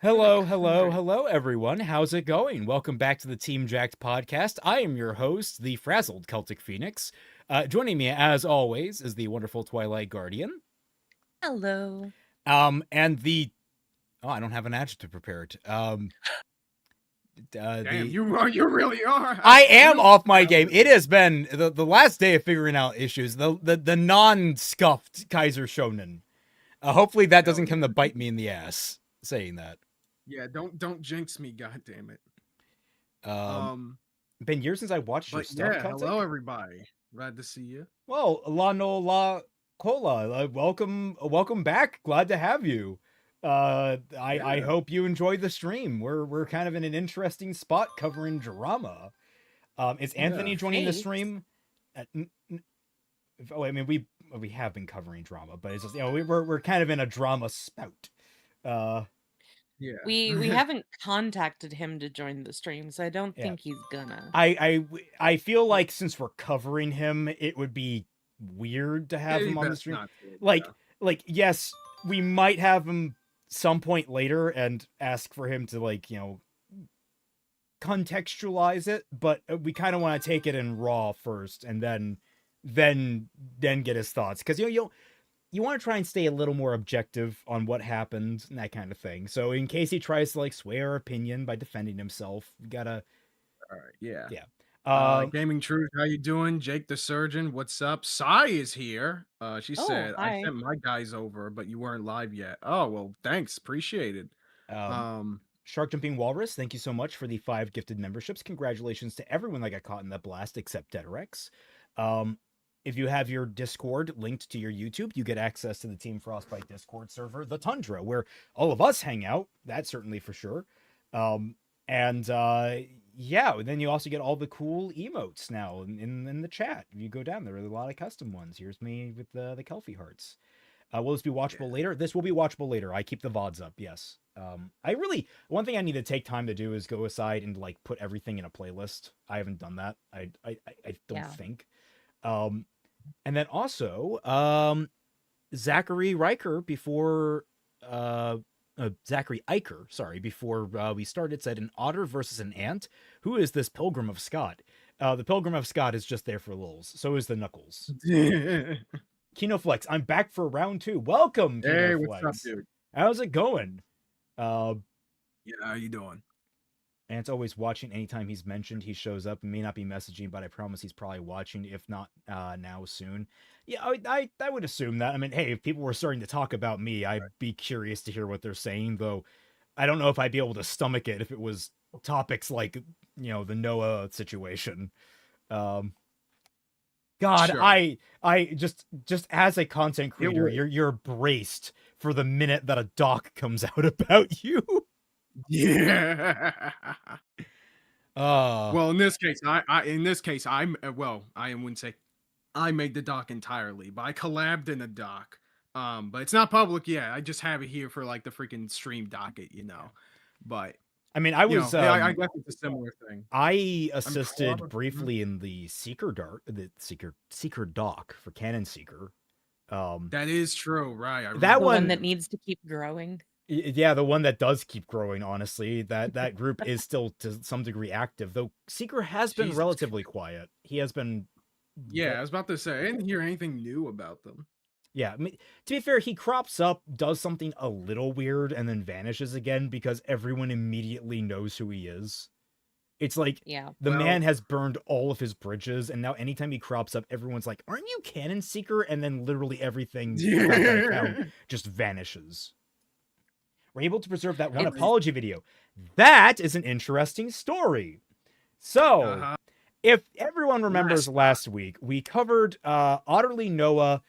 Hello, everyone. How's it going? Welcome back to the Team Jacked podcast. I am your host, the frazzled Celtic Phoenix. Joining me, as always, is the wonderful Twilight Guardian. Hello. And the... Oh, I don't have an adjective prepared. Damn, you really are. I am off my game. It has been the last day of figuring out issues. The non-scuffed Kaiser Shonen. Hopefully that doesn't come to bite me in the ass, saying that. Yeah, don't jinx me, goddammit. Been years since I watched your stuff, Celtic. Hello everybody. Glad to see you. Well, La Cola, welcome back. Glad to have you. I hope you enjoyed the stream. We're kind of in an interesting spot covering drama. Is Anthony joining the stream? I mean, we have been covering drama, but it's just, we're kind of in a drama spout. Yeah. We haven't contacted him to join the stream, so I don't think he's gonna. I feel like since we're covering him, it would be weird to have him on the stream. Like yes, we might have him some point later and ask for him to contextualize it, but we kind of want to take it in raw first and then get his thoughts, because you want to try and stay a little more objective on what happened and that kind of thing. So in case he tries to sway our opinion by defending himself, we gotta. All right. Yeah. Gaming Truth, how you doing? Jake the Surgeon, what's up? Sai is here. She said, hi. I sent my guys over, but you weren't live yet. Oh, well, thanks. Appreciate it. Shark Jumping Walrus, thank you so much for the 5 gifted memberships. Congratulations to everyone that got caught in that blast except Deterex. If you have your Discord linked to your YouTube, you get access to the Team Frostbite Discord server, the Tundra, where all of us hang out. That's certainly for sure. Then you also get all the cool emotes now in the chat. If you go down, there are a lot of custom ones. Here's me with the Kelpie hearts. Will this be watchable later? This will be watchable later. I keep the VODs up, yes. One thing I need to take time to do is go aside and put everything in a playlist. I haven't done that. I don't think. And then also, Zachary Eicher, before we started, said an otter versus an ant. Who is this Pilgrim of Scott? The Pilgrim of Scott is just there for lulz. So is the Knuckles. Kinoflex, I'm back for round 2. Welcome, Kinoflex. Hey, what's up, dude? How's it going? Yeah, how you doing? And it's always watching. Anytime he's mentioned, he shows up. He may not be messaging, but I promise he's probably watching, if not now, soon. Yeah, I would assume that. I mean, hey, if people were starting to talk about me, I'd be curious to hear what they're saying, though I don't know if I'd be able to stomach it if it was topics like, the Noah situation. God, sure. I just as a content creator, you're braced for the minute that a doc comes out about you. Yeah. Well, in this case, I wouldn't say I made the doc entirely, but I collabed in a doc. But it's not public yet. I just have it here for the freaking stream docket, But I mean, I was I guess it's a similar thing. I assisted briefly in the Seeker doc for Canon Seeker. That is true, right? That one that needs to keep growing. Yeah, the one that does keep growing, honestly. That group is still to some degree active, though Seeker has been relatively quiet. He has been... Yeah, I was about to say, I didn't hear anything new about them. Yeah, I mean, to be fair, he crops up, does something a little weird, and then vanishes again because everyone immediately knows who he is. It's like, man has burned all of his bridges, and now anytime he crops up, everyone's like, aren't you Canon Seeker? And then literally everything just vanishes. We're able to preserve that one apology video. That is an interesting story. So, if everyone remembers last week, we covered Otterly Noah,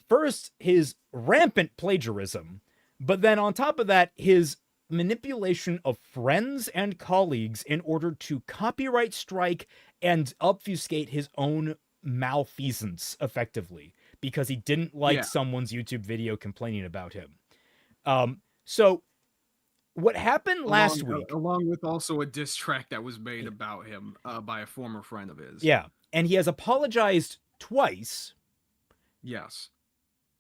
first his rampant plagiarism, but then on top of that, his manipulation of friends and colleagues in order to copyright strike and obfuscate his own malfeasance effectively, because he didn't like someone's YouTube video complaining about him. So what happened last week, along with also a diss track that was made about him by a former friend of his. Yeah, and he has apologized twice. Yes.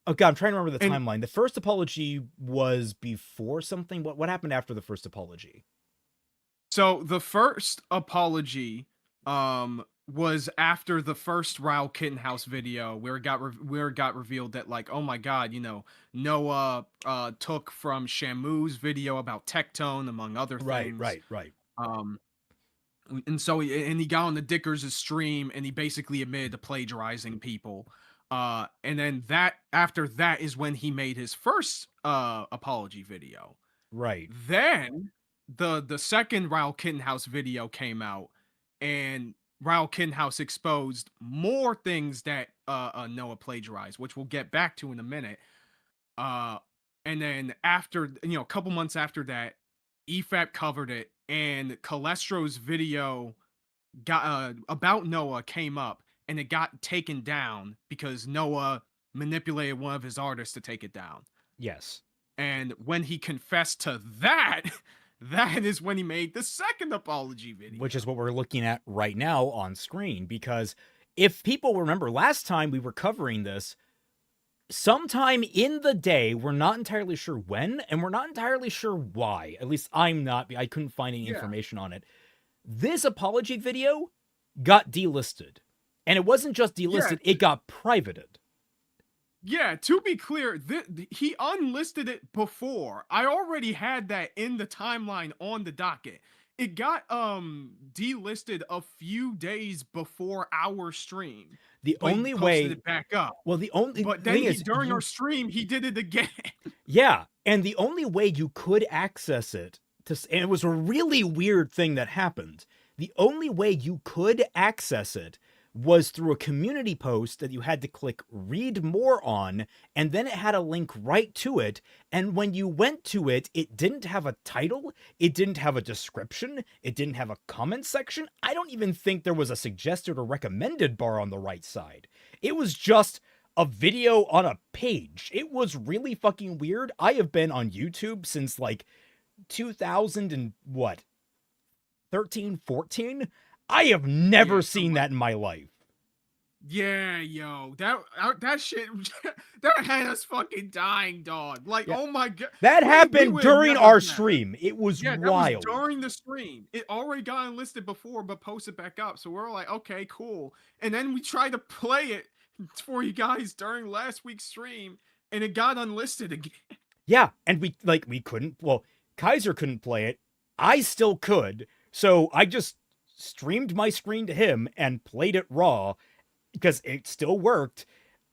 Oh god, I'm trying to remember the timeline. The first apology was before something. What happened after the first apology? So the first apology was after the first Rao Kittenhouse video where it got revealed that, like, oh my god, Noah took from Shamu's video about Tectone, among other things. Right. And so he got on the Dickers' stream and he basically admitted to plagiarizing people. And then after that is when he made his first apology video. Right. Then the second Rao Kittenhouse video came out, and Rao Kittenhouse exposed more things that Noah plagiarized, which we'll get back to in a minute. And then after, a couple months after that, EFAP covered it, and Calestro's video got about Noah came up, and it got taken down because Noah manipulated one of his artists to take it down. Yes. And when he confessed to that, that is when he made the second apology video. Which is what we're looking at right now on screen. Because if people remember, last time we were covering this, sometime in the day, we're not entirely sure when, and we're not entirely sure why. At least I'm not. I couldn't find any information on it. This apology video got delisted. And it wasn't just delisted, it got privated. Yeah, to be clear, he unlisted it before. I already had that in the timeline on the docket. It got delisted a few days before our stream. The only way it back up. Well, but then during our stream he did it again. Yeah, and the only way you could access it and it was a really weird thing that happened. The only way you could access it was through a community post that you had to click read more on, and then it had a link right to it. And when you went to it, it didn't have a title, it didn't have a description, it didn't have a comment section. I don't even think there was a suggested or recommended bar on the right side. It was just a video on a page. It was really fucking weird. I have been on YouTube since like 2000 and what? 13, 14? I have never seen that in my life. Yeah, yo, that shit, that had us fucking dying, dog. Like, oh my god, that happened during our stream. It was wild. That was during the stream. It already got enlisted before, but posted back up. So we're like, okay, cool. And then we tried to play it for you guys during last week's stream, and it got unlisted again. Yeah, and we couldn't. Well, Kaiser couldn't play it. I still could. So I just streamed my screen to him and played it raw because it still worked.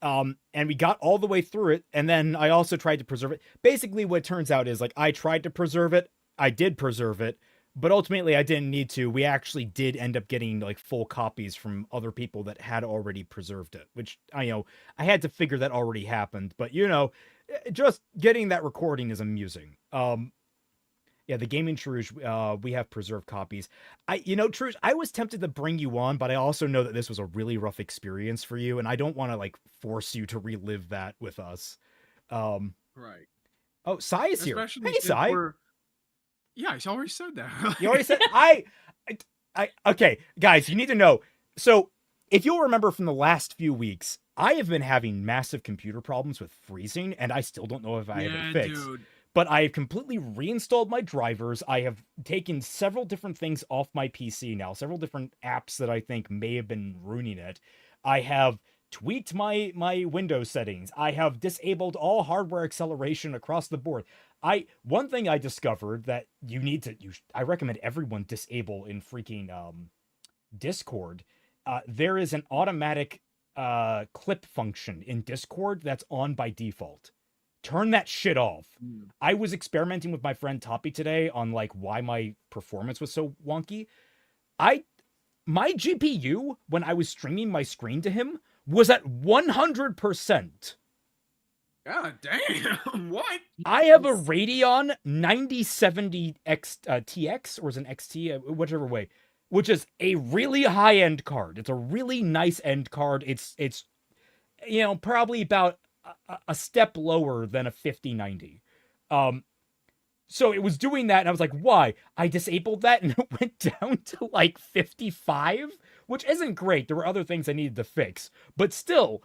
And we got all the way through it. And then I also tried to preserve it. Basically what it turns out is, like, I tried to preserve it. I did preserve it, but ultimately I didn't need to. We actually did end up getting like full copies from other people that had already preserved it, which I had to figure that already happened, but just getting that recording is amusing. Yeah, the Gaming Truge, we have preserved copies. Truge, I was tempted to bring you on, but I also know that this was a really rough experience for you, and I don't want to like force you to relive that with us. Right. Oh, Sai is here. Hey, Sai. Yeah, he's already said that. You already said okay, guys, you need to know. So, if you'll remember from the last few weeks, I have been having massive computer problems with freezing, and I still don't know if I have it fixed. Dude. But I have completely reinstalled my drivers. I have taken several different things off my PC now, several different apps that I think may have been ruining it. I have tweaked my Windows settings. I have disabled all hardware acceleration across the board. One thing I discovered that I recommend everyone disable in freaking Discord. There is an automatic clip function in Discord that's on by default. Turn that shit off. I was experimenting with my friend Toppy today on like why my performance was so wonky. My GPU, when I was streaming my screen to him, was at 100%. God damn, what? I have a Radeon 9070 TX, or is it an XT, whichever way, which is a really high-end card. It's a really nice end card. It's probably about a step lower than a 5090. So it was doing that, and I was like, why? I disabled that, and it went down to like 55, which isn't great. There were other things I needed to fix. But still,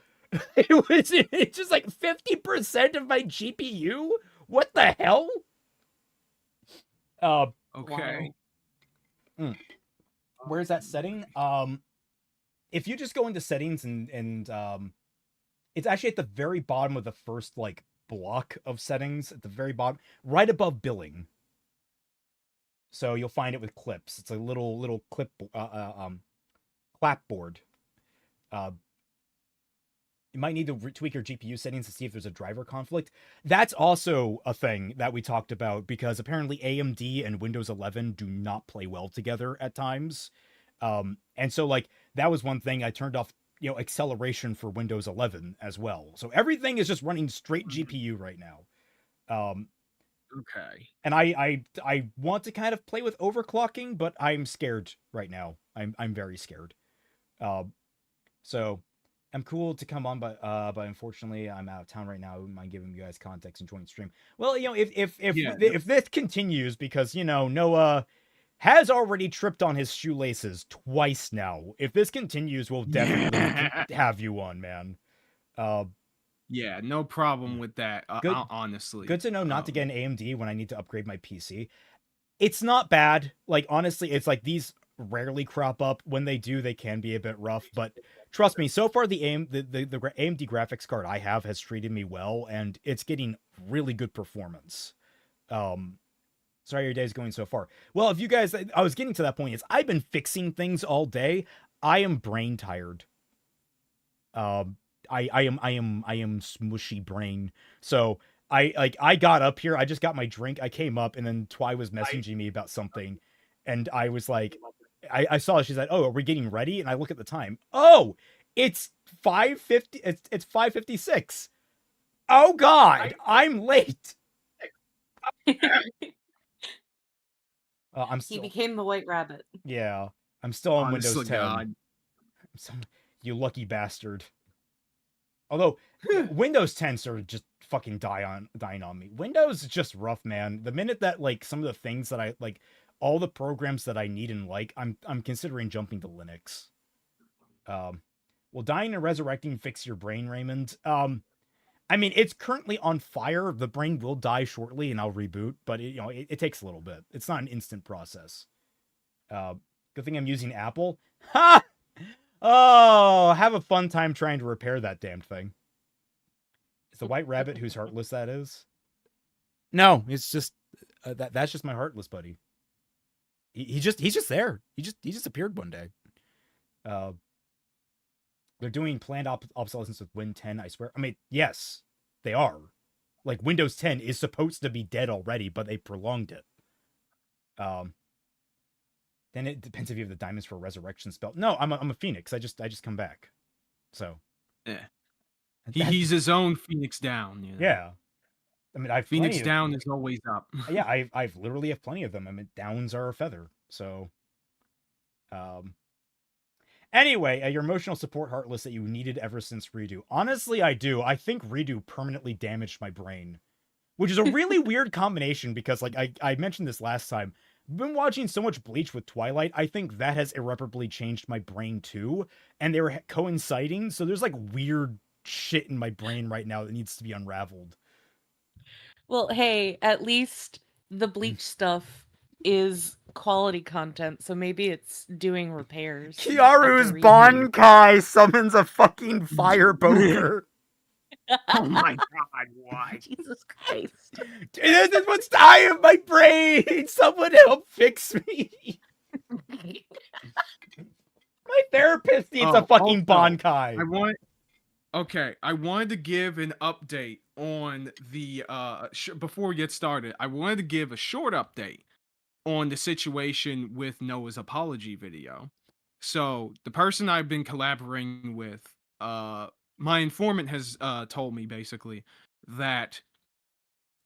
It's just like 50% of my GPU. What the hell? Okay. Where's that setting? If you just go into settings and it's actually at the very bottom of the first like block of settings, at the very bottom, right above billing. So you'll find it with clips. It's a little clip clapboard. You might need to tweak your GPU settings to see if there's a driver conflict. That's also a thing that we talked about because apparently AMD and Windows 11 do not play well together at times. And so like that was one thing I turned off, acceleration for Windows 11 as well. So everything is just running straight GPU right now. Okay. And I want to kind of play with overclocking, but I'm scared right now. I'm very scared. So I'm cool to come on, but unfortunately I'm out of town right now. I wouldn't mind giving you guys context and joint stream. Well, if this continues, because Noah has already tripped on his shoelaces twice now. If this continues, we'll definitely have you on, man. Yeah, no problem with that. Honestly, good to know not to get an AMD when I need to upgrade my PC. It's not bad. Like honestly, it's like these rarely crop up. When they do, they can be a bit rough. But trust me, so far the AMD graphics card I have has treated me well, and it's getting really good performance. Sorry your day's going so far. Well, if you guys, I was getting to that point. I've been fixing things all day. I am brain tired. I am smushy brain. So I got up here. I just got my drink. I came up, and then Twi was messaging me about something, and I was like, I saw. She's like, "Oh, are we getting ready?" And I look at the time. Oh, it's 5:50. It's 5:56. Oh God, I'm late. He became the white rabbit. Yeah, I'm still on Windows 10. God. You lucky bastard. Although Windows 10 sort of just fucking dying on me. Windows is just rough, man. The minute that like some of the things that I like, all the programs that I need and like, I'm considering jumping to Linux. Will dying and resurrecting fix your brain, Raymond? I mean, it's currently on fire. The brain will die shortly, and I'll reboot. But it takes a little bit. It's not an instant process. Good thing I'm using Apple. Ha! Oh, have a fun time trying to repair that damn thing. It's the white rabbit who's heartless. That is. No, it's just that's just my heartless buddy. He's just there. He just appeared one day. They're doing planned obsolescence with Win 10, I swear. I mean, yes, they are. Like, Windows 10 is supposed to be dead already, but they prolonged it. Then it depends if you have the diamonds for a resurrection spell. No, I'm a Phoenix. I just come back. So. Yeah. He's his own Phoenix down. Yeah. I mean, Phoenix down is always up. Yeah, I've literally have plenty of them. I mean, downs are a feather. So. Anyway, your emotional support heartless that you needed ever since Redo. Honestly, I do. I think Redo permanently damaged my brain, which is a really weird combination because, like, I mentioned this last time. I've been watching so much Bleach with Twilight. I think that has irreparably changed my brain too, and they were coinciding. So there's like weird shit in my brain right now that needs to be unraveled. Well, hey, at least the Bleach stuff is quality content, so maybe it's doing repairs. Kiaru's Bankai summons a fucking fire poker. Oh my God, why? Jesus Christ. This is what's dying in my brain. Someone help fix me. My therapist needs a fucking Bankai. I wanted to give an update on the before we get started. I wanted to give a short update on the situation with Noah's apology video. So the person I've been collaborating with, my informant has told me basically that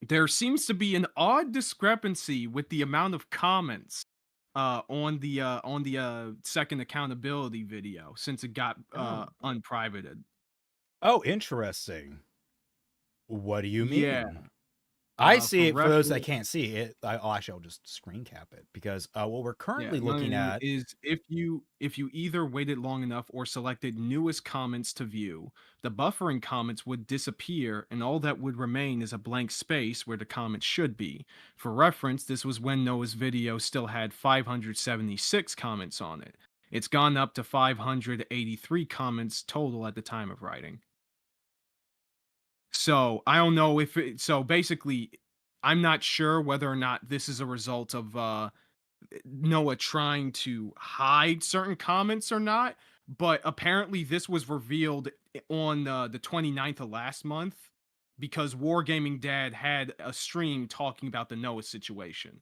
there seems to be an odd discrepancy with the amount of comments on the second accountability video since it got unprivated. Oh, interesting. What do you mean? Yeah. I see it for those that can't see it. I'll just screen cap it because what we're currently looking at is if you either waited long enough or selected newest comments to view, the buffering comments would disappear and all that would remain is a blank space where the comments should be. For reference, this was when Noah's video still had 576 comments on it. It's gone up to 583 comments total at the time of writing. So I don't know if so basically I'm not sure whether or not this is a result of Noah trying to hide certain comments or not, but apparently this was revealed on the 29th of last month because Wargaming Dad had a stream talking about the Noah situation,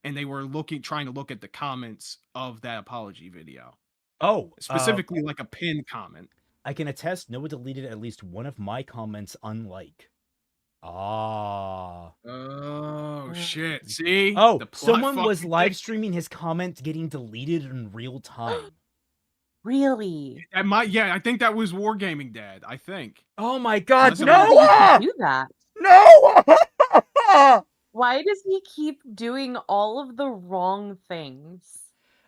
and they were trying to look at the comments of that apology video. Oh, specifically like a pinned comment. I can attest Noah deleted at least one of my comments unlike. Ah. Oh, shit. See? Oh, someone was live streaming his comment getting deleted in real time. Really? Yeah, I think that was Wargaming Dad, I think. Oh my god, Noah! Do that. Noah! Why does he keep doing all of the wrong things?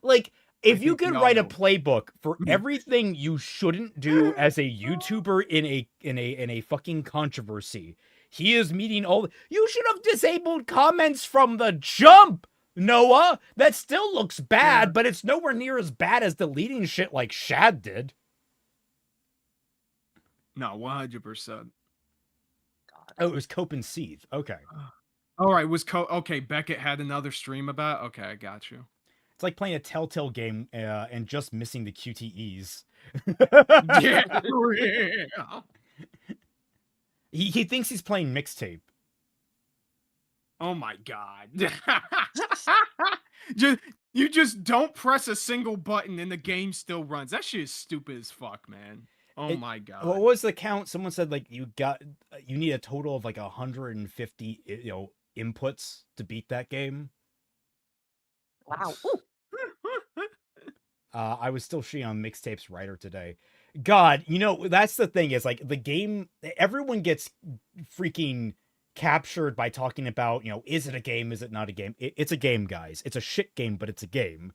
Like, if you could write a playbook for everything you shouldn't do as a YouTuber in a fucking controversy, he is meeting all. You should have disabled comments from the jump, Noah. That still looks bad, but it's nowhere near as bad as deleting shit like Shad did. No, 100%. God. Oh, it was Cope and Seethe. Okay. All right, okay, Beckett had another stream about. Okay, I got you. It's like playing a Telltale game and just missing the QTEs. Yeah. He thinks he's playing mixtape. Oh my god. You just don't press a single button and the game still runs. That shit is stupid as fuck, man. Oh my god. What was the count? Someone said like you need a total of like 150 inputs to beat that game. Wow. I was still shitting on Mixtape's writer today. God, that's the thing is like the game, everyone gets freaking captured by talking about, is it a game? Is it not a game? It's a game, guys. It's a shit game, but it's a game.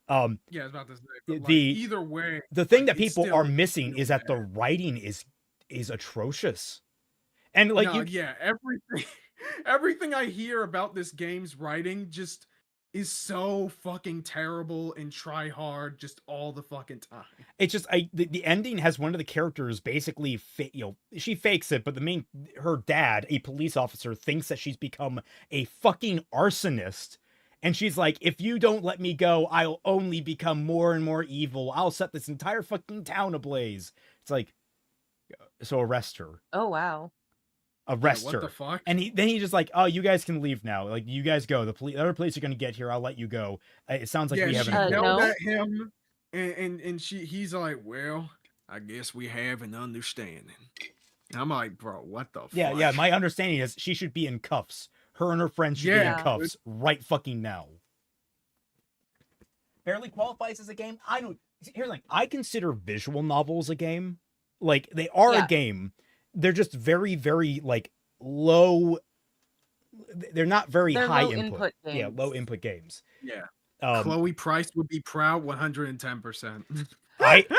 Yeah, I was about to say, either way, the thing that people are missing is that the writing is atrocious. And like everything I hear about this game's writing just is so fucking terrible and try hard just all the fucking time. It's just the ending has one of the characters basically she fakes it, but her dad, a police officer, thinks that she's become a fucking arsonist, and she's like, if you don't let me go, I'll only become more and more evil. I'll set this entire fucking town ablaze. It's like, so arrest her. Oh wow. Arrest her. What the fuck? And then he just like, oh, you guys can leave now. Like, you guys go. The other police are gonna get here. I'll let you go. It sounds like we have an yelled at him, and he's like, well, I guess we have an understanding. And I'm like, bro, what the fuck? Yeah. My understanding is she should be in cuffs. Her and her friends should be in cuffs right fucking now. Barely qualifies as a game. Here's the thing. I consider visual novels a game. Like, they are a game. They're just very, very, like, low. They're not very high input. Yeah, low input games. Yeah. Chloe Price would be proud 110%. Like,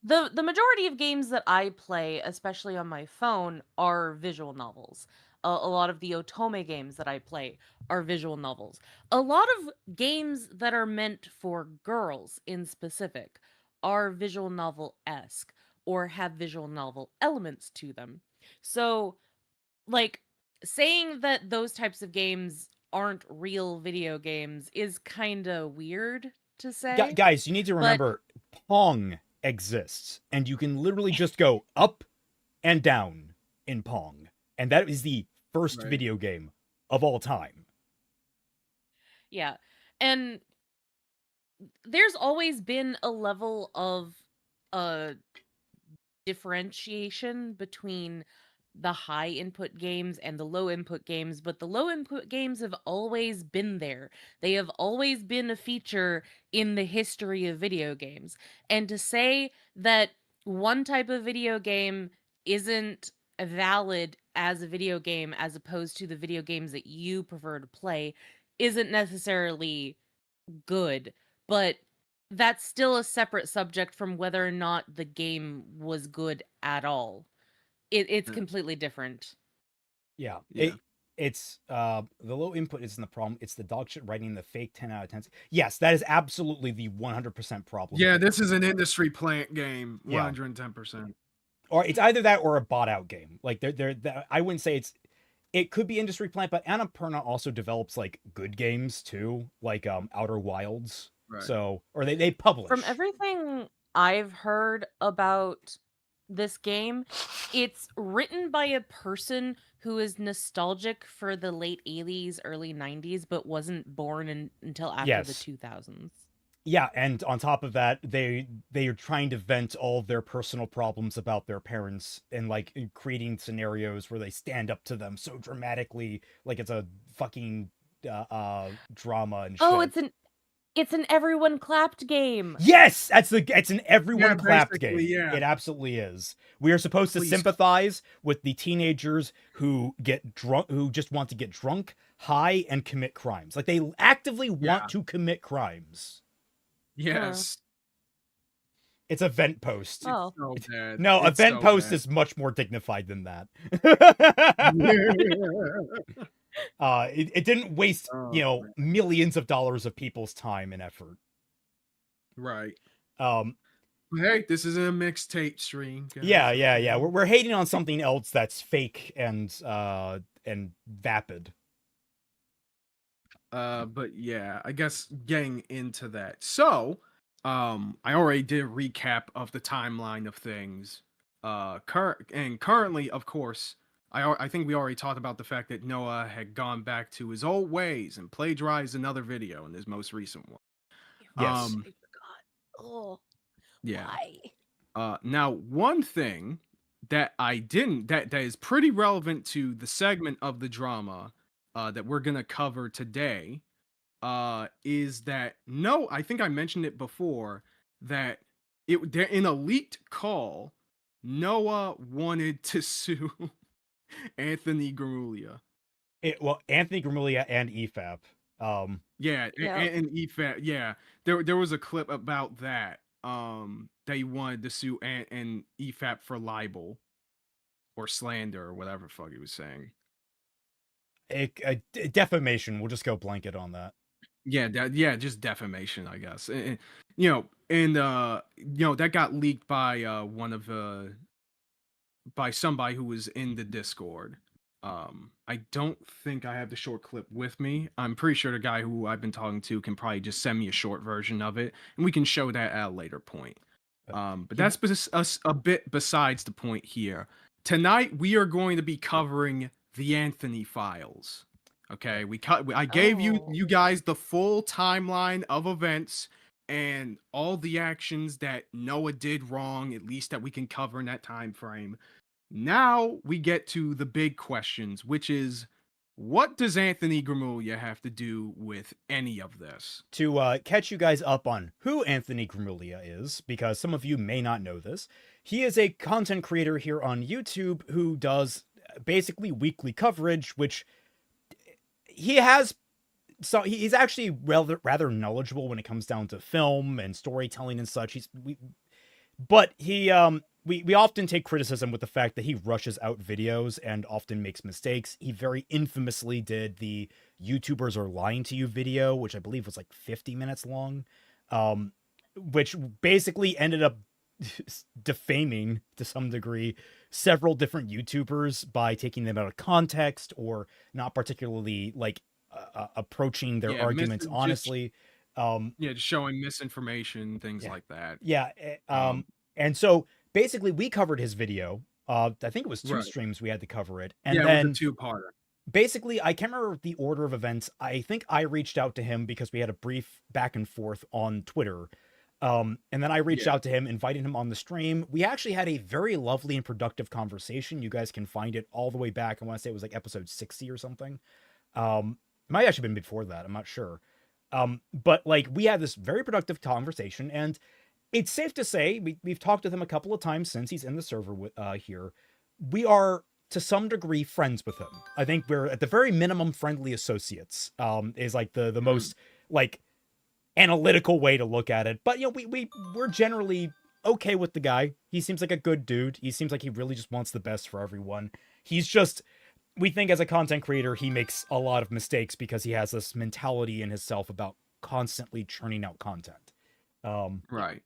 the majority of games that I play, especially on my phone, are visual novels. A lot of the Otome games that I play are visual novels. A lot of games that are meant for girls in specific are visual novel-esque or have visual novel elements to them. So, like, saying that those types of games aren't real video games is kind of weird to say. Guys, you need to remember, Pong exists, and you can literally just go up and down in Pong. And that is the first video game of all time. Yeah. And there's always been a level of differentiation between the high input games and the low input games, but the low input games have always been there. They have always been a feature in the history of video games. And to say that one type of video game isn't valid as a video game as opposed to the video games that you prefer to play isn't necessarily good, but that's still a separate subject from whether or not the game was good at all. It's completely different. Yeah. It's the low input isn't the problem. It's the dog shit writing the fake 10 out of 10. Yes, that is absolutely the 100% problem. Yeah, this is an industry plant game, 110%. Or it's either that or a bought out game. Like I wouldn't say it could be industry plant, but Annapurna also develops like good games too, like Outer Wilds. Right. So, or they publish. From everything I've heard about this game, it's written by a person who is nostalgic for the late 80s, early 90s, but wasn't born until after the 2000s. Yeah, and on top of that, they are trying to vent all of their personal problems about their parents and like creating scenarios where they stand up to them so dramatically, like it's a fucking drama and shit. Oh, it's an everyone clapped game. Yes, it's an everyone clapped game. Yeah. It absolutely is. We are supposed to sympathize with the teenagers who get drunk, who just want to get drunk, high, and commit crimes. Like they actively want to commit crimes. Yes. It's a vent post. Oh. No, a vent post is much more dignified than that. It didn't waste, millions of dollars of people's time and effort. Right. Hey, this is a mixtape stream. Guys. Yeah. We're hating on something else that's fake and vapid. But yeah, I guess getting into that. So, I already did a recap of the timeline of things. Currently, of course, I think we already talked about the fact that Noah had gone back to his old ways and plagiarized another video in his most recent one. Yes. I forgot. Oh. Yeah. Why? Now, one thing that I didn't that is pretty relevant to the segment of the drama that we're gonna cover today is that I think I mentioned it before that in a leaked call, Noah wanted to sue Anthony Gramuglia. Anthony Gramuglia and EFAP. And EFAP. Yeah, there was a clip about that. That he wanted to sue and EFAP for libel or slander or whatever the fuck he was saying. Defamation. We'll just go blanket on that. Yeah, just defamation, I guess. And that got leaked by by somebody who was in the Discord. I don't think I have the short clip with me. I'm pretty sure the guy who I've been talking to can probably just send me a short version of it, and we can show that at a later point. But that's a bit besides the point here. Tonight we are going to be covering the Anthony files. Okay, I gave you guys the full timeline of events and all the actions that Noah did wrong, at least that we can cover in that time frame. Now we get to the big questions, which is, what does Anthony Gramuglia have to do with any of this? To catch you guys up on who Anthony Gramuglia is, because some of you may not know this, he is a content creator here on YouTube who does basically weekly coverage, which he's actually rather knowledgeable when it comes down to film and storytelling and such. We often take criticism with the fact that he rushes out videos and often makes mistakes. He very infamously did the YouTubers are lying to you video, which I believe was like 50 minutes long, which basically ended up defaming to some degree several different YouTubers by taking them out of context or not particularly like approaching their arguments honestly. Just showing misinformation, things like that. And so basically we covered his video. I think it was two streams we had to cover it. And then it was a two-parter. Basically, I can't remember the order of events. I think I reached out to him because we had a brief back and forth on Twitter. And then I reached out to him, invited him on the stream. We actually had a very lovely and productive conversation. You guys can find it all the way back. I want to say it was like episode 60 or something. It might have actually been before that. I'm not sure. But like we had this very productive conversation, and it's safe to say we've talked with him a couple of times since he's in the server here. We are to some degree we're at the very minimum friendly associates. Is like the most like analytical way to look at it. But we're generally okay with the guy. He seems like a good dude. He seems like he really just wants the best for everyone. We think as a content creator, he makes a lot of mistakes because he has this mentality in himself about constantly churning out content. Right.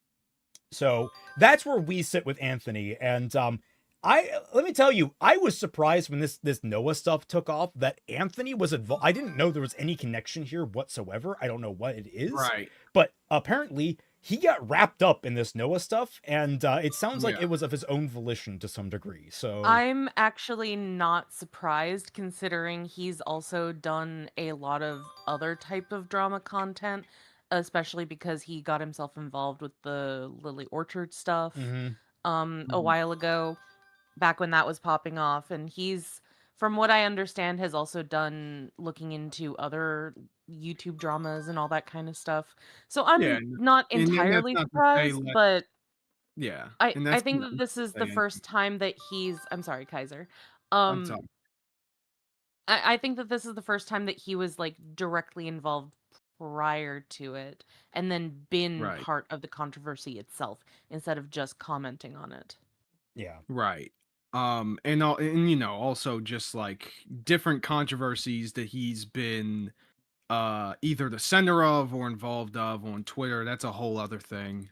So that's where we sit with Anthony. And let me tell you, I was surprised when this Noah stuff took off that Anthony was involved. I didn't know there was any connection here whatsoever. I don't know what it is. Right. But apparently he got wrapped up in this Noah stuff, and it sounds like it was of his own volition to some degree. So I'm actually not surprised, considering he's also done a lot of other type of drama content, especially because he got himself involved with the Lily Orchard stuff a while ago, back when that was popping off. And he's, from what I understand, has also done looking into other YouTube dramas and all that kind of stuff. So I'm not entirely surprised, but yeah, I think that this is the first time that he's, I'm sorry, Kaiser. I'm sorry. I think that this is the first time that he was like directly involved prior to it, and then been part of the controversy itself instead of just commenting on it. Yeah. Right. And also just like different controversies that he's been either the center of or involved of on Twitter. That's a whole other thing.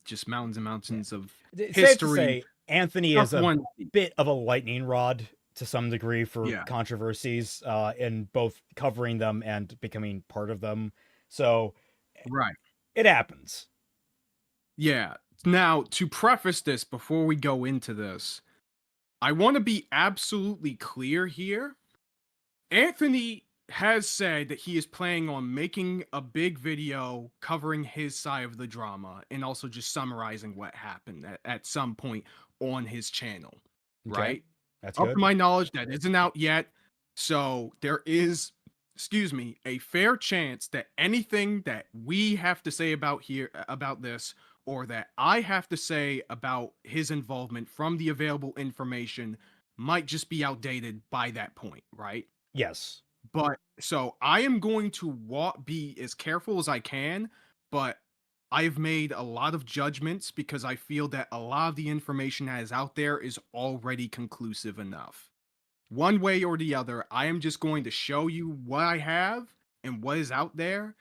Just mountains and mountains of history. Safe to say, Anthony is a bit of a lightning rod to some degree for controversies, in both covering them and becoming part of them. So it happens. Yeah. Now, to preface this before we go into this, I want to be absolutely clear here. Anthony has said that he is planning on making a big video covering his side of the drama and also just summarizing what happened at some point on his channel. Okay. Right? That's up good. to my knowledge, that isn't out yet. So there is, a fair chance that anything that we have to say about this, or that I have to say about his involvement from the available information, might just be outdated by that point, right? Yes. But so I am going to be as careful as I can, but I've made a lot of judgments because I feel that a lot of the information that is out there is already conclusive enough. One way or the other, I am just going to show you what I have and what is out there,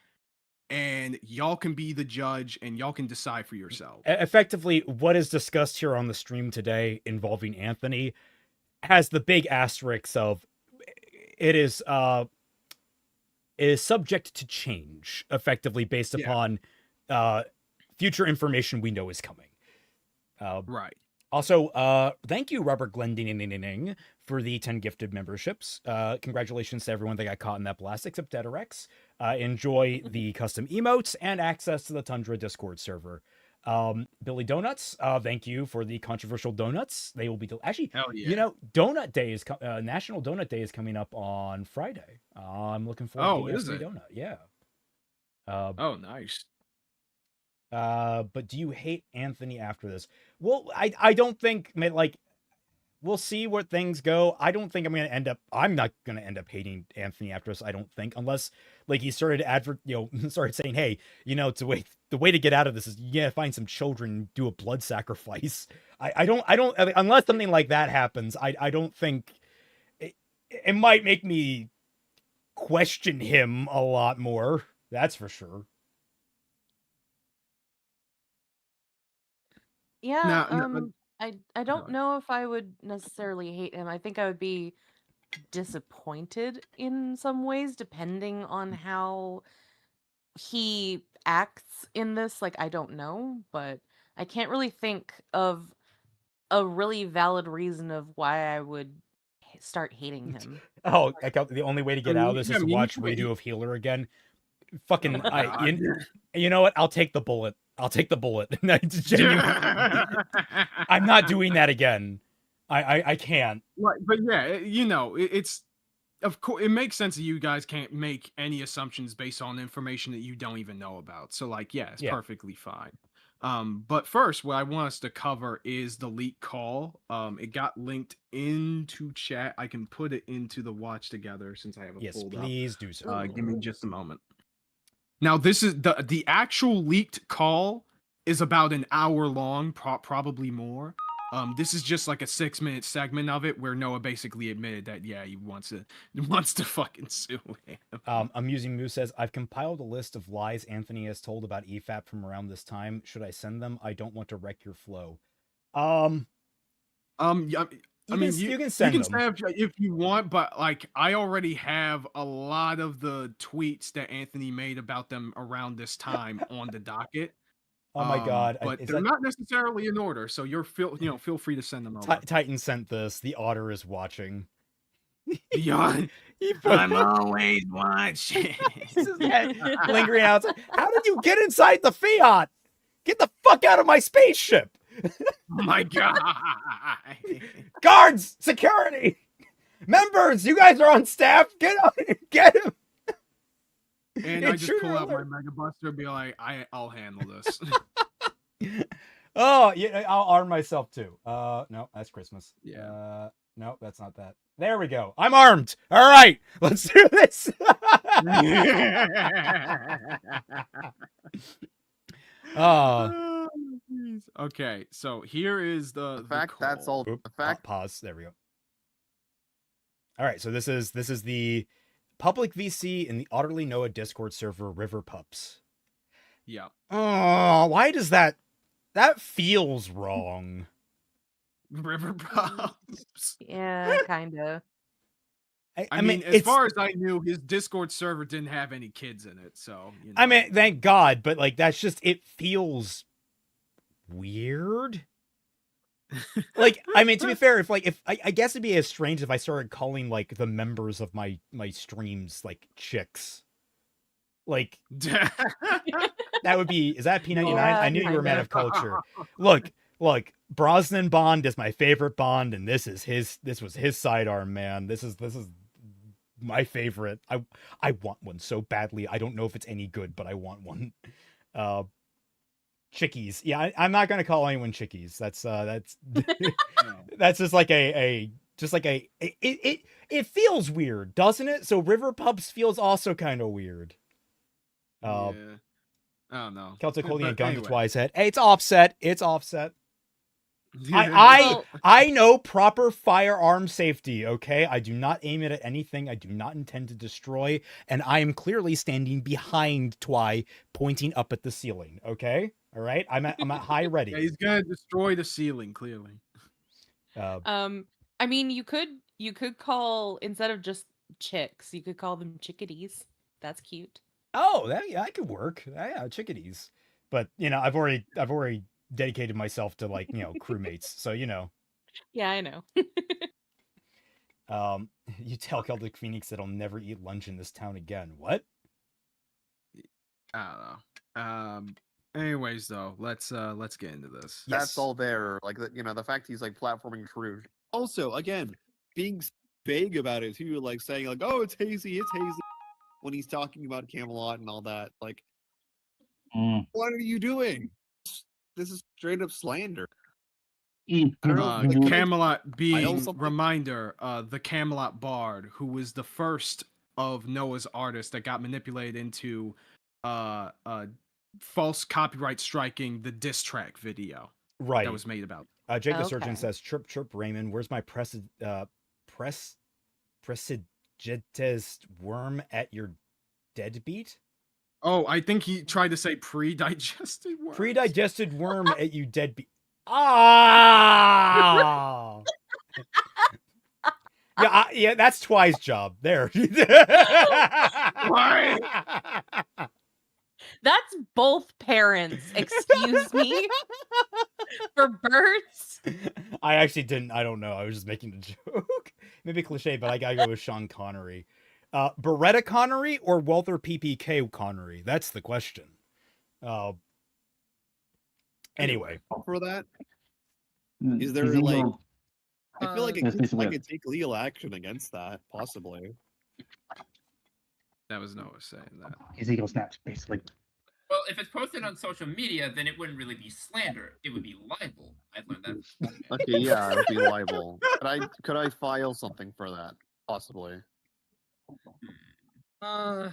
and y'all can be the judge and y'all can decide for yourself. Effectively, what is discussed here on the stream today involving Anthony has the big asterisk of it is subject to change, effectively based upon future information we know is coming. Right. Also, thank you, Robert Glending, for the 10 gifted memberships. Congratulations to everyone that got caught in that blast, except Dedarex. Enjoy the custom emotes and access to the Tundra Discord server. Billy Donuts, thank you for the controversial donuts. They will be actually, Donut Day is National Donut Day is coming up on Friday. I'm looking forward to the donut. Yeah. Oh, nice. But do you hate Anthony after this? Well, I don't think, like, we'll see where things go. I don't think I'm not going to end up hating Anthony after this. I don't think, unless like he started started saying, hey, the way to get out of this is find some children, do a blood sacrifice. I don't unless something like that happens. I don't think it might make me question him a lot more. That's for sure. Yeah, I don't know if I would necessarily hate him. I think I would be disappointed in some ways, depending on how he acts in this. Like, I don't know, but I can't really think of a really valid reason of why I would start hating him. Oh, the only way to get out of this is to watch redo of Healer again. Fucking, you know what? I'll take the bullet. I'm not doing that again. I can't. Right, but yeah, it's of course it makes sense that you guys can't make any assumptions based on information that you don't even know about. So like, it's perfectly fine. But first, what I want us to cover is the leak call. It got linked into chat. I can put it into the watch together since I have it pulled up. Yes, please do so. Give me just a moment. Now, this is the actual leaked call is about an hour long, probably more. This is just like a 6-minute segment of it where Noah basically admitted that he wants to fucking sue him. Amusing Moose says, I've compiled a list of lies Anthony has told about EFAP from around this time. Should I send them? I don't want to wreck your flow. Yeah, you can send them if you want, but like I already have a lot of the tweets that Anthony made about them around this time on the docket. Oh my god! But they're not necessarily in order, so feel free to send them over. Titan sent this. The Otter is watching. I'm always watching. Lingering outside. How did you get inside the Fiat? Get the fuck out of my spaceship! Oh my god! Guards, security, members, you guys are on staff. Get him. And I just pull out my Mega Buster and be like, I'll handle this. Oh, yeah, I'll arm myself too. No, that's Christmas. Yeah. No, that's not that. There we go. I'm armed. All right, let's do this. Okay, so here is the fact. That's all. Oop, the fact. Pause. There we go. All right, so this is the public VC in the Otterly Noah Discord server, River Pups. Yeah. Oh, why does that feels wrong? River Pups. Yeah, kind of. I mean, as far as I knew, his Discord server didn't have any kids in it, so. I mean, thank God, but like that's just it feels weird. Like, I mean, to be fair, if I guess it'd be as strange if I started calling like the members of my streams like chicks. Like that would be, is that P99? Yeah, I knew you were a man of culture. Look, Brosnan Bond is my favorite Bond, and this was his sidearm, man. This is my favorite. I want one so badly. I don't know if it's any good, but I want one. Chickies. Yeah, I'm not gonna call anyone chickies. That's that's just like it feels weird, doesn't it? So River Pups feels also kind of weird. Yeah. I don't know. Celtic holding a gun anyway. to Twi's head. Hey, it's offset. I know proper firearm safety, okay? I do not aim it at anything I do not intend to destroy, and I am clearly standing behind Twi, pointing up at the ceiling, okay? All right? I'm at high ready. Yeah, he's gonna destroy the ceiling, clearly. I mean, you could call, instead of just chicks, you could call them chickadees. That's cute. Oh, that could work. Yeah, chickadees. But, I've already dedicated myself to crewmates, so Yeah, I know. You tell Celtic Phoenix that I'll never eat lunch in this town again. What? I don't know. Anyways, though, let's get into this. That's all there. Like the fact he's like platforming true. Also, again, being vague about it too, like saying like, "Oh, it's hazy," when he's talking about Camelot and all that. Like, what are you doing? This is straight up slander. The Camelot being reminder, the Camelot Bard, who was the first of Noah's artists that got manipulated into false copyright striking the diss track video that was made about. Jake the Surgeon says, "Chirp chirp Raymond, where's my prestigious worm at your deadbeat?" Oh, I think he tried to say pre-digested worm. Pre-digested worm at you deadbeat. Ah. Yeah, that's Twi's job. There. That's both parents. Excuse me. For birds. I actually didn't. I don't know. I was just making a joke. Maybe cliche, but I gotta go with Sean Connery. Beretta Connery or Walther PPK Connery? That's the question. Anyway, for that, is there like? I feel like I could take legal action against that, possibly. That was Noah saying that. His ego snaps, basically. Well, if it's posted on social media, then it wouldn't really be slander. It would be libel. I've learned that from Okay, yeah, it would be libel. Could I file something for that? Possibly. That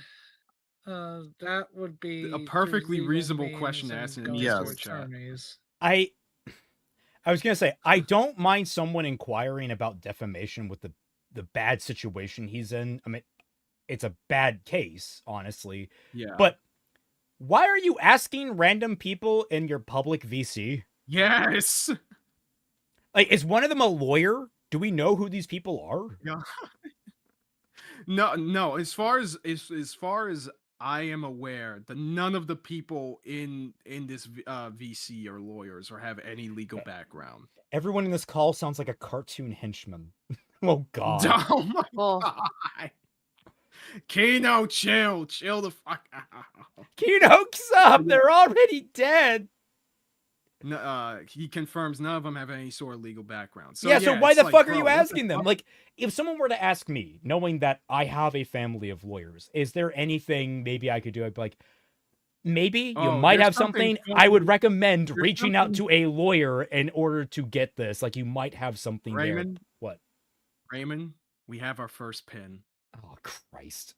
would be a perfectly through reasonable legal question to means ask in and the going Yes. to Discord chat. attorneys. I was gonna say I don't mind someone inquiring about defamation with the bad situation he's in. I mean, it's a bad case, honestly. Yeah. But why are you asking random people in your public VC? Yes. Like, is one of them a lawyer? Do we know who these people are? Yeah. No. As far as I am aware, none of the people in this VC are lawyers or have any legal background. Everyone in this call sounds like a cartoon henchman. Oh God. Oh my God. Kino, chill the fuck out. Kino, stop! They're already dead. No, he confirms none of them have any sort of legal background. So, So why it's the like, fuck are bro, you what the asking them? fuck? Like, if someone were to ask me, knowing that I have a family of lawyers, is there anything maybe I could do? I'd be like, maybe you Oh, might there's have something something. I would funny. recommend There's reaching out something- to a lawyer in order to get this. Like, you might have something Raymond? there. What? Raymond, we have our first pin. Oh Christ.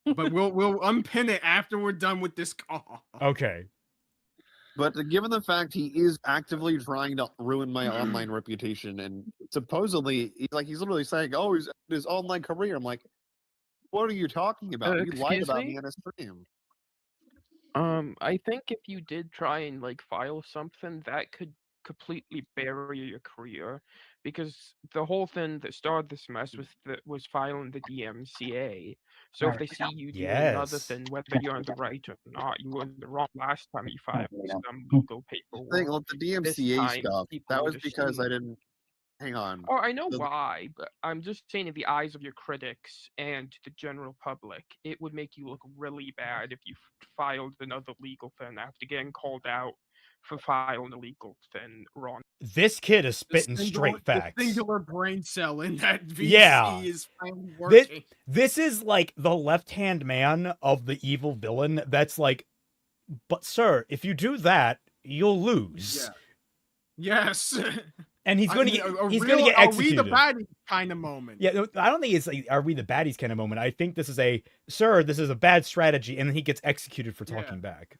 But we'll unpin it after we're done with this call. Okay. But given the fact he is actively trying to ruin my online reputation, and supposedly he's literally saying, "Oh, he's his online career." I'm like, what are you talking about? You lied Excuse about me? me on a stream. I think if you did try and file something, that could completely bury your career, because the whole thing that started this mess was filing the DMCA. So if they see you do another Yes. thing, whether you're in the right or not, you were in the wrong last time you filed some legal paperwork. Thing, well, the DMCA time, stuff, people that would was because I assume- didn't. Hang on. Oh, I know The- why, but I'm just saying in the eyes of your critics and the general public, it would make you look really bad if you filed another legal thing after getting called out for filing a legal thing wrong. This kid is The spitting straight facts. The singular brain cell in that VC Yeah. is finally working. This is like the left-hand man of the evil villain that's like, but sir, if you do that, you'll lose. Yeah. Yes. And he's going to get executed. Are we the baddie kind of moment? Yeah, no, I don't think it's like, are we the baddies kind of moment. I think this is this is a bad strategy, and then he gets executed for talking back.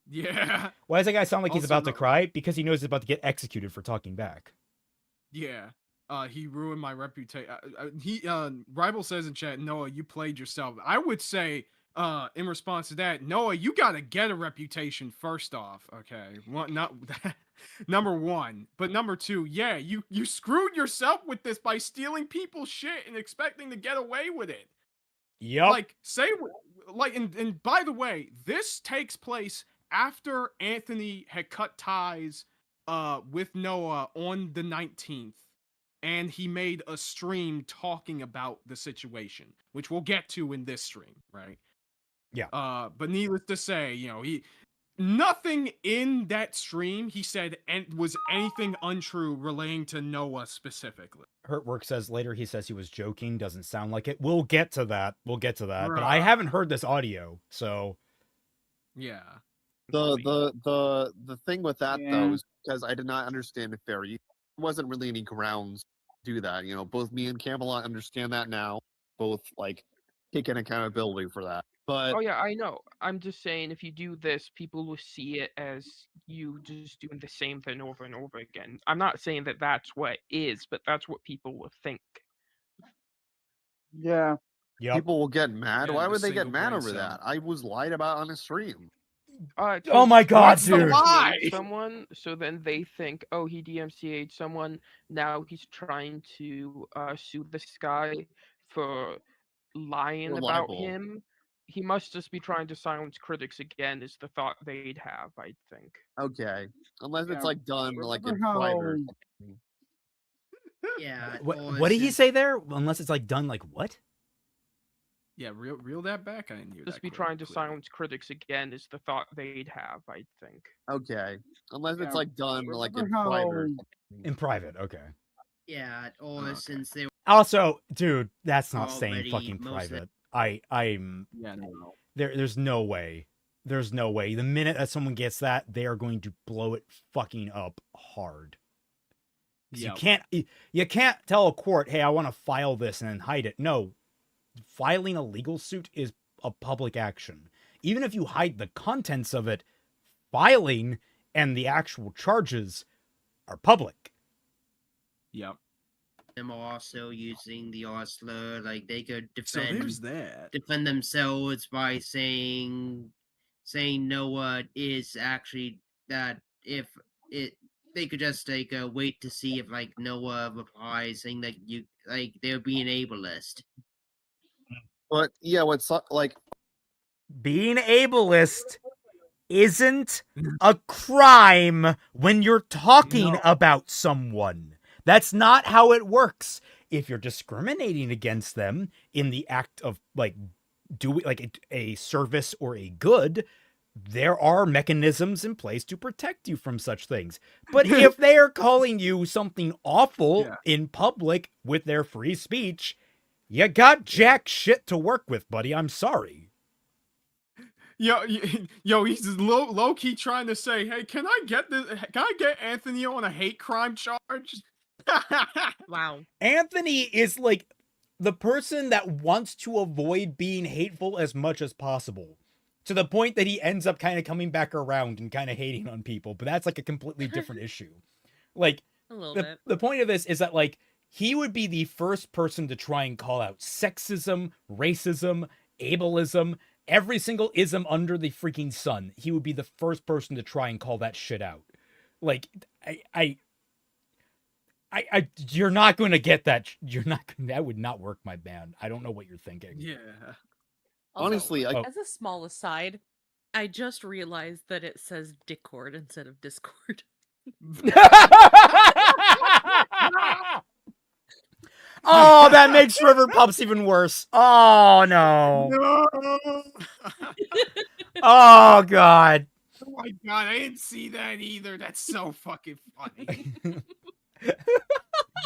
Yeah. Why does that guy sound like he's Also, about to cry? Because he knows he's about to get executed for talking back. Yeah. He ruined my reputation. Rival says in chat, Noah, you played yourself. I would say, in response to that, Noah, you gotta get a reputation first off. Okay, number one, but number two, yeah, you screwed yourself with this by stealing people's shit and expecting to get away with it. Yep. And by the way, this takes place after Anthony had cut ties with Noah on the 19th. And he made a stream talking about the situation, which we'll get to in this stream, right? Yeah. But needless to say, nothing in that stream he said was anything untrue relating to Noah specifically. Hurtwork says later he says he was joking. Doesn't sound like it. We'll get to that. But I haven't heard this audio, so yeah. The thing with that though is because I did not understand it there wasn't really any grounds to do that. Both me and Camelot understand that now. Both taking accountability for that. But oh yeah, I know. I'm just saying if you do this, people will see it as you just doing the same thing over and over again. I'm not saying that that's what it is, but that's what people will think. Yeah. People will get mad. Yeah, Why the would they get single mad brain over cell. that? I was lied about on a stream. Oh my God, What's the dude! lie? Someone, so then they think, oh, he DMCA'd someone. Now he's trying to sue this guy for lying For about libel. him. He must just be trying to silence critics again. Is the thought they'd have, I think. Okay, unless it's Yeah, done remember in private or how- something. Yeah. What did he say there? Unless it's done what? Yeah, reel that back. I didn't hear Just that be quite trying to clearly. silence critics again is the thought they'd have, I think. Okay, unless it's Yeah, done in remember private or how- something. In private, okay. Yeah, or Okay. since they Also, dude, that's not saying Already fucking most of- private. I'm Yeah, no. there's no way. There's no way. The minute that someone gets that, they are going to blow it fucking up hard. Yep. You can't tell a court, hey, I want to file this and then hide it. No, filing a legal suit is a public action. Even if you hide the contents of it, filing and the actual charges are public. Yep. Them also using the Osler, like they could So there's that. defend themselves by saying Noah is actually that if it they could just like wait to see if like Noah replies saying that they're being ableist. But yeah, what's like being ableist isn't a crime when you're talking about someone. That's not how it works. If you're discriminating against them in the act of like doing like a service or a good, there are mechanisms in place to protect you from such things. But if they are calling you something awful in public with their free speech, you got jack shit to work with, buddy. I'm sorry. Yo, he's low key trying to say, hey, can I get Anthony on a hate crime charge? Wow. Anthony is like the person that wants to avoid being hateful as much as possible, to the point that he ends up kind of coming back around and kind of hating on people. But that's like a completely different issue. Like the point of this is that like he would be the first person to try and call out sexism, racism, ableism, every single ism under the freaking sun. He would be the first person to try and call that shit out. Like you're not going to get that. That would not work, my man. I don't know what you're thinking. Yeah. Also, honestly, as a small aside, I just realized that it says Discord instead of Discord. Oh, that makes River Pups even worse. Oh no. Oh god. Oh my god, I didn't see that either. That's so fucking funny.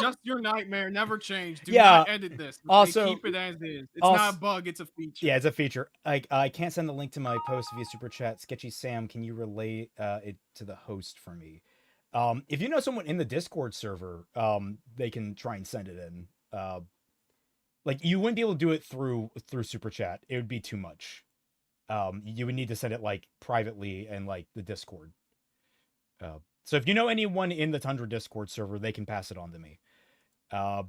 Just your nightmare, never change. Do not edit this. Also, keep it as is. It's not a bug, it's a feature. Yeah, it's a feature. I can't send the link to my post via super chat. Sketchy Sam, can you relay it to the host for me? If you know someone in the Discord server, they can try and send it in. Like you wouldn't be able to do it through super chat. It would be too much. You would need to send it like privately and like the Discord. So if you know anyone in the Tundra Discord server, they can pass it on to me. But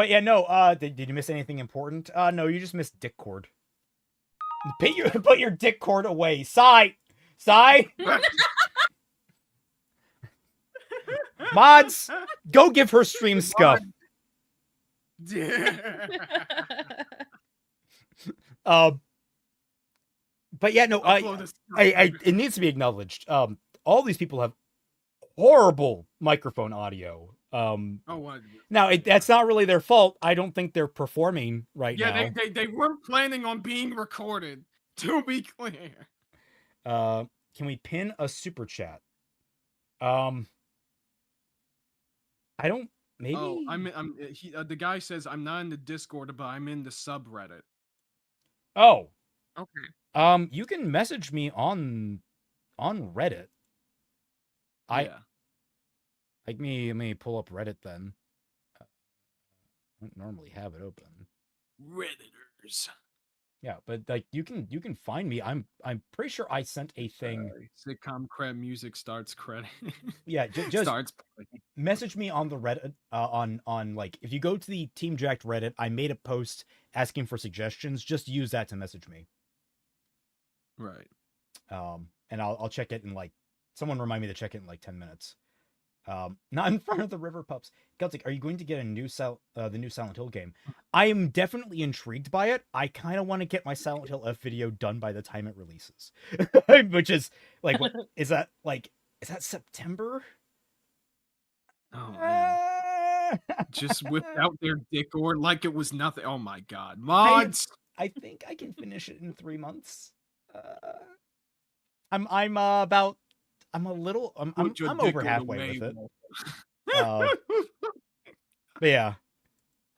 yeah, no. Did you miss anything important? No, you just missed Dickcord. Put your Dickcord away. Sigh. Mods, go give her stream scuff. But yeah, no, it needs to be acknowledged. All these people have horrible microphone audio. Now that's not really their fault. I don't think they're performing right now. Yeah, they weren't planning on being recorded. To be clear. Can we pin a super chat? I don't. Maybe. Oh, the guy says I'm not in the Discord, but I'm in the subreddit. Oh. Okay. You can message me on Reddit. Let me pull up Reddit then. I don't normally have it open. Redditors. Yeah, but like you can find me. I'm pretty sure I sent a thing. Sitcom cred music starts credit. Yeah, just starts message me on the Reddit on like if you go to the Team Jacked Reddit, I made a post asking for suggestions. Just use that to message me. Right. And I'll check it in like someone remind me to check it in like 10 minutes. Not in front of the River Pups. Celtic, are you going to get a new the new Silent Hill game? I am definitely intrigued by it. I kind of want to get my Silent Hill F video done by the time it releases. Which is like what is that September? Oh man. Just whipped out their Discord like it was nothing. Oh my god. Mods. I think I can finish it in 3 months. I'm over halfway with it. But yeah.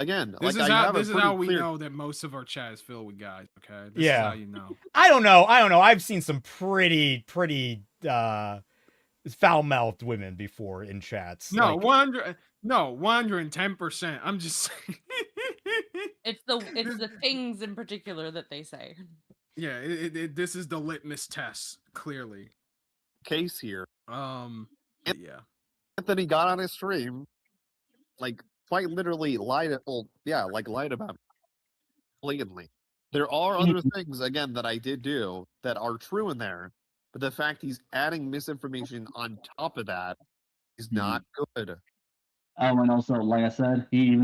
again, This like is I how have this a is how pretty we clear. know that most of our chat is filled with guys. Okay, this is Yeah. how you know. I don't know. I've seen some pretty foul-mouthed women before in chats. No, Like, 110%. I'm just saying. It's the things in particular that they say. Yeah, this is the litmus test, clearly. Case here. Yeah. Anthony got on his stream, like quite literally lied about it blatantly. There are other things again that I did do that are true in there, but the fact he's adding misinformation on top of that is not good. And also, like I said, he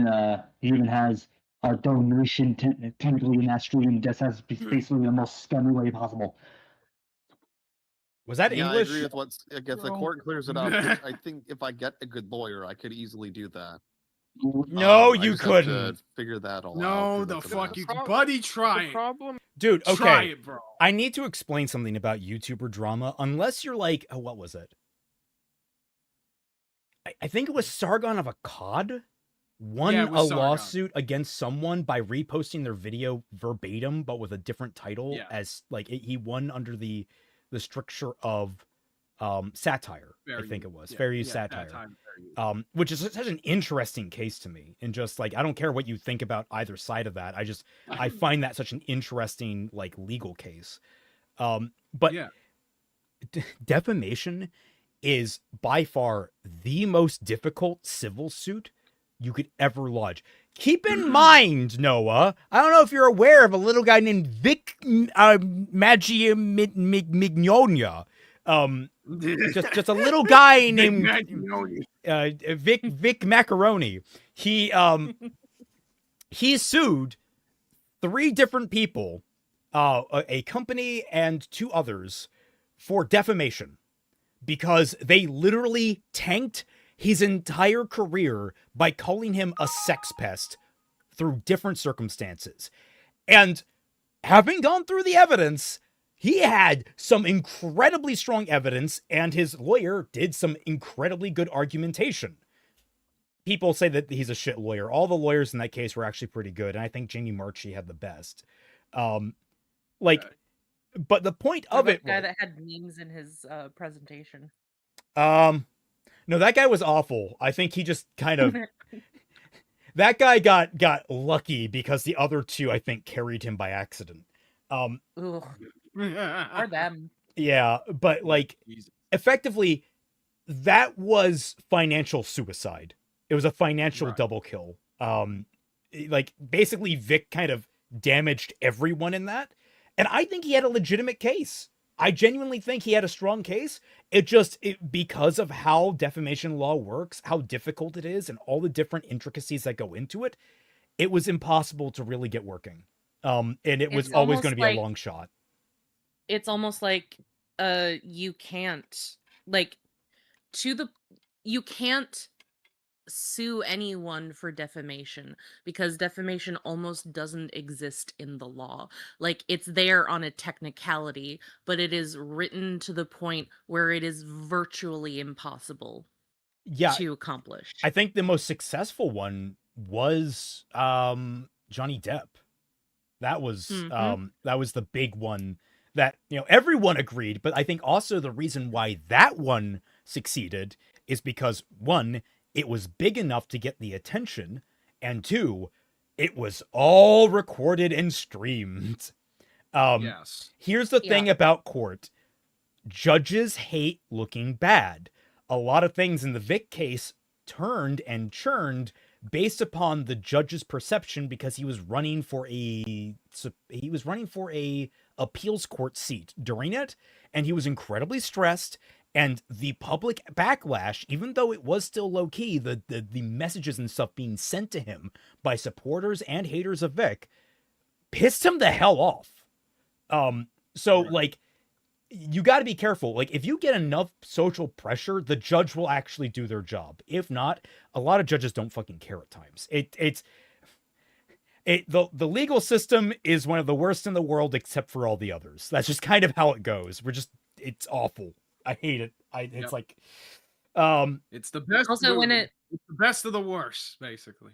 even has a donation technically in that stream. Just has basically the most scummy way possible. was that Yeah, English? I agree with what's. I guess the court clears it up. I think if I get a good lawyer, I could easily do that. No, I you just have to couldn't. figure that all out. No, 'cause the that's a fuck mess. you, buddy. Try The it, problem. Dude, okay. Try it, bro. I need to explain something about YouTuber drama. Unless you're like, oh, what was it? I think it was Sargon of Akkad won Yeah, it a was Sargon. lawsuit against someone by reposting their video verbatim, but with a different title. Yeah. As like he won under the stricture of satire. Fair I think use. it was Yeah, fair use yeah, satire. that time, fair use. Which is such an interesting case to me, and just like I don't care what you think about either side of that. I find that such an interesting like legal case. But Yeah. defamation is by far the most difficult civil suit you could ever lodge. Keep in mind, Noah, I don't know if you're aware of a little guy named Vic Mignonia. Just a little guy named Vic Macaroni. He sued 3 different people, a company and 2 others, for defamation because they literally tanked his entire career by calling him a sex pest through different circumstances. And having gone through the evidence, he had some incredibly strong evidence, and his lawyer did some incredibly good argumentation. People say that he's a shit lawyer. All the lawyers in that case were actually pretty good, and I think Jamie Marchi had the best. But the point of it, guy that had memes in his presentation. No, that guy was awful. I think he just kind of that guy got lucky because the other 2, I think, carried him by accident. Ugh. Or them. Yeah, but like effectively, that was financial suicide. It was a financial double kill. Like basically Vic kind of damaged everyone in that. And I think he had a legitimate case. I genuinely think he had a strong case. Because of how defamation law works, how difficult it is, and all the different intricacies that go into it, it was impossible to really get working. And it was always going to be a long shot. It's almost like you can't sue anyone for defamation because defamation almost doesn't exist in the law. Like it's there on a technicality, but it is written to the point where it is virtually impossible to accomplish. I think the most successful one was Johnny Depp. That was the big one that, everyone agreed, but I think also the reason why that one succeeded is because 1, it was big enough to get the attention, and 2, it was all recorded and streamed. Yes. Here's the thing about court. Judges hate looking bad. A lot of things in the Vic case turned and churned based upon the judge's perception because he was running for a appeals court seat during it, and he was incredibly stressed. And the public backlash, even though it was still low key, the messages and stuff being sent to him by supporters and haters of Vic pissed him the hell off. Like, you got to be careful. Like, if you get enough social pressure, the judge will actually do their job. If not, a lot of judges don't fucking care at times. The legal system is one of the worst in the world, except for all the others. That's just kind of how it goes. It's awful. I hate it. It's like, it's the best. Also, it's the best of the worst, basically.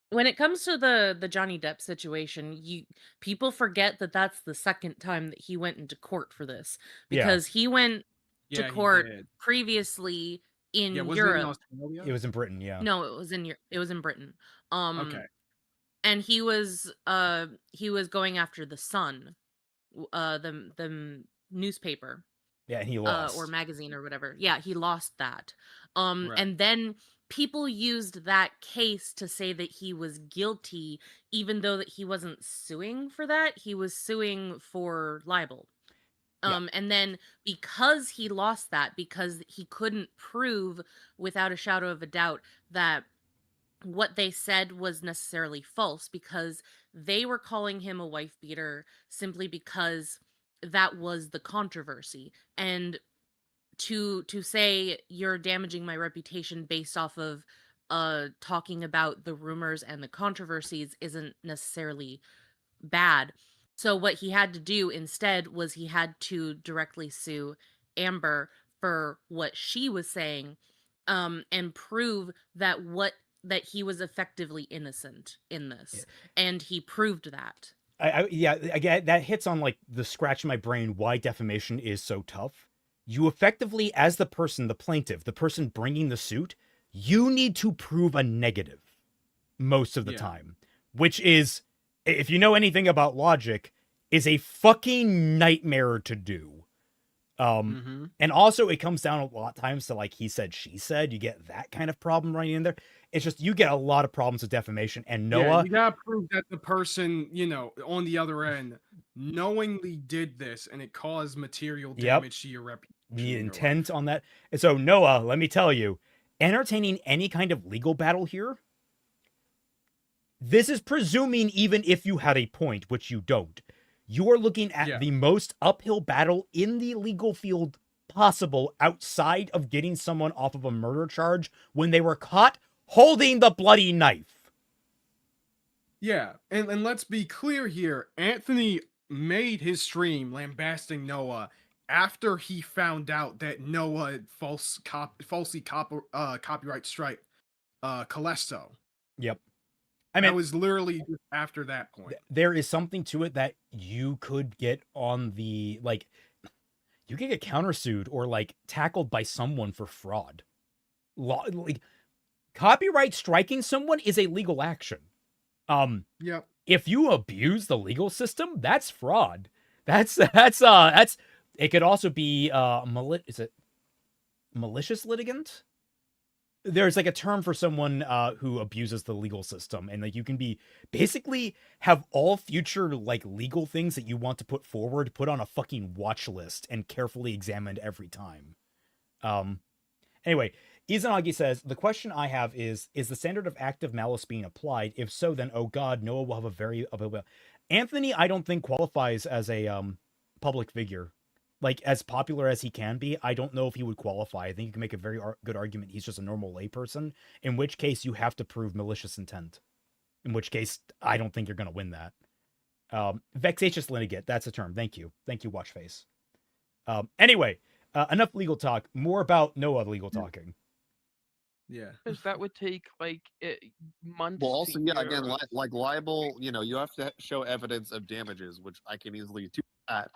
when it comes to the Johnny Depp situation, people forget that that's the second time that he went into court for this, because he went to court previously in wasn't it in Europe. Australia? It was in Britain, yeah. No, it was in Britain. Okay. And he was going after the Sun, the newspaper. Yeah, and he lost. Or magazine or whatever. Yeah, he lost that. Right. And then people used that case to say that he was guilty, even though that he wasn't suing for that. He was suing for libel. And then because he lost that, because he couldn't prove without a shadow of a doubt that what they said was necessarily false, because they were calling him a wife beater simply because that was the controversy. And to say you're damaging my reputation based off of talking about the rumors and the controversies isn't necessarily bad. So what he had to do instead was he had to directly sue Amber for what she was saying, and prove that he was effectively innocent in this. And he proved that. Again, that hits on like the scratch in my brain why defamation is so tough. You effectively, as the person, the plaintiff, the person bringing the suit, you need to prove a negative most of the time, which is, if you know anything about logic, is a fucking nightmare to do. And also it comes down a lot of times to like he said, she said. You get that kind of problem right in there. It's just, you get a lot of problems with defamation. And Noah, you gotta prove that the person, on the other end knowingly did this and it caused material damage to your reputation. The intent on that. And so Noah, let me tell you, entertaining any kind of legal battle here, this is presuming even if you had a point, which you don't, you are looking at the most uphill battle in the legal field possible outside of getting someone off of a murder charge when they were caught holding the bloody knife. Yeah, and let's be clear here. Anthony made his stream lambasting Noah after he found out that Noah falsely copyright strike Callisto. Yep. I mean, it was literally after that point. There is something to it that you could get on the, like, you could get countersued or, like, tackled by someone for fraud. Like, copyright striking someone is a legal action. If you abuse the legal system, that's fraud. That's it could also be malicious litigant? There's like a term for someone who abuses the legal system, and like you can be basically have all future like legal things that you want to put forward put on a fucking watch list and carefully examined every time. Anyway, Izanagi says, the question I have is the standard of active malice being applied? If so, then oh god, Noah will have Anthony, I don't think qualifies as a public figure. Like, as popular as he can be, I don't know if he would qualify. I think you can make a very good argument he's just a normal layperson, in which case you have to prove malicious intent. In which case, I don't think you're going to win that. Vexatious litigant, that's a term. Thank you. Thank you, Watchface. Anyway, enough legal talk. More about Noah legal talking. Yeah. Because that would take, like, months. Well, also, again, like libel, you have to show evidence of damages, which I can easily do that.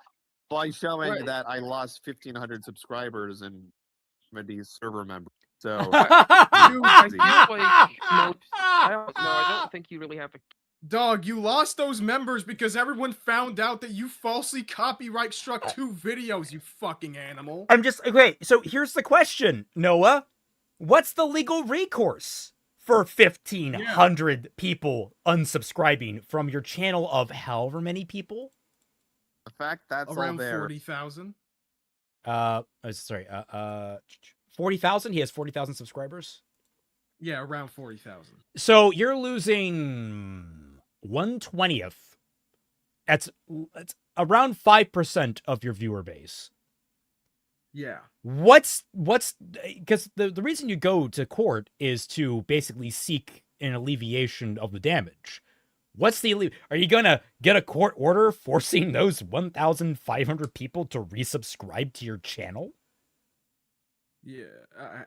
By showing that I lost 1,500 subscribers and Medee's server members. So I don't think you really have a dog. You lost those members because everyone found out that you falsely copyright struck 2 videos, you fucking animal. I'm just okay. So here's the question, Noah. What's the legal recourse for 1,500 people unsubscribing from your channel of however many people? The fact that's around all there. 40,000. 40,000. He has 40,000 subscribers. Yeah, around 40,000. So you're losing 1/20th. That's around 5% of your viewer base. Yeah. What's because the reason you go to court is to basically seek an alleviation of the damage. Are you gonna get a court order forcing those 1,500 people to resubscribe to your channel? Yeah,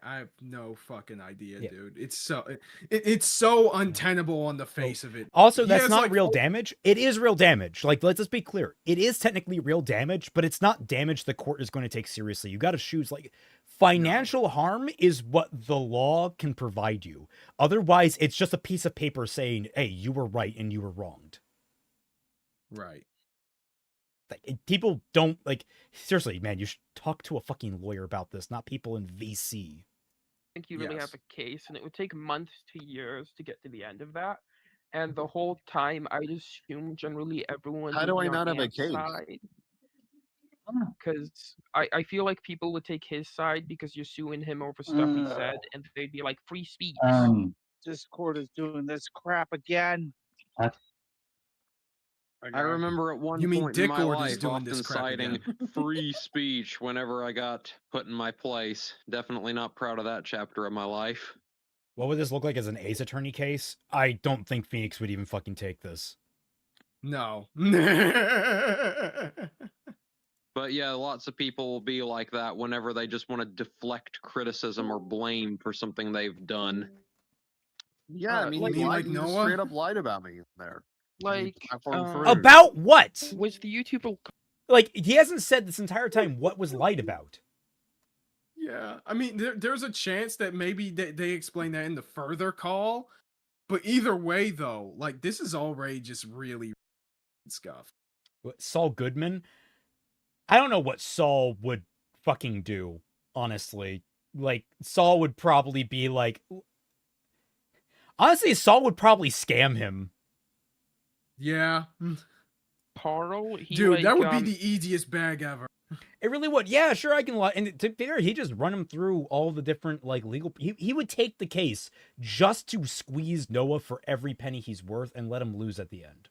I have no fucking idea, dude. It's so untenable on the face of it. Also, that's not real damage. It is real damage. Like, let's just be clear. It is technically real damage, but it's not damage the court is going to take seriously. You got to choose, like, financial harm is what the law can provide you. Otherwise, it's just a piece of paper saying, hey, you were right and you were wronged. Right. Like, people don't, like, seriously, man, you should talk to a fucking lawyer about this, not people in VC. I think you really have a case, and it would take months to years to get to the end of that. And the whole time, I'd assume generally everyone. How do I not have a case? Because I feel like people would take his side because you're suing him over stuff he said, and they'd be like, free speech. Discord is doing this crap again. What? I remember at one point in my life often citing free speech whenever I got put in my place. Definitely not proud of that chapter of my life. What would this look like as an Ace Attorney case? I don't think Phoenix would even fucking take this. No. But yeah, lots of people will be like that whenever they just want to deflect criticism or blame for something they've done. Yeah, I mean, like you Noah? straight up lied about me there. Like, about what? Was the YouTuber... Like, he hasn't said this entire time what was lied about. Yeah, I mean, there's a chance that maybe they explain that in the further call, but either way, though, like, this is already just really scuffed. Saul Goodman? I don't know what Saul would fucking do, honestly. Like, Saul would probably be like... Honestly, Saul would probably scam him. Yeah. Carl, dude, that would be the easiest bag ever. It really would. Yeah, sure, I can lie. And to be fair, he just run him through all the different, like, legal... He would take the case just to squeeze Noah for every penny he's worth and let him lose at the end.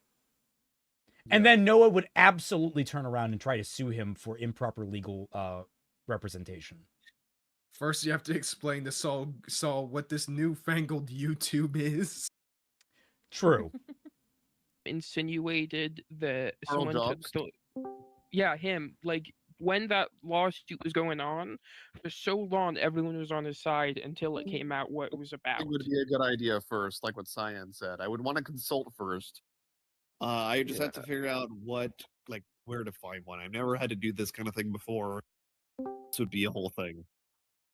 Yeah. And then Noah would absolutely turn around and try to sue him for improper legal representation. First, you have to explain to Saul what this newfangled YouTube is. True. Insinuated that Earl someone took yeah, him. Like, when that lawsuit was going on, for so long, everyone was on his side until it came out what it was about. It would be a good idea first, like what Cyan said. I would want to consult first. I just have to figure out where to find one. I've never had to do this kind of thing before. This would be a whole thing.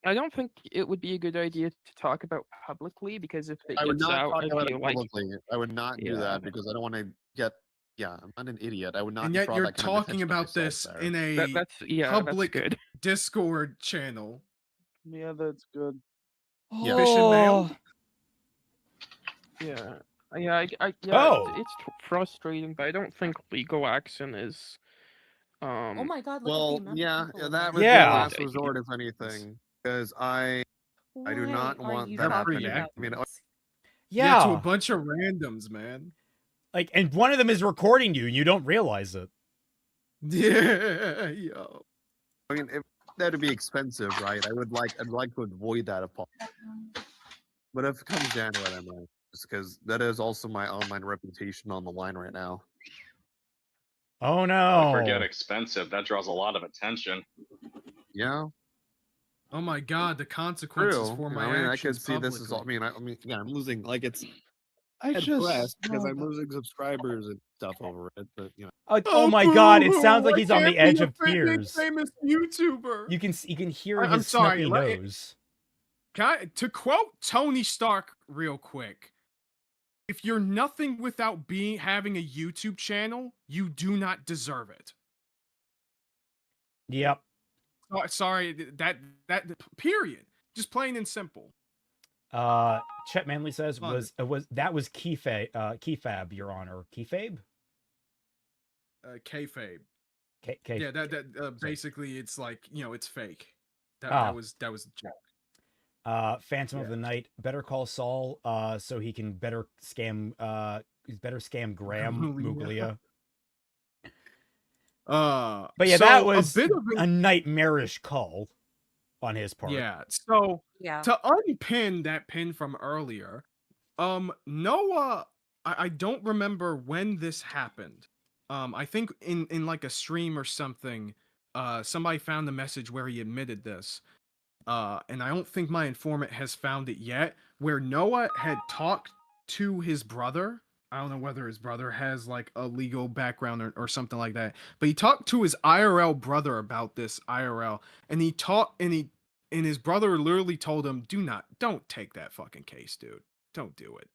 I don't think it would be a good idea to talk about publicly, because if it I would gets not out, talk I about feel it like publicly. I would not do that because I don't want to get. Yeah, I'm not an idiot. I would not. And yet you're talking about this in a public Discord channel. Yeah, that's good. Yeah. Fish and mail. Yeah, it's frustrating, but I don't think legal action is. Oh my God! Look Well, at the yeah, people. that would be the last resort, if anything, because I do not want that happening. I mean, yeah, to a bunch of randoms, man. Like, and one of them is recording you, and you don't realize it. Yeah, yo. I mean, that'd be expensive, right? I'd like to avoid that if possible. But if it comes down to it, I might, just because that is also my online reputation on the line right now. Oh no! Don't forget expensive. That draws a lot of attention. Yeah. Oh my God, the consequences for my actions. I can see this is all. I'm losing. Like it's. Because I'm losing subscribers and stuff over it, but you know. Oh my God! It sounds like he's on the edge of tears. Famous YouTuber. You can hear his snuffy nose. To quote Tony Stark real quick, if you're nothing without having a YouTube channel, you do not deserve it. Yep. Sorry, that period. Just plain and simple. Chet Manley says was keyfab, Your Honor. Keyfabe? Kayfabe. Yeah, that basically it's like, you know, it's fake. That was a joke. Phantom of the Night, better call Saul so he can better scam Gramuglia. But yeah, so that was a nightmarish call on his part. Yeah. So to unpin that pin from earlier, Noah, I don't remember when this happened. I think in like a stream or something, somebody found the message where he admitted this. and I don't think my informant has found it yet, where Noah had talked to his brother. I don't know whether his brother has like a legal background or something like that, but he talked to his IRL brother about this IRL, and his brother literally told him, don't take that fucking case, dude. Don't do it.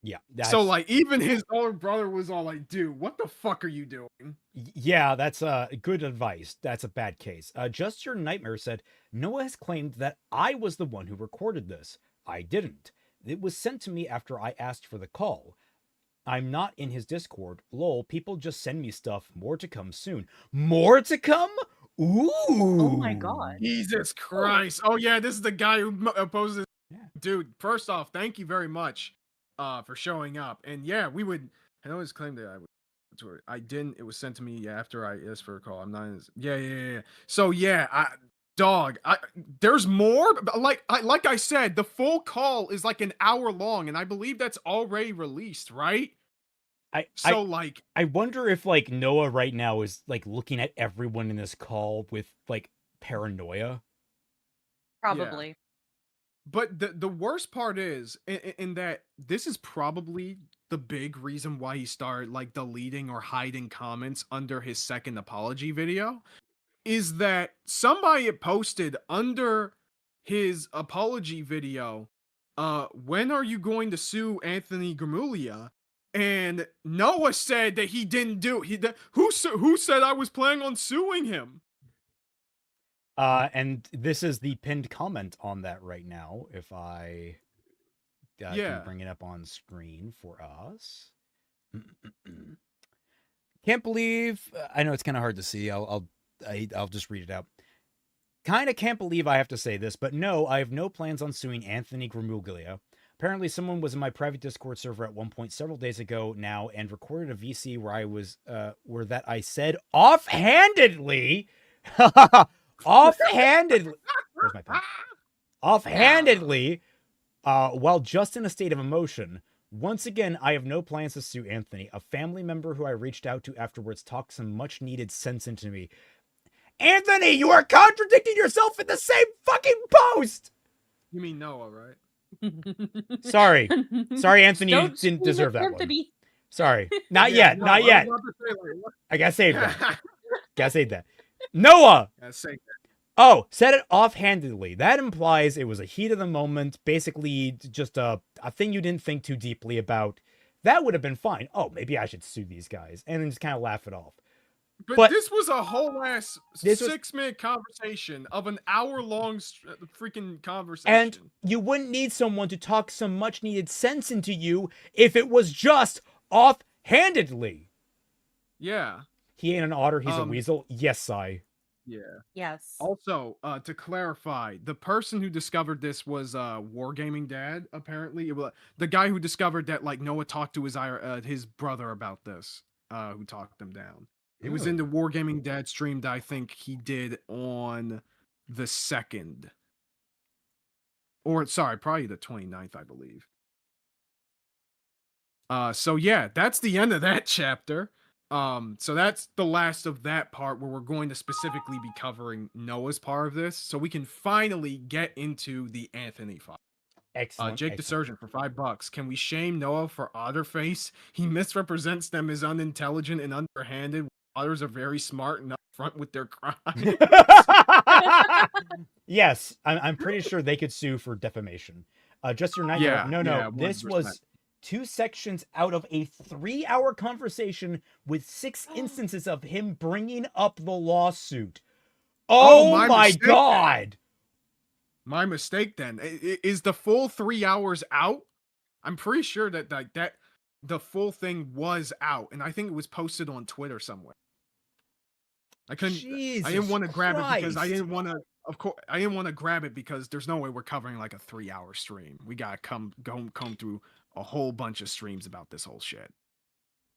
Yeah. So like even his older brother was all like, dude, what the fuck are you doing? Yeah, that's good advice. That's a bad case. Just Your Nightmare said, Noah has claimed that I was the one who recorded this. I didn't. It was sent to me after I asked for the call. I'm not in his Discord. Lol, people just send me stuff. More to come soon. More to come? Ooh. Oh my god. Jesus Christ. Oh yeah, this is the guy who opposes. Yeah. Dude, first off, thank you very much for showing up. And yeah, I always claimed that I didn't. It was sent to me after I asked for a call. I'm not in his, yeah. So yeah, there's more. Like I said, the full call is like an hour long, and I believe that's already released, right? I wonder if like Noah right now is like looking at everyone in this call with like paranoia. Probably. Yeah. But the worst part is in that this is probably the big reason why he started like deleting or hiding comments under his second apology video, is that somebody had posted under his apology video, when are you going to sue Anthony Gramuglia? And Noah said that he didn't do it. Who said I was planning on suing him? And this is the pinned comment on that right now. If I can bring it up on screen for us. Can't believe, I know it's kind of hard to see. I'll just read it out. Kind of can't believe I have to say this, but no, I have no plans on suing Anthony Gramuglia. Apparently someone was in my private Discord server at one point several days ago now and recorded a VC where I was, where that I said offhandedly, offhandedly, where's my pen? Offhandedly, while just in a state of emotion. Once again, I have no plans to sue Anthony. A family member who I reached out to afterwards talked some much needed sense into me. Anthony, you are contradicting yourself in the same fucking post! You mean Noah, right? Sorry, Anthony, you didn't deserve that one. Sorry, not yet. I gotta save that. Noah. Oh, said it offhandedly. That implies it was a heat of the moment, basically just a thing you didn't think too deeply about. That would have been fine. Oh, maybe I should sue these guys, and then just kind of laugh it off. But this was a whole ass 6-minute conversation of an hour-long freaking conversation. And you wouldn't need someone to talk some much-needed sense into you if it was just offhandedly. Yeah. He ain't an otter, he's a weasel. Yes, Sai. Yeah. Yes. Also, to clarify, the person who discovered this was Wargaming Dad, apparently. The guy who discovered that like Noah talked to his brother about this, who talked him down. It was in the Wargaming Dad stream that I think he did on the 2nd. Or, sorry, probably the 29th, I believe. So yeah, that's the end of that chapter. So that's the last of that part where we're going to specifically be covering Noah's part of this. So we can finally get into the Anthony file. Excellent. Jake the Surgeon for $5. Can we shame Noah for Otterface? He misrepresents them as unintelligent and underhanded. Others are very smart and upfront with their crimes. Yes, I'm pretty sure they could sue for defamation. Just Your Nightmare. No. This was 2 sections out of a 3-hour conversation with 6 instances of him bringing up the lawsuit. Oh my god! My mistake then. Is the full 3 hours out? I'm pretty sure that the full thing was out, and I think it was posted on Twitter somewhere. I didn't want to grab it because I didn't want to. Of course, I didn't want to grab it because there's no way we're covering like a 3-hour stream. We gotta comb through a whole bunch of streams about this whole shit.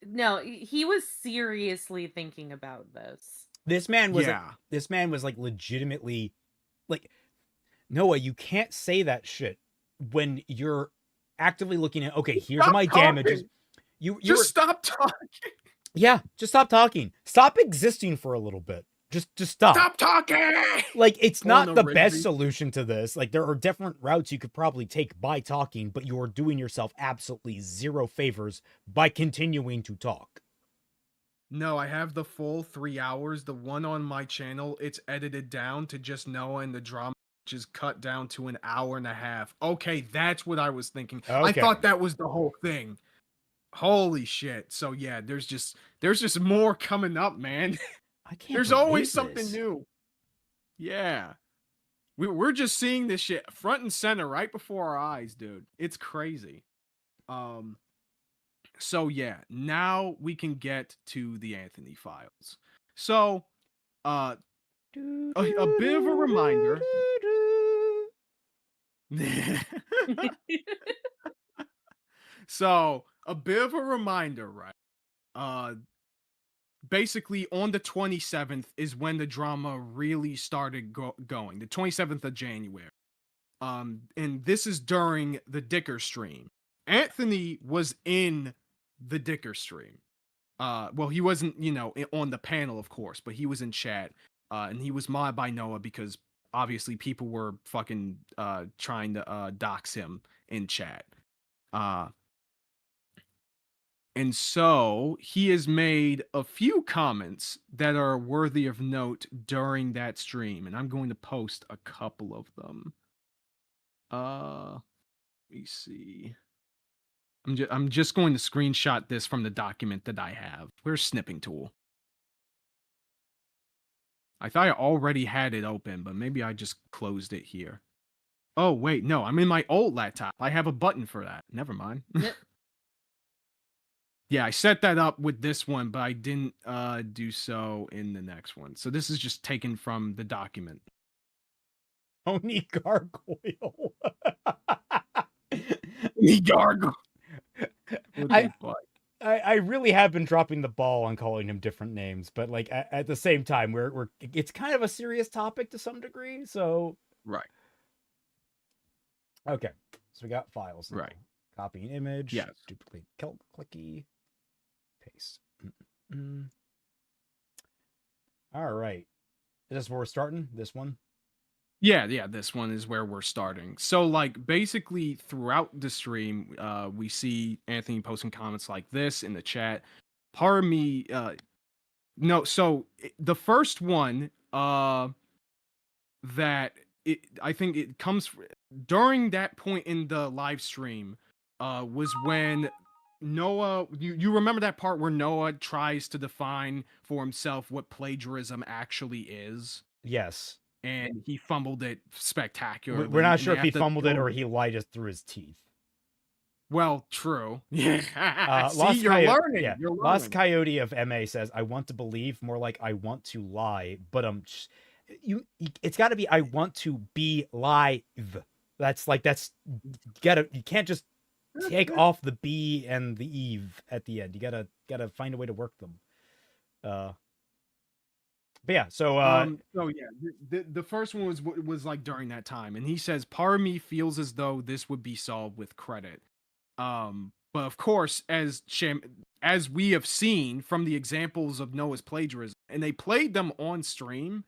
No, he was seriously thinking about this. This man was like legitimately like, Noah, you can't say that shit when you're actively looking at, okay, here's my damages. You just stop talking. Yeah, just stop talking. Stop existing for a little bit. Just stop. Stop talking. Like, it's not the Reggie. best solution to this. Like, there are different routes you could probably take by talking, but you are doing yourself absolutely zero favors by continuing to talk. No, I have the full 3 hours. The one on my channel, it's edited down to just Noah and the drama, which is cut down to an hour and a half. Okay, that's what I was thinking. I Okay. thought that was the whole thing. Holy shit. So yeah, there's just more coming up, man. I can't There's believe always something this. new. Yeah. We're just seeing this shit front and center right before our eyes, dude. It's crazy. So yeah, now we can get to the Anthony files. So, a bit of a reminder. So, a bit of a reminder, right? Basically, on the 27th is when the drama really started going. The 27th of January. And this is during the Dicker stream. Anthony was in the Dicker stream. Well, he wasn't, on the panel, of course, but he was in chat. And he was modded by Noah because obviously people were fucking trying to dox him in chat. And so he has made a few comments that are worthy of note during that stream, and I'm going to post a couple of them. Let me see. I'm just going to screenshot this from the document that I have. Where's Snipping Tool? I thought I already had it open, but maybe I just closed it here. Oh, wait, no, I'm in my old laptop. I have a button for that. Never mind. Yep. Yeah, I set that up with this one, but I didn't do so in the next one. So this is just taken from the document. Tony Gargoyle. Gargoyle. I really have been dropping the ball on calling him different names, but like at the same time, it's kind of a serious topic to some degree. So right. Okay, so we got files now. Right. Copy an image. Yes. Duplicate. Clicky. Paste. All right. Is this where we're starting? This one? Yeah, this one is where we're starting. So, like, basically throughout the stream, we see Anthony posting comments like this in the chat. Part of me, so the first one, I think it comes during that point in the live stream, was when Noah, you remember that part where Noah tries to define for himself what plagiarism actually is? Yes. And he fumbled it spectacularly. We're not sure if he fumbled it or he lied just through his teeth. Well, true. Yeah. See, you're learning. Yeah. You're learning. Lost Coyote of MA says, I want to believe, more like I want to lie, but it's got to be I want to be live. You can't just take off the B and the Eve at the end. You gotta find a way to work them. But yeah, so the first one was like during that time, and he says, part of me feels as though this would be solved with credit. But of course, as we have seen from the examples of Noah's plagiarism, and they played them on stream,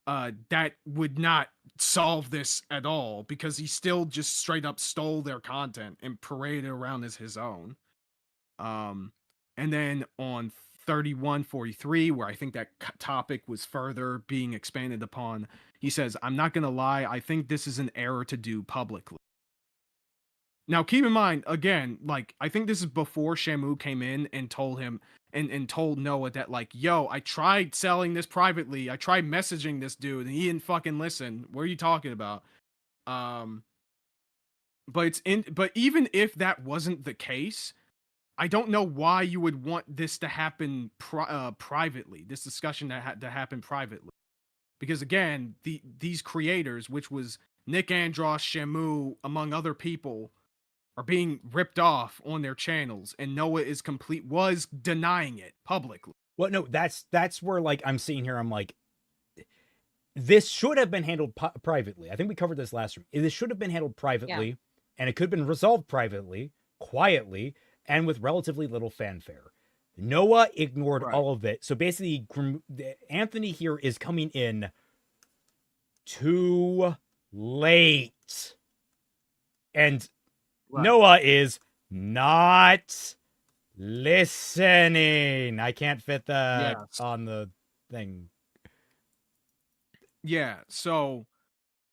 that would not solve this at all, because he still just straight up stole their content and paraded it around as his own. And then on 3143, where I think that topic was further being expanded upon, he says, I'm not gonna lie, I think this is an error to do publicly. Now keep in mind, again, like, I think this is before Shamu came in and told him and told Noah that, like, yo, I tried selling this privately, I tried messaging this dude and he didn't fucking listen. What are you talking about? But even if that wasn't the case, I don't know why you would want this to happen privately, this discussion to happen privately. Because again, these creators, which was Nick Andros, Shamu, among other people, are being ripped off on their channels, and Noah was denying it publicly. Well, no, that's where, like, I'm seeing here, I'm like, this should have been handled privately. I think we covered this last week. This should have been handled privately, and it could have been resolved privately, quietly, and with relatively little fanfare. Noah ignored all of it. So basically, Anthony here is coming in too late. And Noah is not listening. I can't fit that on the thing. Yeah, so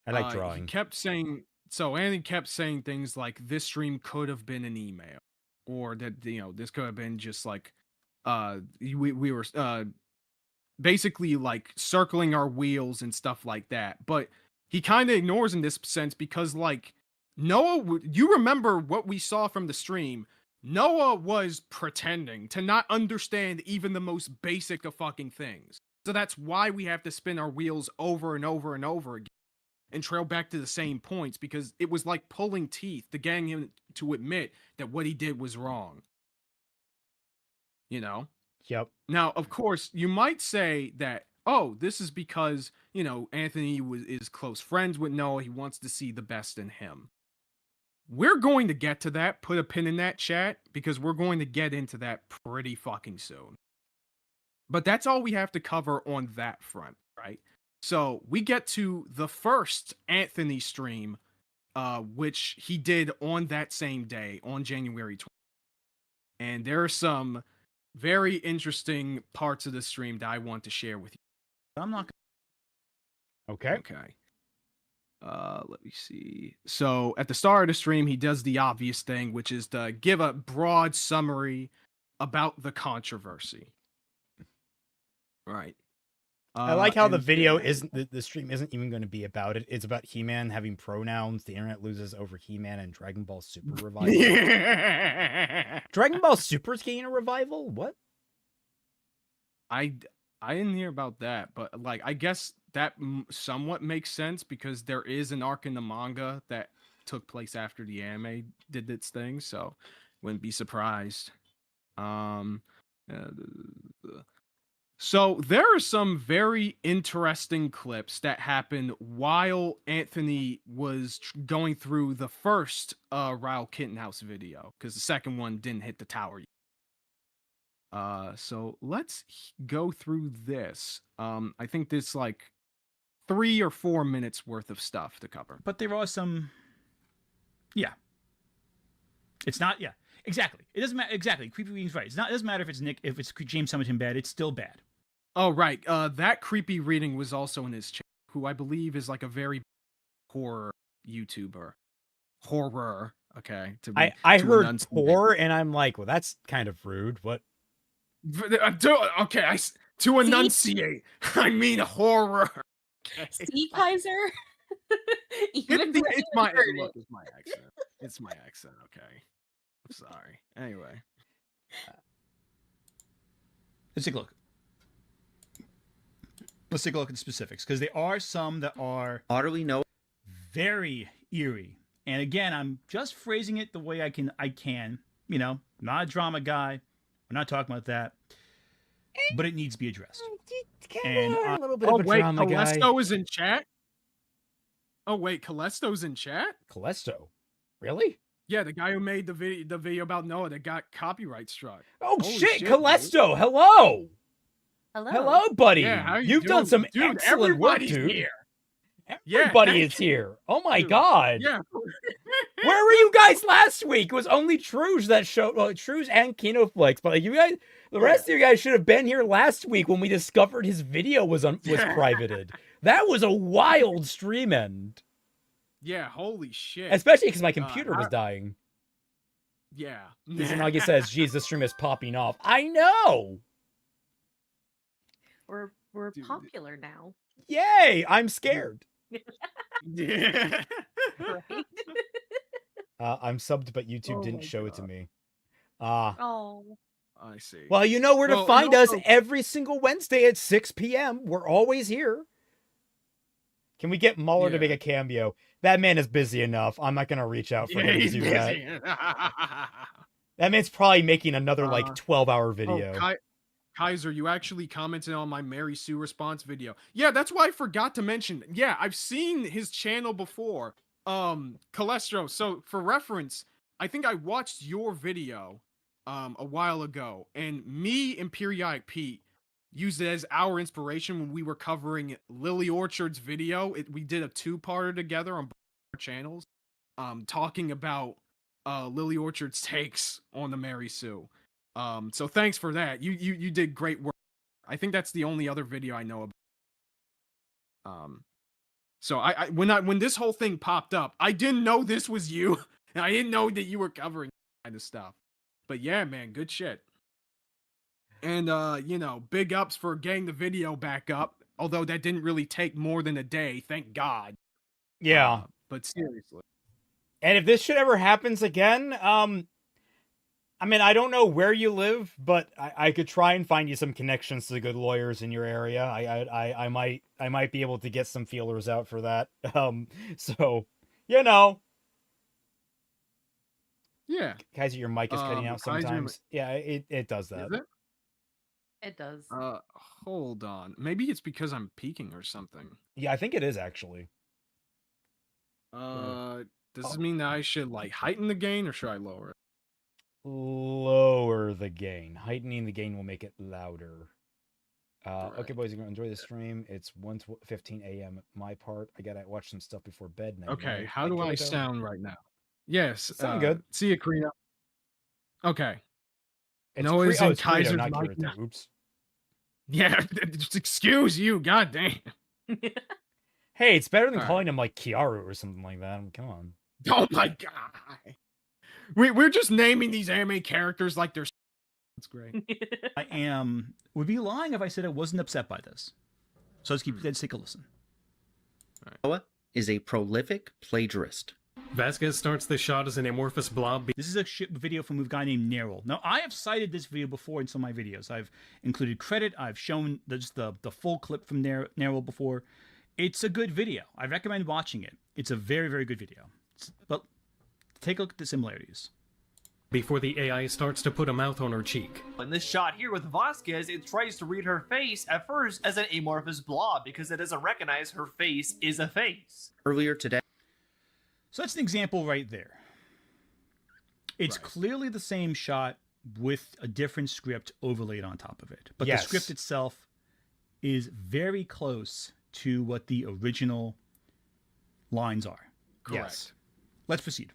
I like drawing. He kept saying Andy kept saying things like this stream could have been an email, or that this could have been just like we were basically like circling our wheels and stuff like that. But he kind of ignores in this sense because like Noah, you remember what we saw from the stream. Noah was pretending to not understand even the most basic of fucking things. So that's why we have to spin our wheels over and over and over again and trail back to the same points, because it was like pulling teeth to getting him to admit that what he did was wrong. Yep. Now, of course, you might say that, oh, this is because, Anthony is close friends with Noah. He wants to see the best in him. We're going to get to that. Put a pin in that, chat, because we're going to get into that pretty fucking soon. But that's all we have to cover on that front, right? So we get to the first Anthony stream, which he did on that same day, on January 20th. And there are some very interesting parts of the stream that I want to share with you. I'm not. Okay. Okay. Let me see. So at the start of the stream, he does the obvious thing, which is to give a broad summary about the controversy. Right. I like how the video isn't, the stream isn't even going to be about it. It's about He-Man having pronouns. The internet loses over He-Man and Dragon Ball Super revival. Dragon Ball Super's getting a revival? What? I didn't hear about that, but like I guess that somewhat makes sense because there is an arc in the manga that took place after the anime did its thing, so wouldn't be surprised. So there are some very interesting clips that happened while Anthony was going through the first Ryle Kittenhouse video, because the second one didn't hit the tower yet. So let's go through this. I think there's like 3 or 4 minutes worth of stuff to cover. But there are some. Yeah. It's not. Yeah. Exactly. It doesn't matter. Exactly. Creepy Reading's right. It doesn't matter if it's Nick. If it's James Summerton bad, it's still bad. Oh right. That Creepy Reading was also in his channel, who I believe is like a very horror YouTuber. Horror. Okay. I heard horror, and I'm like, well, that's kind of rude. What? Okay, to enunciate, I mean horror. Okay. See, Kaiser? It's my accent. It's my accent, okay. I'm sorry. Anyway. Let's take a look. Let's take a look at the specifics, because there are some that are Otterly very eerie. And again, I'm just phrasing it the way I can. Not a drama guy. We're not talking about that. But it needs to be addressed. And a little bit of a drama guy. Calesto is in chat? Oh, wait, Calesto's in chat? Calesto? Really? Yeah, the guy who made the video about Noah that got copyright struck. Oh, shit, Calesto, dude. Hello! Hello, buddy! Yeah, You've done some excellent work, dude. Here. Everybody is here. Oh my god. Yeah. Where were you guys last week? It was only Truge that showed. Well, Truge and Kinoflex, but like you guys, the rest of you guys should have been here last week when we discovered his video was privated. That was a wild stream end. Yeah, holy shit. Especially because my computer was dying. Yeah. Izanagi says, "Geez, this stream is popping off." I know. We're popular now. Yay! I'm scared. Yeah. Right? I'm subbed, but YouTube didn't show it to me. Oh. I see. Well, you know where to find us every single Wednesday at 6 p.m. We're always here. Can we get Muller to make a cameo? That man is busy enough. I'm not going to reach out for him to do that. That man's probably making another, 12-hour video. Kaiser, you actually commented on my Mary Sue response video. Yeah, that's why I forgot to mention. Yeah, I've seen his channel before. Calestro. So for reference, I think I watched your video a while ago, and me and Periodic Pete used it as our inspiration when we were covering Lily Orchard's video. We did a 2-parter together on both our channels, talking about Lily Orchard's takes on the Mary Sue. So thanks for that. You did great work. I think that's the only other video I know about. So when this whole thing popped up, I didn't know this was you, and I didn't know that you were covering this kind of stuff. But yeah, man, good shit. And big ups for getting the video back up. Although that didn't really take more than a day, thank God. Yeah. But seriously. And if this shit ever happens again, I mean, I don't know where you live, but I could try and find you some connections to good lawyers in your area. I might be able to get some feelers out for that. So, Yeah. Kaiser, your mic is cutting out Kaiser, sometimes. Yeah, it does that. Is it? It does. Hold on. Maybe it's because I'm peeking or something. Yeah, I think it is actually. Does this mean that I should heighten the gain or should I lower it? Lower the gain. Heightening the gain will make it louder. Okay, boys, you're gonna enjoy the stream. It's 1:15 a.m. my part. I gotta watch some stuff before bed now. Okay, how do I sound right now? Yes. Sound good. See you, Krita. Okay. It's Noah's in it's Credo, Kaiser's not mic. Kirito. Oops. Yeah, excuse you. God damn. Hey, it's better than calling him Kiaru or something like that. Come on. Oh my god. We're just naming these anime characters like they're. That's great. Would be lying if I said I wasn't upset by this. So let's take a listen. Noah is a prolific plagiarist. Vasquez starts the shot as an amorphous blob. This is a video from a guy named Neril. Now, I have cited this video before in some of my videos. I've included credit. I've shown just the full clip from Neril before. It's a good video. I recommend watching it. It's a very, very good video. But take a look at the similarities. Before the AI starts to put a mouth on her cheek. In this shot here with Vasquez, it tries to read her face at first as an amorphous blob because it doesn't recognize her face is a face. Earlier today. So that's an example right there. It's clearly the same shot with a different script overlaid on top of it. But the script itself is very close to what the original lines are. Correct. Yes. Let's proceed.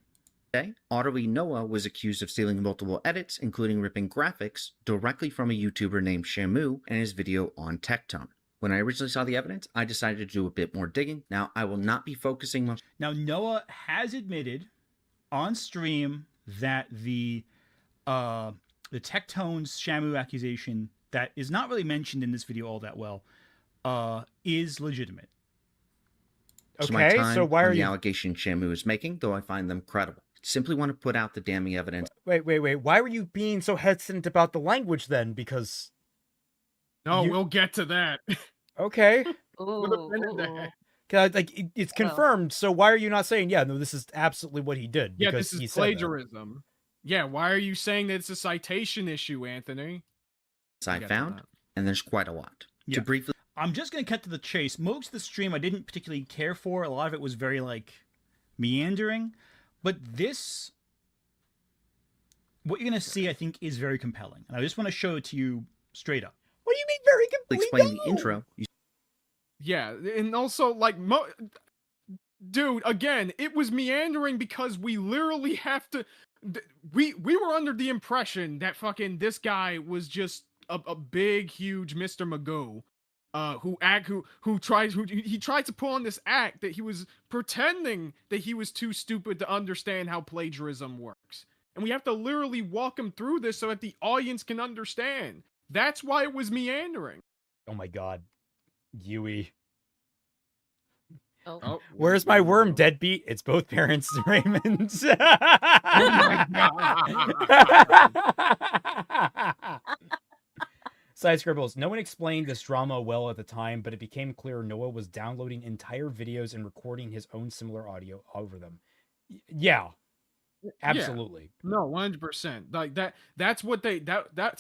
Today, Otterly Noah was accused of stealing multiple edits, including ripping graphics, directly from a YouTuber named Shamu and his video on Tectone. When I originally saw the evidence, I decided to do a bit more digging. Now, I will not be focusing much. Now, Noah has admitted on stream that the Tectone's Shamu accusation that is not really mentioned in this video all that well is legitimate. Okay, so why are you... the allegation Shamu is making, though I find them credible. Simply want to put out the damning evidence. Wait. Why were you being so hesitant about the language then? Because... No, we'll get to that. Okay. Like it's confirmed. So why are you not saying, yeah, no, this is absolutely what he did? Yeah, this is plagiarism. Yeah, why are you saying that it's a citation issue, Anthony? I found, and there's quite a lot. Yeah. To briefly, I'm just going to cut to the chase. Most of the stream I didn't particularly care for. A lot of it was very, meandering. But this, what you're going to see, I think, is very compelling. And I just want to show it to you straight up. What do you mean very compelling? Explain the intro. Yeah, and also, dude, again, it was meandering because we literally have to... We were under the impression that fucking this guy was just a big, huge Mr. Magoo. He tried to pull on this act that he was pretending that he was too stupid to understand how plagiarism works. And we have to literally walk him through this so that the audience can understand. That's why it was meandering. Oh my god. Yui. Oh. Where's my worm, deadbeat? It's both parents, Raymond. Oh my god. Side scribbles. No one explained this drama well at the time, but it became clear Noah was downloading entire videos and recording his own similar audio over them. Yeah. Absolutely. Yeah. No, 100%. That's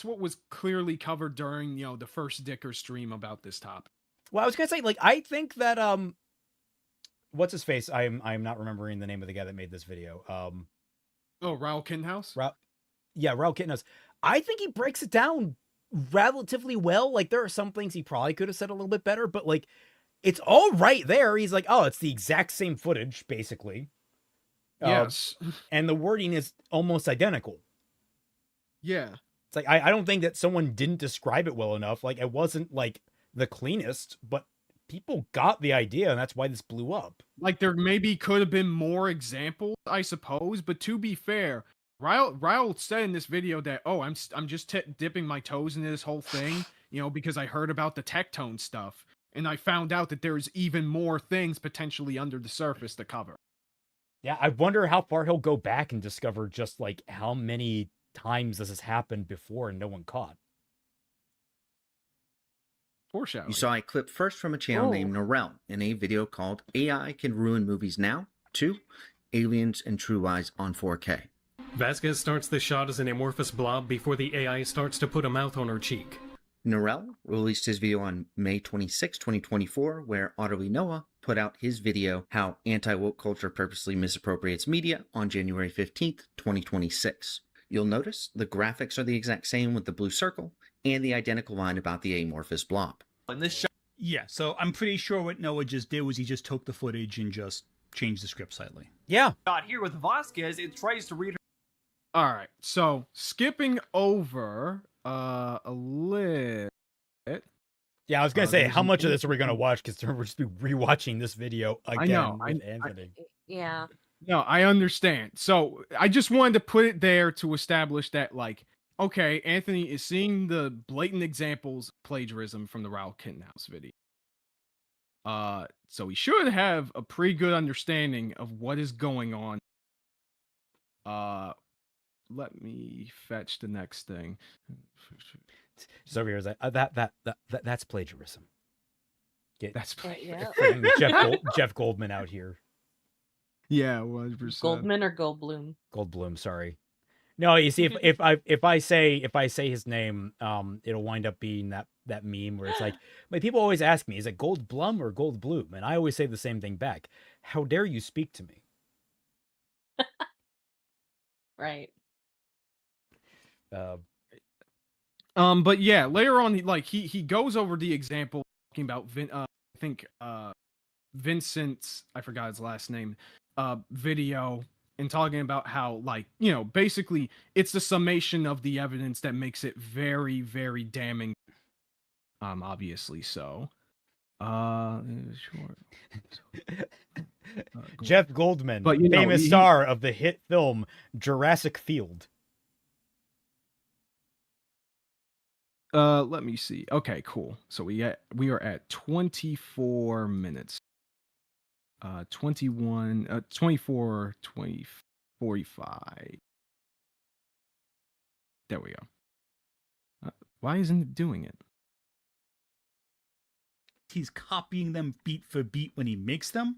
what was clearly covered during, the first Dicker stream about this topic. Well, I was going to say, I think that what's his face? I'm not remembering the name of the guy that made this video. Raul Kinhouse? Raul Kitnos. I think he breaks it down relatively well. Like, there are some things he probably could have said a little bit better, but like, it's all right there. He's like, oh, it's the exact same footage, basically. Yes. And the wording is almost identical. Yeah. It's like, I don't think that someone didn't describe it well enough. Like, it wasn't like the cleanest, but people got the idea, and that's why this blew up. Like, there maybe could have been more examples, I suppose, but to be fair, Raul said in this video that, oh, I'm just dipping my toes into this whole thing, you know, because I heard about the Tectone stuff, and I found out that there's even more things potentially under the surface to cover. Yeah, I wonder how far he'll go back and discover just like how many times this has happened before and no one caught. Foreshadowing. You saw a clip first from a channel named Norel in a video called AI Can Ruin Movies Now 2, Aliens and True Lies on 4K. Vasquez starts the shot as an amorphous blob before the AI starts to put a mouth on her cheek. Norel released his video on May 26, 2024, where Otterly Noah put out his video, How Anti-Woke Culture Purposely Misappropriates Media, on January 15th, 2026. You'll notice the graphics are the exact same with the blue circle and the identical line about the amorphous blob. In this shot, yeah, so I'm pretty sure what Noah just did was he just took the footage and just changed the script slightly. Yeah. Here with Vasquez, it tries to read her. All right, so skipping over a little bit. Yeah, I was gonna say, how much of this are we gonna watch? Because we're just be rewatching this video again with Anthony. Yeah. No, I understand. So I just wanted to put it there to establish that, like, okay, Anthony is seeing the blatant examples of plagiarism from the Raul Kittenhouse video. So he should have a pretty good understanding of what is going on. Let me fetch the next thing. So here's that's plagiarism. That's Jeff Goldman out here. Yeah, 100%. Goldman or Goldblum? Goldblum, sorry. No, you see, if I say his name, it'll wind up being that meme where it's like, my people always ask me, is it Goldblum or Goldblum? And I always say the same thing back. How dare you speak to me? Right. But yeah, later on, he goes over the example talking about Vincent's, I forgot his last name, video, and talking about how, like, you know, basically it's the summation of the evidence that makes it very, very damning. Obviously so. Sure. Jeff Goldman, but, you know, famous star of the hit film Jurassic Field. Let me see. Okay, cool. So we are at 24 minutes. 21, 24, 20, 45. There we go. Why isn't it doing it? He's copying them beat for beat when he makes them.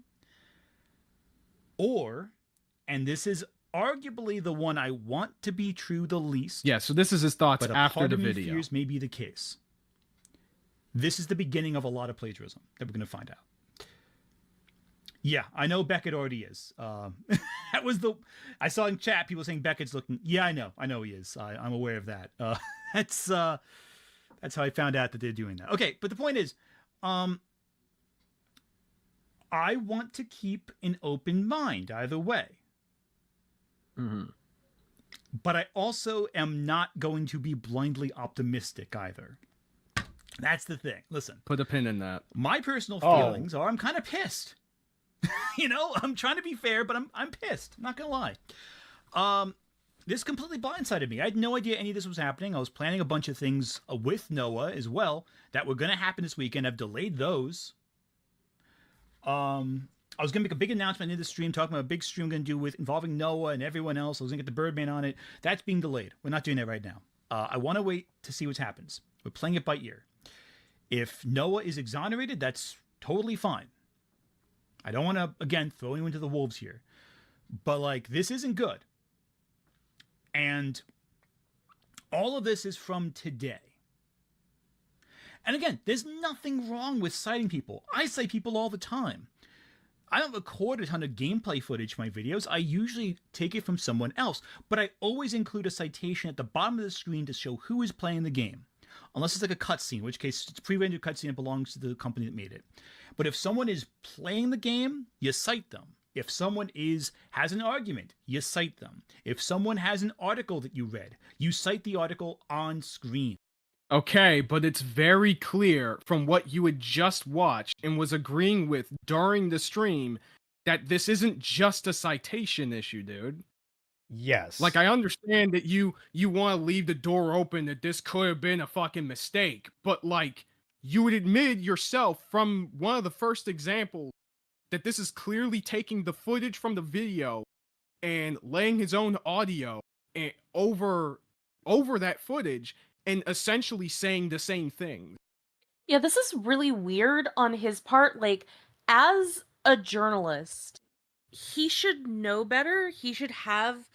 Or, and this is arguably the one I want to be true the least. Yeah, so this is his thoughts but after the video. video. Fears may be the case. This is the beginning of a lot of plagiarism that we're going to find out. Yeah, I know Beckett already is. That was I saw in chat people saying Beckett's looking. Yeah, I know he is. I'm aware of that. That's how I found out that they're doing that. Okay, but the point is, I want to keep an open mind either way. Mm-hmm. But I also am not going to be blindly optimistic either. That's the thing. Listen. Put a pin in that. My personal feelings are I'm kind of pissed. You know, I'm trying to be fair, but I'm pissed. I'm not going to lie. This completely blindsided me. I had no idea any of this was happening. I was planning a bunch of things with Noah as well that were going to happen this weekend. I've delayed those. I was going to make a big announcement in the stream, talking about a big stream I'm going to do with involving Noah and everyone else. I was going to get the Birdman on it. That's being delayed. We're not doing that right now. I want to wait to see what happens. We're playing it by ear. If Noah is exonerated, that's totally fine. I don't want to, again, throw you into the wolves here. But, like, this isn't good. And all of this is from today. And again, there's nothing wrong with citing people. I cite people all the time. I don't record a ton of gameplay footage for my videos. I usually take it from someone else, but I always include a citation at the bottom of the screen to show who is playing the game. Unless it's like a cutscene, in which case it's a pre-rendered cutscene that belongs to the company that made it. But if someone is playing the game, you cite them. If someone has an argument, you cite them. If someone has an article that you read, you cite the article on screen. Okay, but it's very clear from what you had just watched and was agreeing with during the stream that this isn't just a citation issue, dude. Yes. Like, I understand that you want to leave the door open that this could have been a fucking mistake, but, like, you would admit yourself from one of the first examples that this is clearly taking the footage from the video and laying his own audio over that footage and essentially saying the same thing. Yeah, this is really weird on his part. Like, as a journalist, he should know better. He should have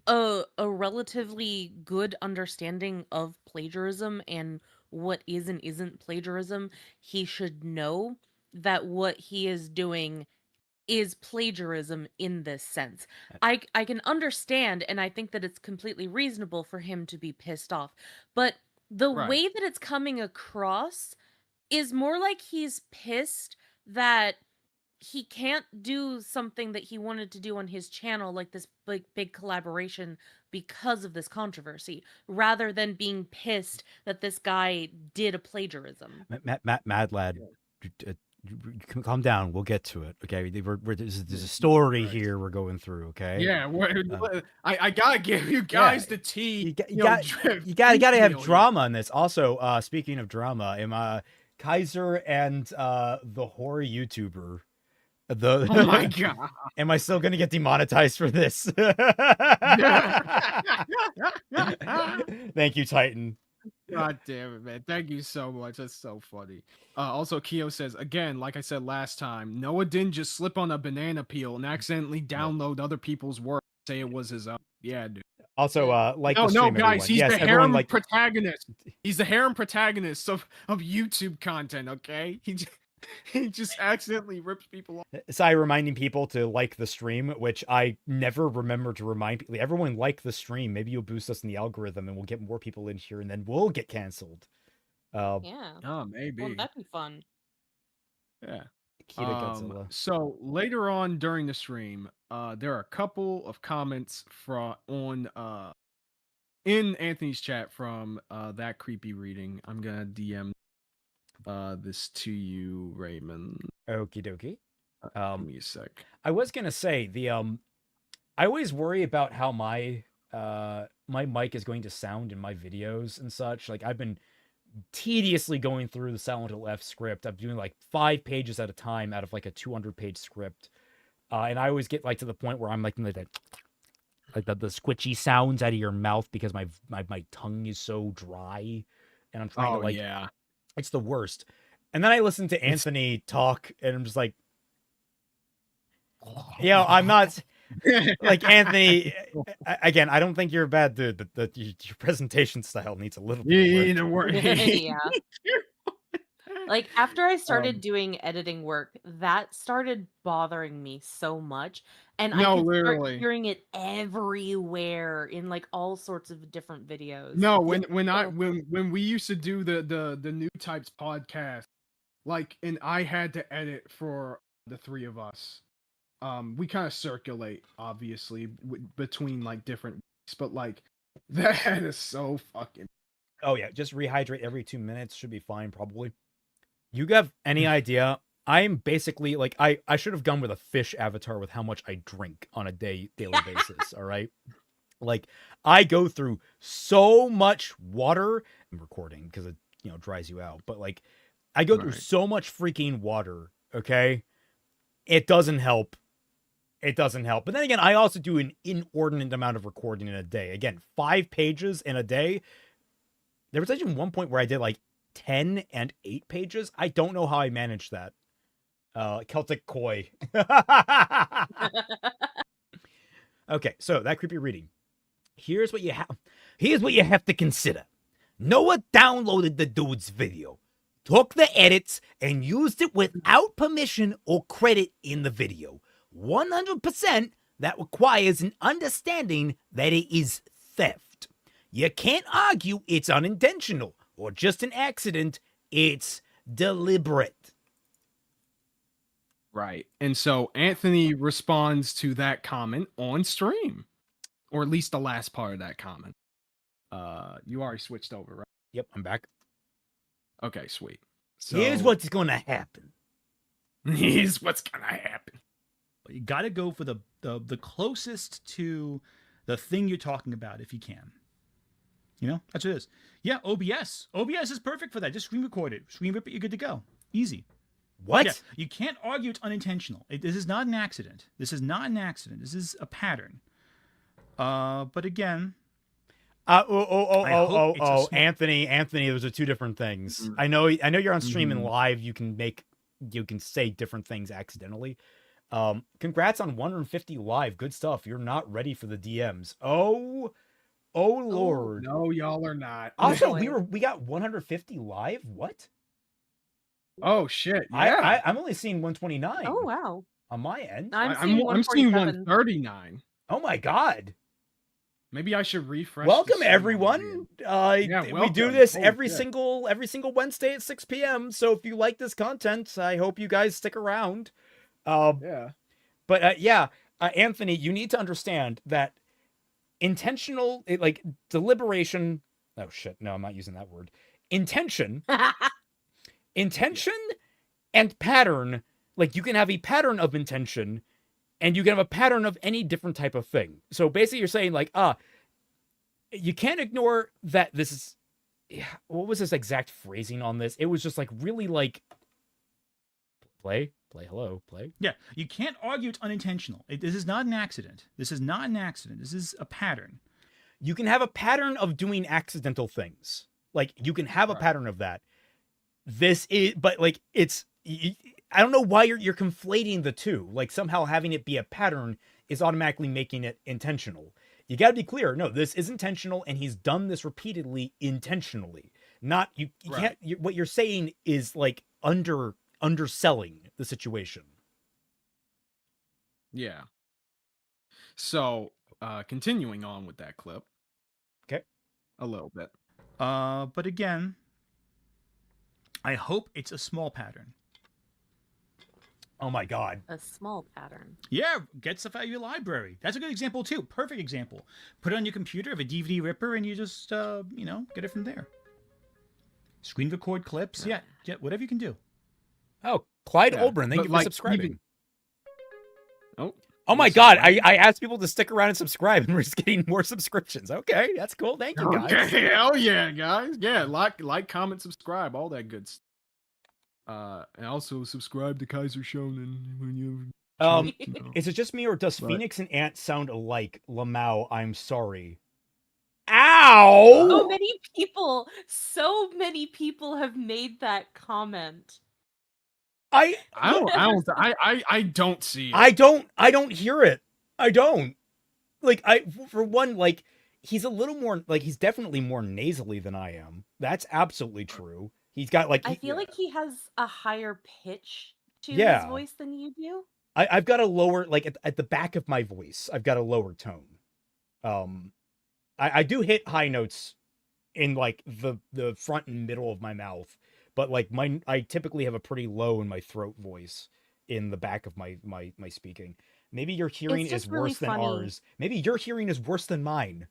a relatively good understanding of plagiarism and what is and isn't plagiarism. He should know that what he is doing is plagiarism in this sense. I can understand, and I think that it's completely reasonable for him to be pissed off. But the way that it's coming across is more like he's pissed that he can't do something that he wanted to do on his channel, like this big collaboration, because of this controversy, rather than being pissed that this guy did a plagiarism. Mad Lad, calm down. We'll get to it. Okay, there's a story here we're going through. Okay. Yeah, I gotta give you guys the tea. You gotta have drama on this. Also, speaking of drama, Kaiser and the horror YouTuber. Oh my god! Am I still gonna get demonetized for this? Thank you, Titan. God damn it, man. Thank you so much. That's so funny. Also, Keo says, again, like I said last time, Noah didn't just slip on a banana peel and accidentally download other people's work and say it was his own. Yeah, dude. Also, no, guys, he's the harem protagonist. He's the harem protagonist of YouTube content, okay? He just accidentally rips people off. So I reminding people to like the stream, which I never remember to remind people. Everyone like the stream. Maybe you'll boost us in the algorithm and we'll get more people in here and then we'll get canceled. Yeah. Oh, maybe. Well, that'd be fun. Yeah. Godzilla. So later on during the stream, there are a couple of comments in Anthony's chat from that creepy reading. I'm gonna DM this to you, Raymond. Okie dokie. Give me a sec. I was gonna say I always worry about how my mic is going to sound in my videos and such. Like, I've been tediously going through the Silent Hill F script. I'm doing like 5 pages at a time out of like a 200-page script, and I always get like to the point where I'm like the squitchy sounds out of your mouth because my tongue is so dry, and I'm trying to yeah. It's the worst. And then I listen to Anthony talk, and I'm just like, I'm not like Anthony. Again, I don't think you're a bad dude, but your presentation style needs a little bit of work. Yeah. Like, after I started doing editing work, that started bothering me so much, and I could start hearing it everywhere in like all sorts of different videos. No, when we used to do the New Types podcast, like, and I had to edit for the 3 of us. We kind of circulate, obviously, between like different weeks, but like that is so fucking. Oh yeah, just rehydrate every 2 minutes should be fine, probably. You have any idea? I'm basically like I should have gone with a fish avatar with how much I drink on a daily basis. All right, like I go through so much water. I'm recording because it dries you out, but like I go through so much freaking water. Okay, it doesn't help. It doesn't help. But then again, I also do an inordinate amount of recording in a day. Again, 5 pages in a day. There was actually one point where I did like 10 and 8 pages. I don't know how I managed that. Celtic Koi. Okay, so that creepy reading. Here's what you have to consider. Noah downloaded the dude's video, took the edits and used it without permission or credit in the video. 100% that requires an understanding that it is theft. You can't argue it's unintentional or just an accident. It's deliberate. Right. And so Anthony responds to that comment on stream, or at least the last part of that comment. You already switched over, right? Yep, I'm back. Okay, sweet. So here's what's gonna happen. Here's what's gonna happen. But you got to go for the closest to the thing you're talking about if you can. You know, that's what it is. Yeah, OBS. OBS is perfect for that. Just screen record it. Screen rip it, you're good to go. Easy. What? Yeah, you can't argue it's unintentional. This is not an accident. This is not an accident. This is a pattern. But again... Anthony, those are two different things. I know you're on stream and live. You can say different things accidentally. Congrats on 150 live. Good stuff. You're not ready for the DMs. Oh Lord. No, y'all are not. Also, we got 150 live. What? Oh shit! Yeah, I'm only seeing 129. Oh wow! On my end, I'm seeing 139. Oh my god! Maybe I should refresh. Welcome everyone. Welcome. We do this every single Wednesday at 6 p.m. So if you like this content, I hope you guys stick around. Anthony, you need to understand that intentional, deliberation. Oh shit! No, I'm not using that word. Intention. Intention and pattern, like you can have a pattern of intention and you can have a pattern of any different type of thing. So basically you're saying you can't ignore that this is, what was this exact phrasing on this? It was just really play, hello, play. Yeah, you can't argue it's unintentional. This is not an accident. This is not an accident. This is a pattern. You can have a pattern of doing accidental things. Like you can have a pattern of that. This is, but it's, I don't know why you're conflating the two. Like somehow having it be a pattern is automatically making it intentional. You got to be clear. No, this is intentional, and he's done this repeatedly intentionally. Not you can't. What you're saying is underselling the situation. Yeah. So, continuing on with that clip. Okay. A little bit. But again, I hope it's a small pattern. Oh my god. A small pattern. Yeah, get stuff out of your library. That's a good example too. Perfect example. Put it on your computer, have a DVD ripper, and you just, get it from there. Screen record clips. Yeah, whatever you can do. Oh, Clyde Olbrin, thank you for subscribing. Oh my god, I asked people to stick around and subscribe, and we're just getting more subscriptions. Okay, that's cool. Thank you, guys. Okay, hell yeah, guys. Yeah, like, comment, subscribe, all that good stuff. And also subscribe to Kaiser Shonen when you... Is it just me, or does Phoenix and Ant sound alike? Lamau, I'm sorry. Ow! So many people have made that comment. I don't see it. I don't hear it. I don't. For one, he's a little more, he's definitely more nasally than I am. That's absolutely true. He's got I feel like he has a higher pitch to his voice than you do. I've got a lower, at the back of my voice, I've got a lower tone. I do hit high notes in the front and middle of my mouth, but I typically have a pretty low in my throat voice in the back of my speaking. Maybe your hearing is worse than ours. Maybe your hearing is worse than mine.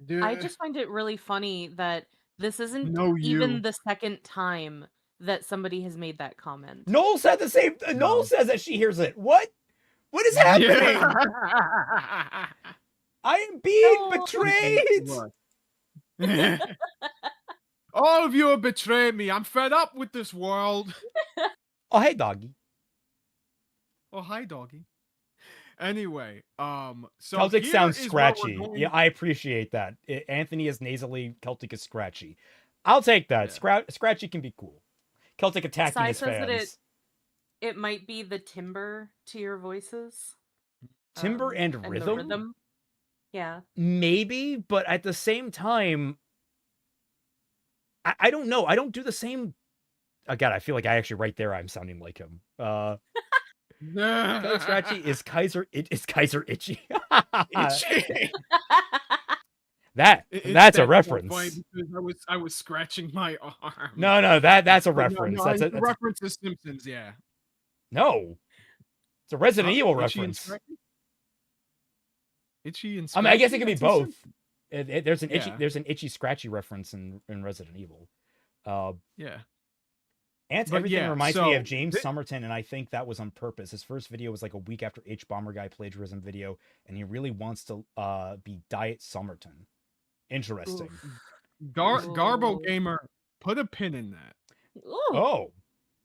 I just find it really funny that this isn't even the second time that somebody has made that comment. Noel said the same. Noel says that she hears it. What? What is happening? I am being betrayed. All of you have betrayed me. I'm fed up with this world. Oh, hey, doggy. Oh, hi, doggy. Anyway, so Celtic sounds scratchy. Yeah, I appreciate that. Anthony is nasally, Celtic is scratchy. I'll take that. Yeah. Scratchy can be cool. Celtic attacking his fans. That it might be the timbre to your voices. Timbre and rhythm? The rhythm. Yeah. Maybe, but at the same time, I don't know. I don't do the same. Oh, God, I feel like right there I'm sounding like him. Scratchy is Kaiser. Is Kaiser itchy? Itchy. That's a reference. Because I was scratching my arm. No, that's a reference. That's a reference to Simpsons. Yeah. No, it's a Resident Evil reference. Itchy and I mean, I guess it could be both. There's an itchy scratchy reference in Resident Evil. Yeah. Everything reminds me of James Somerton, and I think that was on purpose. His first video was like a week after H Bomber Guy plagiarism video, and he really wants to be Diet Somerton. Interesting. Garbo Gamer, put a pin in that. Oh,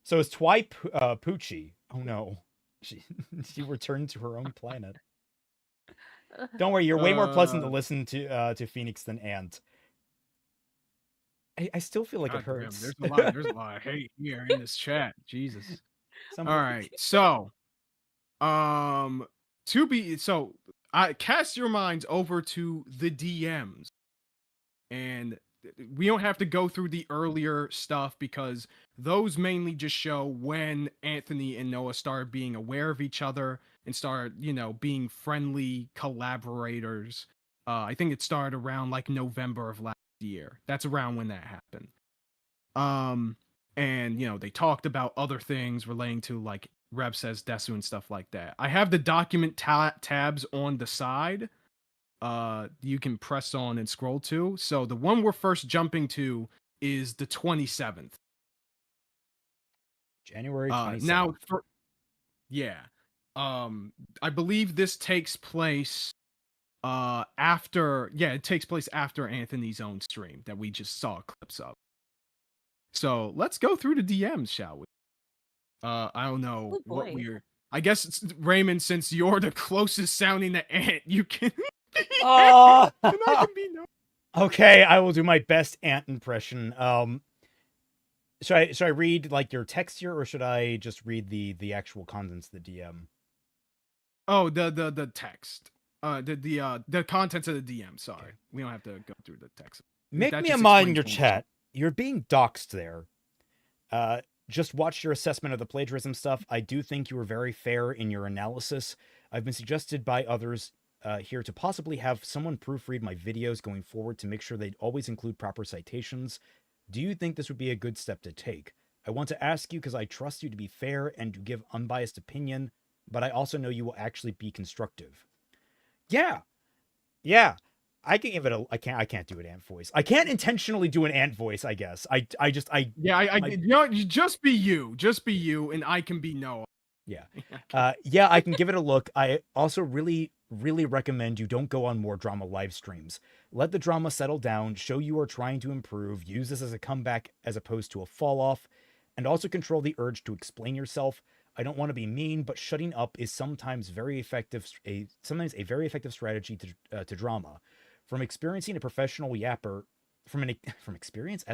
so it's Poochie. Oh no, she returned to her own planet. Don't worry, you're way more pleasant to listen to Phoenix than Ant. I still feel like it hurts. There's a lot of hate here in this chat. Jesus. All right. So, I cast your minds over to the DMs. And we don't have to go through the earlier stuff because those mainly just show when Anthony and Noah started being aware of each other and started, being friendly collaborators. I think it started around like November of last year. That's around when that happened. And they talked about other things relating to like Reb Says Desu and stuff like that. I have the document tabs on the side. You can press on and scroll to. So the one we're first jumping to is the 27th. January 27th. I believe this takes place after Anthony's own stream that we just saw clips of. So let's go through the DMs, shall we? I don't know what we're. I guess it's Raymond, since you're the closest sounding to Ant, you can. Oh, okay. I will do my best Ant impression. Should I read like your text here, or should I just read the actual contents of the DM? Oh, the text. The contents of the DM. Sorry, we don't have to go through the text. Make me a mod in your chat. You're being doxxed there. Just watch your assessment of the plagiarism stuff. I do think you were very fair in your analysis. I've been suggested by others here to possibly have someone proofread my videos going forward to make sure they always include proper citations. Do you think this would be a good step to take? I want to ask you because I trust you to be fair and to give unbiased opinion, but I also know you will actually be constructive. Yeah. I can give it I can't do an Ant voice. I can't intentionally do an Ant voice, I guess. Just be you, and I can be Noah. Yeah. I can give it a look. I also really recommend you don't go on more drama live streams. Let the drama settle down, show you are trying to improve, use this as a comeback as opposed to a fall off, and also control the urge to explain yourself. I don't want to be mean, but shutting up is sometimes a very effective strategy to drama. From experience as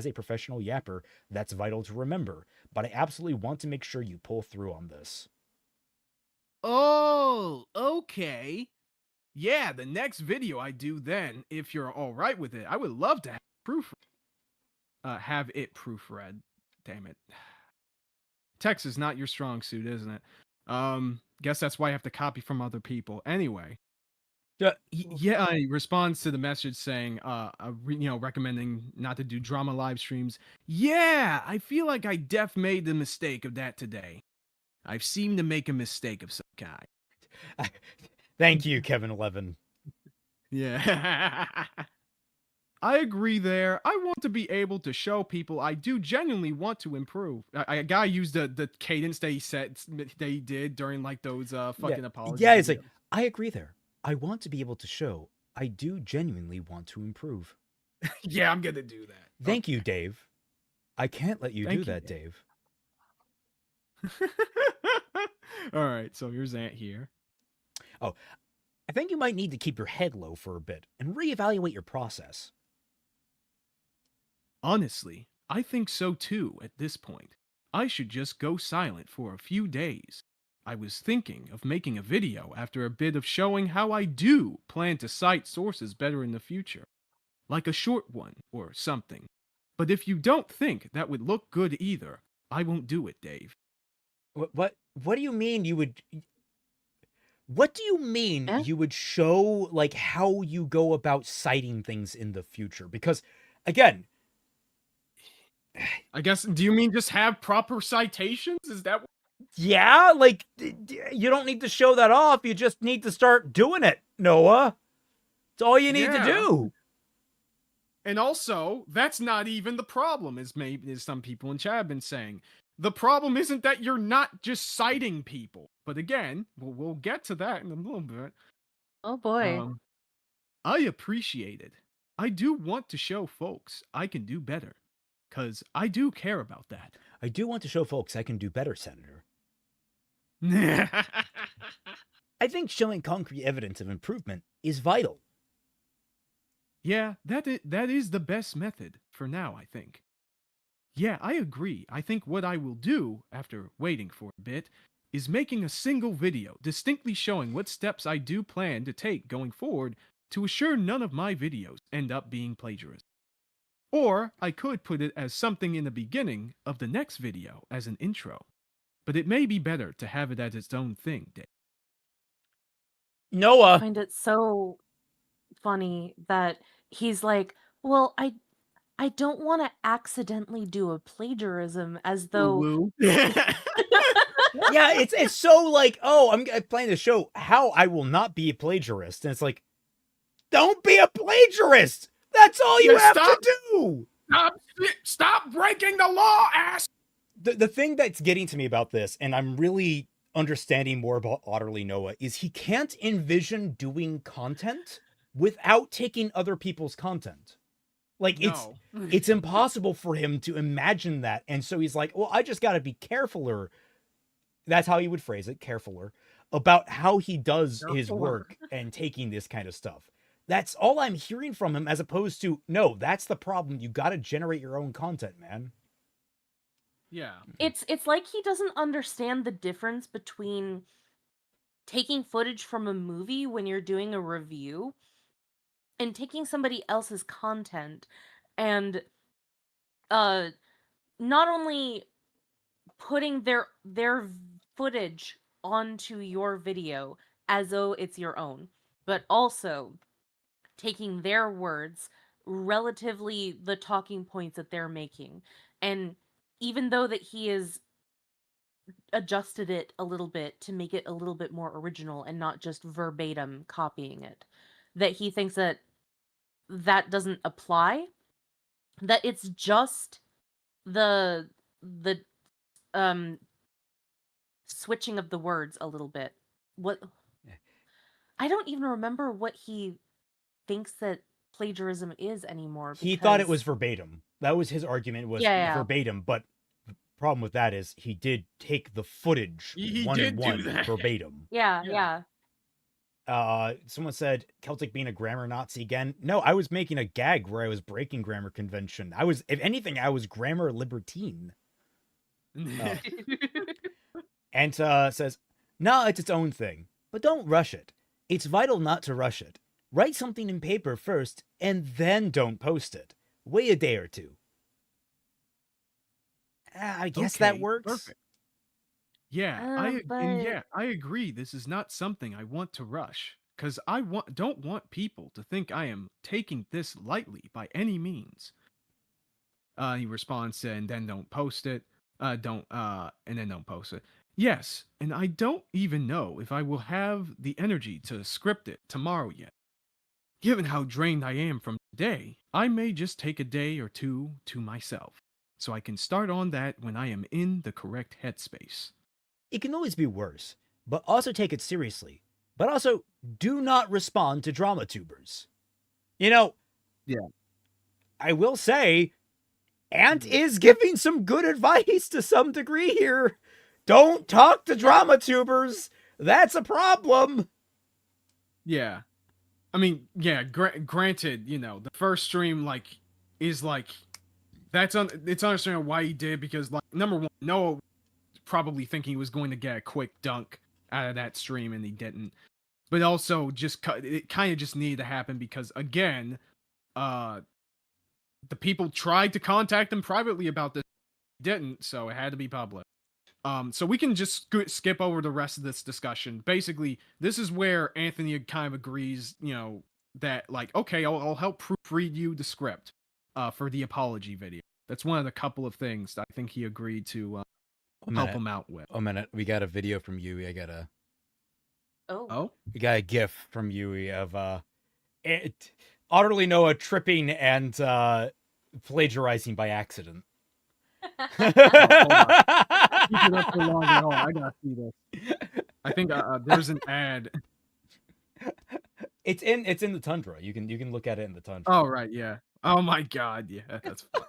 a professional yapper, that's vital to remember. But I absolutely want to make sure you pull through on this. Oh, okay. Yeah, the next video I do then, if you're all right with it, I would love to have it proofread. Damn it. Text is not your strong suit, isn't it? Guess that's why I have to copy from other people. Anyway. Yeah, I responds to the message saying, recommending not to do drama live streams. Yeah, I feel like I made the mistake of that today. I've seemed to make a mistake of some kind. Thank you, Kevin 11. Yeah. I agree there. I want to be able to show people I do genuinely want to improve. I gotta use the cadence they did during like those fucking apologies. Yeah, it's like, I agree there. I want to be able to show I do genuinely want to improve. Yeah, I'm gonna do that. Thank you, Dave. I can't let you do that, Dave. All right, so here's Ant here. Oh, I think you might need to keep your head low for a bit and reevaluate your process. Honestly, I think so too at this point. I should just go silent for a few days. I was thinking of making a video after a bit of showing how I do plan to cite sources better in the future. Like a short one or something. But if you don't think that would look good either, I won't do it, Dave. What do you mean you would... What do you mean you would show, like, how you go about citing things in the future? Because, again... I guess, do you mean just have proper citations? Is that what... Yeah, like, you don't need to show that off. You just need to start doing it, Noah. It's all you need to do. And also, that's not even the problem, as some people in chat have been saying. The problem isn't that you're not just citing people. But again, we'll get to that in a little bit. Oh boy. I appreciate it. I do want to show folks I can do better. Because I do care about that. I do want to show folks I can do better, Senator. I think showing concrete evidence of improvement is vital. Yeah, that is the best method for now, I think. Yeah, I agree. I think what I will do, after waiting for a bit, is making a single video distinctly showing what steps I do plan to take going forward to assure none of my videos end up being plagiarism. Or I could put it as something in the beginning of the next video as an intro. But it may be better to have it as its own thing, Dave. Noah! I find it so funny that he's like, well, I don't want to accidentally do a plagiarism, as though... Yeah, it's so like, oh, I'm planning to show how I will not be a plagiarist. And it's like, don't be a plagiarist! That's all you have to do! Stop breaking the law, ass! The thing that's getting to me about this, and I'm really understanding more about Otterly Noah, is he can't envision doing content without taking other people's content. Like, it's impossible for him to imagine that. And so he's like, well, I just got to be carefuler. That's how he would phrase it, carefuler, about how he does his work and taking this kind of stuff. That's all I'm hearing from him, as opposed to, no, that's the problem. You got to generate your own content, man. Yeah. It's like he doesn't understand the difference between taking footage from a movie when you're doing a review and taking somebody else's content and not only putting their footage onto your video as though it's your own, but also taking their words, relatively the talking points that they're making. And even though that he has adjusted it a little bit to make it a little bit more original and not just verbatim copying it, that he thinks that that doesn't apply, that it's just the switching of the words a little bit. What I don't even remember what he thinks that plagiarism is anymore. He thought it was verbatim. That was his argument, was verbatim, but the problem with that is he did take the footage one verbatim. Yeah. Someone said Celtic being a grammar Nazi again. No, I was making a gag where I was breaking grammar convention. I was, if anything, I was grammar libertine. And says, no, it's its own thing, but don't rush it. It's vital not to rush it. Write something in paper first, and then don't post it. Wait a day or two. I guess that works. Perfect. Yeah, I agree. This is not something I want to rush, because I don't want people to think I am taking this lightly by any means. He responds to, and then don't post it. And then don't post it. Yes, and I don't even know if I will have the energy to script it tomorrow yet. Given how drained I am from today, I may just take a day or two to myself, so I can start on that when I am in the correct headspace. It can always be worse, but also take it seriously. But also, do not respond to drama tubers. You know, I will say, Ant is giving some good advice to some degree here. Don't talk to drama tubers. That's a problem. Yeah. I mean, yeah, granted, you know, the first stream, is it's understandable why he did, because, number one, Noah probably thinking he was going to get a quick dunk out of that stream, and he didn't. But also, it kind of just needed to happen because, again, the people tried to contact him privately about this, didn't, so it had to be public. So we can just skip over the rest of this discussion. Basically, this is where Anthony kind of agrees, that like, okay, I'll help proofread you the script for the apology video. That's one of the couple of things that I think he agreed to help him out with. A minute, we got a video from Yui. I got a. Oh. We got a GIF from Yui of Otterly Noah tripping and plagiarizing by accident. Keep it up for long at all. I gotta see this. I think there's an ad. It's in the Tundra. You can look at it in the Tundra. Oh right, yeah. Oh my god, yeah, that's fun.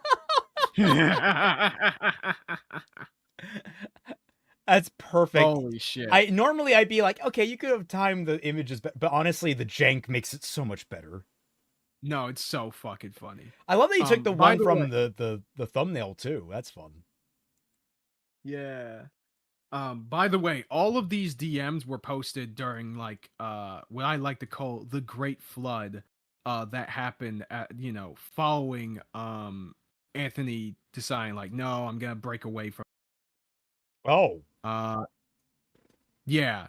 That's perfect. Holy shit. I'd be like, okay, you could have timed the images, but honestly, the jank makes it so much better. No, it's so fucking funny. I love that you took the one from the thumbnail too. That's fun. Yeah. By the way, all of these DMs were posted during like what I like to call the Great Flood that happened at, following Anthony deciding like, no, I'm gonna break away from. Oh. Yeah.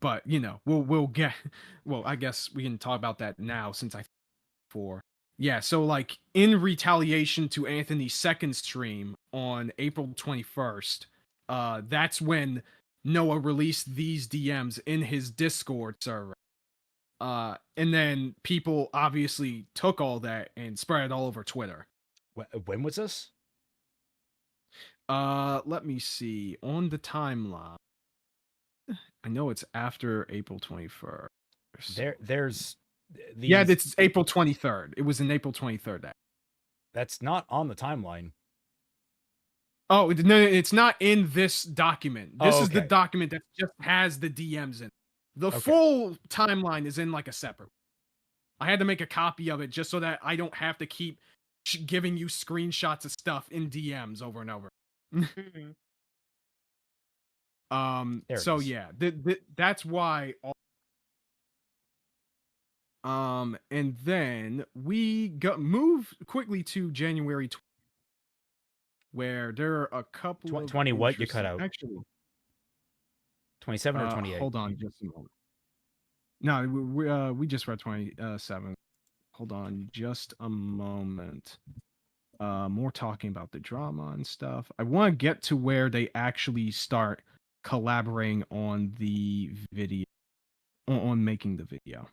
But we'll get. Well, I guess we can talk about that now since yeah, so like in retaliation to Anthony's second stream on April 21st, that's when Noah released these DMs in his Discord server. And then people obviously took all that and spread it all over Twitter. When was this? Let me see. On the timeline. I know it's after April 21st. There's these... Yeah, it's April 23rd. It was in April 23rd. That's not on the timeline. Oh, no, it's not in this document. This is the document that just has the DMs in it. The full timeline is in like a separate. I had to make a copy of it just so that I don't have to keep giving you screenshots of stuff in DMs over and over. So yeah, that's why. And then we move quickly to January 20, where there are a couple of 20 what you cut out? Actually, 27 or 28? Hold on just a moment. No, we just read 27. Hold on just a moment. More talking about the drama and stuff. I want to get to where they actually start collaborating on the video, on making the video.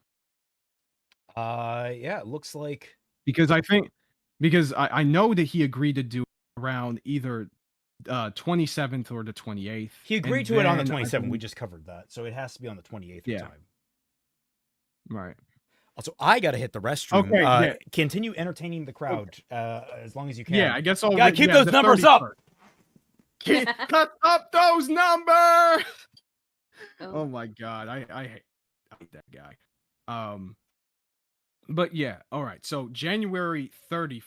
Yeah, it looks like because I know that he agreed to do it around either 27th or the 28th. He agreed to it on the 27th. We just covered that, so it has to be on the 28th time. Right. Also, I gotta hit the restroom. Okay, Continue entertaining the crowd as long as you can. Yeah, I guess I'll gotta keep those numbers up. Cut up those numbers. Oh my god, I hate that guy. But yeah, all right. So January 31st.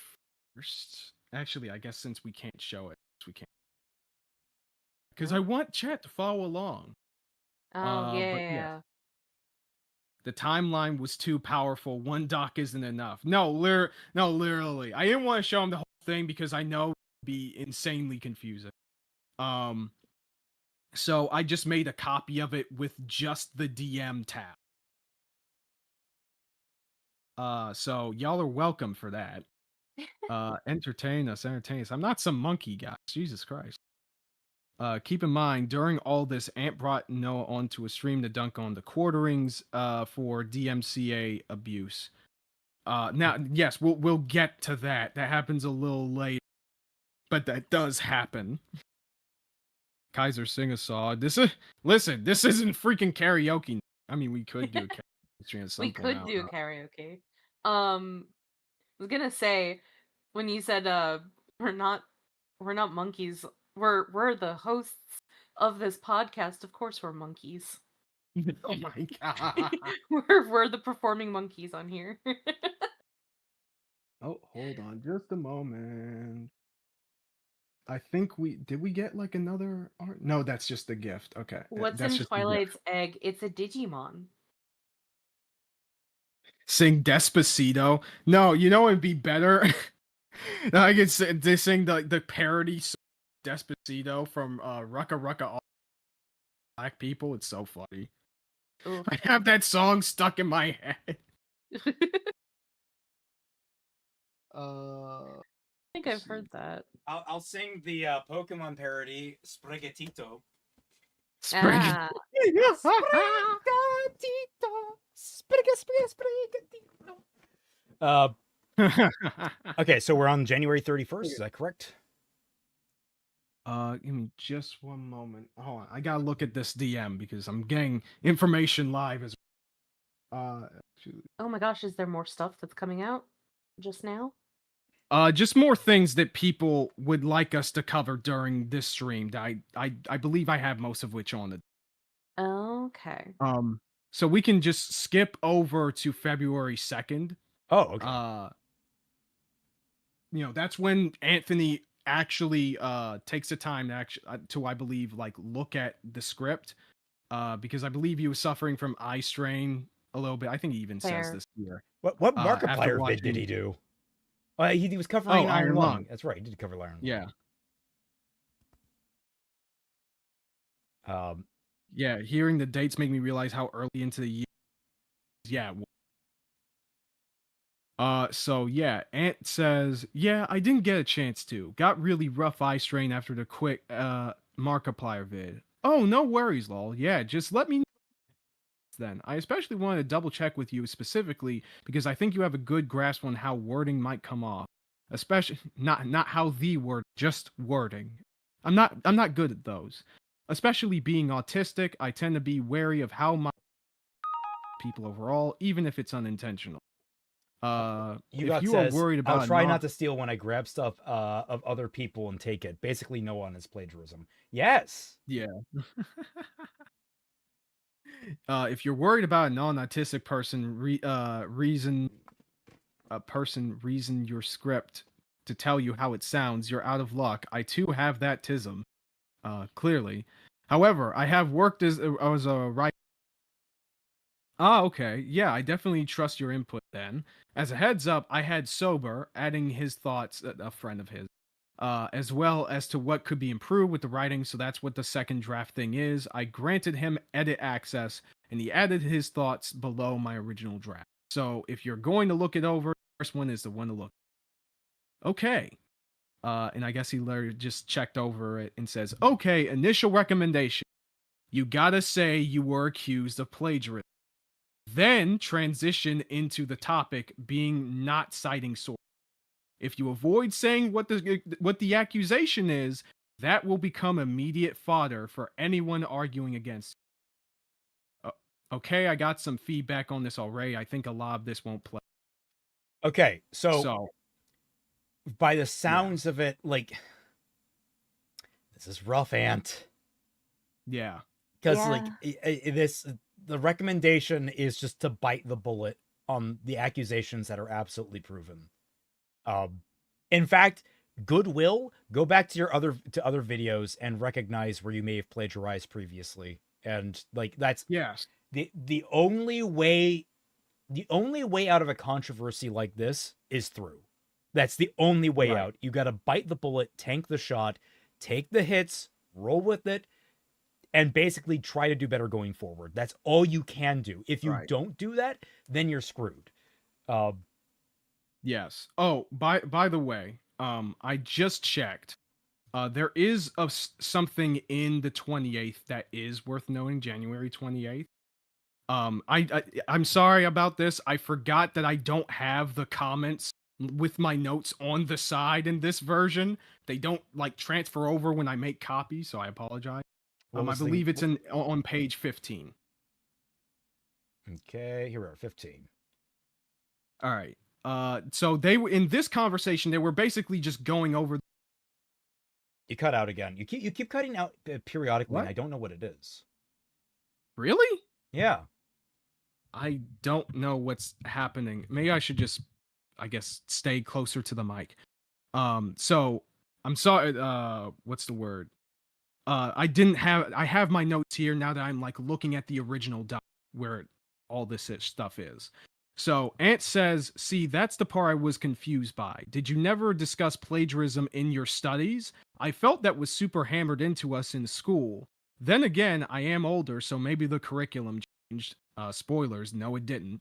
Actually, I guess since we can't show it, we can't. Because I want chat to follow along. Oh yeah. The timeline was too powerful. One doc isn't enough. No, literally. I didn't want to show him the whole thing because I know it would be insanely confusing. So I just made a copy of it with just the DM tab. So y'all are welcome for that. Entertain us. I'm not some monkey guy. Jesus Christ. Keep in mind, during all this, Ant brought Noah onto a stream to dunk on the quarterings for DMCA abuse. Now, yes, we'll get to that. That happens a little later, but that does happen. Kaiser, sing a song. This isn't freaking karaoke. I mean, we could do a karaoke. We could do karaoke. I was gonna say, when you said we're not monkeys. We're the hosts of this podcast. Of course, we're monkeys. Oh my god. we're the performing monkeys on here. Oh, hold on, just a moment. I think we get like another art? No, that's just a gift. Okay. What's that's in Twilight's egg? It's a Digimon. Sing Despacito. No, it'd be better. No, I can say they sing the parody Despacito from Rucka Rucka All Black People. It's so funny. Oof. I have that song stuck in my head. I think I've heard that. I'll sing the Pokemon parody, Sprigatito. Ah. Okay, so we're on January 31st, is that correct? Give me just one moment. Hold on, I gotta look at this DM because I'm getting information live as Oh my gosh, is there more stuff that's coming out just now? Just more things that people would like us to cover during this stream. I believe I have most of which on it. Okay. So we can just skip over to February 2nd. Oh, okay. That's when Anthony actually takes the time to I believe like look at the script. Because I believe he was suffering from eye strain a little bit. I think he even says this here. What Markiplier vid did he do? He was covering Iron Lung. That's right. He did cover Iron Lung. Yeah. Yeah. Hearing the dates make me realize how early into the year. Yeah. So yeah, Ant says, yeah, I didn't get a chance to. Got really rough eye strain after the quick Markiplier vid. Oh, no worries, lol. Yeah, just let me know then. I especially wanted to double check with you specifically because I think you have a good grasp on how wording might come off. Especially not how the word, just wording. I'm not good at those. Especially being autistic, I tend to be wary of how my people overall, even if it's unintentional. If you are worried about I'll try not to steal when I grab stuff of other people and take it. Basically, no one is plagiarism. Yes. Yeah. If you're worried about a non-autistic person, reason your script to tell you how it sounds, you're out of luck. I too have that tism. Clearly. However, I have worked as a writer. Okay. Yeah, I definitely trust your input then. As a heads up, I had Sober adding his thoughts, a friend of his, as well as to what could be improved with the writing, so that's what the second draft thing is. I granted him edit access, and he added his thoughts below my original draft. So if you're going to look it over, the first one is the one to look. Okay. And I guess he just checked over it and says, okay, initial recommendation. You gotta say you were accused of plagiarism. Then transition into the topic being not citing source. If you avoid saying what the accusation is, that will become immediate fodder for anyone arguing against it. Okay, I got some feedback on this already. I think a lot of this won't play. Okay, so by the sounds of it, like, this is rough, Ant. Yeah. Because the recommendation is just to bite the bullet on the accusations that are absolutely proven. In fact, goodwill, go back to your other videos and recognize where you may have plagiarized previously. And like, that's the only way out of a controversy like this is through. That's the only way out. You got to bite the bullet, tank the shot, take the hits, roll with it, and basically try to do better going forward. That's all you can do. If you don't do that, then you're screwed. Yes. Oh, by the way, I just checked. There is something in the 28th that is worth knowing, January 28th. I'm sorry about this. I forgot that I don't have the comments with my notes on the side in this version. They don't like transfer over when I make copies, so I apologize. I believe it's on page 15. Okay, here we are, 15. All right. So they were in this conversation. They were basically just going over. You cut out again. You keep cutting out periodically. And I don't know what it is. Really? Yeah. I don't know what's happening. Maybe I should just, I guess, stay closer to the mic. So I'm sorry. What's the word? I have my notes here now that I'm like looking at the original doc where all this stuff is. So Ant says, see, that's the part I was confused by. Did you never discuss plagiarism in your studies? I felt that was super hammered into us in school. Then again, I am older, so maybe the curriculum changed. Spoilers, no, it didn't.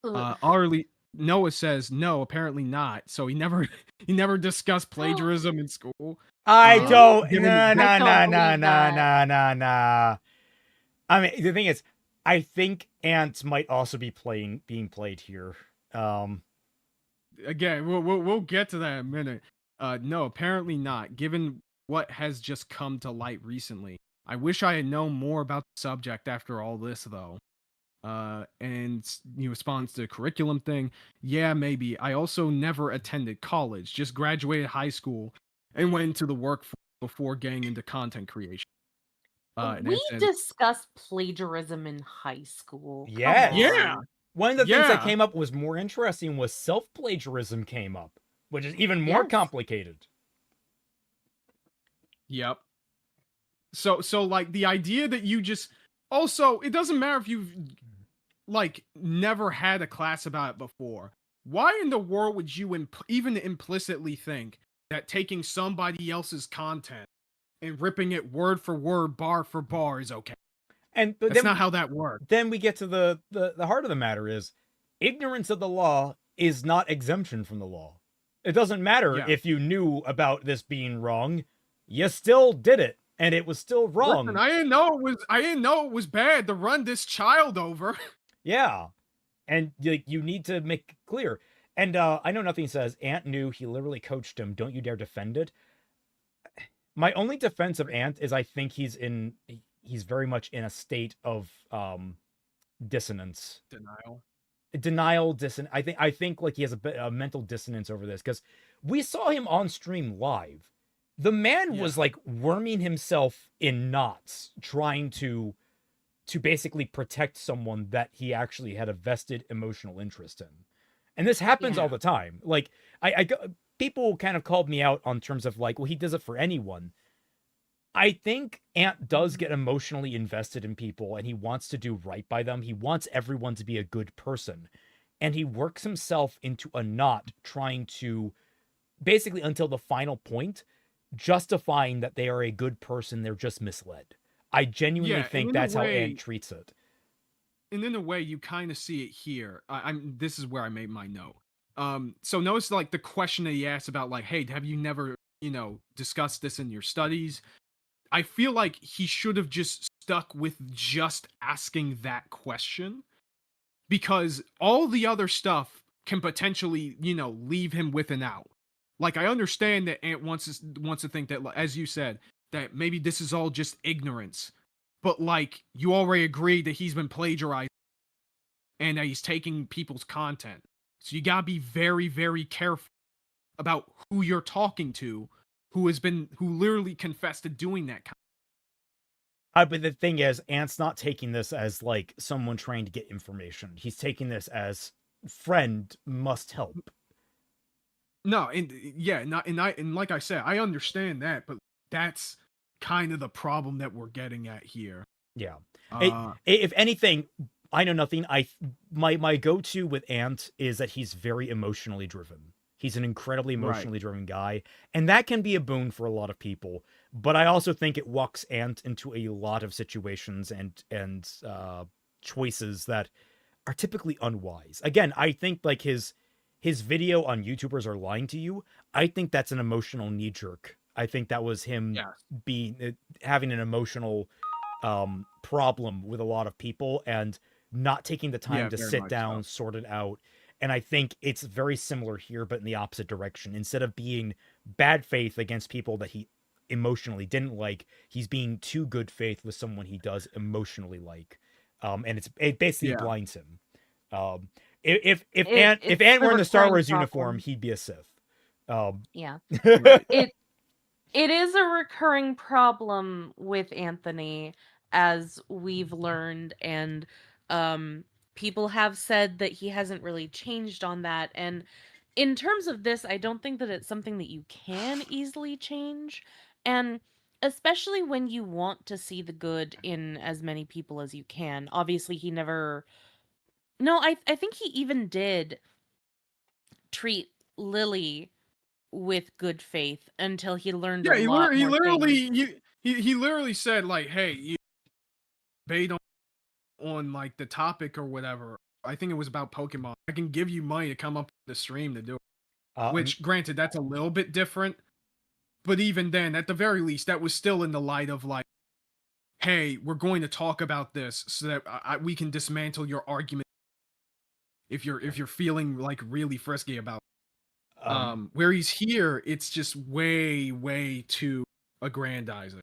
Otterly, Noah says, no, apparently not. So he never discussed plagiarism in school. I don't. Nah. I mean, the thing is, I think Ant might also be being played here. Again, we'll get to that in a minute. No, apparently not. Given what has just come to light recently, I wish I had known more about the subject after all this, though. And he responds to the curriculum thing. Yeah, maybe. I also never attended college, just graduated high school and went into the workforce before getting into content creation. We discussed plagiarism in high school. Yes. Yeah. One of the things that came up was more interesting was self-plagiarism came up, which is even more complicated. Yep. So like the idea that you just also, it doesn't matter if you've like never had a class about it before. Why in the world would you even implicitly think that taking somebody else's content and ripping it word for word, bar for bar is okay? And that's not how that works. Then we get to the heart of the matter is ignorance of the law is not exemption from the law. It doesn't matter if you knew about this being wrong, you still did it, and it was still wrong. Listen, I didn't know it was bad to run this child over. Yeah, and you need to make clear. And I know nothing says Ant knew, he literally coached him. Don't you dare defend it. My only defense of Ant is I think he's very much in a state of dissonance. Denial, dissonance. I think like he has a bit of mental dissonance over this, because we saw him on stream live. The man was like worming himself in knots, trying to basically protect someone that he actually had a vested emotional interest in. And this happens all the time. Like people kind of called me out on terms of like, well, he does it for anyone. I think Ant does get emotionally invested in people and he wants to do right by them. He wants everyone to be a good person. And he works himself into a knot trying to basically until the final point, justifying that they are a good person. They're just misled. I genuinely think that's how Ant treats it. And in a way, you kind of see it here. This is where I made my note. So notice like the question that he asked about like, hey, have you never, discussed this in your studies? I feel like he should have just stuck with just asking that question, because all the other stuff can potentially, leave him with an out. Like, I understand that Ant wants to think that, as you said, that maybe this is all just ignorance, but like you already agreed that he's been plagiarizing and that he's taking people's content. So you gotta be very, very careful about who you're talking to, who literally confessed to doing that kind of. But the thing is, Ant's not taking this as like someone trying to get information. He's taking this as friend must help. No, and like I said, I understand that, but that's kind of the problem that we're getting at here. Yeah. If anything, I know nothing. My go-to with Ant is that he's very emotionally driven. He's an incredibly emotionally driven guy, and that can be a boon for a lot of people. But I also think it walks Ant into a lot of situations and choices that are typically unwise. Again, I think like his video on YouTubers are lying to you. I think that's an emotional knee jerk. I think that was him having an emotional problem with a lot of people and not taking the time to sit down, sort it out. And I think it's very similar here, but in the opposite direction. Instead of being bad faith against people that he emotionally didn't like, he's being too good faith with someone he does emotionally like. And it basically blinds him. If Ant were in a Star Wars uniform, he'd be a Sith. It is a recurring problem with Anthony, as we've learned, and people have said that he hasn't really changed on that. And in terms of this, I don't think that it's something that you can easily change. And especially when you want to see the good in as many people as you can. Obviously, he never No, I think he even did treat Lily with good faith until he learned a lot more things. He literally said like, "Hey, you bait on like the topic or whatever. I think it was about Pokemon. I can give you money to come up the stream to do it." Which, granted, that's a little bit different, but even then, at the very least, that was still in the light of like, "Hey, we're going to talk about this so that we can dismantle your argument." If you're feeling like really frisky about it. Where he's here, it's just way too aggrandizing.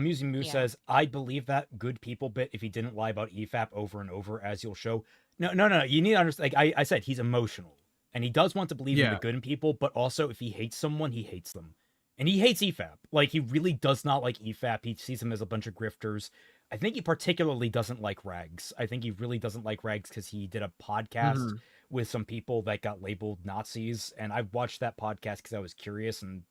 Musing Moose says, I believe that good people bit if he didn't lie about EFAP over and over, as you'll show. No. You need to understand. Like I said, he's emotional. And he does want to believe in the good in people, but also if he hates someone, he hates them. And he hates EFAP. Like, he really does not like EFAP. He sees them as a bunch of grifters. I think he particularly doesn't like Rags. I think he really doesn't like Rags because he did a podcast with some people that got labeled Nazis. And I watched that podcast because I was curious, and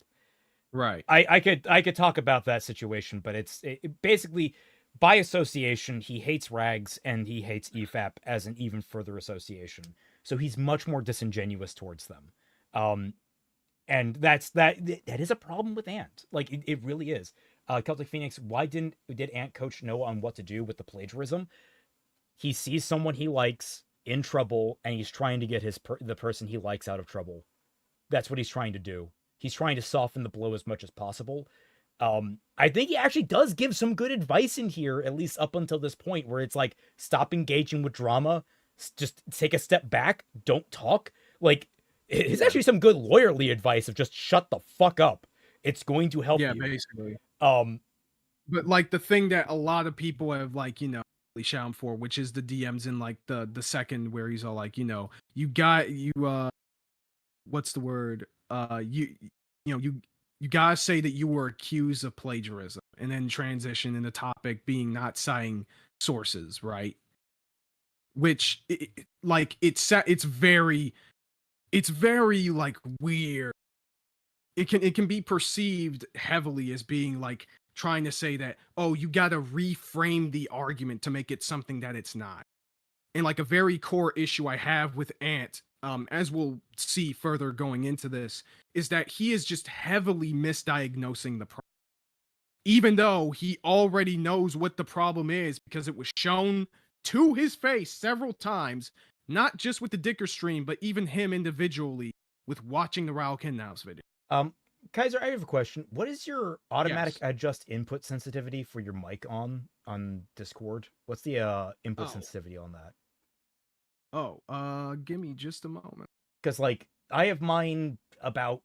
I could talk about that situation, but it basically, by association, he hates Rags and he hates EFAP as an even further association. So he's much more disingenuous towards them. And that is a problem with Ant. Like, it really is. Celtic Phoenix, why did Ant coach Noah on what to do with the plagiarism? He sees someone he likes in trouble, and he's trying to get the person he likes out of trouble. That's what he's trying to do. He's trying to soften the blow as much as possible. I think he actually does give some good advice in here, at least up until this point, where it's like, stop engaging with drama, just take a step back, don't talk. Like, it's actually some good lawyerly advice of just shut the fuck up. It's going to help you. Yeah, basically. But like the thing that a lot of people have like, shout him for, which is the DMs in like the second where he's all like, what's the word? You gotta say that you were accused of plagiarism, and then transition in the topic being not citing sources, right? Which it's very like weird. It can be perceived heavily as being like trying to say that, oh, you gotta reframe the argument to make it something that it's not. And like a very core issue I have with Ant, as we'll see further going into this, is that he is just heavily misdiagnosing the problem. Even though he already knows what the problem is, because it was shown to his face several times, not just with the Dicker stream, but even him individually with watching the Raul Kinhouse video. Kaiser, I have a question. What is your automatic adjust input sensitivity for your mic on Discord? What's the input sensitivity on that? Give me just a moment. Because like I have mine about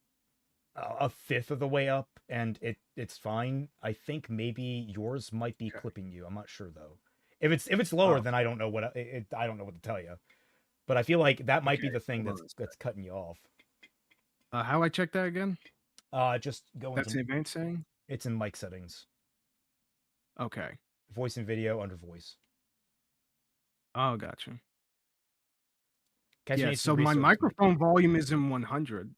a fifth of the way up, and it's fine. I think maybe yours might be clipping you. I'm not sure though. If it's lower, then I don't know what I don't know what to tell you. But I feel like that might be the thing that's cutting you off. How I check that again? Just go into advanced setting. It's in mic settings. Okay. Voice and video under voice. Oh, gotcha. Yeah, so my microphone volume is in 100.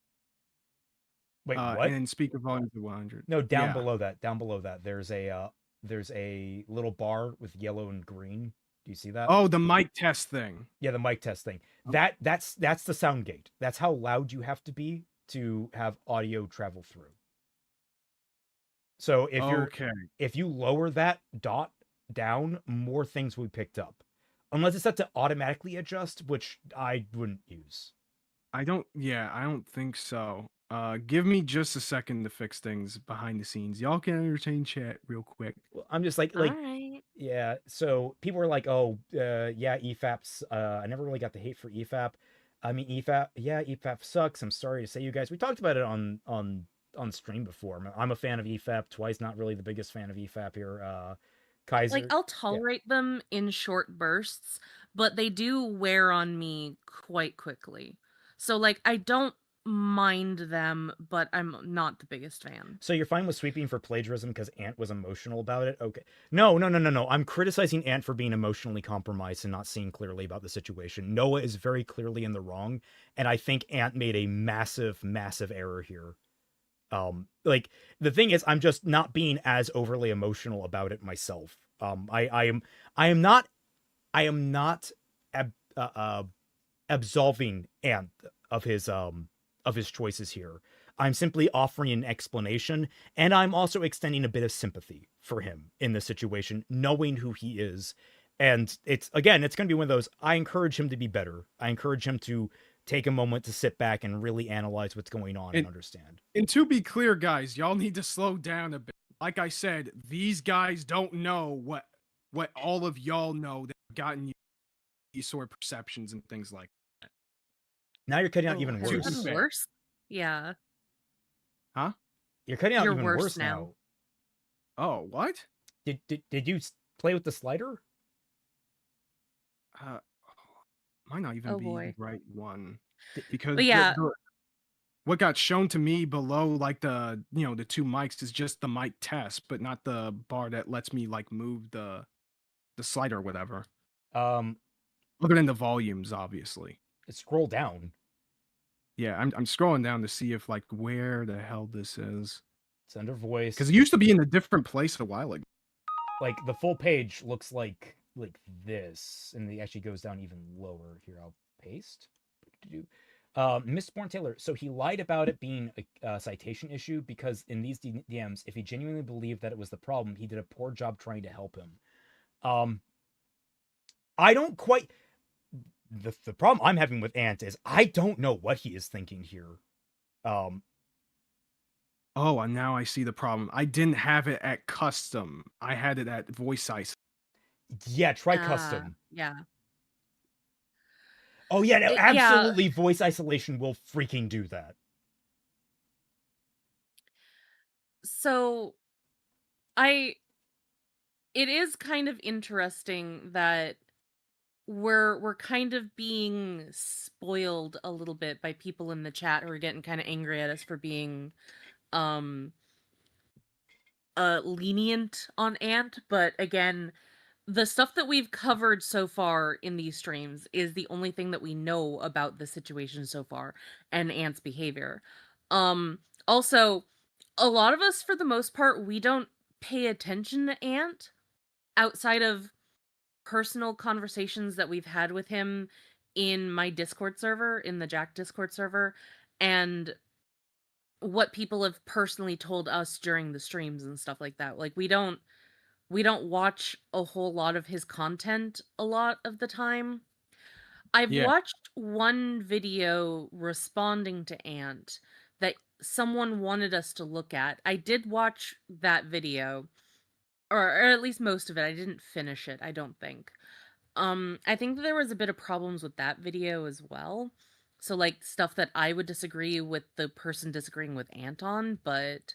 Wait, what? And speaker volume is 100. No, down below that. Down below that, there's a little bar with yellow and green. Do you see that? Oh, the mic test thing. Yeah, the mic test thing. That's the sound gate. That's how loud you have to be to have audio travel through. So if you lower that dot down, more things will be picked up. Unless it's set to automatically adjust, which I wouldn't use. I don't think so. Give me just a second to fix things behind the scenes. Y'all can entertain chat real quick. Well, I'm just like, yeah. So people are like, oh, yeah, EFAP's. I never really got the hate for EFAP. I mean, EFAP sucks. I'm sorry to say, you guys. We talked about it on stream before. I'm a fan of EFAP. Twice not really the biggest fan of EFAP here. Kaiser, like I'll tolerate them in short bursts, but they do wear on me quite quickly. So like I don't mind them, but I'm not the biggest fan. So you're fine with sweeping for plagiarism because Ant was emotional about it? Okay. No. I'm criticizing Ant for being emotionally compromised and not seeing clearly about the situation. Noah is very clearly in the wrong, and I think Ant made a massive error here. Like the thing is, I'm just not being as overly emotional about it myself. I am not absolving Ant of his choices here. I'm simply offering an explanation, and I'm also extending a bit of sympathy for him in this situation, knowing who he is. And it's going to be one of those, I encourage him to be better. I encourage him to take a moment to sit back and really analyze what's going on and understand. And to be clear, guys, y'all need to slow down a bit. Like I said, these guys don't know what all of y'all know that have gotten you these sort of perceptions and things like that. Now you're cutting out even Has it worse. gotten worse? Yeah. Huh? You're cutting out You're even worse now. Oh, what? Did you play with the slider? Might not even be the right one. Because yeah. what got shown to me below, like the two mics, is just the mic test, but not the bar that lets me like move the slider or whatever. Other than the volumes, obviously. Scroll down. Yeah, I'm scrolling down to see if like where the hell this is. It's under voice. Because it used to be in a different place a while ago. Like the full page looks like this, and it actually goes down even lower. Here, I'll paste. Miss Born Taylor. So he lied about it being a citation issue because in these DMs, if he genuinely believed that it was the problem, he did a poor job trying to help him. I don't quite. The problem I'm having with Ant is I don't know what he is thinking here. Oh, and now I see the problem. I didn't have it at custom. I had it at voice isolation. Yeah, try custom. Yeah. Oh yeah, no, absolutely. Voice isolation will freaking do that. So, it is kind of interesting that we're kind of being spoiled a little bit by people in the chat who are getting kind of angry at us for being lenient on Ant, but again, the stuff that we've covered so far in these streams is the only thing that we know about the situation so far and Ant's behavior. Also, a lot of us, for the most part, we don't pay attention to Ant outside of personal conversations that we've had with him in my Discord server, in the JYCT Discord server, and what people have personally told us during the streams and stuff like that. Like we don't watch a whole lot of his content a lot of the time. I've watched one video responding to Ant that someone wanted us to look at. I did watch that video, or at least most of it. I didn't finish it, I don't think. I think that there was a bit of problems with that video as well. So like stuff that I would disagree with the person disagreeing with Ant on, but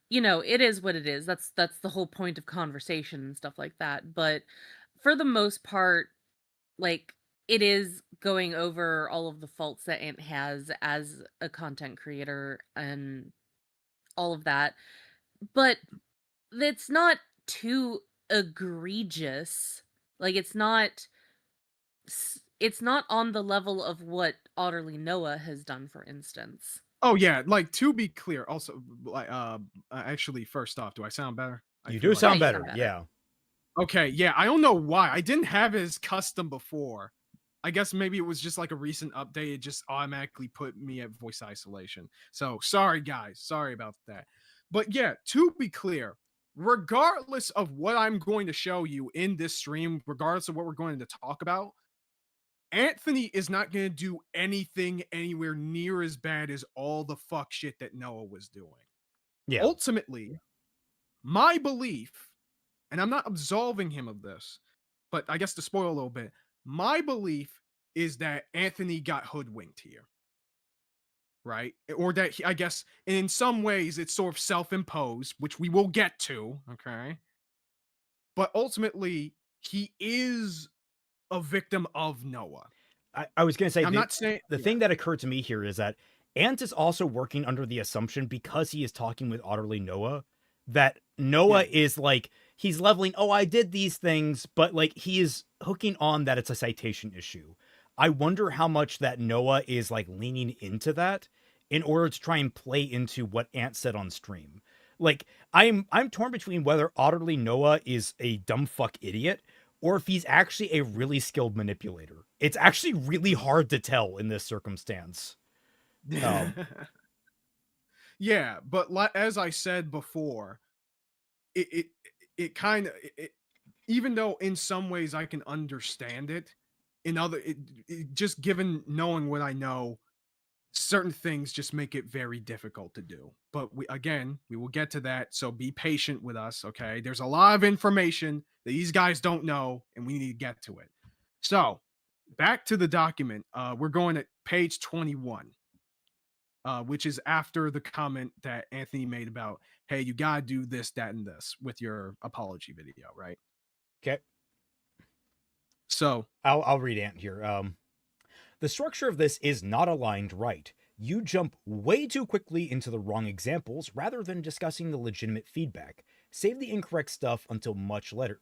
it is what it is. That's the whole point of conversation and stuff like that. But for the most part, like it is going over all of the faults that Ant has as a content creator and all of that. But it's not too egregious. Like it's not on the level of what Otterly Noah has done, for instance. Oh yeah, like to be clear, also like actually first off, do I sound better? You do sound better. Yeah. Okay, yeah, I don't know why. I didn't have it as custom before. I guess maybe it was just like a recent update. It just automatically put me at voice isolation. So sorry guys, sorry about that. But yeah, to be clear, regardless of what I'm going to show you in this stream, regardless of what we're going to talk about, Anthony is not going to do anything anywhere near as bad as all the fuck shit that Noah was doing. Yeah. Ultimately, my belief, and I'm not absolving him of this, but I guess to spoil a little bit, my belief is that Anthony got hoodwinked here. Right? Or that I guess in some ways it's sort of self-imposed, which we will get to, okay? But ultimately, he is a victim of Noah. I was going to say, I'm not saying the thing that occurred to me here is that Ant is also working under the assumption, because he is talking with Otterly Noah, that Noah is like, he's leveling, oh, I did these things, but like he is hooking on that it's a citation issue. I wonder how much that Noah is like leaning into that in order to try and play into what Ant said on stream. Like I'm torn between whether Otterly Noah is a dumb fuck idiot or if he's actually a really skilled manipulator. It's actually really hard to tell in this circumstance. Yeah, but as I said before, it kind of even though in some ways I can understand it, in other just given knowing what I know, certain things just make it very difficult to do. But we will get to that, so be patient with us, okay? There's a lot of information that these guys don't know, and we need to get to it. So, back to the document. We're going at page 21. Which is after the comment that Anthony made about, hey, you gotta do this, that, and this with your apology video, right? Okay. So I'll read Ant here. The structure of this is not aligned right. You jump way too quickly into the wrong examples rather than discussing the legitimate feedback. Save the incorrect stuff until much later.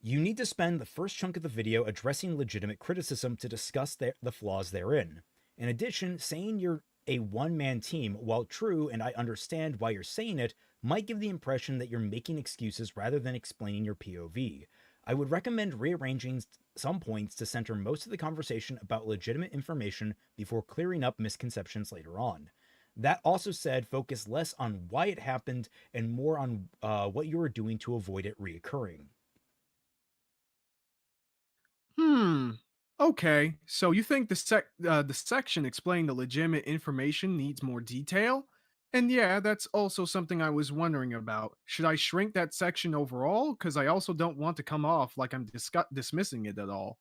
You need to spend the first chunk of the video addressing legitimate criticism to discuss the flaws therein. In addition, saying you're a one-man team, while true, and I understand why you're saying it, might give the impression that you're making excuses rather than explaining your POV. I would recommend rearranging some points to center most of the conversation about legitimate information before clearing up misconceptions later on. That also said, focus less on why it happened and more on what you are doing to avoid it reoccurring. Okay, so you think the section explaining the legitimate information needs more detail? And yeah, that's also something I was wondering about. Should I shrink that section overall? Because I also don't want to come off like I'm dismissing it at all.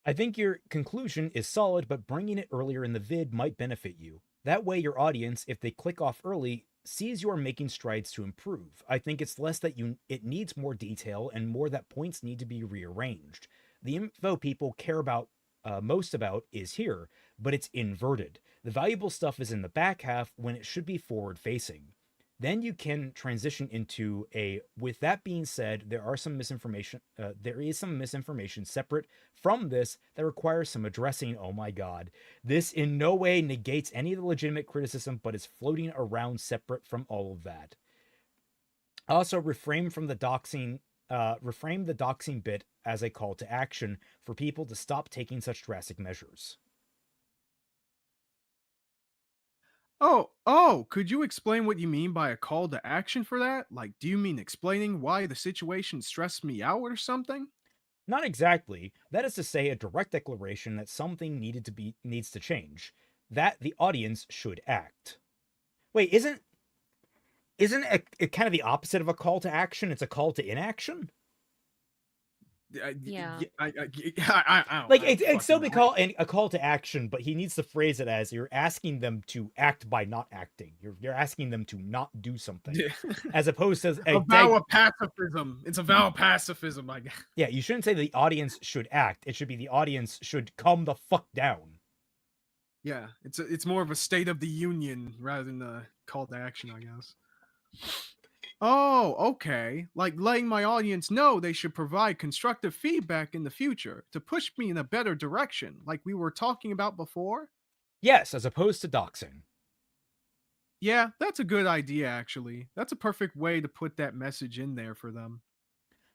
I think your conclusion is solid, but bringing it earlier in the vid might benefit you. That way your audience, if they click off early, sees you are making strides to improve. I think it's less that it needs more detail and more that points need to be rearranged. The info people care about most about is here, but it's inverted. The valuable stuff is in the back half when it should be forward facing. Then you can transition into with that being said, there is some misinformation separate from this that requires some addressing. Oh my God. This in no way negates any of the legitimate criticism, but is floating around separate from all of that. Also, reframe the doxing bit as a call to action for people to stop taking such drastic measures. Could you explain what you mean by a call to action for that? Like, do you mean explaining why the situation stressed me out or something? Not exactly. That is to say, a direct declaration that something needs to change. That the audience should act. Wait, isn't it kind of the opposite of a call to action? It's a call to inaction? Yeah. It's still be a call to action, but he needs to phrase it as you're asking them to act by not acting. You're asking them to not do something, as opposed to a vow of pacifism. It's a vow of pacifism, I guess. Yeah, you shouldn't say the audience should act. It should be the audience should calm the fuck down. Yeah, it's more of a state of the union rather than a call to action, I guess. Oh, okay. Like letting my audience know they should provide constructive feedback in the future to push me in a better direction, like we were talking about before? Yes, as opposed to doxing. Yeah, that's a good idea, actually. That's a perfect way to put that message in there for them.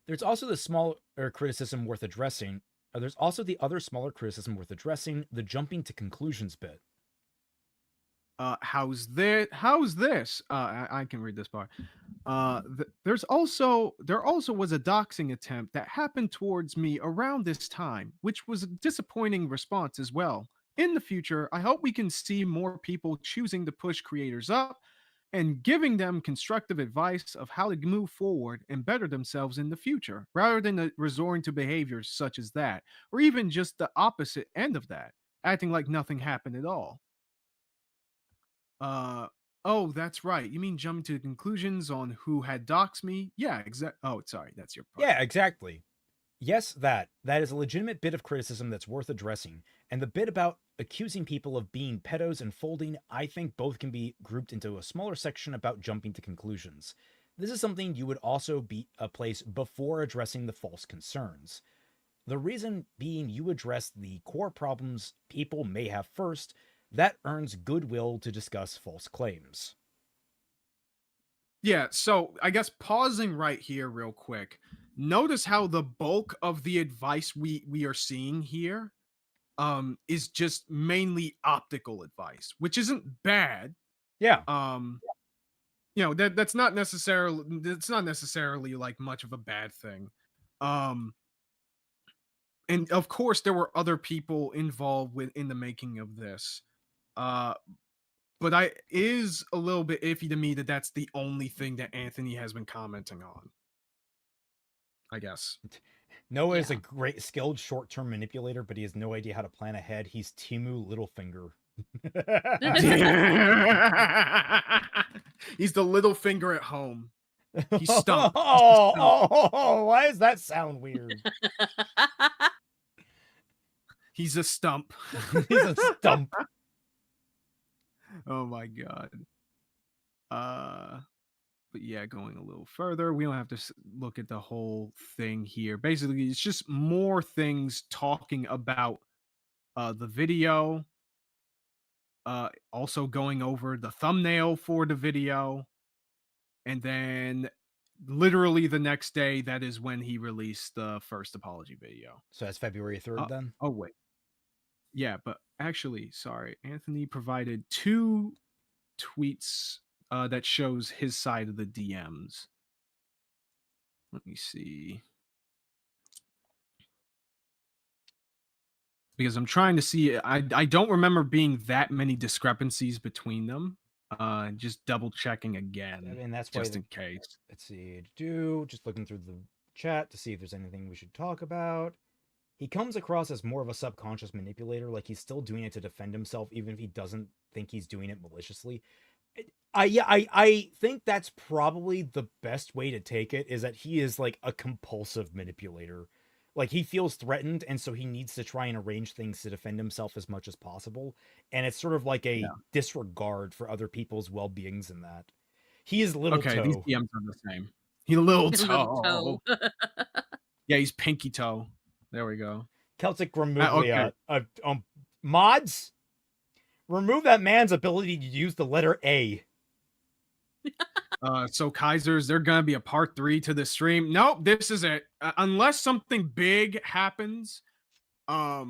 There's also the smaller criticism worth addressing. There's also the other smaller criticism worth addressing, the jumping to conclusions bit. How's this? I can read this part. There also was a doxing attempt that happened towards me around this time, which was a disappointing response as well. In the future, I hope we can see more people choosing to push creators up and giving them constructive advice of how to move forward and better themselves in the future, rather than resorting to behaviors such as that, or even just the opposite end of that, acting like nothing happened at all. Oh, that's right. You mean jumping to conclusions on who had doxed me? Yeah, Oh, sorry, that's your part. Yeah, exactly. Yes, that is a legitimate bit of criticism that's worth addressing. And the bit about accusing people of being pedos and folding, I think both can be grouped into a smaller section about jumping to conclusions. This is something you would also place before addressing the false concerns. The reason being you address the core problems people may have first. That earns goodwill to discuss false claims. Yeah, so I guess pausing right here real quick. notice how the bulk of the advice we are seeing here is just mainly optical advice, which isn't bad. Yeah. You know, that's not necessarily like much of a bad thing. And of course there were other people involved in the making of this. But is a little bit iffy to me that that's the only thing that Anthony has been commenting on, I guess. Noah is a great skilled short-term manipulator, but he has no idea how to plan ahead. He's Timu Littlefinger. He's the little finger at home. He's stumped. Why does that sound weird? He's a stump. He's a stump. Oh my god. But yeah, going a little further, we don't have to look at the whole thing here. Basically, it's just more things talking about the video. Also going over the thumbnail for the video. And then literally the next day, that is when he released the first apology video. So that's February 3rd then? Oh, wait. Yeah, but actually, sorry. Anthony provided 2 tweets that shows his side of the DMs. Let me see. Because I'm trying to see, I don't remember being that many discrepancies between them. Just double checking again. I mean, that's just in case. Let's see. Just looking through the chat to see if there's anything we should talk about. He comes across as more of a subconscious manipulator, like he's still doing it to defend himself, even if he doesn't think he's doing it maliciously. I think that's probably the best way to take it, is that he is like a compulsive manipulator. Like he feels threatened, and so he needs to try and arrange things to defend himself as much as possible. And it's sort of like a disregard for other people's well-beings in that. He is little toe. Okay, these DMs are the same. He's little toe. Yeah, he's pinky toe. There we go. Celtic Gramuglia. Mods, remove that man's ability to use the letter A. So Kaisers, they're gonna be a part 3 to the stream. Nope, this is it. Unless something big happens, I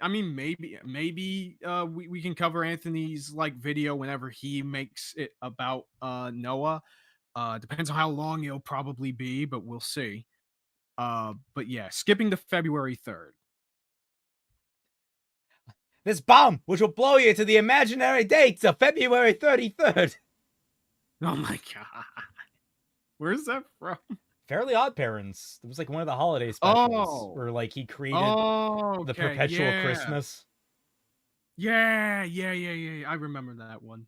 mean, maybe we can cover Anthony's like video whenever he makes it about Noah. Depends on how long it'll probably be, but we'll see. But yeah, skipping to February 3rd. This bomb, which will blow you to the imaginary dates of February 33rd. Oh my god. Where's that from? Fairly Odd Parents. It was like one of the holiday specials where like he created the perpetual Christmas. Yeah. I remember that one.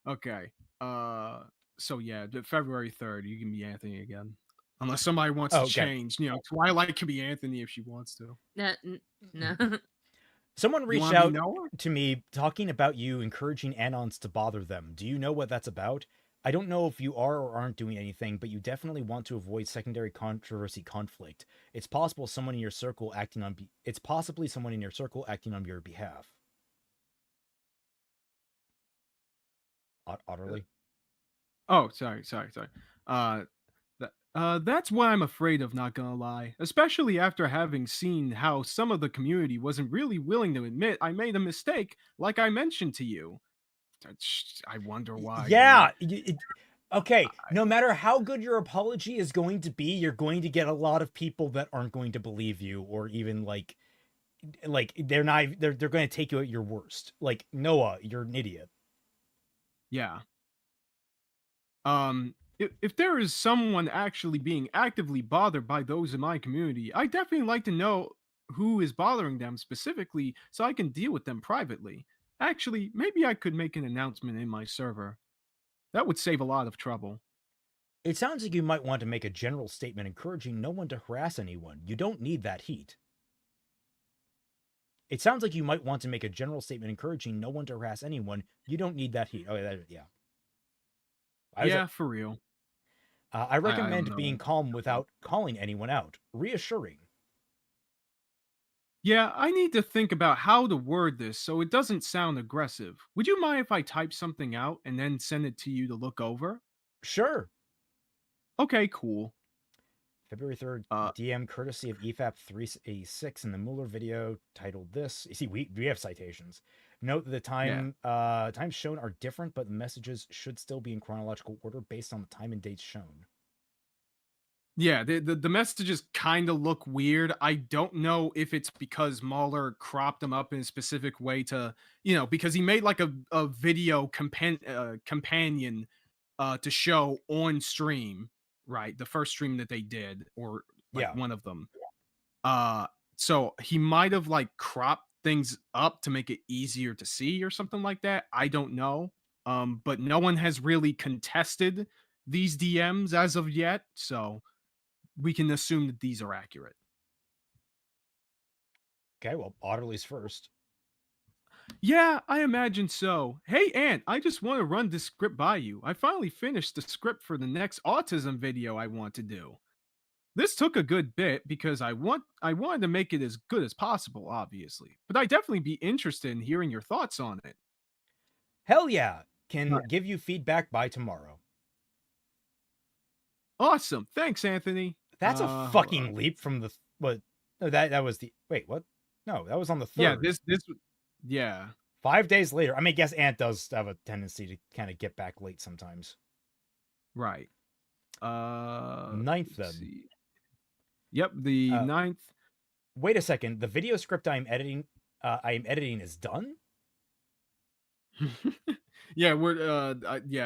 Okay. So yeah, February 3rd, you can be Anthony again. Unless somebody wants to change. You know, Twilight can be Anthony if she wants to. No. Someone reached out to me talking about you encouraging Anons to bother them. Do you know what that's about? I don't know if you are or aren't doing anything, but you definitely want to avoid secondary controversy conflict. It's possible someone in your circle acting on your behalf. Otterly. Oh, sorry. That's what I'm afraid of, not gonna lie. Especially after having seen how some of the community wasn't really willing to admit I made a mistake, like I mentioned to you. I wonder why. Yeah. Okay. No matter how good your apology is going to be, you're going to get a lot of people that aren't going to believe you, or even like they're going to take you at your worst. Like, Noah, you're an idiot. Yeah. If there is someone actually being actively bothered by those in my community, I definitely like to know who is bothering them specifically so I can deal with them privately. Actually, maybe I could make an announcement in my server. That would save a lot of trouble. It sounds like you might want to make a general statement encouraging no one to harass anyone. You don't need that heat. It sounds like you might want to make a general statement encouraging no one to harass anyone. You don't need that heat. Oh, yeah. Yeah, for real. I recommend being calm without calling anyone out. Reassuring. Yeah, I need to think about how to word this so it doesn't sound aggressive. Would you mind if I type something out and then send it to you to look over? Sure. Okay, cool. February 3rd, DM courtesy of EFAP 386 in the Mueller video titled this. You see, we have citations. Note that the times shown are different, but the messages should still be in chronological order based on the time and dates shown. Yeah, the messages kind of look weird. I don't know if it's because Mueller cropped them up in a specific way to, because he made like a video companion to show on stream, right? The first stream that they did, or like one of them. So he might have like cropped things up to make it easier to see or something like that. I don't know. But no one has really contested these DMs as of yet, so we can assume that these are accurate. Okay, well, Otterly's first. Yeah, I imagine so. Hey, Ant, I just want to run this script by you. I finally finished the script for the next autism video I want to do. This took a good bit because I wanted to make it as good as possible, obviously. But I'd definitely be interested in hearing your thoughts on it. Hell yeah. Can give you feedback by tomorrow. Awesome. Thanks, Anthony. That's a fucking leap from the what? No, that was the wait. What? No, that was on the 3rd. Yeah, this yeah. 5 days later. I mean, I guess Ant does have a tendency to kind of get back late sometimes. Right. 9th then. See. Yep, the 9th. Wait a second. The video script I am editing is done. Yeah,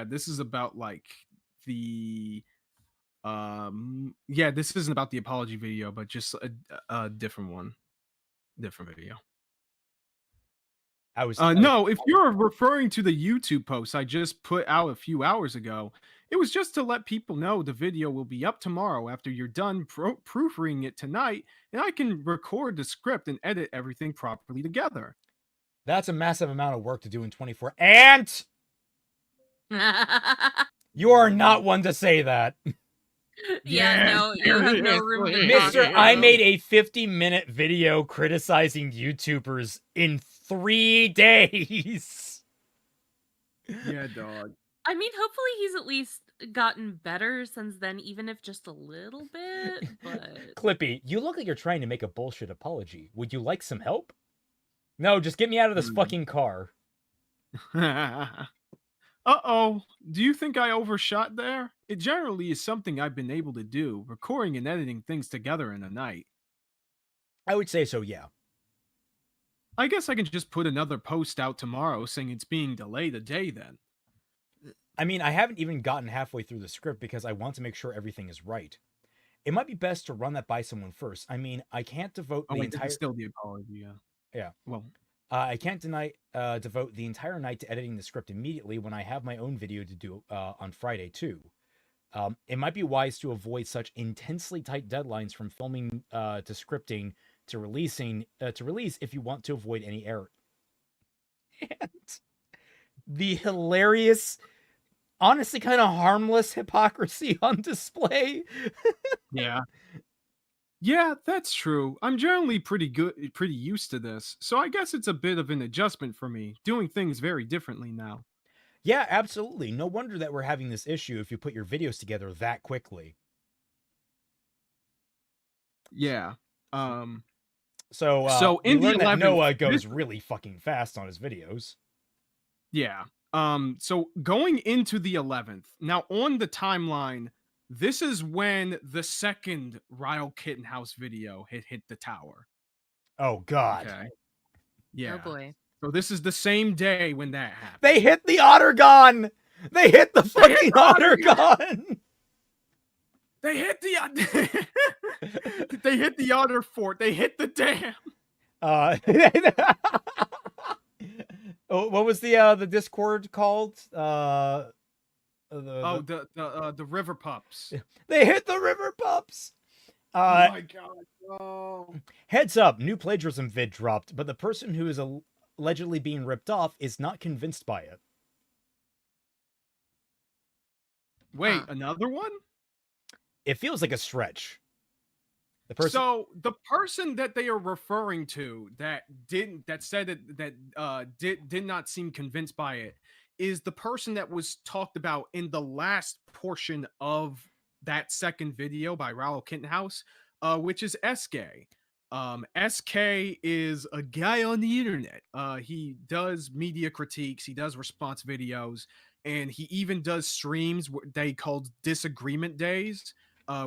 this is about like the this isn't about the apology video, but just a different one. Different video. No, if you're referring to the YouTube post I just put out a few hours ago, it was just to let people know the video will be up tomorrow after you're done proofreading it tonight, and I can record the script and edit everything properly together. That's a massive amount of work to do in 24. Ant! You are not one to say that. Yeah, no, you have no room to Mister, I made a 50-minute video criticizing YouTubers in 3 days. Yeah, dog. I mean, hopefully he's at least gotten better since then, even if just a little bit, but... Clippy, you look like you're trying to make a bullshit apology. Would you like some help? No, just get me out of this fucking car. Uh-oh. Do you think I overshot there? It generally is something I've been able to do, recording and editing things together in a night. I would say so, yeah. I guess I can just put another post out tomorrow saying it's being delayed a day then. I mean, I haven't even gotten halfway through the script because I want to make sure everything is right. It might be best to run that by someone first. I mean, I can't devote the entire... still the apology, yeah. Yeah. Well... I can't devote the entire night to editing the script immediately when I have my own video to do on Friday, too. It might be wise to avoid such intensely tight deadlines from filming to scripting to release if you want to avoid any error. And the hilarious, honestly kind of harmless hypocrisy on display. Yeah. Yeah, that's true. I'm generally pretty used to this, so I guess it's a bit of an adjustment for me, doing things very differently now. Yeah, absolutely. No wonder that we're having this issue if you put your videos together that quickly. Yeah. So in the 11th, Noah goes really fucking fast on his videos. Yeah. So going into the 11th, now on the timeline, this is when the second Ryle Kittenhouse video hit the tower. Oh, God. Okay. Yeah. Oh, boy. So this is the same day when that happened. They hit the Ottergon! They hit the fucking Ottergon! They hit the... they hit the Otter Fort. They hit the dam. What was the Discord called? The River Pups. They hit the River Pups. Oh my God! No. Heads up, new plagiarism vid dropped, but the person who is allegedly being ripped off is not convinced by it. Wait, another one? It feels like a stretch. So the person that they are referring to that did not seem convinced by it is the person that was talked about in the last portion of that second video by Raoul Kittenhouse, which is SK. SK is a guy on the internet. He does media critiques, he does response videos, and he even does streams they called disagreement days,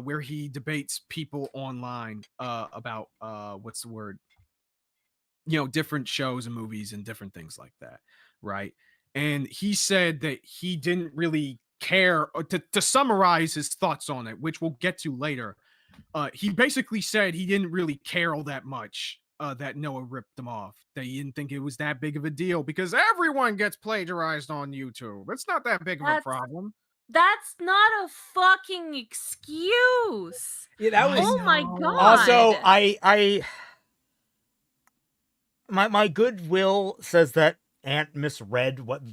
where he debates people online about what's the word, different shows and movies and different things like that, right? And he said that he didn't really care, to summarize his thoughts on it, which we'll get to later. He basically said he didn't really care all that much that Noah ripped him off. That he didn't think it was that big of a deal because everyone gets plagiarized on YouTube. It's not that big of a problem. That's not a fucking excuse. Yeah, that was. Oh my god. Also, my goodwill says that Ant misread what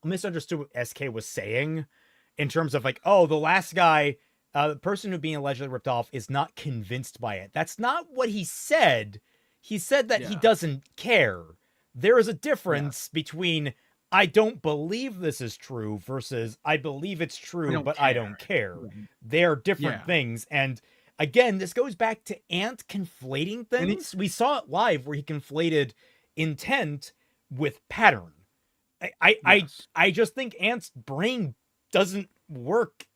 misunderstood what SK was saying, in terms of like, oh, the last guy, the person who being allegedly ripped off is not convinced by it. That's not what he said. He said that he doesn't care. There is a difference between I don't believe this is true versus I believe it's true, but I don't care. They're different things. And again, this goes back to Ant conflating things. We saw it live where he conflated intent with pattern. I just think Ant's brain doesn't work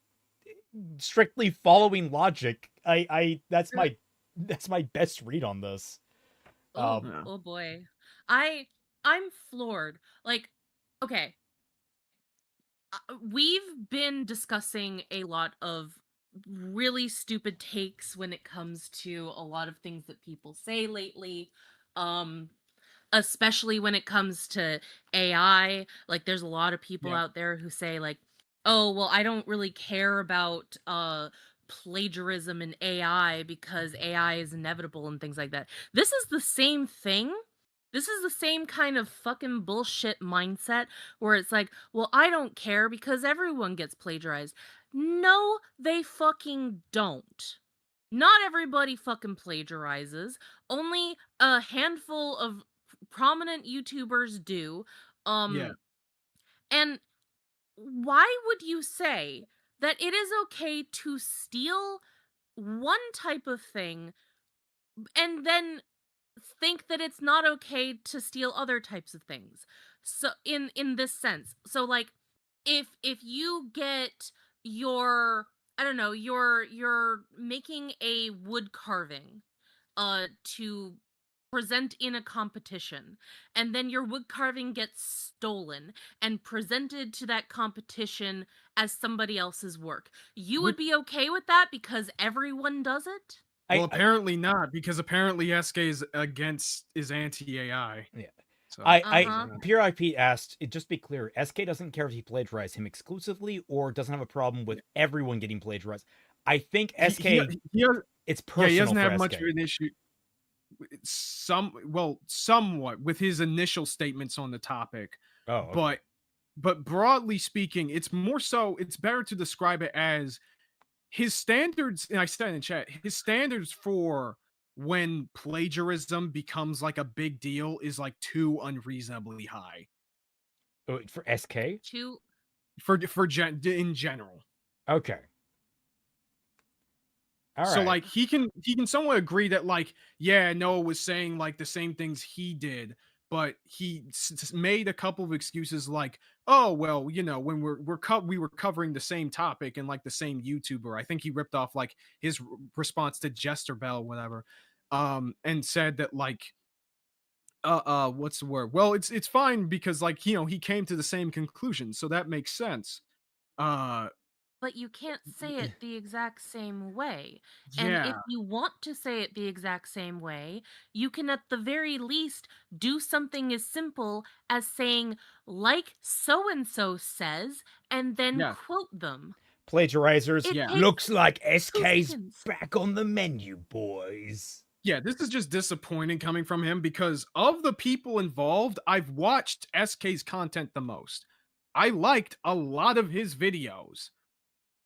strictly following logic. That's my best read on this. Oh boy. I'm floored. Like, okay. We've been discussing a lot of really stupid takes when it comes to a lot of things that people say lately. Especially when it comes to AI. Like, there's a lot of people out there who say like, oh, well, I don't really care about plagiarism in AI because AI is inevitable and things like that. This is the same thing. This is the same kind of fucking bullshit mindset where it's like, well, I don't care because everyone gets plagiarized. No, they fucking don't. Not everybody fucking plagiarizes. Only a handful of prominent YouTubers do. And why would you say that it is okay to steal one type of thing and then think that it's not okay to steal other types of things? So in this sense, so like if you get your, I don't know, you're making a wood carving to present in a competition, and then your wood carving gets stolen and presented to that competition as somebody else's work, you would be okay with that because everyone does it? Well, apparently not, because apparently SK is anti-AI. Yeah. So, Pure IP asked, just be clear, SK doesn't care if he plagiarized him exclusively or doesn't have a problem with everyone getting plagiarized. I think SK, it's personal. He doesn't have SK. much of an issue. Somewhat with his initial statements on the topic. Oh, okay. But broadly speaking, it's more so, it's better to describe it as his standards, and I said in chat, his standards for when plagiarism becomes like a big deal is like too unreasonably high. For SK? In general. Okay. All right. So like he can somewhat agree that like, yeah, Noah was saying like the same things he did, but he made a couple of excuses like, oh, well, when we were covering the same topic and like the same YouTuber. I think he ripped off like his response to Jester Bell, whatever, and said that like, what's the word? Well, it's fine because like, he came to the same conclusion, so that makes sense. But you can't say it the exact same way. And if you want to say it the exact same way, you can at the very least do something as simple as saying, like so-and-so says, and then quote them. Plagiarizers, looks like SK's back on the menu, boys. Yeah, this is just disappointing coming from him because of the people involved, I've watched SK's content the most. I liked a lot of his videos.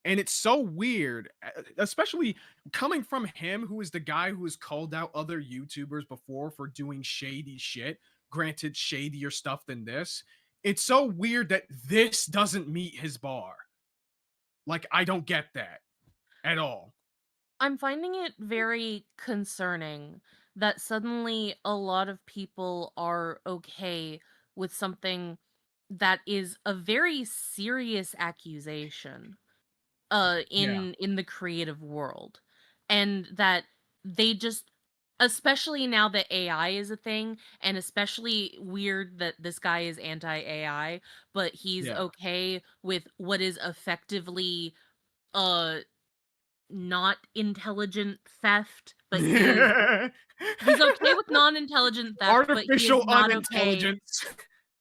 And it's so weird, especially coming from him, who is the guy who has called out other YouTubers before for doing shady shit. Granted, shadier stuff than this. It's so weird that this doesn't meet his bar. Like, I don't get that. at all. I'm finding it very concerning that suddenly a lot of people are okay with something that is a very serious accusation in the creative world, and that they just, especially now that AI is a thing, and especially weird that this guy is anti-AI, but he's okay with what is effectively not intelligent theft, but he's okay with non-intelligent theft, but he is Artificial not unintelligence. okay.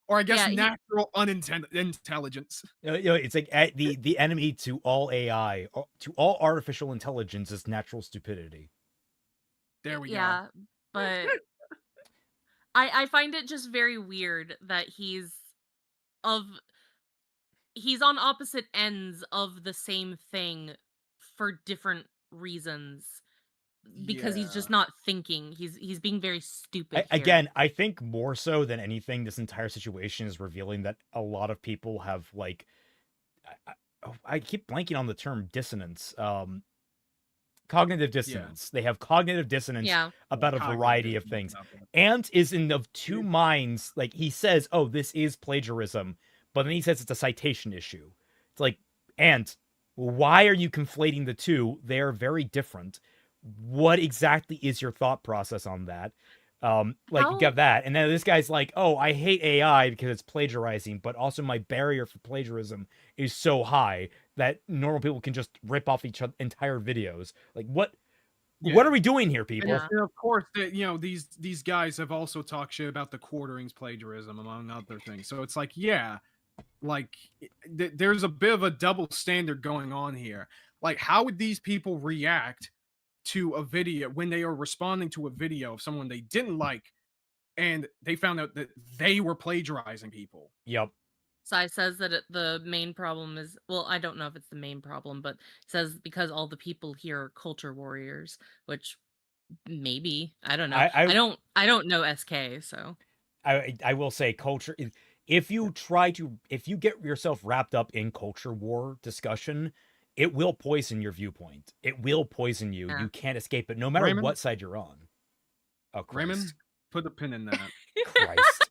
Or I guess Yeah, natural intelligence. It's like the enemy to all AI, to all artificial intelligence is natural stupidity. There we go. Yeah, but I find it just very weird that he's on opposite ends of the same thing for different reasons, because he's just not thinking. He's being very stupid here. Again, I think more so than anything, this entire situation is revealing that a lot of people have, like, I keep blanking on the term dissonance. Cognitive dissonance. They have cognitive dissonance about a variety of things. Ant is in of two minds. Like, he says, oh, this is plagiarism, but then he says it's a citation issue. It's like, Ant, why are you conflating the two? They are very different. What exactly is your thought process on that? You get that, and then this guy's like, oh, I hate AI because it's plagiarizing, but also my barrier for plagiarism is so high that normal people can just rip off each other entire videos. Like, what are we doing here, people? And of course, these guys have also talked shit about the quarterings plagiarism, among other things. So it's like, there's a bit of a double standard going on here. Like, how would these people react to a video when they are responding to a video of someone they didn't like, and they found out that they were plagiarizing people? Yep. Sai says that the main problem is, well, I don't know if it's the main problem, but says because all the people here are culture warriors, which maybe, I don't know. I don't know SK, so I will say culture. If you get yourself wrapped up in culture war discussion, it will poison your viewpoint. It will poison you. You can't escape it, no matter Raymond? what side you're on. Oh, Christ. Raymond, put a pin in that. Christ.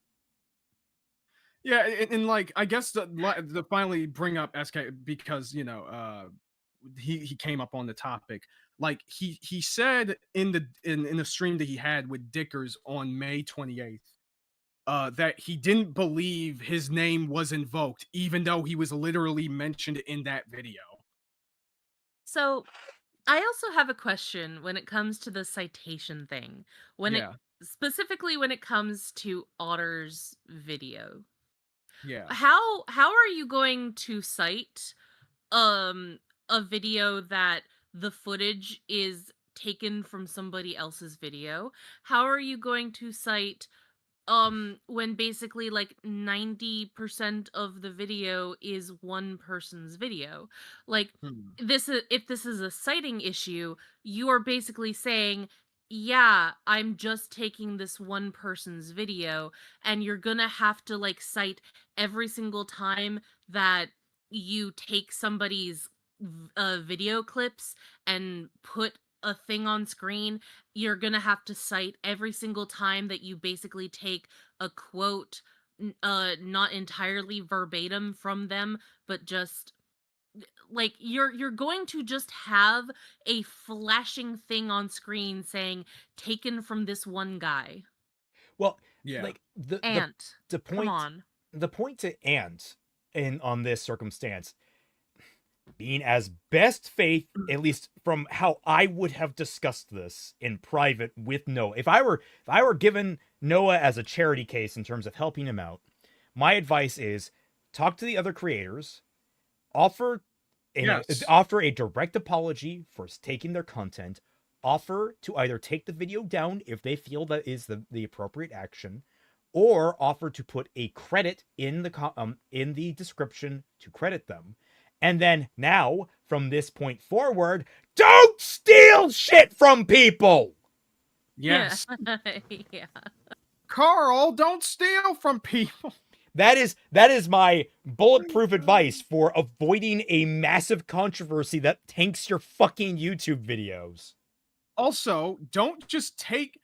Yeah, and like, I guess the finally bring up SK because he came up on the topic. Like, he said in the stream that he had with Dickers on May 28th that he didn't believe his name was invoked, even though he was literally mentioned in that video. So, I also have a question when it comes to the citation thing. Specifically when it comes to Otter's video. Yeah. How are you going to cite a video that the footage is taken from somebody else's video? How are you going to cite when basically like 90% of the video is one person's video? Like, if this is a citing issue, you are basically saying, yeah, I'm just taking this one person's video, and you're gonna have to like cite every single time that you take somebody's video clips and put a thing on screen. You're gonna have to cite every single time that you basically take a quote, not entirely verbatim from them, but just like you're going to just have a flashing thing on screen saying taken from this one guy. Well, like the point, come on. The point to Ant on this circumstance being as best faith, at least from how I would have discussed this in private with Noah. If I were given Noah as a charity case in terms of helping him out, my advice is talk to the other creators, offer a direct apology for taking their content, offer to either take the video down if they feel that is the appropriate action, or offer to put a credit in the description to credit them. And then now, from this point forward, don't steal shit from people! Yes. Yeah. Carl, don't steal from people. That is my bulletproof advice for avoiding a massive controversy that tanks your fucking YouTube videos. Also, don't just take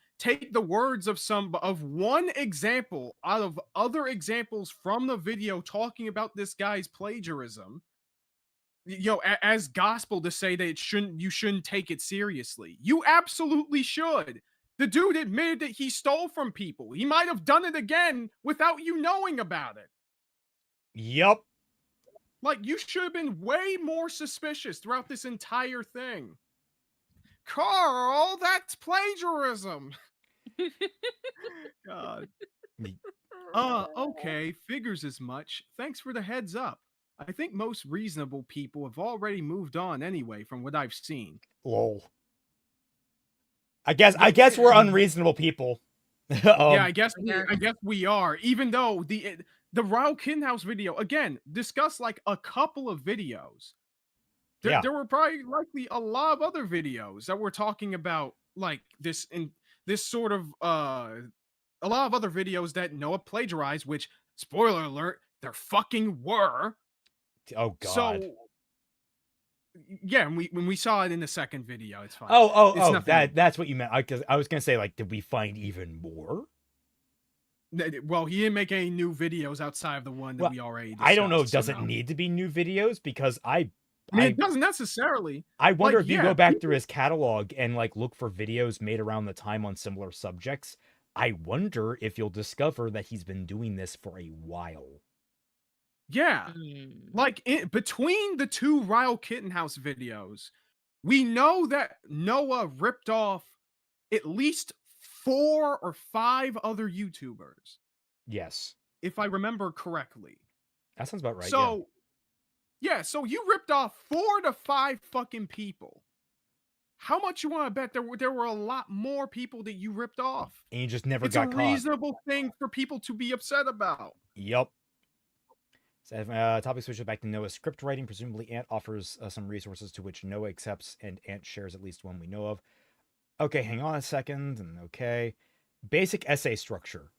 the words of one example out of other examples from the video talking about this guy's plagiarism, as gospel to say that you shouldn't take it seriously. You absolutely should. The dude admitted that he stole from people. He might have done it again without you knowing about it. Yep. Like, you should have been way more suspicious throughout this entire thing. Carl, that's plagiarism. God. Okay, figures as much. Thanks for the heads up. I think most reasonable people have already moved on anyway from what I've seen. Lol. I guess we're unreasonable people. Yeah, I guess we are. Even though the Royal Kittenhouse video, again, discussed like a couple of videos. There were probably likely a lot of other videos that were talking about like this sort of a lot of other videos that Noah plagiarized, which, spoiler alert, there fucking were. Oh God. So yeah, when we saw it in the second video, it's fine. That's what you meant. Because I was gonna say, like, did we find even more? Well, he didn't make any new videos outside of the one that we already discussed. I don't know. Does it need to be new videos? Because I mean, it doesn't necessarily. I wonder if you go back through his catalog and like look for videos made around the time on similar subjects. I wonder if you'll discover that he's been doing this for a while. Yeah, like between the two Ryle Kittenhouse videos, we know that Noah ripped off at least 4 or 5 other YouTubers. Yes, if I remember correctly. That sounds about right. So, yeah, so you ripped off 4 to 5 fucking people. How much you want to bet there were a lot more people that you ripped off? And you just never got caught. It's a reasonable thing for people to be upset about. Yep. So, topic switches back to Noah's script writing. Presumably, Ant offers some resources to which Noah accepts, and Ant shares at least one we know of. Okay, hang on a second. And okay, basic essay structure.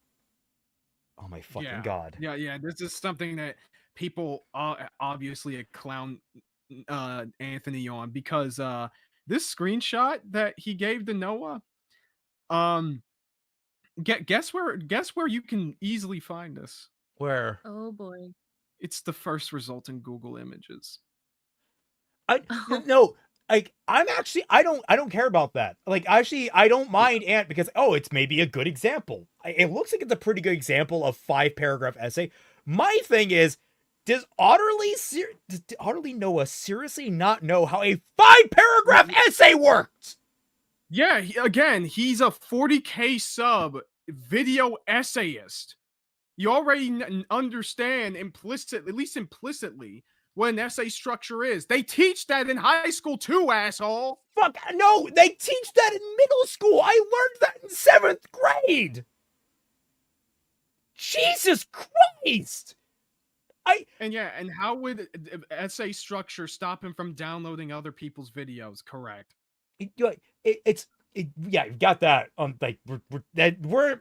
Oh my fucking God. Yeah. This is something that people obviously clown Anthony on, because this screenshot that he gave to Noah, guess where you can easily find this. Where? Oh boy. It's the first result in Google Images. No, like I don't care about that. Like, actually, I don't mind Ant because it's maybe a good example. It looks like it's a pretty good example of 5-paragraph essay. My thing is, does Otterly Noah seriously not know how a 5-paragraph essay works? Yeah, he's a 40K sub video essayist. You already understand at least implicitly, what an essay structure is. They teach that in high school too, asshole. Fuck, no, they teach that in middle school. I learned that in 7th grade. Jesus Christ. And how would essay structure stop him from downloading other people's videos? Correct. You've got that.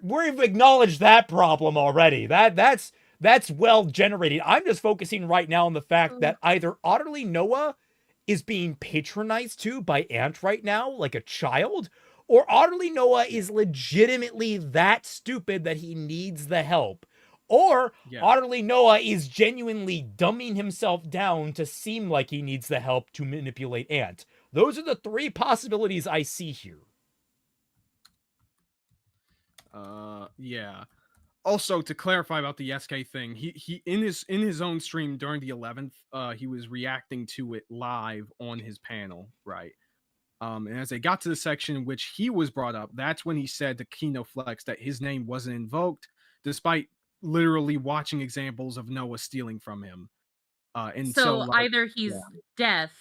We've acknowledged that problem already. That's well generated. I'm just focusing right now on the fact that either Otterly Noah is being patronized to by Ant right now, like a child, or Otterly Noah is legitimately that stupid that he needs the help. Or Otterly Noah is genuinely dumbing himself down to seem like he needs the help to manipulate Ant. Those are the 3 possibilities I see here. Yeah. Also, to clarify about the SK thing, he in his own stream during the 11th, he was reacting to it live on his panel, right? And as they got to the section in which he was brought up, that's when he said to Kino Flex that his name wasn't invoked, despite literally watching examples of Noah stealing from him. And so either he's deaf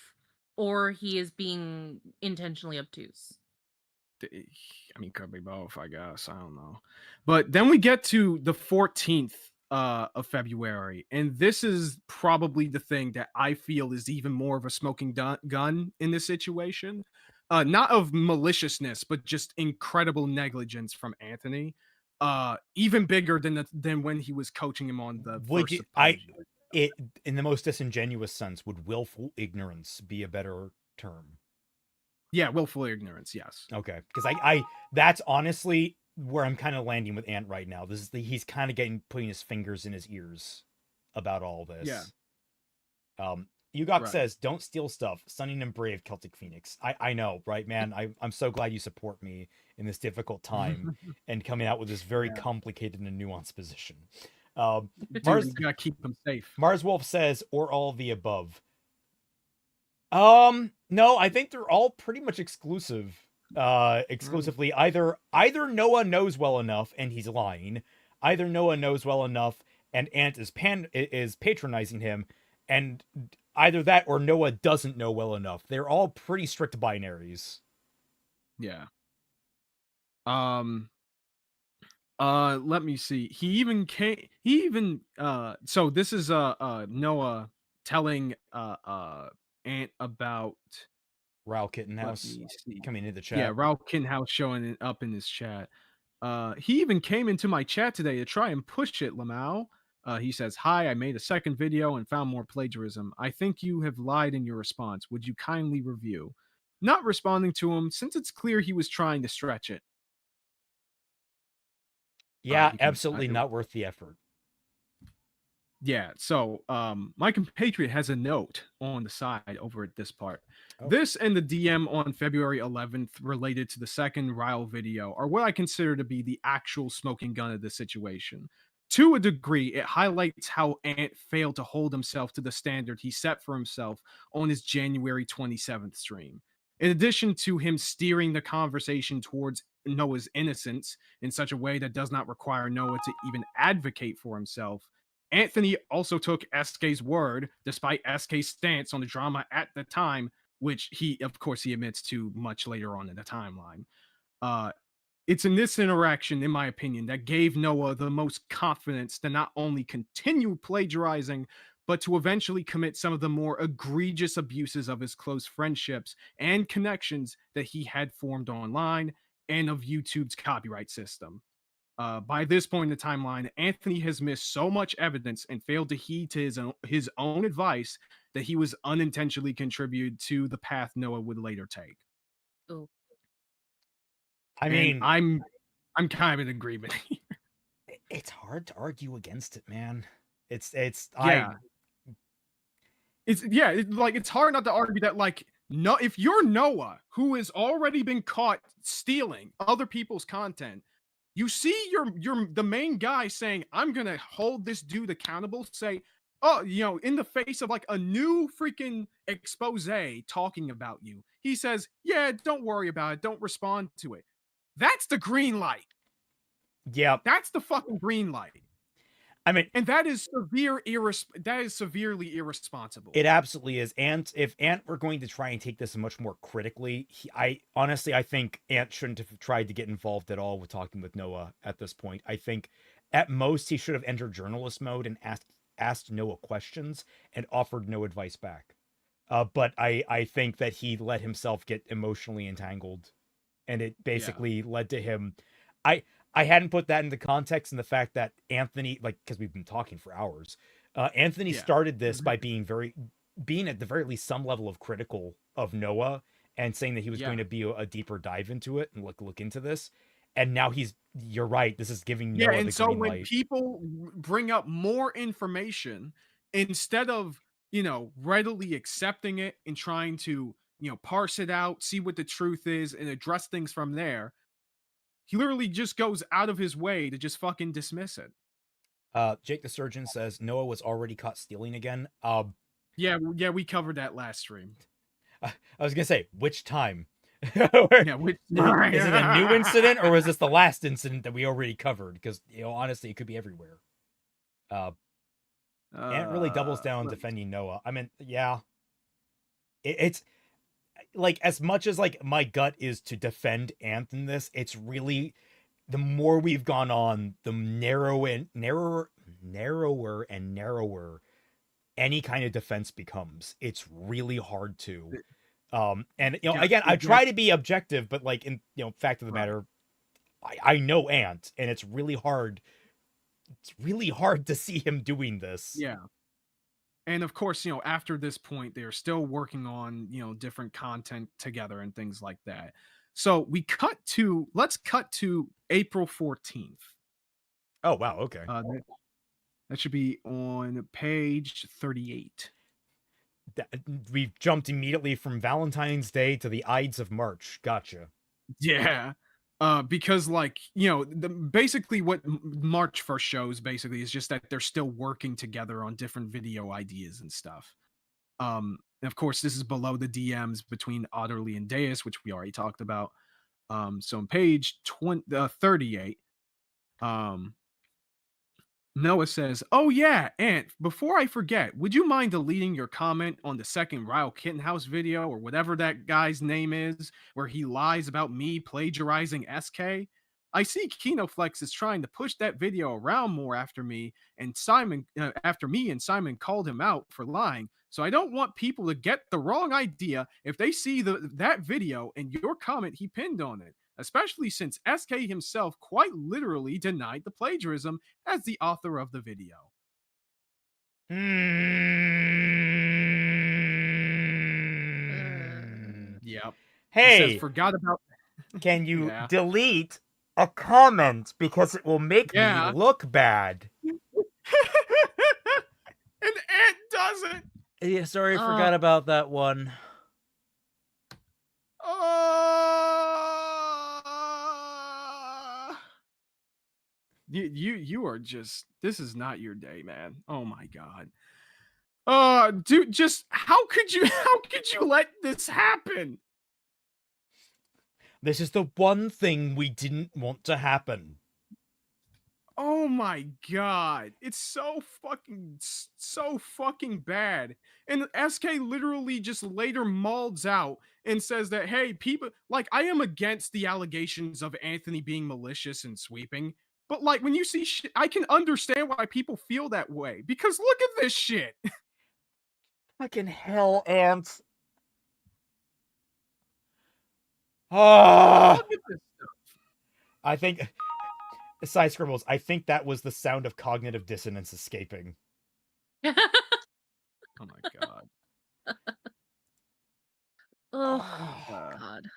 or he is being intentionally obtuse. I mean, could be both, I guess. I don't know. But then we get to the 14th of February, and this is probably the thing that I feel is even more of a smoking gun in this situation. Not of maliciousness, but just incredible negligence from Anthony. even bigger than when he was coaching him on the Would first you, in the most disingenuous sense, would willful ignorance be a better term? Yeah, willful ignorance, yes. Okay, because I that's honestly where I'm kind of landing with Ant right now. He's kind of putting his fingers in his ears about all this. Yeah. Yugok says, "Don't steal stuff." Stunning and brave, Celtic Phoenix. I know, right, man? I'm so glad you support me in this difficult time and coming out with this very complicated and nuanced position. Dude, you gotta keep them safe. Mars Wolf says, "Or all of the above." No, I think they're all pretty much exclusive. Exclusively either Noah knows well enough and he's lying, either Noah knows well enough and Ant is patronizing him, and either that or Noah doesn't know well enough. They're all pretty strict binaries. Yeah. Let me see. So this is Noah telling Ant about Raul Kittenhouse coming into the chat. Yeah, Raul Kittenhouse showing up in his chat. He even came into my chat today to try and push it, Lamau. He says, "Hi, I made a second video and found more plagiarism. I think you have lied in your response. Would you kindly review?" Not responding to him since it's clear he was trying to stretch it. Yeah, absolutely not worth the effort. Yeah, so my compatriot has a note on the side over at this part. This and the DM on February 11th related to the second Ryle video are what I consider to be the actual smoking gun of the situation. To a degree, it highlights how Ant failed to hold himself to the standard he set for himself on his January 27th stream. In addition to him steering the conversation towards Noah's innocence in such a way that does not require Noah to even advocate for himself, Anthony also took SK's word, despite SK's stance on the drama at the time, which he admits to much later on in the timeline. It's in this interaction, in my opinion, that gave Noah the most confidence to not only continue plagiarizing, but to eventually commit some of the more egregious abuses of his close friendships and connections that he had formed online and of YouTube's copyright system. By this point in the timeline, Anthony has missed so much evidence and failed to heed to his own advice that he was unintentionally contributed to the path Noah would later take. Oh. I mean, I'm kind of in agreement here. It's hard to argue against it, man. It's it's hard not to argue that, like, no, if you're Noah, who has already been caught stealing other people's content, you see the main guy saying, "I'm gonna hold this dude accountable," say, "Oh, in the face of like a new freaking expose talking about you," he says, "Yeah, don't worry about it, don't respond to it." That's the green light. Yeah, that's the fucking green light. I mean, and that is severely irresponsible. It absolutely is. And if Ant were going to try and take this much more critically, I think Ant shouldn't have tried to get involved at all with talking with Noah at this point. I think at most he should have entered journalist mode and asked Noah questions and offered no advice back. But I think that he let himself get emotionally entangled, and it basically led to him. I hadn't put that into context in the fact that Anthony, like, because we've been talking for hours, Anthony started this by being at the very least some level of critical of Noah and saying that he was going to be a deeper dive into it and look into this. And now you're right, this is giving Noah the green light. And so when people bring up more information, instead of, readily accepting it and trying to, parse it out, see what the truth is and address things from there, he literally just goes out of his way to just fucking dismiss it. Jake the Surgeon says Noah was already caught stealing again. Yeah, we covered that last stream. I was gonna say, which time? Is it a new incident or was this the last incident that we already covered? Because honestly, it could be everywhere. Ant really doubles down defending Noah. I mean, yeah, it's like, as much as like my gut is to defend Ant in this, it's really, the more we've gone on, the narrower and narrower any kind of defense becomes. It's really hard to. And again, I try to be objective, but like, in fact of the matter, I know Ant, and it's really hard. It's really hard to see him doing this. Yeah. And of course, after this point, they're still working on, different content together and things like that. So let's cut to April 14th. Oh, wow. Okay. That should be on page 38. We've jumped immediately from Valentine's Day to the Ides of March. Gotcha. Yeah. Because basically what March first shows basically is just that they're still working together on different video ideas and stuff. And of course, this is below the DMs between Otterly and Deus, which we already talked about. So on page 38, Noah says, "Oh yeah, Ant, before I forget, would you mind deleting your comment on the second Ryle Kittenhouse video or whatever that guy's name is, where he lies about me plagiarizing SK? I see Kinoflex is trying to push that video around more after me, and Simon called him out for lying. So I don't want people to get the wrong idea if they see that video and your comment he pinned on it. Especially since SK himself quite literally denied the plagiarism as the author of the video." Yep. Hey, he says, forgot about. Can you delete a comment because it will make me look bad? And Ant doesn't. Yeah, sorry, forgot about that one. You are just, this is not your day, man. Oh my god. Dude, just how could you let this happen? This is the one thing we didn't want to happen. Oh my god. It's so fucking bad. And SK literally just later mauls out and says that, hey, people, I am against the allegations of Anthony being malicious and sweeping. But when you see shit, I can understand why people feel that way. Because look at this shit. Fucking hell, Ant. Look at this stuff. I think, aside scribbles, I think that was the sound of cognitive dissonance escaping. Oh my god. Oh god.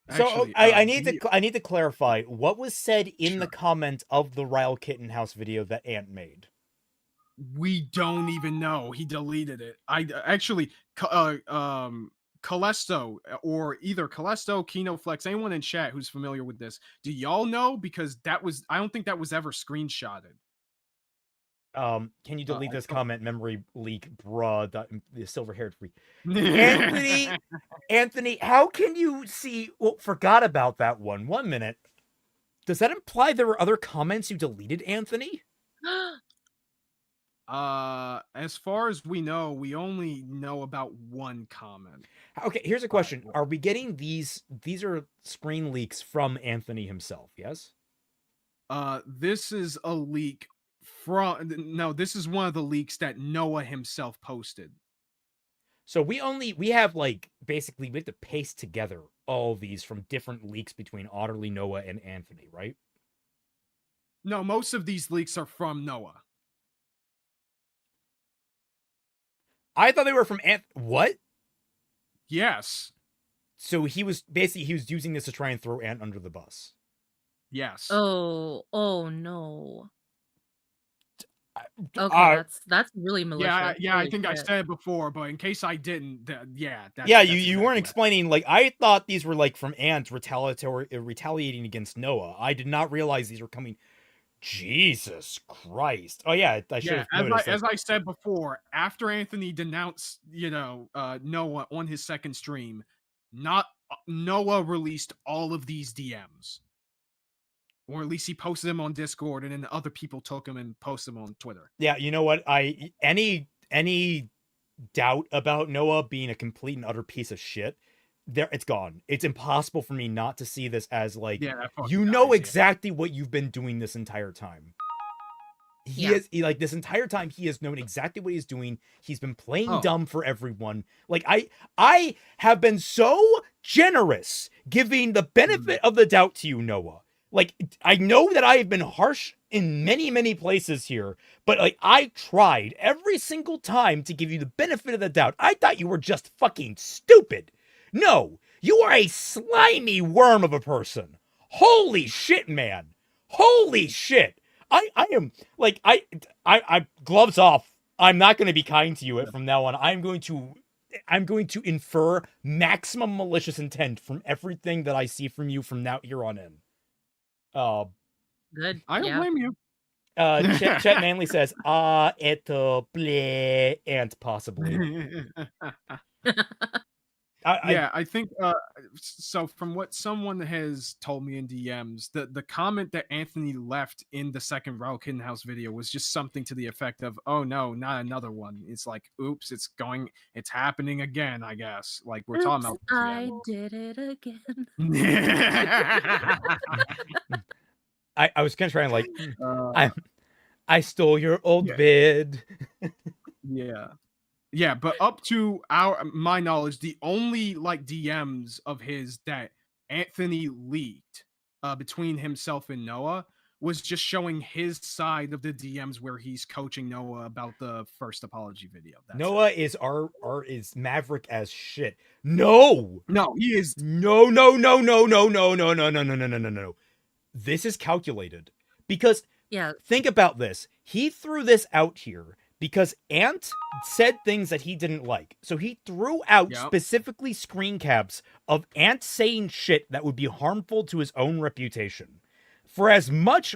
Actually, I need to clarify what was said in the comment of the Ryle Kittenhouse video that Ant made. We don't even know. He deleted it. Calesto, or either Calesto, Kinoflex, anyone in chat who's familiar with this, do y'all know? Because I don't think that was ever screenshotted. Can you delete this comment? Memory leak, bruh. The silver-haired freak. Anthony, how can you see? Well, forgot about that one. 1 minute. Does that imply there were other comments you deleted, Anthony? As far as we know, we only know about one comment. Okay, here's a question. Are we getting these are screen leaks from Anthony himself, yes? This is a leak this is one of the leaks that Noah himself posted. So we have basically we have to paste together all these from different leaks between Otterly, Noah, and Anthony, right? No, most of these leaks are from Noah. I thought they were from What? Yes. So he was using this to try and throw Ant under the bus. Yes. Oh no. Okay, that's really malicious. Yeah, I think I said it before, but in case I didn't, you weren't explaining. I thought these were from Ant retaliating against Noah. I did not realize these were coming. Jesus Christ! Oh yeah, I should have noticed. As I said before, after Anthony denounced, Noah on his second stream, Noah released all of these DMs. Or at least he posted them on Discord, and then other people took them and posted them on Twitter. Yeah, you know what? Any doubt about Noah being a complete and utter piece of shit, it's gone. It's impossible for me not to see this as exactly what you've been doing this entire time. Like this entire time he has known exactly what he's doing. He's been playing dumb for everyone. Like I have been so generous giving the benefit of the doubt to you, Noah. Like I know that I have been harsh in many places here, but like I tried every single time to give you the benefit of the doubt. I thought you were just fucking stupid. No, you are a slimy worm of a person. Holy shit, man. Holy shit. I am like I gloves off. I'm not going to be kind to you from now on. I'm going to infer maximum malicious intent from everything that I see from you from now here on in. Good. I don't blame you. Chet Manley says, bleh, and possibly. I think so. From what someone has told me in DMs, the comment that Anthony left in the second Raul Kitten House video was just something to the effect of, "Oh no, not another one." It's like, "Oops, it's happening again." I guess like we're talking about. I did it again. I was gonna try and like, I stole your old vid. Yeah, but up to my knowledge, the only like DMs of his that Anthony leaked between himself and Noah was just showing his side of the DMs where he's coaching Noah about the first apology video. Noah is is maverick as shit. No, he is. No. This is calculated because think about this. He threw this out here because Ant said things that he didn't like. So he threw out specifically screen caps of Ant saying shit that would be harmful to his own reputation. For as much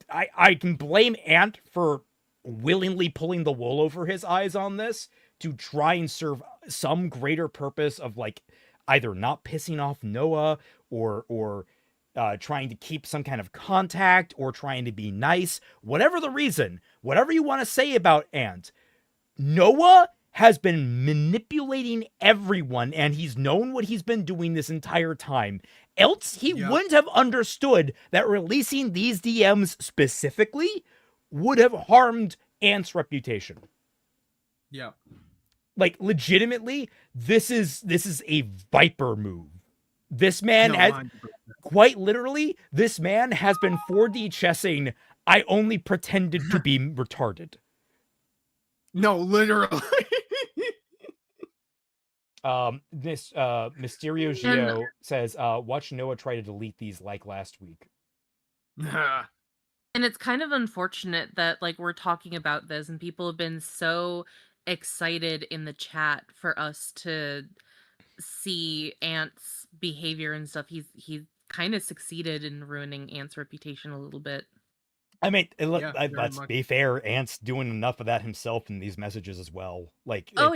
I can blame Ant for willingly pulling the wool over his eyes on this to try and serve some greater purpose of like either not pissing off Noah or trying to keep some kind of contact or trying to be nice, whatever the reason, whatever you want to say about Ant, Noah has been manipulating everyone and he's known what he's been doing this entire time. Else he wouldn't have understood that releasing these DMs specifically would have harmed Ant's reputation. Yeah. Like legitimately, this is a Viper move. This man has quite literally, this man has been 4D chessing. I only pretended to be retarded. No, literally. This Mysterio Gio says, watch Noah try to delete these like last week. And it's kind of unfortunate that like we're talking about this and people have been so excited in the chat for us to see Ant's behavior and stuff. He's kind of succeeded in ruining Ant's reputation a little bit. I mean, let's be fair. Ant's doing enough of that himself in these messages as well. Like, I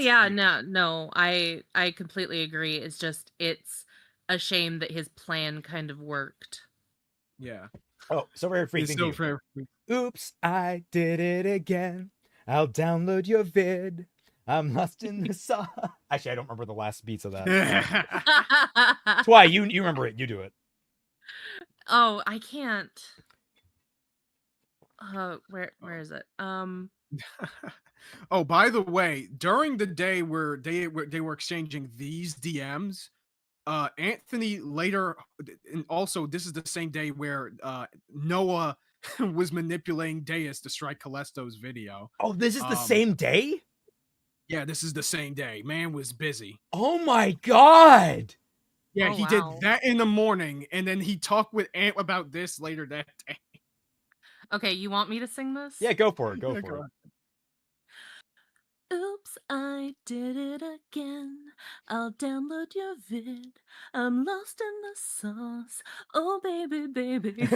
completely agree. It's just it's a shame that his plan kind of worked. Yeah. Oh, so very free thinking. Oops, I did it again. I'll download your vid. I'm lost in the sauce. Actually, I don't remember the last beats of that. Twy, you remember it. You do it. Oh, I can't. Where is it? Oh, by the way, during the day where they were exchanging these DMs, Anthony later, and also this is the same day where Noah was manipulating Deus to strike Callisto's video. Oh, this is the same day? Yeah, this is the same day. Man was busy. Oh my god! Yeah, he did that in the morning, and then he talked with Ant about this later that day. Okay, you want me to sing this? Yeah, go for it. Go for it. Oops, I did it again. I'll download your vid. I'm lost in the sauce. Oh, baby, baby.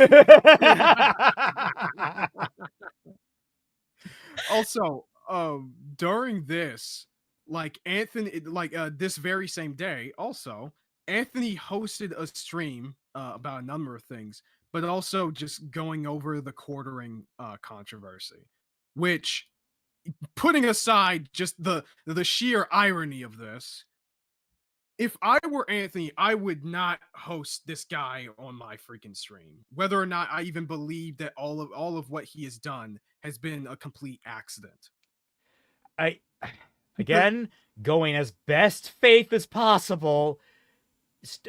Also, during this, like Anthony, this very same day, also Anthony hosted a stream about a number of things, but also just going over the quartering controversy, which, putting aside just the sheer irony of this, if I were Anthony, I would not host this guy on my freaking stream, whether or not I even believe that all of what he has done has been a complete accident. Again, going as best faith as possible,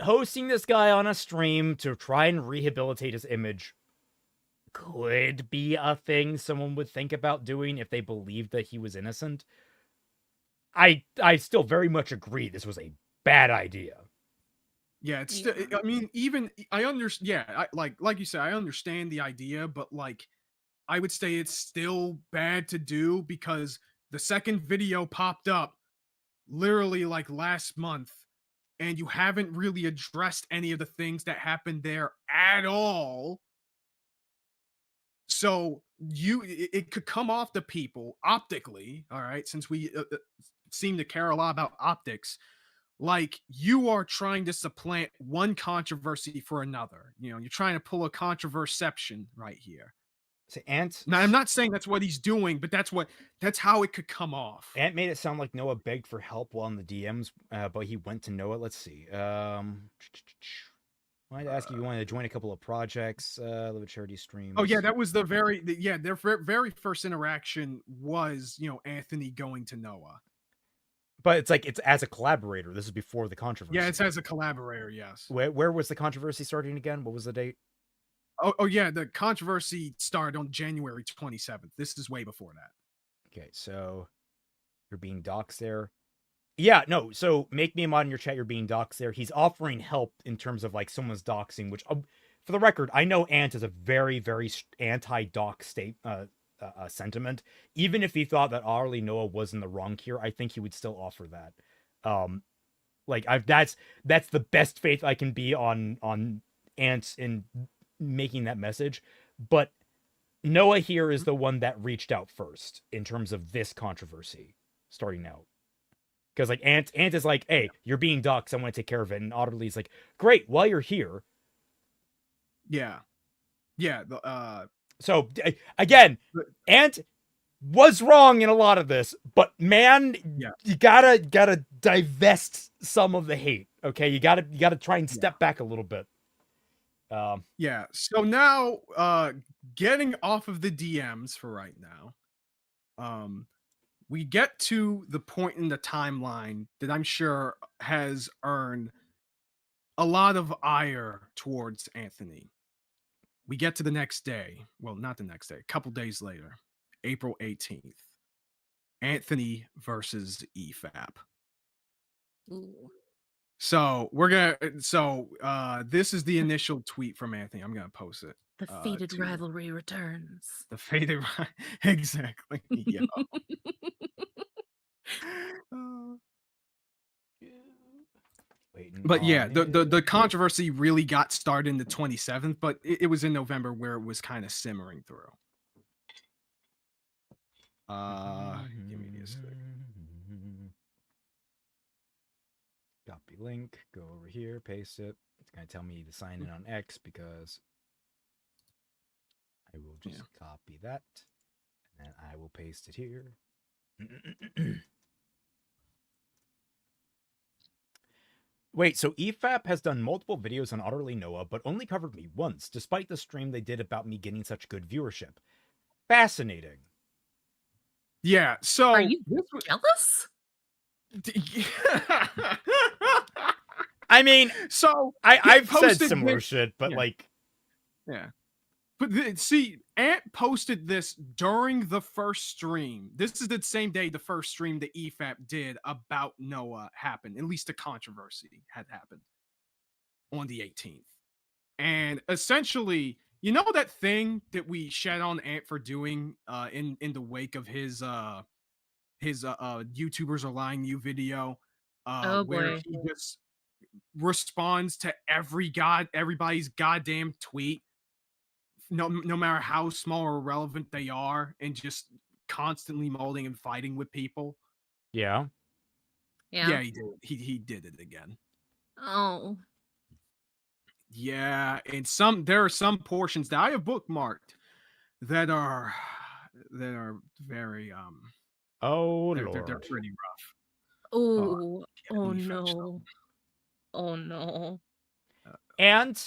hosting this guy on a stream to try and rehabilitate his image could be a thing someone would think about doing if they believed that he was innocent. I still very much agree this was a bad idea. Yeah, it's still, I mean, even I understand. Yeah, like you said, I understand the idea, but like I would say it's still bad to do because the second video popped up literally like last month, and you haven't really addressed any of the things that happened there at all. So it could come off to people optically, all right, since we seem to care a lot about optics, like you are trying to supplant one controversy for another. You know, you're trying to pull a controverception right here. So Ant. Now, I'm not saying that's what he's doing, but that's how it could come off. Ant made it sound like Noah begged for help while in the DMs, but he went to Noah. Let's see. I wanted to ask if you wanted to join a couple of projects, live a charity stream. Oh yeah, that was their very first interaction was, you know, Anthony going to Noah. But it's like it's as a collaborator. This is before the controversy. Yeah, it's as a collaborator. Yes. Where was the controversy starting again? What was the date? Oh yeah, the controversy started on January 27th. This is way before that. Okay, so you're being doxxed there. Yeah, no. So make me a mod in your chat. You're being doxxed there. He's offering help in terms of like someone's doxing, which, for the record, I know Ant is a very, very anti-dox sentiment. Even if he thought that Otterly Noah was in the wrong here, I think he would still offer that. That's the best faith I can be on Ant in making that message. But Noah here is the one that reached out first in terms of this controversy starting out. Because like Ant is like, hey, you're being doxxed, I want to take care of it. And Otterly's like, great, while you're here. Yeah. So again, Ant was wrong in a lot of this, but man, you gotta divest some of the hate. Okay, you gotta try and step back a little bit. Yeah. So now, getting off of the DMs for right now, we get to the point in the timeline that I'm sure has earned a lot of ire towards Anthony. We get to the next day. Well, not the next day, a couple days later, April 18th. Anthony versus EFAP. Ooh. So this is the initial tweet from Anthony. I'm gonna post it. The fated rivalry returns. The fated exactly. Yeah. But yeah, the controversy really got started in the 27th, but it was in November where it was kind of simmering through. Give me a second. Copy link, go over here, paste it. It's gonna tell me to sign in on X because I will just copy that and then I will paste it here. Wait, so EFAP has done multiple videos on Otterly Noah, but only covered me once, despite the stream they did about me getting such good viewership. Fascinating. Yeah, so are you jealous? I mean, so I've said similar shit, but yeah. But see, Ant posted this during the first stream. This is the same day the first stream that EFAP did about Noah happened. At least the controversy had happened on the 18th. And essentially, you know that thing that we shed on Ant for doing in the wake of his YouTubers Are Lying You video, where he just responds to everybody's goddamn tweet, no matter how small or irrelevant they are, and just constantly molding and fighting with people. Yeah, he did. He did it again. Oh. Yeah, and there are some portions that I have bookmarked that are very they're pretty rough. Oh no. Oh no. And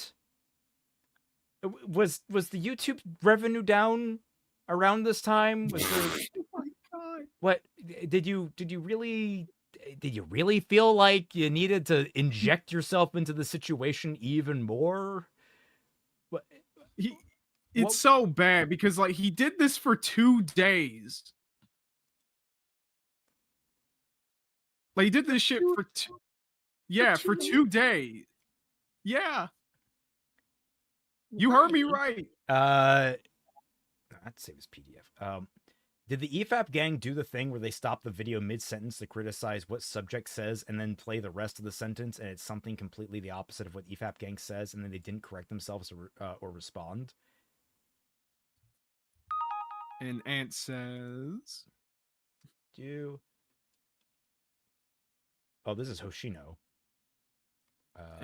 was the YouTube revenue down around this time? Was there... Oh my god! What did you really feel like you needed to inject yourself into the situation even more? What? It's so bad because like he did this for 2 days. Like he did this shit for two. Yeah, for 2 days. Yeah. You heard me right. I'd say it was PDF. Did the EFAP gang do the thing where they stop the video mid-sentence to criticize what subject says and then play the rest of the sentence, and it's something completely the opposite of what EFAP gang says, and then they didn't correct themselves or respond? And Ant says... Oh, this is Hoshino. That's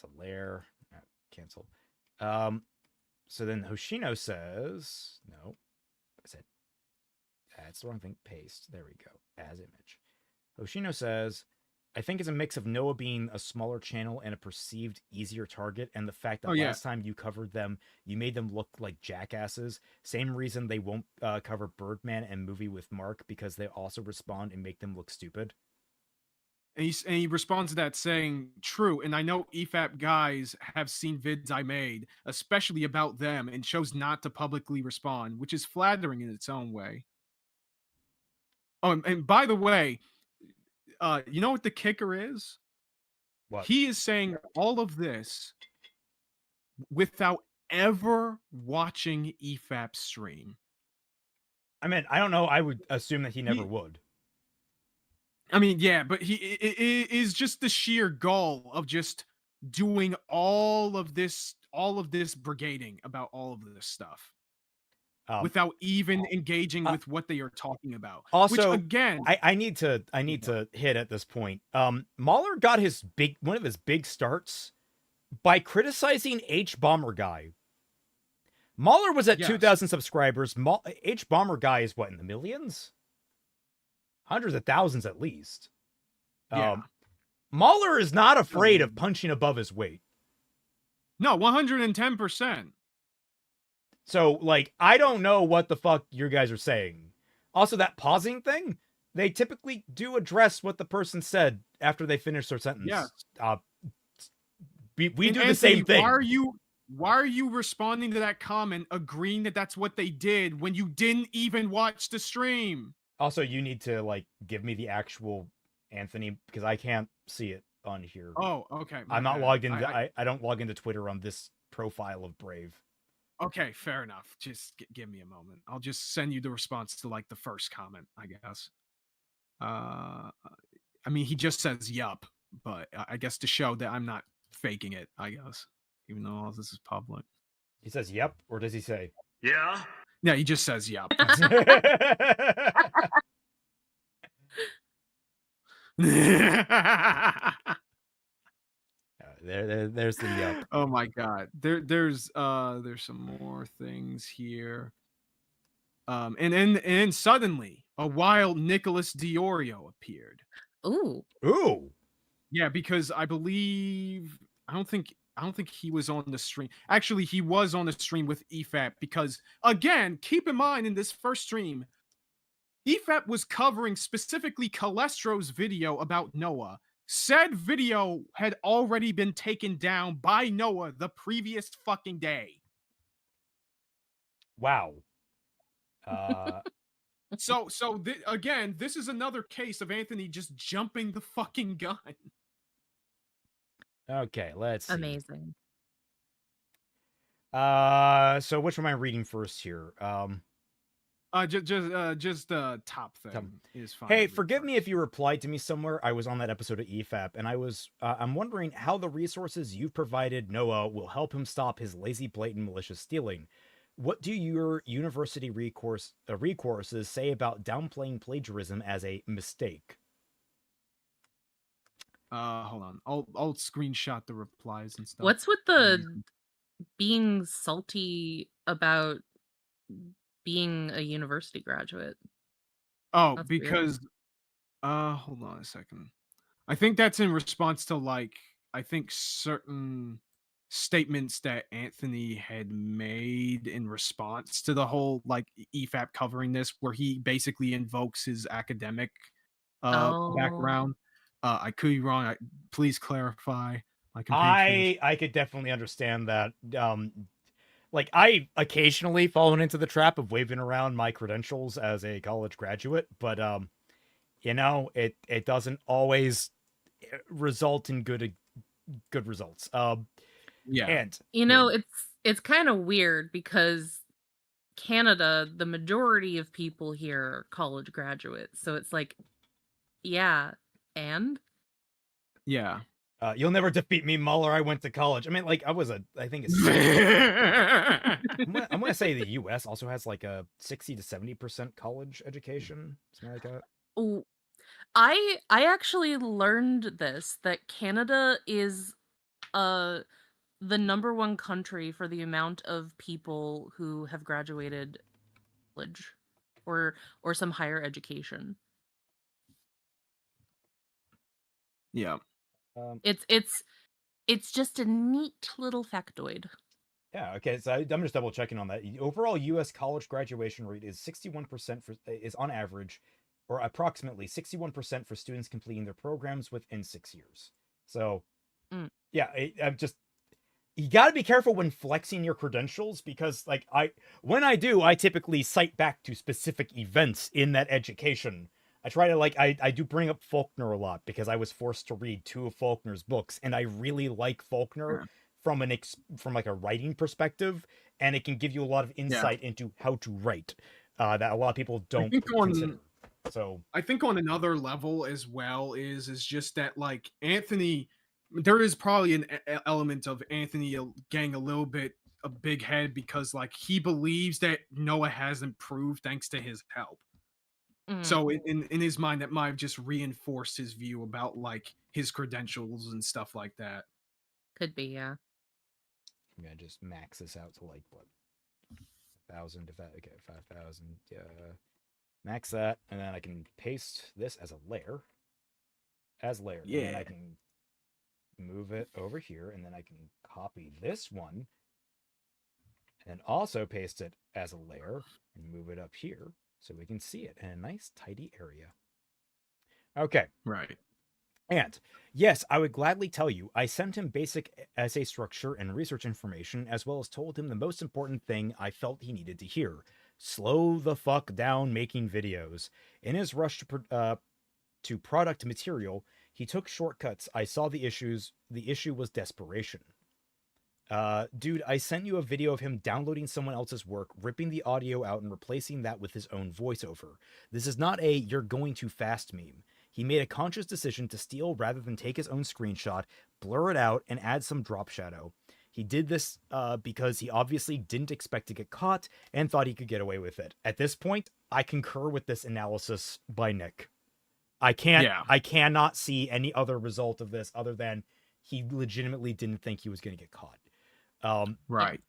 a lair. Cancel. So then Hoshino says, no, I said, that's the wrong thing. Paste. There we go. As image. Hoshino says, I think it's a mix of Noah being a smaller channel and a perceived easier target, and the fact that last time you covered them, you made them look like jackasses. Same reason they won't cover Birdman and Movie with Mark, because they also respond and make them look stupid. And he responds to that saying, true, and I know EFAP guys have seen vids I made, especially about them, and chose not to publicly respond, which is flattering in its own way. Oh, and by the way, you know what the kicker is? What? He is saying all of this without ever watching EFAP's stream. I mean, I don't know. I would assume that he never would. I mean, yeah, but it is just the sheer gall of just doing all of this brigading about all of this stuff without even engaging with what they are talking about. Also, which, again, I need to hit at this point. Mahler got one of his big starts by criticizing H Bomber Guy. Mahler was at 2,000 subscribers. H Bomber Guy is what, in the millions? Hundreds of thousands at least. Yeah. Mahler is not afraid of punching above his weight. No, 110%. So, like, I don't know what the fuck you guys are saying. Also, that pausing thing, they typically do address what the person said after they finish their sentence. Yeah. We do the same thing. Why are you responding to that comment, agreeing that that's what they did when you didn't even watch the stream? Also, you need to, like, give me the actual Anthony, because I can't see it on here. Oh, okay. I'm not logged in. I don't log into Twitter on this profile of Brave. Okay, fair enough. Just give me a moment. I'll just send you the response to, like, the first comment, I guess. I mean, he just says yup, but I guess to show that I'm not faking it, I guess, even though all this is public. He says yep, or does he say yeah? Yeah, he just says yup. There's the yup. Oh my god. There's some more things here. And then suddenly a wild Nicholas Diorio appeared. Ooh. Yeah, because I don't think he was on the stream. Actually, he was on the stream with EFAP because, again, keep in mind in this first stream, EFAP was covering specifically Calestro's video about Noah. Said video had already been taken down by Noah the previous fucking day. Wow. Again, this is another case of Anthony just jumping the fucking gun. Okay, let's see. Amazing. So which one am I reading first here? Just the top thing is fine. Hey, forgive me if you replied to me somewhere. I was on that episode of EFAP, and I'm wondering how the resources you've provided Noah will help him stop his lazy, blatant, malicious stealing. What do your university recourses say about downplaying plagiarism as a mistake? Hold on. I'll screenshot the replies and stuff. What's with the being salty about being a university graduate? Oh, That's because hold on a second. I think that's in response to, like, I think certain statements that Anthony had made in response to the whole like EFAP covering this, where he basically invokes his academic background. I could be wrong. Please clarify. My compatriots. I could definitely understand that. Like I occasionally fallen into the trap of waving around my credentials as a college graduate, but you know, it doesn't always result in good results. Yeah. And you know, it's kind of weird because Canada, the majority of people here are college graduates. So it's like, yeah, and yeah. You'll never defeat me, Mueller. I went to college. I mean, like, I think it's. I'm gonna say the U.S. also has like a 60 to 70% college education, something like that. Oh, I actually learned this, that Canada is the number one country for the amount of people who have graduated college or some higher education. Yeah. It's just a neat little factoid. Yeah. Okay. So I'm just double checking on that. The overall U.S. college graduation rate is 61% is on average, or approximately 61% for students completing their programs within 6 years. So, yeah, I'm just. You got to be careful when flexing your credentials because, like, when I do, I typically cite back to specific events in that education. I try to I do bring up Faulkner a lot because I was forced to read 2 of Faulkner's books, and I really like Faulkner from from like a writing perspective, and it can give you a lot of insight into how to write that a lot of people don't consider. So I think on another level as well is just that like Anthony, there is probably an element of Anthony getting a little bit a big head because like he believes that Noah has improved thanks to his help. So in his mind, that might have just reinforced his view about like his credentials and stuff like that. Could be, yeah. I'm gonna just max this out to like what 1,000 if that okay 5,000. Max that, and then I can paste this as a layer. Yeah. And then I can move it over here, and then I can copy this one, and also paste it as a layer and move it up here. So we can see it in a nice, tidy area. Okay. Right. And yes, I would gladly tell you, I sent him basic essay structure and research information, as well as told him the most important thing I felt he needed to hear. Slow the fuck down making videos. In his rush to product material, he took shortcuts. I saw the issues. The issue was desperation. Dude, I sent you a video of him downloading someone else's work, ripping the audio out and replacing that with his own voiceover. This is not a "you're going too fast" meme. He made a conscious decision to steal rather than take his own screenshot, blur it out, and add some drop shadow. He did this because he obviously didn't expect to get caught and thought he could get away with it. At this point, I concur with this analysis by Nick. I cannot see any other result of this other than he legitimately didn't think he was going to get caught. Right.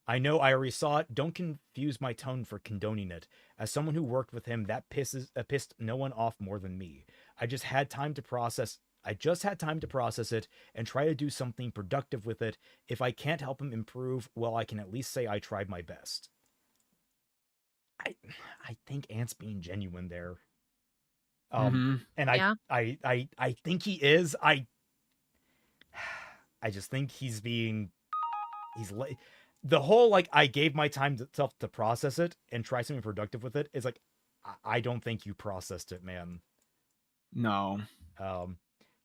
I know I already saw it. Don't confuse my tone for condoning it. As someone who worked with him, that pissed no one off more than me. I just had time to process it and try to do something productive with it. If I can't help him improve, well, I can at least say I tried my best. I think Ant's being genuine there. And I think he is. I just think he's the whole like I gave my time to process it and try something productive with it is like I don't think you processed it, man. No.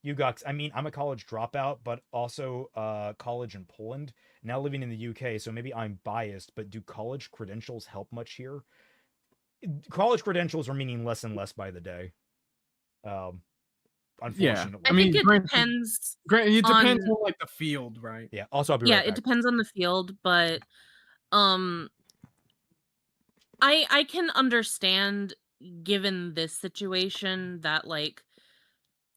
You guys, I mean, I'm a college dropout, but also college in Poland, now living in the UK, so maybe I'm biased, but do college credentials help much here? College credentials are meaning less and less by the day. Unfortunately. I think it depends. It depends on like the field, right? Yeah. Also, I'll be right back. It depends on the field, but I can understand, given this situation, that like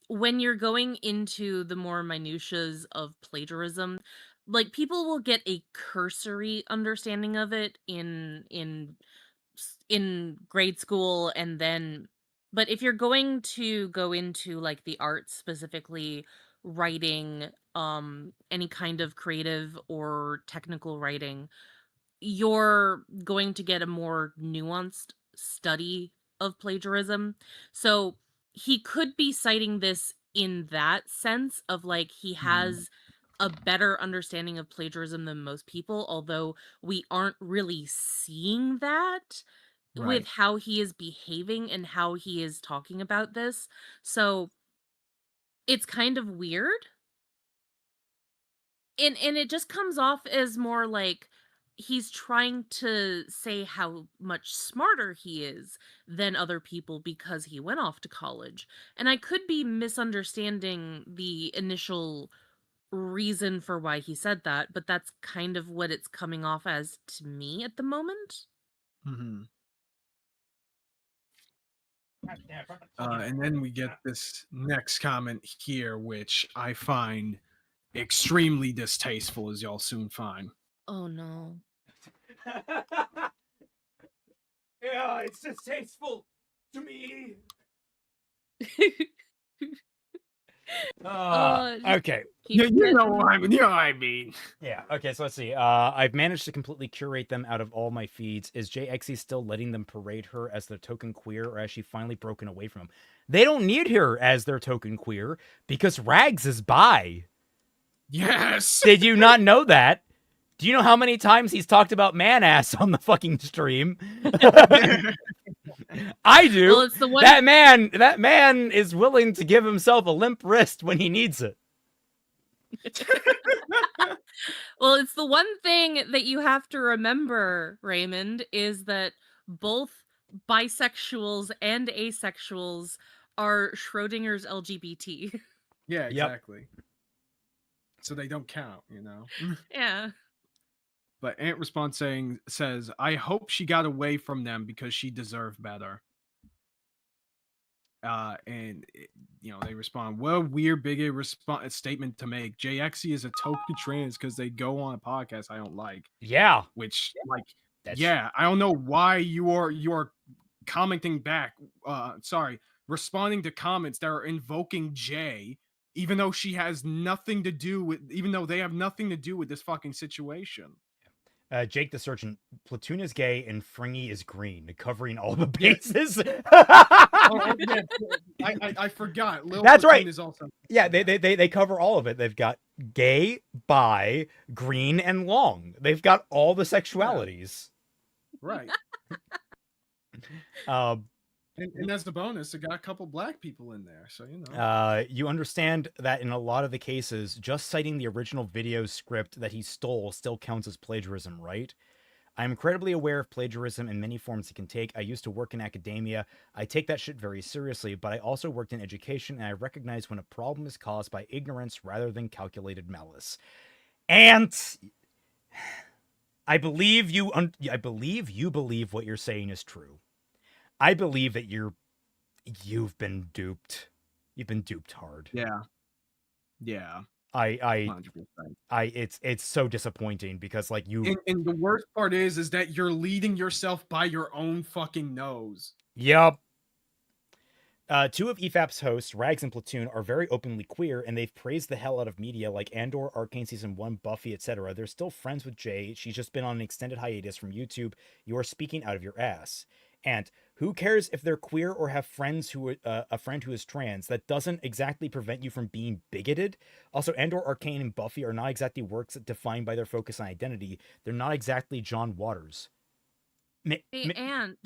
when you're going into the more minutiae of plagiarism, like people will get a cursory understanding of it in grade school, and then but if you're going to go into like the arts specifically writing, any kind of creative or technical writing, you're going to get a more nuanced study of plagiarism. So he could be citing this in that sense of like he has a better understanding of plagiarism than most people, although we aren't really seeing that with how he is behaving and how he is talking about this. So it's kind of weird. And it just comes off as more like he's trying to say how much smarter he is than other people because he went off to college. And I could be misunderstanding the initial reason for why he said that, but that's kind of what it's coming off as to me at the moment. Mm-hmm. And then we get this next comment here, which I find extremely distasteful, as y'all soon find. Oh no. Yeah, it's distasteful to me. Okay. You know what I mean. Yeah, okay, so let's see. I've managed to completely curate them out of all my feeds. Is JYCT still letting them parade her as their token queer, or has she finally broken away from them? They don't need her as their token queer because Rags is bi. Yes! Did you not know that? Do you know how many times he's talked about man ass on the fucking stream? I do. Well, it's the one... That man is willing to give himself a limp wrist when he needs it. Well, it's the one thing that you have to remember, Raymond, is that both bisexuals and asexuals are Schrodinger's LGBT. Yeah, exactly. So they don't count, you know? Yeah. But Ant Response says, I hope she got away from them because she deserved better. And they respond, well, weird bigot statement to make. JYCT is a token trans because they go on a podcast I don't like. Yeah. Which, I don't know why you are commenting back. Responding to comments that are invoking Jay, even though they have nothing to do with this fucking situation. Jake the Surgeon, Platoon is gay and Fringy is green, covering all the bases. I forgot. Lil That's Platoon right. Is also... Yeah, they cover all of it. They've got gay, bi, green, and long. They've got all the sexualities. Right. And as the bonus, it got a couple black people in there, so you understand that in a lot of the cases, just citing the original video script that he stole still counts as plagiarism, right? I'm incredibly aware of plagiarism in many forms it can take. I used to work in academia. I take that shit very seriously, but I also worked in education, and I recognize when a problem is caused by ignorance rather than calculated malice. And I believe you believe what you're saying is true. I believe that you've been duped. You've been duped hard. Yeah. Yeah. 100%. It's so disappointing because and the worst part is that you're leading yourself by your own fucking nose. Yep. Two of EFAP's hosts, Rags and Platoon, are very openly queer, and they've praised the hell out of media like Andor, Arcane Season 1, Buffy, etc. They're still friends with Jay. She's just been on an extended hiatus from YouTube. You're speaking out of your ass. And who cares if they're queer or have friends a friend who is trans? That doesn't exactly prevent you from being bigoted. Also, Andor, Arcane, and Buffy are not exactly works defined by their focus on identity. They're not exactly John Waters. Hey, Ant,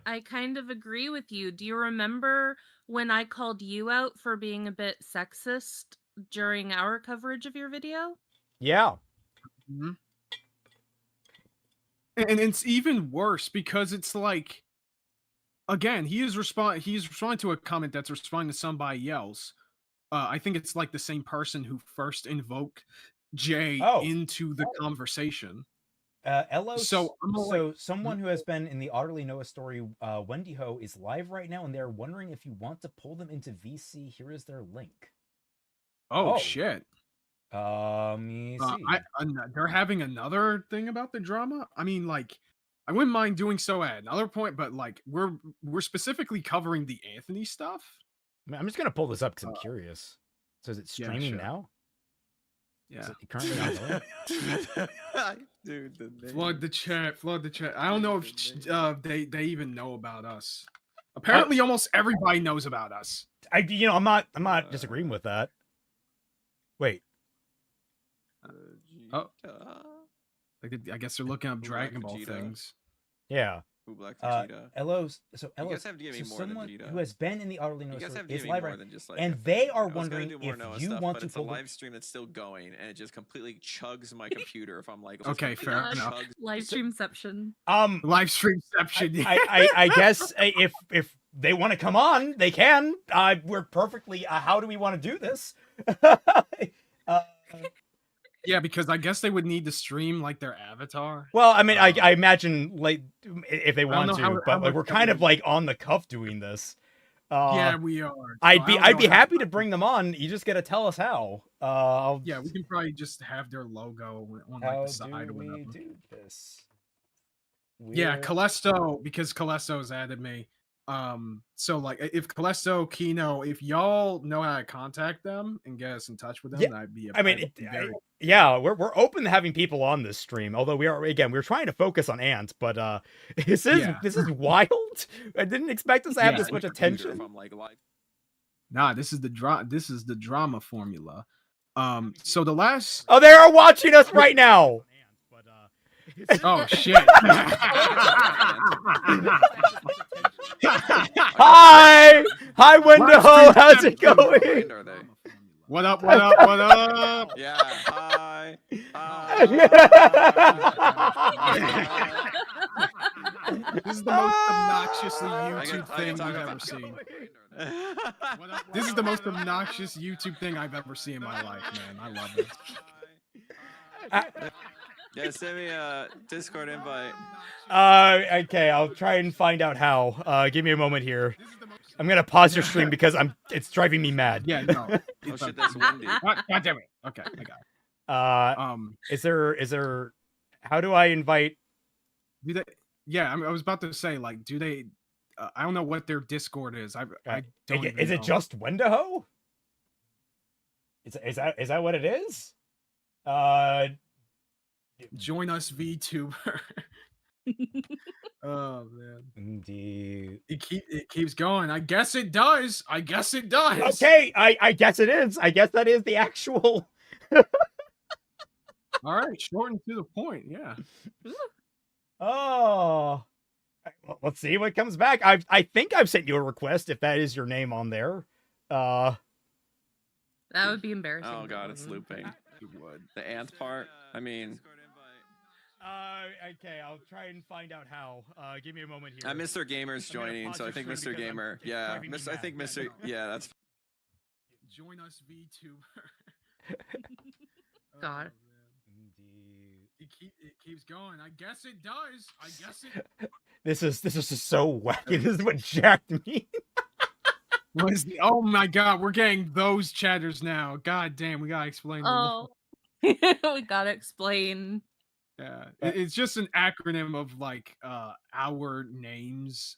I kind of agree with you. Do you remember when I called you out for being a bit sexist during our coverage of your video? Yeah. Mm-hmm. And it's even worse because it's like, again, he's responding to a comment that's responding to somebody else. I think it's like the same person who first invoked Jay into the conversation. Elos, so someone who has been in the Otterly Noah story, Wendy Ho, is live right now, and they're wondering if you want to pull them into VC. Here is their link. Oh. Shit. Let me see. They're having another thing about the drama. I mean, I wouldn't mind doing so at another point, but we're specifically covering the Anthony stuff. I'm just gonna pull this up because I'm curious. So is it streaming now? Yeah. Is it currently on? Dude, flood the chat. I don't know if they even know about us. Apparently, almost everybody knows about us. I'm not disagreeing with that. Wait. Oh. I guess they're looking up Dragon Ball things. Yeah. Who blacked Vegeta? Ellos, you guys have to give me more than someone Vegeta. who has been in the Otterly You guys have to is give me live more right, than just like. and they are I was gonna wondering do more if Noah you stuff, want but to it's a pull live stream that's still going, and it just completely chugs my computer if I'm like. Okay, fair enough. Live streamception. Live streamception. I guess if they want to come on, they can. We're perfectly. How do we want to do this? Yeah, because I guess they would need to stream like their avatar. Well, I mean, I imagine like if they want to, but like we're kind of like on the cuff doing this. Yeah, we are. So I'd be happy to bring them on. You just gotta tell us how. Yeah, we can probably just have their logo on like the side or whatever. Do this? Yeah, Callisto, because Callisto's added me. So like if Callisto, Kino, if y'all know how to contact them and get us in touch with them, that'd be we're open to having people on this stream, although we're trying to focus on Ant, but this is wild. I didn't expect us to have this much attention. Nah, this is the drama formula. So the last they are watching us right now. Oh shit. Hi Wendigo, how's it going? What up? Yeah, hi. This is the most obnoxiously YouTube thing I've ever seen. This is the most obnoxious YouTube thing I've ever seen in my life, man. I love it. Yeah, send me a Discord invite. Okay, I'll try and find out how. Give me a moment here. I'm gonna pause your stream because it's driving me mad. Yeah, no. Oh shit, that's windy. God damn it. Okay, I got it. Is there? How do I invite? Do they? Yeah, I was about to say, like, do they? I don't know what their Discord is. I don't. Is it just Wendigo? Is that what it is? Join us, VTuber. Oh man, indeed. It keeps going. I guess it does. Okay, I guess it is. I guess that is the actual. All right, short and to the point. Yeah. Oh, let's see what comes back. I think I've sent you a request if that is your name on there. That would be embarrassing. Oh god, it's looping. The Ant part. I mean. Okay, I'll try and find out how. Give me a moment here. Mr. Gamer's joining, so I think Mr. Gamer. Yeah, I think Mr. Yeah, that's. Join us, VTuber. God. It keeps going. I guess it does. This is just so wacky. This is what jacked me. Oh my god, we're getting those chatters now. God damn, we gotta explain. Oh, we gotta explain. Yeah, it's just an acronym of like our names.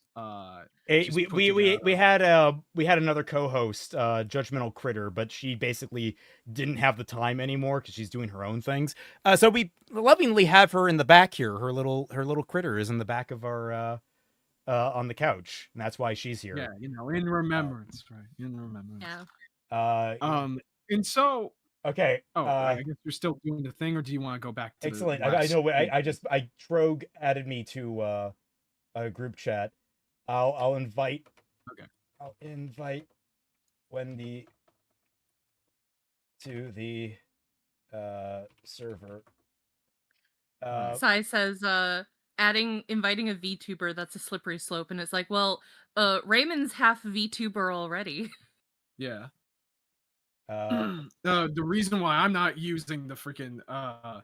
We had another co-host, Judgmental Critter, but she basically didn't have the time anymore because she's doing her own things. So we lovingly have her in the back here. Her little critter is in the back of our on the couch, and that's why she's here. Yeah, in remembrance, right? In remembrance. Yeah. And so. Okay. I guess you're still doing the thing, or do you want to go back to? Excellent. I know. Trogue added me to a group chat. I'll invite. Okay. I'll invite Wendy to the server. Sai says, inviting a VTuber, that's a slippery slope, and it's like, well, Raymond's half VTuber already. Yeah. The reason why I'm not using the freaking the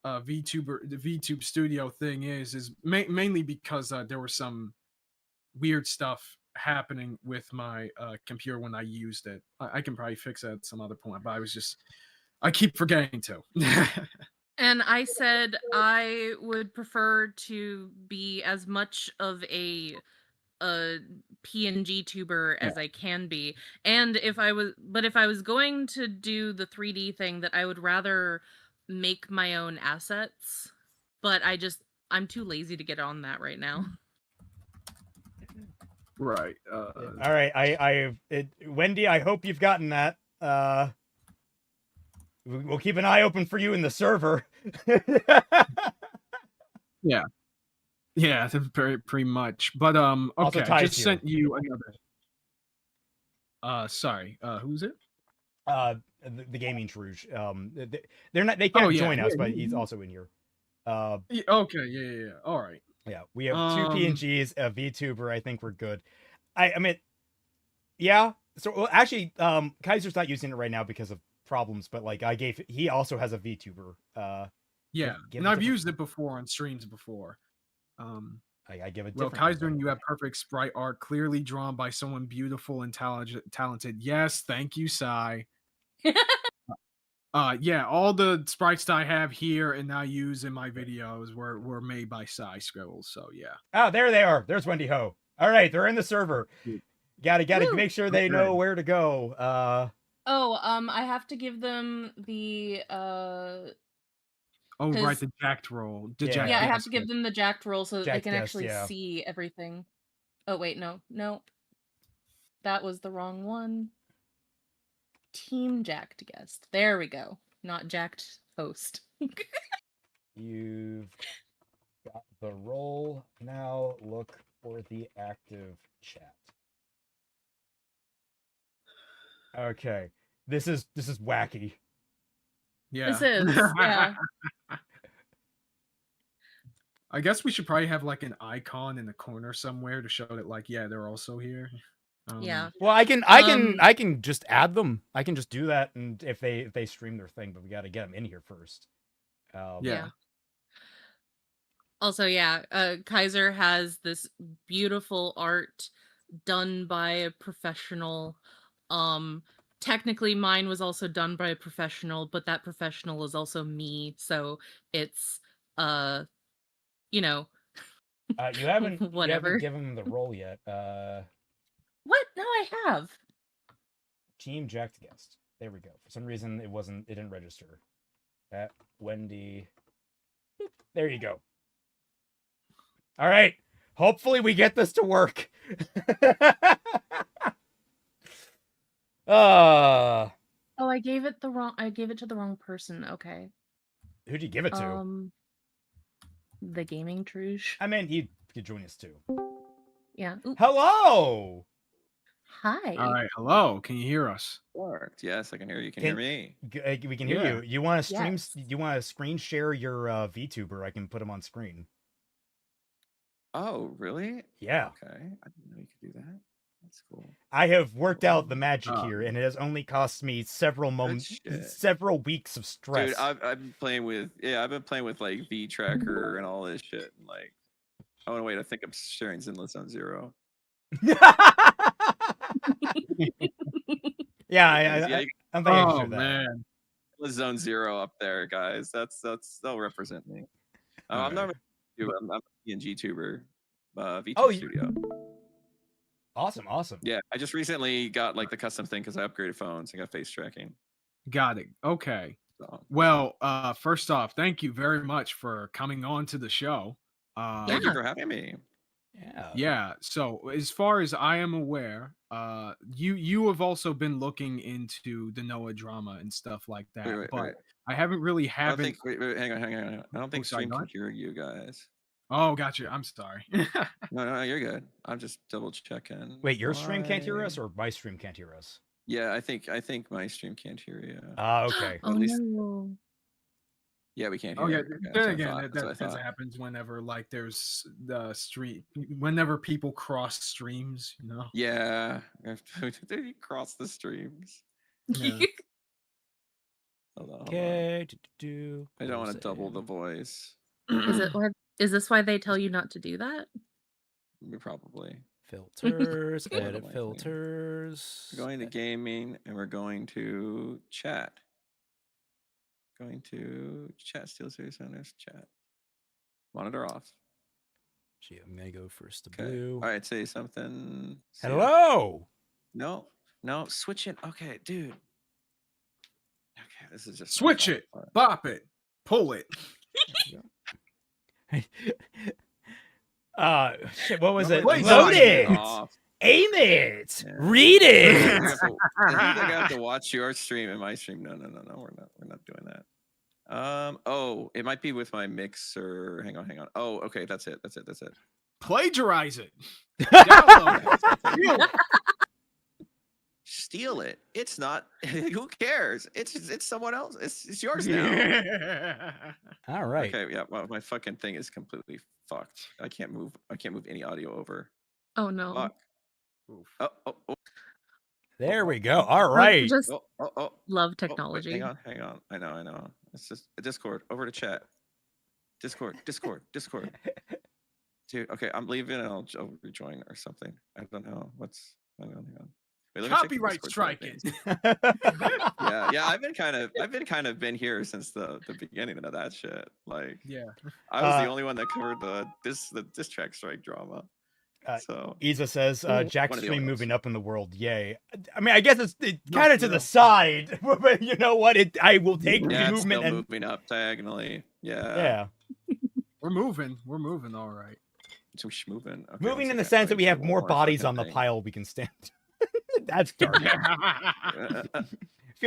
VTube Studio thing is mainly because there was some weird stuff happening with my computer when I used it. I can probably fix that at some other point, but I keep forgetting to. And I said I would prefer to be as much of a a PNG tuber as I can be. And if I was going to do the 3D thing, that I would rather make my own assets, but I'm too lazy to get on that right now. Right. All right. Wendy, I hope you've gotten that. We'll keep an eye open for you in the server. Yeah. Yeah, pretty much. But okay, I just sent you another. Sorry. Who's it? The Gaming Truge. They can't join us, but he's also in here. Okay, yeah. All right. Yeah, we have 2 PNGs, a VTuber. I think we're good. I mean, yeah. So well, actually, Kaiser's not using it right now because of problems, but like he also has a VTuber. Yeah, and I've used it before on streams before. I give it. Well, Kaiser, and you have perfect sprite art, clearly drawn by someone beautiful and talented. Yes, thank you, Sai. Yeah, all the sprites that I have here and I use in my videos were made by Sai Scribbles. So yeah. Oh, there they are. There's Wendy Ho. All right, they're in the server. Gotta make sure they know where to go. I have to give them the Oh, right, the jacked roll. I have to give them the jacked roll so that they can actually see everything. Oh wait, no. That was the wrong one. Team jacked guest. There we go. Not jacked host. You've got the roll. Now look for the active chat. Okay. This is wacky. Yeah. This is, yeah. I guess we should probably have like an icon in the corner somewhere to show that like, yeah, they're also here. Yeah. Well, I can just add them. I can just do that, and if they stream their thing, but we got to get them in here first. Yeah. Also, Kaiser has this beautiful art done by a professional. Technically mine was also done by a professional, but that professional is also me, so it's you haven't whatever. Given them the role yet. What? No, I have. Team jacked guest. There we go. For some reason it didn't register. At Wendy. Boop. There you go. All right. Hopefully we get this to work. Oh, I gave it to the wrong person. Okay. Who'd you give it to? The Gaming Truge. I mean, he could join us too. Yeah. Ooh. Hello. Hi. All right. Hello. Can you hear us? Worked. Yes, I can hear you. Can you hear me? We can hear you. You want to stream? Yes. You want to screen share your VTuber? I can put him on screen. Oh, really? Yeah. Okay. I didn't know you could do that. That's cool. I have worked out the magic here, and it has only cost me several weeks of stress. Dude, I've been playing with like V Tracker and all this shit. And, like, oh wait, I think I'm sharing Zinless on Zero. Yeah, I'm thinking I should do that. Man, Zone Zero up there, guys. They'll represent me. I'm not. I'm a PNG tuber. VTube Studio. Awesome. Yeah, I just recently got like the custom thing because I upgraded phones and got face tracking. Got it. Okay. Well, first off, thank you very much for coming on to the show. Thank you for having me. Yeah. So as far as I am aware, you have also been looking into the Noah drama and stuff like that. Wait. I haven't really hang on. I don't think stream can hear you guys. Oh, gotcha. I'm sorry. No, you're good. I'm just double checking. Wait, your stream can't hear us, or my stream can't hear us? Yeah, I think my stream can't hear you. Okay. At least. Yeah, we can't hear. Okay. Then again, that happens whenever like there's the stream. Whenever people cross streams, you know. Yeah, they cross the streams. Yeah. Hold on. Okay. I don't want to double the voice. Is this why they tell you not to do that? Probably. Filters, edit filters. We're going to gaming and we're going to chat. Steel Series Centers chat. Monitor off. I'm gonna go first to Okay. blue. All right, say something. Hello. No, switch it. Okay, dude. Okay, this is just switch it, bop it, pull it. Shit, what was it? Blaze Load it. it. Aim it. Read it. I have to watch your stream and my stream. No, we're not doing that. Oh, it might be with my mixer. Hang on. Oh, okay, that's it. Plagiarize it. Download it. Steal it. It's not. Who cares? It's someone else. It's yours now. All right. Okay. Yeah. Well, my fucking thing is completely fucked. I can't move any audio over. Oh no. Fuck. Oh. There we go. All right. Just Oh. love technology. Hang on. I know. It's just a Discord. Over to chat. Discord. Dude, okay, I'm leaving and I'll rejoin or something. I don't know. Hang on. Wait, let me check the Copyright Discord strike settings. it. Yeah. I've been been here since the beginning of that shit. Like, yeah, I was the only one that covered the diss track strike drama. So Isa says, Jack one of the stream only moving up in the world. Yay. I mean, I guess it's kind of to the side, but you know what? I will take the it's movement still and moving up diagonally. yeah. We're moving all right. So moving. Okay, Moving in the sense that we have more bodies on the pile we can stand. That's dark.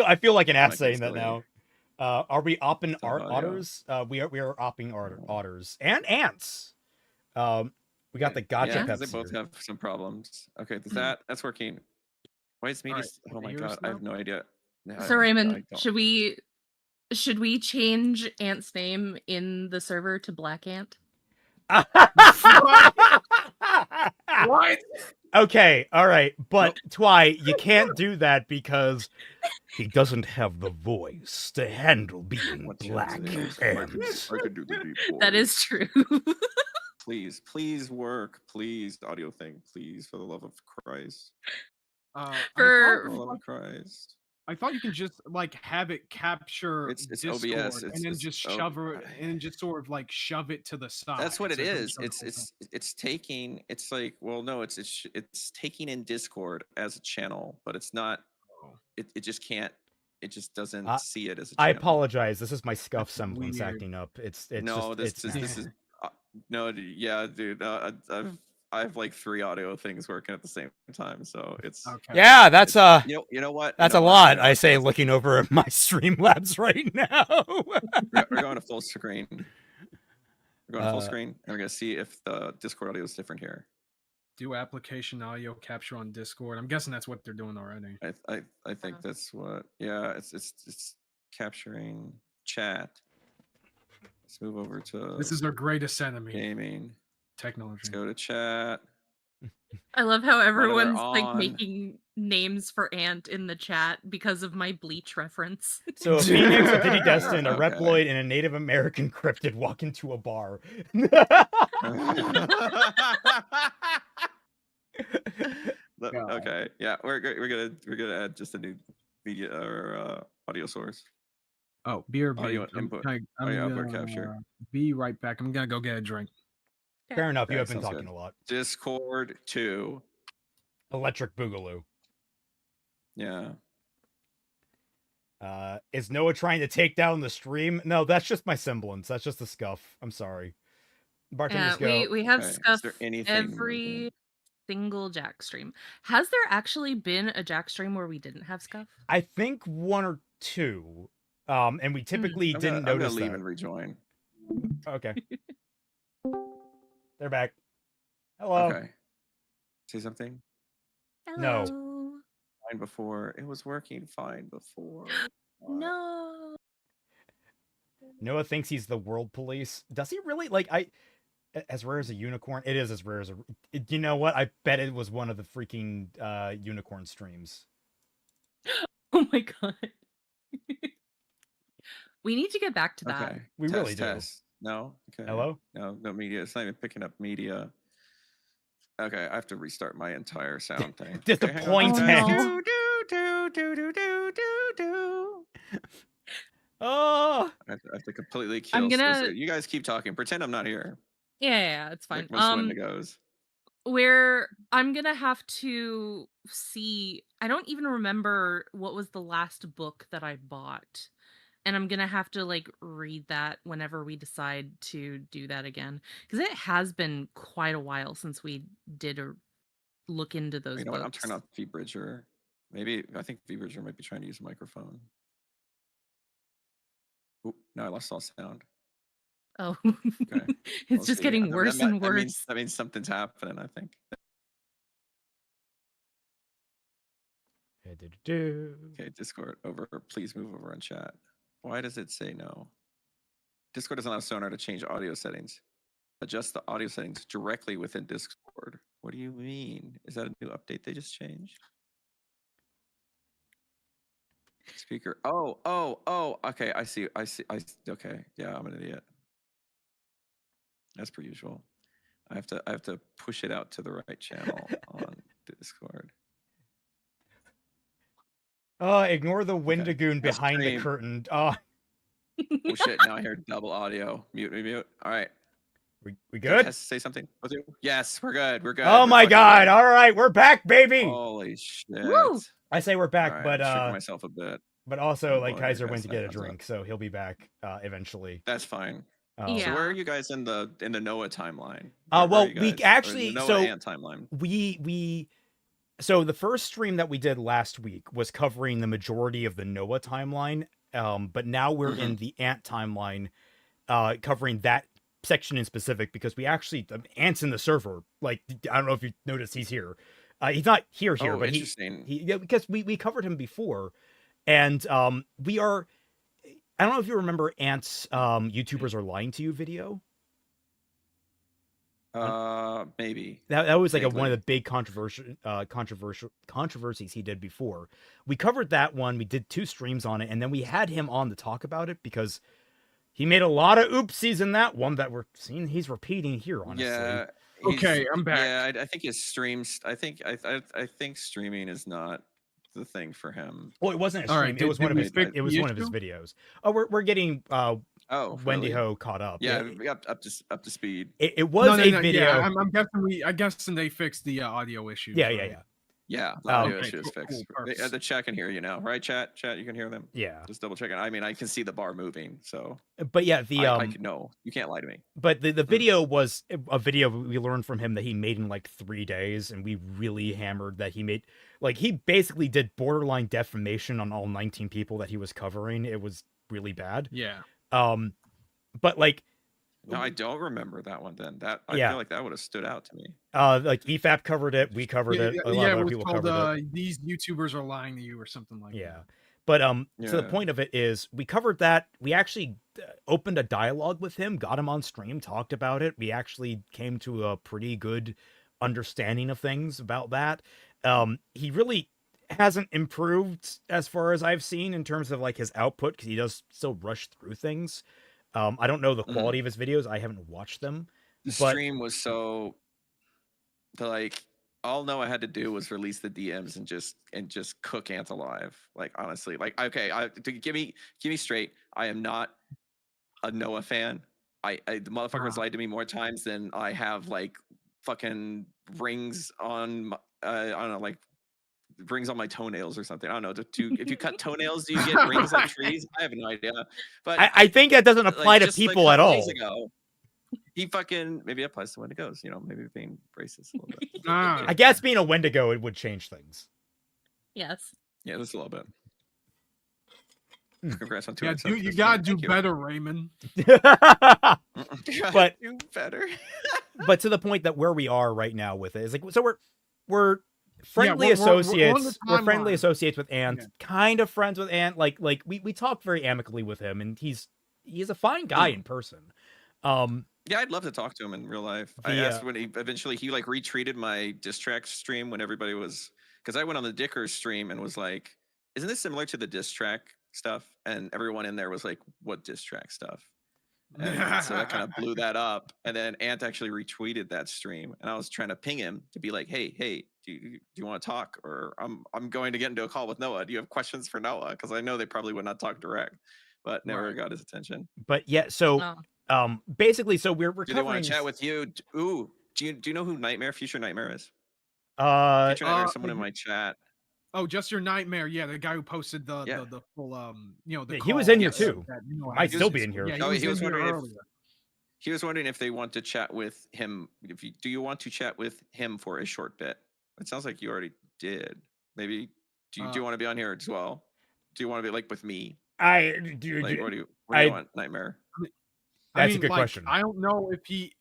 I feel like an ass saying that now. Are we opping otters? We are opping otters and ants. We got the gotcha Yeah, peps they both here. have some problems. Okay, that's working. Why is media? Right. Oh my god, I have no idea. No, So Raymond, I don't. should we change Ant's name in the server to Black Ant? What? Okay, all right, but Twy, you can't do that because he doesn't have the voice to handle being black ant. I could do the deep That voice. is true. Please work. Please, audio thing. Please, for the love of Christ. For the love of Christ. I thought you can just like have it capture It's Discord OBS. and then just shove it and just sort of like shove it to the side. That's what it so it is. doesn't show the It's taking. It's like, well, no, it's taking in Discord as a channel, but it's not. It just can't. It just doesn't see it as a channel. I apologize. This is my scuff semblance acting up. It's no. just, This is no. Yeah, dude. I have like 3 audio things working at the same time, so it's okay. Yeah, that's you know what? That's a lot. I say, looking over my Streamlabs right now. We're going to full screen. We're going to full screen, and we're gonna see if the Discord audio is different here. Do application audio capture on Discord. I'm guessing that's what they're doing already. I think that's what. Yeah, it's capturing chat. Let's move over to. This is their greatest enemy. Gaming. Technology. Let's go to chat. I love how everyone's like on. making names for Ant in the chat because of my Bleach reference. So a Phoenix, a Diddy Destin, a Reploid, and a Native American cryptid walk into a bar. Okay, yeah, we're gonna add just a new media or audio source. Oh, beer. Audio input. Audio output capture. Be right back. I'm gonna go get a drink. Fair enough. You Okay, have been sounds talking good. a lot. Discord 2. Electric Boogaloo. Yeah. Is Noah trying to take down the stream? No, that's just my semblance. That's just the scuff. I'm sorry. Bartenders go. We have Okay, is scuff there anything every single Jack stream. Has there actually been a Jack stream where we didn't have scuff? I think 1 or 2. And we typically didn't I'm notice gonna leave that. and rejoin. Okay. They're back. Hello. Okay. Say something. No. Fine before. It was working fine before. No. Noah thinks he's the world police. Does he really? As rare as a unicorn? It is as rare as a... You know what? I bet it was one of the freaking unicorn streams. Oh my god. We need to get back to that. Okay. We really do. Test. No. Okay. Hello? No media. It's not even picking up media. Okay, I have to restart my entire sound thing. Disappointing. Okay, Oh. I have to completely kill. I'm gonna- You guys keep talking. Pretend I'm not here. Yeah, it's fine. Like most Wendigos. Where I'm gonna have to see. I don't even remember what was the last book that I bought, and I'm gonna have to like read that whenever we decide to do that again, because it has been quite a while since we did a look into those You know what? I'm books. turning off V-Bridger. Maybe I think V-Bridger might be trying to use a microphone. Oop, no, I lost all sound. Oh, Okay. it's just getting worse and worse. That means something's happening, I think. Okay, Discord over. Please move over on chat. Why does it say no? Discord doesn't allow Sonar to change audio settings. Adjust the audio settings directly within Discord. What do you mean? Is that a new update they just changed? Speaker. Oh. Okay, I see. Okay, yeah, I'm an idiot. As per usual. I have to push it out to the right channel on Discord. Ignore the Wendigoon behind the curtain. Oh shit! Now I hear double audio. Mute. All right. We good? Has to say something. Yes, we're good. We're good. Oh my god! All right, we're back, baby. Holy shit! Woo! I say we're back, Right, but I'm myself a bit. But also, Oh, like boy, Kaiser you went guys to get a know drink, so he'll be back eventually. That's fine. Yeah. So where are you guys in the Noah timeline? Well, we actually Noah so and timeline. So the first stream that we did last week was covering the majority of the Noah timeline, but now we're in the Ant timeline, covering that section in specific because we actually Ant's in the server. Like I don't know if you noticed he's here. He's not here, but he because we covered him before, and we are. I don't know if you remember Ant's YouTubers Are Lying to You video. Maybe that was like one of the big controversies he did before. We covered that one. We did 2 streams on it, and then we had him on to talk about it because he made a lot of oopsies in that one that we're seeing he's repeating here. Honestly, yeah. Okay, I'm back. Yeah, I think his streams. I think streaming is not the thing for him. Well, it wasn't a stream. It was one of his. It was one of his videos. Oh, we're getting Wendy Ho caught up. Yeah, up to speed. It was a video. Yeah, I'm guessing they fixed the audio issue. Yeah, the audio issue is fixed. The chat can hear you now, right? Chat, you can hear them. Yeah, just double checking. I mean, I can see the bar moving. So, but yeah, no, you can't lie to me. But the video was a video we learned from him that he made in like 3 days, and we really hammered that he made he basically did borderline defamation on all 19 people that he was covering. It was really bad. Yeah. But no, I don't remember that one. Then I feel like that would have stood out to me. Like EFAP covered it, we covered it. A lot of other people covered it. These YouTubers are lying to you, or something like that. But so the point of it is, we covered that. We actually opened a dialogue with him, got him on stream, talked about it. We actually came to a pretty good understanding of things about that. He really hasn't improved as far as I've seen in terms of his output because he does still rush through things. I don't know the quality of his videos. I haven't watched them. The stream was so all Noah had to do was release the DMs and just cook Ant alive. Honestly, okay, give me straight. I am not a Noah fan. The motherfucker has lied to me more times than I have fucking rings on I don't know, rings on my toenails or something. I don't know. If you cut toenails, do you get rings on trees? I have no idea. But I think that doesn't apply to people at all. He fucking maybe applies to Wendigos. Maybe being racist a little bit. I guess being a Wendigo, it would change things. Yes. Yeah, just a little bit. Congrats on 2 Yeah, you gotta do better, Raymond. But do better. But to the point that where we are right now with it is so we're friendly associates. We're friendly associates with Ant. Kind of friends with Ant. We talk very amicably with him, and he's a fine guy in person. Yeah, I'd love to talk to him in real life. I asked when he retweeted my diss track stream when everybody was, because I went on the Dickers stream and was like, "Isn't this similar to the diss track stuff?" And everyone in there was like, "What diss track stuff?" And so that kind of blew that up. And then Ant actually retweeted that stream, and I was trying to ping him to be like, "Hey, do you want to talk? Or I'm going to get into a call with Noah. Do you have questions for Noah?" Because I know they probably would not talk direct, but never got his attention. But yeah, so Basically, so we're Do they covering. want to chat with you? Ooh, do you know who Future Nightmare is? Future Nightmare is someone in my chat. Oh, just your nightmare. Yeah, the guy who posted the full the he was call in here too. Might still be in here. Yeah, he was wondering if he was wondering if they want to chat with him. Do you want to chat with him for a short bit? It sounds like you already did. Maybe do you want to be on here as well? Do you want to be like with me? What do you want, Nightmare? That's a good question. I don't know if he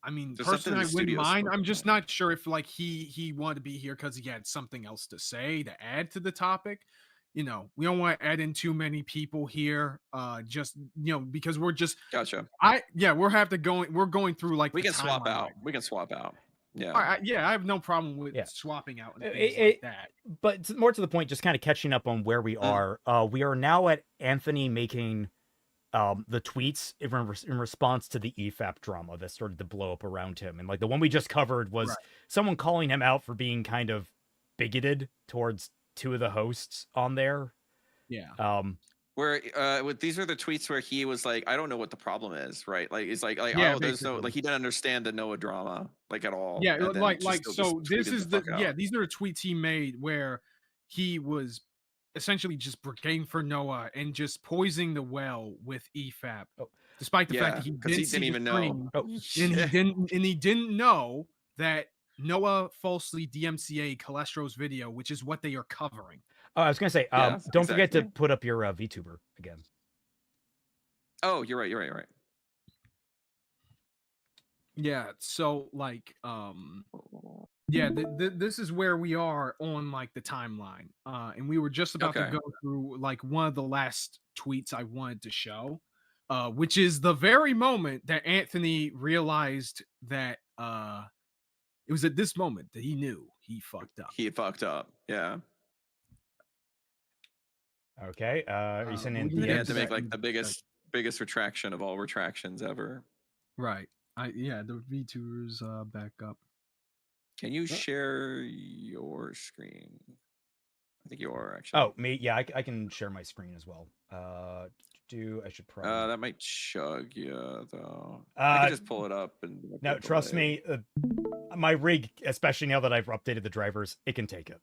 I mean, personally, I wouldn't mind. I'm just not sure if like he wanted to be here because he had something else to say to add to the topic. We don't want to add in too many people here. Just because we're just gotcha. We're going through like we can swap out. We can swap out. Yeah. I have no problem with swapping out and things like that. But more to the point, just kind of catching up on where we are. We are now at Anthony making the tweets in response to the EFAP drama that started to blow up around him. And like the one we just covered was someone calling him out for being kind of bigoted towards two of the hosts on there. Yeah. Where these are the tweets where he was like, I don't know what the problem is, right? Like it's like yeah, oh, there's no like he didn't understand the Noah drama like at all. Yeah, so this is these are the tweets he made where he was essentially just brigading for Noah and just poisoning the well with EFAP, despite the fact that he didn't even know, and he didn't know that Noah falsely DMCA Calestro's video, which is what they are covering. Oh, I was gonna say, don't forget to put up your VTuber again. Oh, you're right. Yeah, so like, this is where we are on like the timeline, and we were just about to go through like one of the last tweets I wanted to show, which is the very moment that Anthony realized that it was at this moment that he knew he fucked up. He fucked up, yeah. Okay, are you sending? He had to make like the biggest retraction of all retractions ever. Right. The VTubers back up. Can you share your screen? I think you are actually. Oh, me? Yeah, I can share my screen as well. I should probably. That might chug you though. I can just pull it up and. No, trust me. My rig, especially now that I've updated the drivers, it can take it.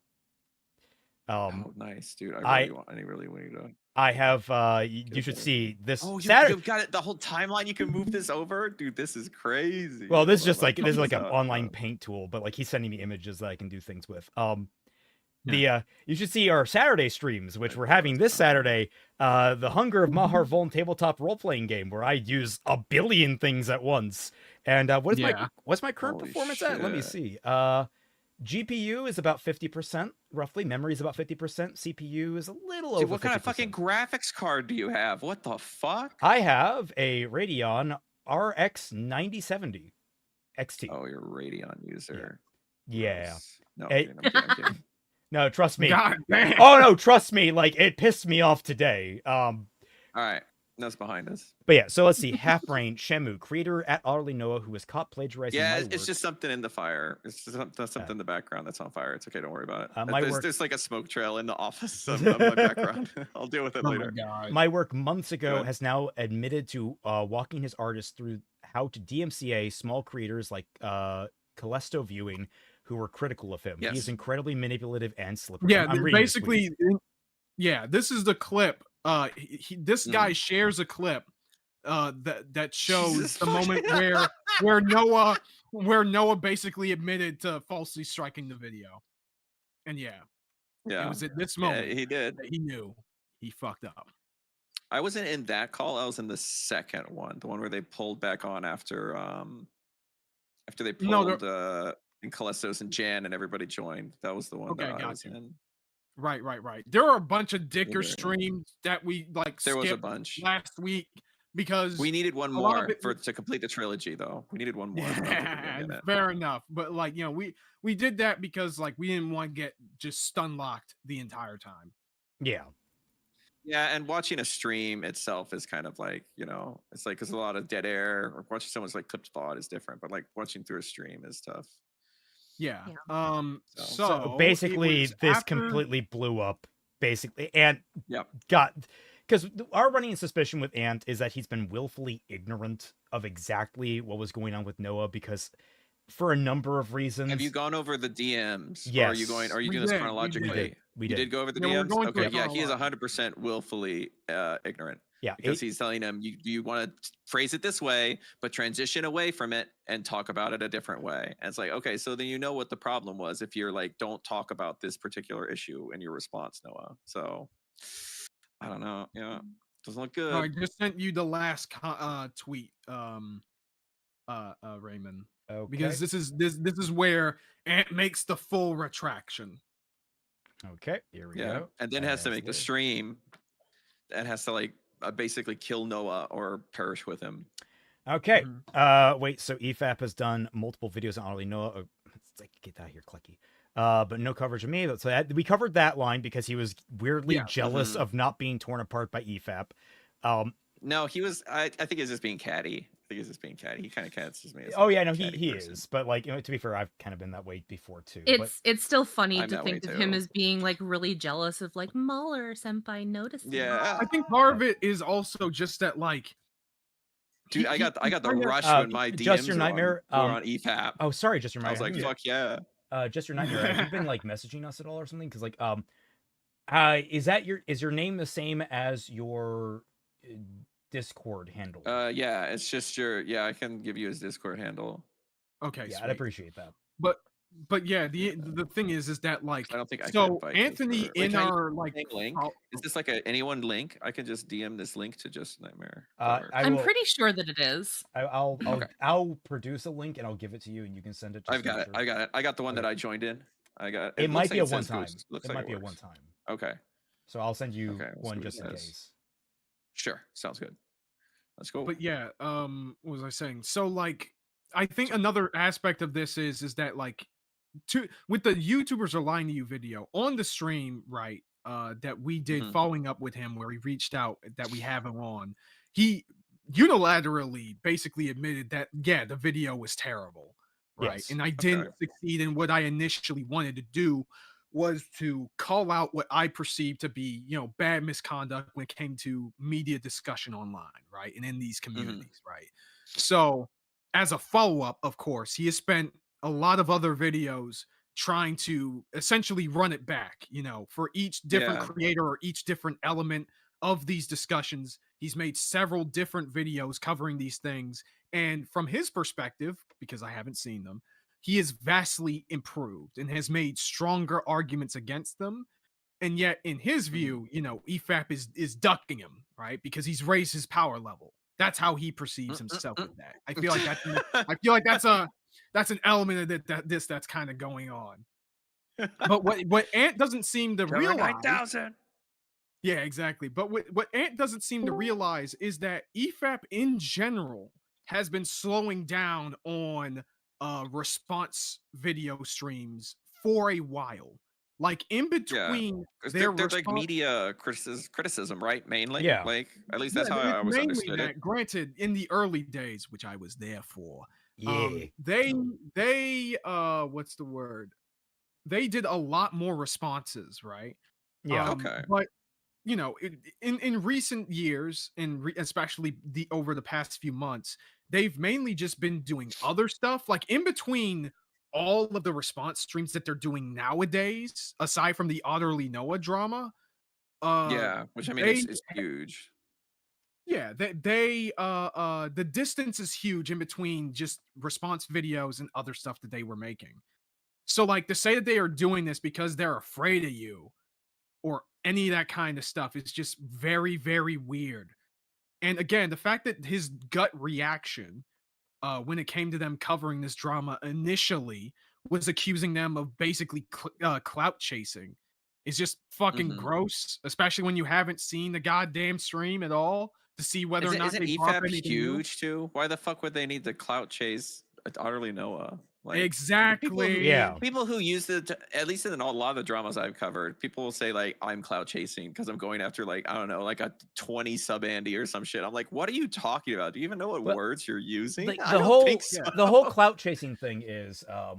Oh, nice, dude. I really want you to. I have. You should see this. Oh, you've got it. The whole timeline. You can move this over, dude. This is crazy. Well, this is just like this is like an online paint tool, but like he's sending me images that I can do things with. You should see our Saturday streams, which we're having this Saturday. The Hunger of Mahar Voln tabletop role playing game, where I use a billion things at once. And what's my current performance at? Let me see. GPU is about 50%, roughly. Memory is about 50%. CPU is a little over 50%. What kind of fucking graphics card do you have? What the fuck? I have a Radeon RX 9070 XT. Oh, you're a Radeon user. Yeah. No, I'm kidding. No, trust me. God damn. Oh no, trust me. Like it pissed me off today. All right. That's behind us. But yeah, so let's see. Half Brain Shamu, creator at Otterly Noah, who was caught plagiarizing. Yeah, it's just something in the fire. It's just something in the background that's on fire. It's okay, don't worry about it. There's like a smoke trail in the office of my background. I'll deal with it later. My work months ago has now admitted to walking his artists through how to DMCA small creators like Callisto Viewing, who were critical of him. Yes. He's incredibly manipulative and slippery. Yeah, basically, this is the clip. This guy shares a clip that shows the moment where Noah basically admitted to falsely striking the video, and it was at this moment he did that he knew he fucked up. I wasn't in that call. I was in the second one, the one where they pulled back on after they pulled in Callistos and Jan and everybody joined. That was the one that I was in. Right. There are a bunch of Dicker streams that we There was a bunch last week because we needed one more to complete the trilogy, though. We needed one more. Fair enough, but we did that because we didn't want to get just stun locked the entire time. Yeah, and watching a stream itself is kind of it's because a lot of dead air, or watching someone's clipped VOD is different, but watching through a stream is tough. Yeah. So basically, this completely blew up. Basically, and because our running suspicion with Ant is that he's been willfully ignorant of exactly what was going on with Noah, because for a number of reasons. Have you gone over the DMs? Yes. Or are you doing this chronologically? We did. did. You did go over the Yeah, we're DMs? going through Okay, it yeah, he is 100% willfully ignorant. Yeah, because he's telling him, you want to phrase it this way, but transition away from it and talk about it a different way. And it's like, okay, so then you know what the problem was if you're like, don't talk about this particular issue in your response, Noah. So I don't know. Yeah, doesn't look good. I just sent you the last tweet, Raymond. Okay. Because this is where Ant makes the full retraction. Okay, here we go. And then has to make the stream and has to like basically kill Noah or perish with him. Okay. Wait, so EFAP has done multiple videos on Otterly Noah. It's like, get out of here, Clicky. But no coverage of me. So we covered that line because he was weirdly jealous of not being torn apart by EFAP. No, he was. I think he's just being catty. He kind of catches me. Oh yeah, no, he is. But like, to be fair, I've kind of been that way before too. It's still funny I'm to that think way of him too. as being like really jealous of like Mahler senpai noticing. Yeah, I think part of it is also just that like. Dude, I got the rush when my DMs Just Your Nightmare were on EFAP. Oh, sorry, Just Your Nightmare. I was like, fuck yeah. Just Your Nightmare. Have you been like messaging us at all or something? Because like, is your name the same as your Discord handle? Yeah, it's just I can give you his Discord handle. Okay, yeah, sweet. I'd appreciate that. But yeah, the thing is that like I don't think I so can Anthony in our like link. Is this like a anyone link? I can just DM this link to Just Nightmare. I'm pretty sure that it is. I'll produce a link and I'll give it to you and you can send it. I've got it. I got the one that I joined in. I got it. Might be a one time. It might be a one time. Okay. So I'll send you one just in case. Sure, sounds good. Let's go. But yeah, what was I saying? So like, I think another aspect of this is that like, with the YouTubers are lying to you video on the stream, right? That we did following up with him, where he reached out that we have him on. He unilaterally basically admitted that the video was terrible, right? Yes. And I didn't succeed in what I initially wanted to do, was to call out what I perceived to be, bad misconduct when it came to media discussion online, right? And in these communities, right? So as a follow-up, of course, he has spent a lot of other videos trying to essentially run it back, for each different creator or each different element of these discussions. He's made several different videos covering these things. And from his perspective, because I haven't seen them, he is vastly improved and has made stronger arguments against them. And yet, in his view, EFAP is ducking him, right? Because he's raised his power level. That's how he perceives himself with that. I feel like that's an element of that's kind of going on. But what Ant doesn't seem to realize. 9,000. Yeah, exactly. But what Ant doesn't seem to realize is that EFAP in general has been slowing down on response video streams for a while. Like in between they're like media criticism, right? Mainly. Yeah. Like at least that's how I always understood it. Granted, in the early days, which I was there for, they what's the word? They did a lot more responses, right? Yeah. Okay. But in recent years, especially over the past few months, they've mainly just been doing other stuff. Like in between all of the response streams that they're doing nowadays, aside from the Otterly Noah drama, which I mean it's huge. Yeah, the distance is huge in between just response videos and other stuff that they were making. So like to say that they are doing this because they're afraid of you or any of that kind of stuff is just very, very weird. And again, the fact that his gut reaction when it came to them covering this drama initially was accusing them of basically clout chasing is just fucking gross, especially when you haven't seen the goddamn stream at all to see whether or not isn't they brought EFAP anything huge too? Why the fuck would they need to clout chase Otterly Noah? Like, exactly. People who use it, at least in a lot of the dramas I've covered, people will say like, I'm clout chasing because I'm going after like, I don't know, like a 20 sub Andy or some shit. I'm like, what are you talking about? Do you even know what words you're using? Like, I don't think so. The whole clout chasing thing is there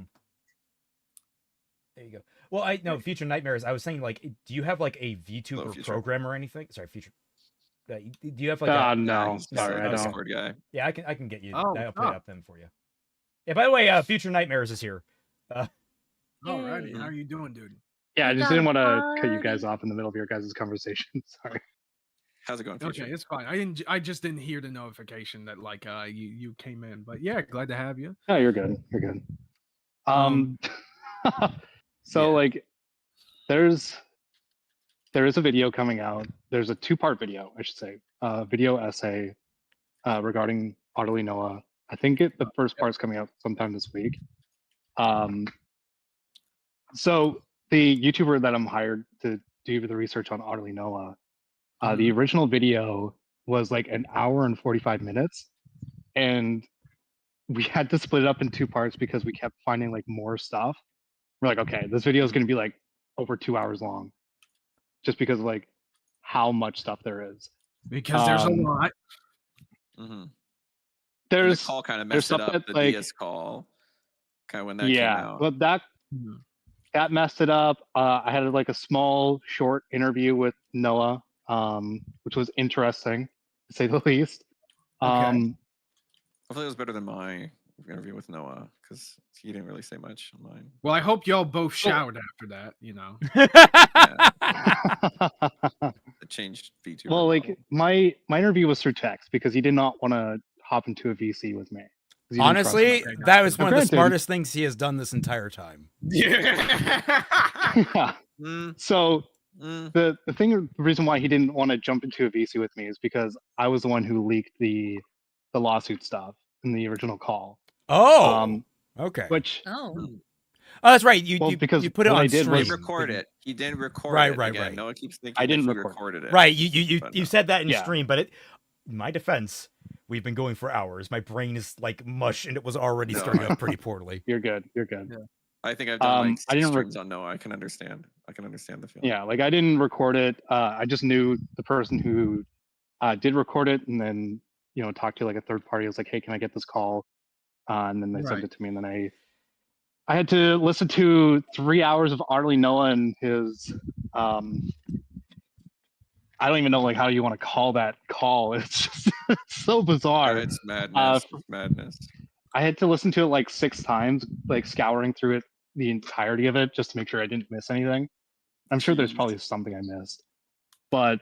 you go. Well, Future Nightmares. I was saying like, do you have like a VTuber program or anything? Sorry, Future. Do you have like no, he's sorry, a I don't. Discord guy. Yeah, I can get you. Oh, I'll put it up then for you. Yeah. By the way, Future Nightmares is here. Alrighty, how are you doing, dude? Yeah, I We just got didn't a want to cut you party. guys off in the middle of your guys' conversation. Sorry. How's it going, Future? Okay, it's fine. I just didn't hear the notification that like you came in, but yeah, glad to have you. No, you're good. You're good. So like, there is a video coming out. There's a 2-part video, I should say, video essay regarding Otterly Noah. I think the first part's coming out sometime this week. So the YouTuber that I'm hired to do the research on Otterly Noah, the original video was like an hour and 45 minutes, and we had to split it up in 2 parts because we kept finding like more stuff. We're like, okay, this video is going to be like over 2 hours long, just because of like how much stuff there is. Because there's a lot. Mm-hmm. There's the call kind of messed it up. The like, DS call, kind of when that came out. But that messed it up. I had like a small short interview with Noah, which was interesting to say the least. Hopefully it was better than my interview with Noah, because he didn't really say much on mine. Well, I hope y'all both showered after that. You know. It changed VTuber. Well, like my interview was through text because he did not want to hop into a VC with me. Honestly, that was one of the smartest things he has done this entire time. Yeah. So the reason why he didn't want to jump into a VC with me is because I was the one who leaked the lawsuit stuff in the original call. Oh, okay. Which that's right. You put it on He stream. didn't record it. He didn't record it. Right. Noah keeps thinking I didn't that record recorded it. Right. You said that in Yeah. stream, but in my defense, we've been going for hours. My brain is like mush, and it was already starting up pretty poorly. You're good. You're good. Yeah. I think I've done like I didn't streams on Noah. I can understand the feeling. Yeah, like I didn't record it. I just knew the person who did record it, and then talked to like a third party. I was like, hey, can I get this call? And then they sent it to me, and then I had to listen to 3 hours of Otterly Noah and his I don't even know like how you want to call that call. It's just it's so bizarre. It's madness. Madness. I had to listen to it like 6 times, like scouring through it, the entirety of it, just to make sure I didn't miss anything. I'm sure there's probably something I missed, but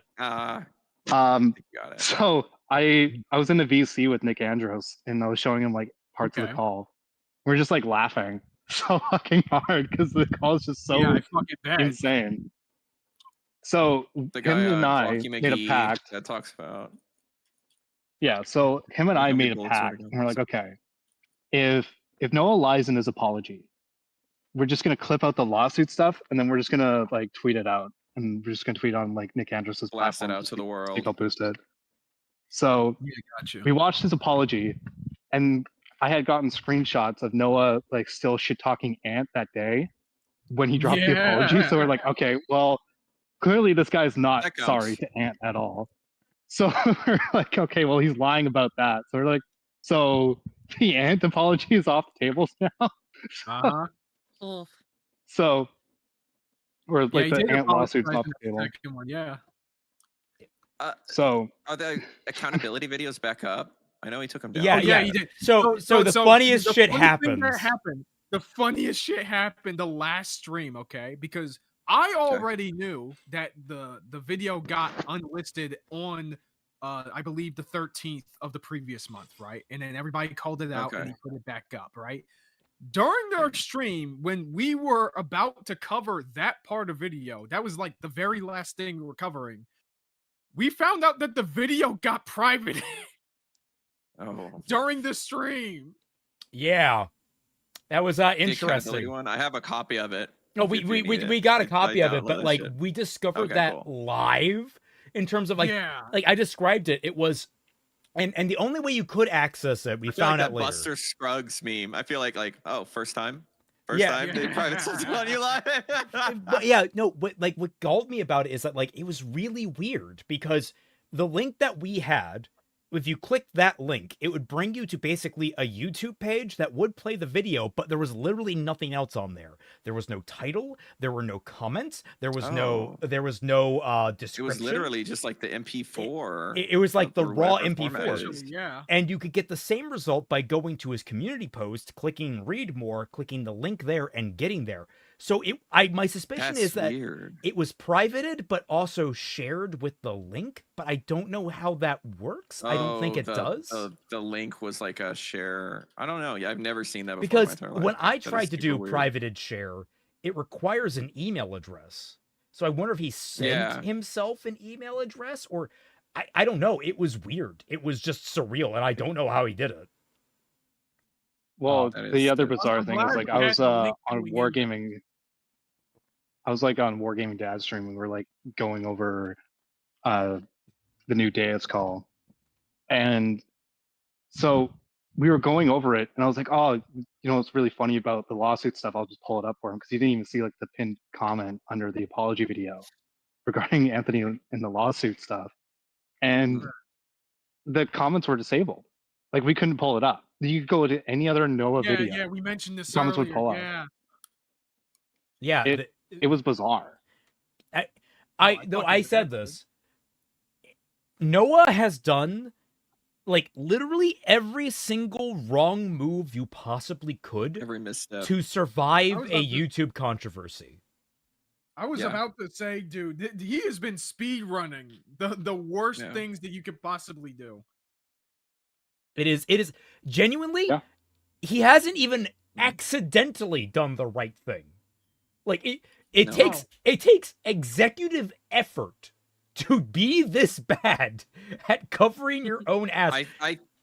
so I was in the VC with Nick Andros, and I was showing him like parts of the call. We're just like laughing so fucking hard because the call is just so insane. So The guy him and I Rocky made a McGee pact. that talks about. Yeah, so him and I made a bullets pact, are and we're like, okay, if Noah lies in his apology, we're just gonna clip out the lawsuit stuff, and then we're just gonna like tweet it out, and we're just gonna tweet on like Nick Andros's Blast platform it out to the world. I'll boost it. So we watched his apology, and I had gotten screenshots of Noah like still shit talking Ant that day when he dropped the apology. So we're like, okay, well, clearly this guy's not That counts. sorry to Ant at all. So we're like, okay, well, he's lying about that. So we're like, so the Ant apology is off the tables now. So we're like he the did Ant lawsuit's apologize off in the table. second one, yeah. So Are the accountability videos back up? I know he took them down. Yeah, he did. So the funniest shit happens. The funniest shit happened the last stream, okay? Because I already knew that the video got unlisted on I believe the 13th of the previous month, right? And then everybody called it out and he put it back up, right? During their stream, when we were about to cover that part of video, that was like the very last thing we were covering. We found out that the video got private during the stream. Yeah, that was The interesting. accountability one. I have a copy of it. No, if we need got a I copy of it, downloaded but that like shit. we discovered Okay, that cool. live in terms of like I described it. It was and the only way you could access it, we I feel found like out that later. Buster Scruggs meme. I feel like first time. Yeah. Time they private something on you live. But yeah, no, but like what galled me about it is that like it was really weird because the link that we had if you click that link, it would bring you to basically a YouTube page that would play the video, but there was literally nothing else on there. There was no title, there were no comments, there was no description. It was literally just like the MP4. It was like the raw MP4. Yeah. And you could get the same result by going to his community post, clicking read more, clicking the link there, and getting there. So my suspicion is that it was privated, but also shared with the link. But I don't know how that works. I don't think it does. The link was like a share. I don't know. Yeah, I've never seen that before. Because in my entire life. when I tried to do weird. privated share, it requires an email address. So I wonder if he sent himself an email address, or I don't know. It was weird. It was just surreal, and I don't know how he did it. Well, the other bizarre thing is, like, I was on Wargaming. I was like on Wargaming Dad stream. We were like going over the new Deus call, and so we were going over it, and I was like, "Oh, you know what's really funny about the lawsuit stuff? I'll just pull it up for him because he didn't even see like the pinned comment under the apology video regarding Anthony and the lawsuit stuff, and the comments were disabled. Like we couldn't pull it up. You could go to any other Noah video. Yeah, we mentioned this comments earlier. would pull up. Yeah. It was bizarre. I said this. Noah has done like literally every single wrong move you possibly could every misstep to survive a YouTube controversy. I was about to say, dude, he has been speed running the worst things that you could possibly do. It is genuinely, he hasn't even accidentally done the right thing. Like it takes executive effort to be this bad at covering your own ass.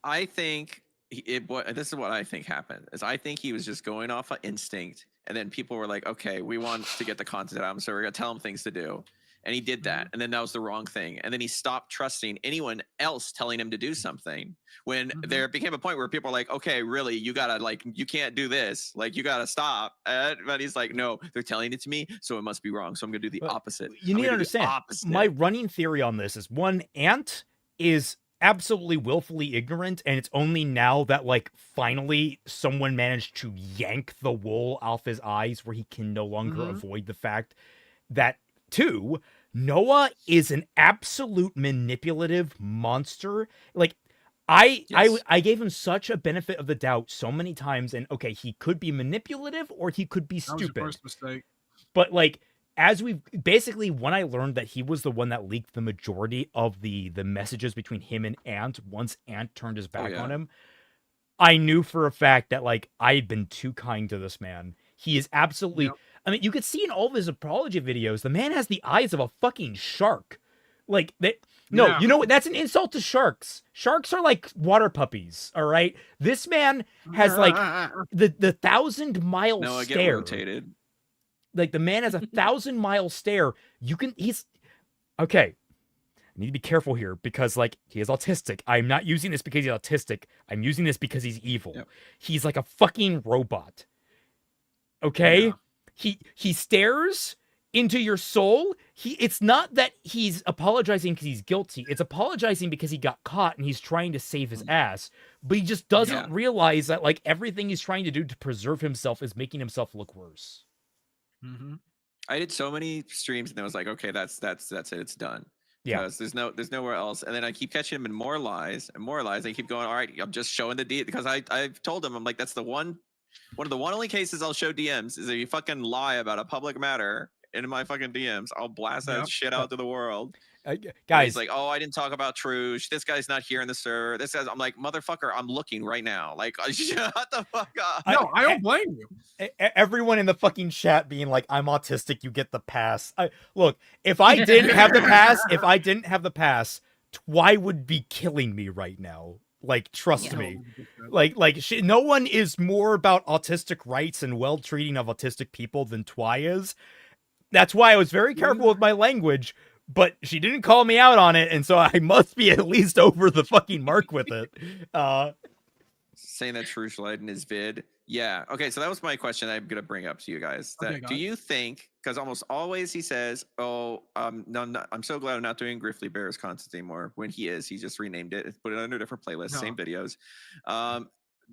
I think this is what I think happened. Is I think he was just going off of instinct, and then people were like, "Okay, we want to get the content out of him, so we're gonna tell him things to do." And he did that, and then that was the wrong thing. And then he stopped trusting anyone else telling him to do something. When there became a point where people are like, "Okay, really, you gotta you can't do this. Like, you gotta stop." But he's like, "No, they're telling it to me, so it must be wrong. So I'm gonna do the opposite." You need to understand. My running theory on this is Ant is absolutely willfully ignorant, and it's only now that finally someone managed to yank the wool off his eyes where he can no longer avoid the fact that. 2, Noah is an absolute manipulative monster. Like, I gave him such a benefit of the doubt so many times, and okay, he could be manipulative or he could be stupid. That was the first mistake. But when I learned that he was the one that leaked the majority of the messages between him and Ant once Ant turned his back on him, I knew for a fact that I had been too kind to this man. He is absolutely. I mean, you could see in all of his apology videos, the man has the eyes of a fucking shark. You know what? That's an insult to sharks. Sharks are like water puppies, all right? This man has the 1,000-mile stare. Get rotated. Like the man has a 1,000-mile stare. Okay. I need to be careful here because he is autistic. I'm not using this because he's autistic. I'm using this because he's evil. Yep. He's like a fucking robot. Okay? Yeah. He stares into your soul. It's not that he's apologizing because he's guilty. It's apologizing because he got caught and he's trying to save his ass. But he just doesn't realize that everything he's trying to do to preserve himself is making himself look worse. I did so many streams and I was like, okay, that's it. It's done. Yeah. Because there's nowhere else. And then I keep catching him in more lies and more lies. I keep going, all right, I'm just showing the D because I've told him, I'm like, that's one of the only cases I'll show DMs is if you fucking lie about a public matter in my fucking DMs, I'll blast that shit out to the world. Guys, he's like, oh, I didn't talk about Trush. This guy's not here in the server. I'm like, motherfucker, I'm looking right now. Like, shut the fuck up. No, I don't blame you. Everyone in the fucking chat being like, I'm autistic, you get the pass. Look, if I didn't have the pass, Twy would be killing me right now. Trust me. No one is more about autistic rights and well-treating of autistic people than Twy is. That's why I was very careful with my language, but she didn't call me out on it, and so I must be at least over the fucking mark with it. saying that Trush lied in his vid. Yeah. Okay. So that was my question. I'm gonna bring up to you guys. That do you think? Because almost always he says, "Oh, no, I'm so glad I'm not doing Griffly Bears content anymore." When he just renamed it, put it under a different playlist, same videos.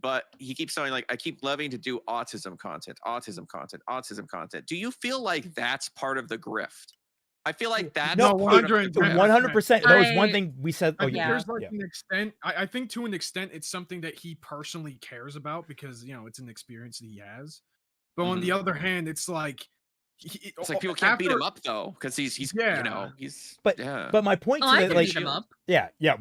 But he keeps saying like, "I keep loving to do autism content. Do you feel like that's part of the grift? I feel like that's no, 100%. That was one thing we said. I think there's like an extent. I think to an extent, it's something that he personally cares about because it's an experience that he has. But on the other hand, it's like it's like people can't beat him up though because he's But my point to that, like, yeah.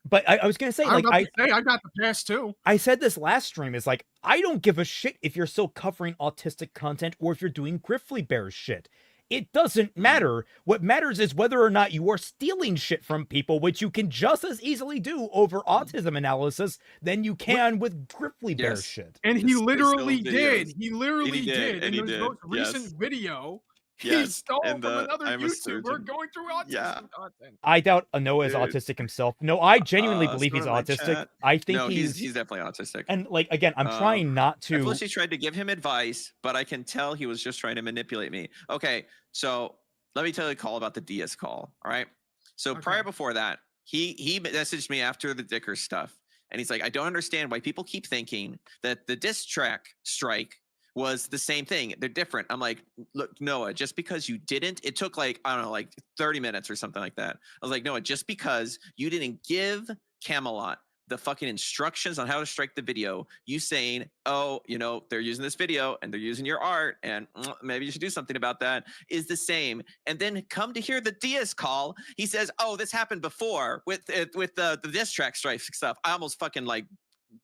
But I was gonna say, like, I got the pass too. I said this last stream is like, I don't give a shit if you're still covering autistic content or if you're doing Griffly Bears shit. It doesn't matter. What matters is whether or not you are stealing shit from people, which you can just as easily do over autism analysis than you can with Griffly Bear shit. And he literally did. He literally did. In his most recent video, he stole from another YouTuber going through autism content. I doubt Noah is autistic himself. No, I genuinely believe he's autistic. I think he's definitely autistic. And like again, I'm trying not to. At first, he tried to give him advice, but I can tell he was just trying to manipulate me. Okay, so let me tell you a call about the DS call. All right. So prior before that, he messaged me after the Dicker stuff, and he's like, I don't understand why people keep thinking that the diss track strike was the same thing. They're different. I'm like, look, Noah, just because you didn't, it took like, I don't know, like 30 minutes or something like that. I was like, Noah, just because you didn't give Camelot the fucking instructions on how to strike the video, you saying, oh, they're using this video and they're using your art and maybe you should do something about that, is the same. And then come to hear the Diaz call, he says, oh, this happened before with the diss track strike stuff. I almost fucking like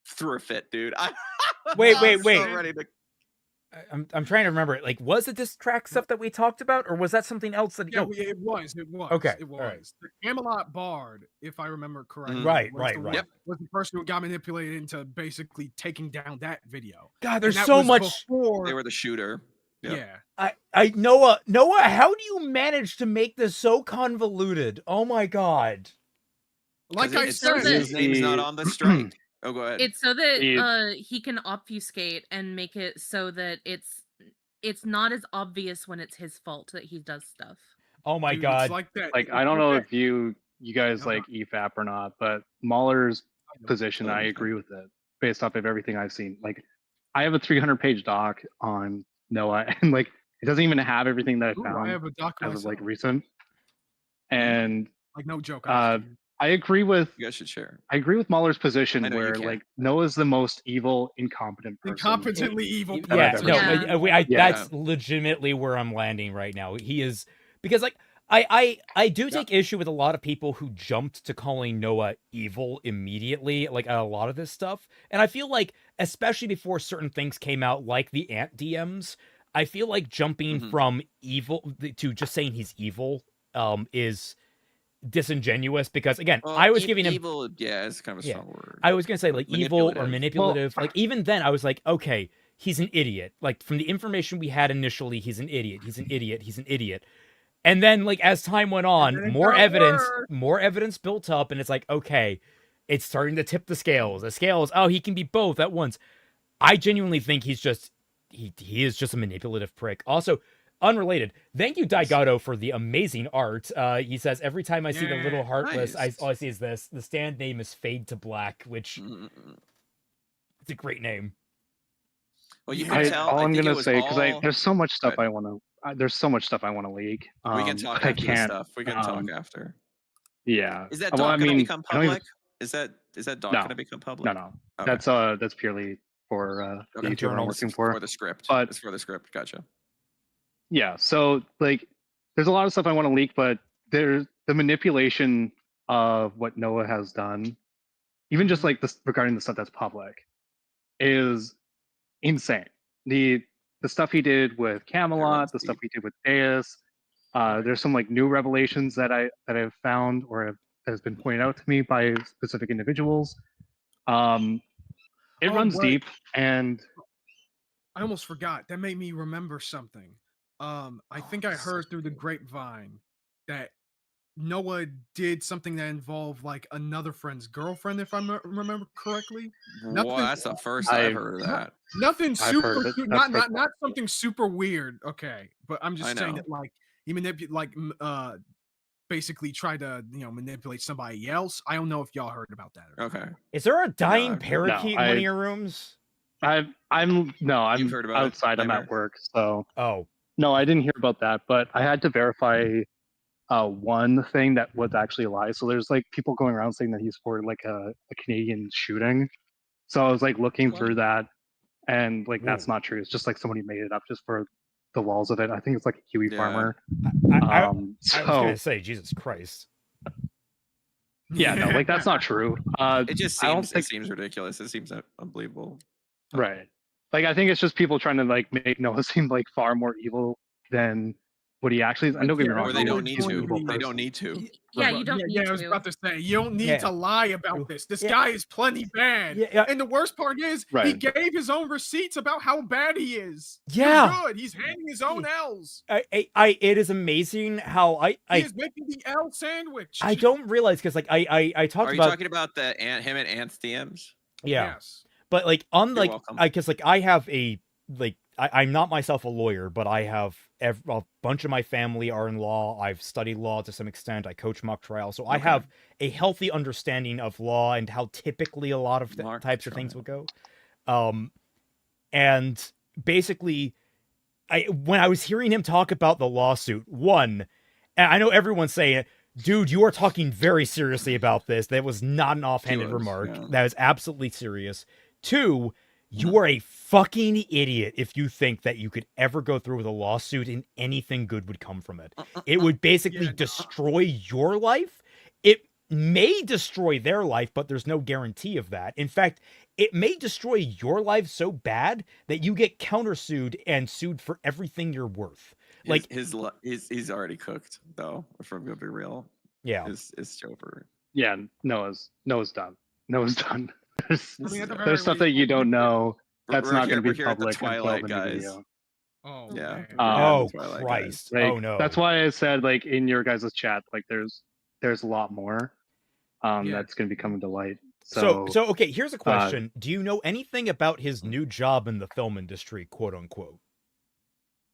threw a fit, dude. Wait. So ready to... I'm trying to remember it. Like, was it this track stuff that we talked about, or was that something else that? Yeah, it was. Okay, it was. Right. The Camelot Bard, if I remember correctly. Right. Was the person who got manipulated into basically taking down that video. God, there's so much. They were the shooter. Yeah. I Noah, how do you manage to make this so convoluted? Oh my God. Like I said, his name's not on the strike. Oh, go ahead. It's so that he can obfuscate and make it so that it's not as obvious when it's his fault that he does stuff. Oh my God! Like that. Like I don't know if you guys like EFAP or not, but Mahler's position, I agree with it based off of everything I've seen. Like I have a 300-page doc on Noah, and like it doesn't even have everything that I found I have a doc as of like recent. And like no joke. I agree with. You guys should share. I agree with Mahler's position where like Noah's the most evil, incompetent person. Incompetently evil. That's legitimately where I'm landing right now. He is because like I do take issue with a lot of people who jumped to calling Noah evil immediately, like a lot of this stuff, and I feel like especially before certain things came out, like the Ant DMs, I feel like jumping from evil to just saying he's evil is disingenuous because again I was giving him evil. Yeah, it's kind of a strong word. I was gonna say like evil or manipulative. Like even then I was like, okay, he's an idiot. Like from the information we had initially, he's an idiot. And then like as time went on, more evidence built up, and it's like, okay, it's starting to tip the scales. Oh, he can be both at once. I genuinely think he's just he is just a manipulative prick. Also, unrelated, thank you, Daigato, for the amazing art. He says, every time I see the little heartless, all I see is this. The stand name is Fade to Black, which it's a great name. Well, you can tell. All I'm gonna say, because there's so much stuff I want to. There's so much stuff I want to leak. We can talk after this stuff. We can talk after. Yeah. Is that doc gonna become public? Is that doc gonna become public? No. Okay. That's purely for the YouTuber I'm working for. For the script. But it's for the script. Gotcha. Yeah, so like there's a lot of stuff I want to leak, but there's the manipulation of what Noah has done, even just like this regarding the stuff that's public, is insane. The stuff he did with Camelot, the stuff he did with Deus, there's some like new revelations that I've found or that has been pointed out to me by specific individuals. It runs deep, and I almost forgot. That made me remember something. I think I heard through the grapevine that Noah did something that involved like another friend's girlfriend, if I remember correctly. Well, that's the first I've heard of that. Nothing super, That's not something super weird. Okay, but I'm I just saying know. that like he basically tried to manipulate somebody else. I don't know if y'all heard about that. Okay. Is there a dying No, parakeet in one of your rooms? I'm heard about outside. I'm at work, so oh no, I didn't hear about that. But I had to verify one thing that was actually a lie. So there's like people going around saying that he's for like a Canadian shooting. So I was like looking through that, and like that's not true. It's just like somebody made it up just for the walls of it. I think it's like a Kiwi farmer. I was gonna say, Jesus Christ. Yeah, no, like that's not true. It just seems it seems ridiculous. It seems unbelievable. Right. Like I think it's just people trying to like make Noah seem like far more evil than what he actually is. I don't get me wrong. Or they don't need he's an to. evil They person. don't need to. Yeah, you don't need I was to. about to say you don't need to lie about this. This guy is plenty bad. And the worst part is he Right. gave his own receipts about how bad he is. Yeah. You're good. He's handing his own L's. It is amazing how He is making the L sandwich. I don't realize because like I talked Are you about talking about the him and Ant's DMs? yeah. Yes. But like unlike welcome. because like I have a like I'm not myself a lawyer, but I have a bunch of my family are in law. I've studied law to some extent. I coach mock trial, so I have a healthy understanding of law and how typically a lot of types of things will go. And basically, when I was hearing him talk about the lawsuit, and I know everyone's saying, dude, you are talking very seriously about this. That was not an offhanded remark. Yeah. That was absolutely serious. 2, you are a fucking idiot if you think that you could ever go through with a lawsuit and anything good would come from it. It would basically destroy your life. It may destroy their life, but there's no guarantee of that. In fact, it may destroy your life so bad that you get countersued and sued for everything you're worth. Like he's already cooked though. If I'm gonna be real. Yeah. It's over. Yeah, Noah's done. Noah's done. There's, I mean, at the very there's stuff least, that you don't know that's We're not here- going to we're be here at the public until Twilight the new guys. video. Oh yeah. man. Oh Twilight Christ. Like, Oh no. That's why I said like in your guys' chat, like there's a lot more that's going to be coming to light. So okay, here's a question. Do you know anything about his new job in the film industry, quote unquote?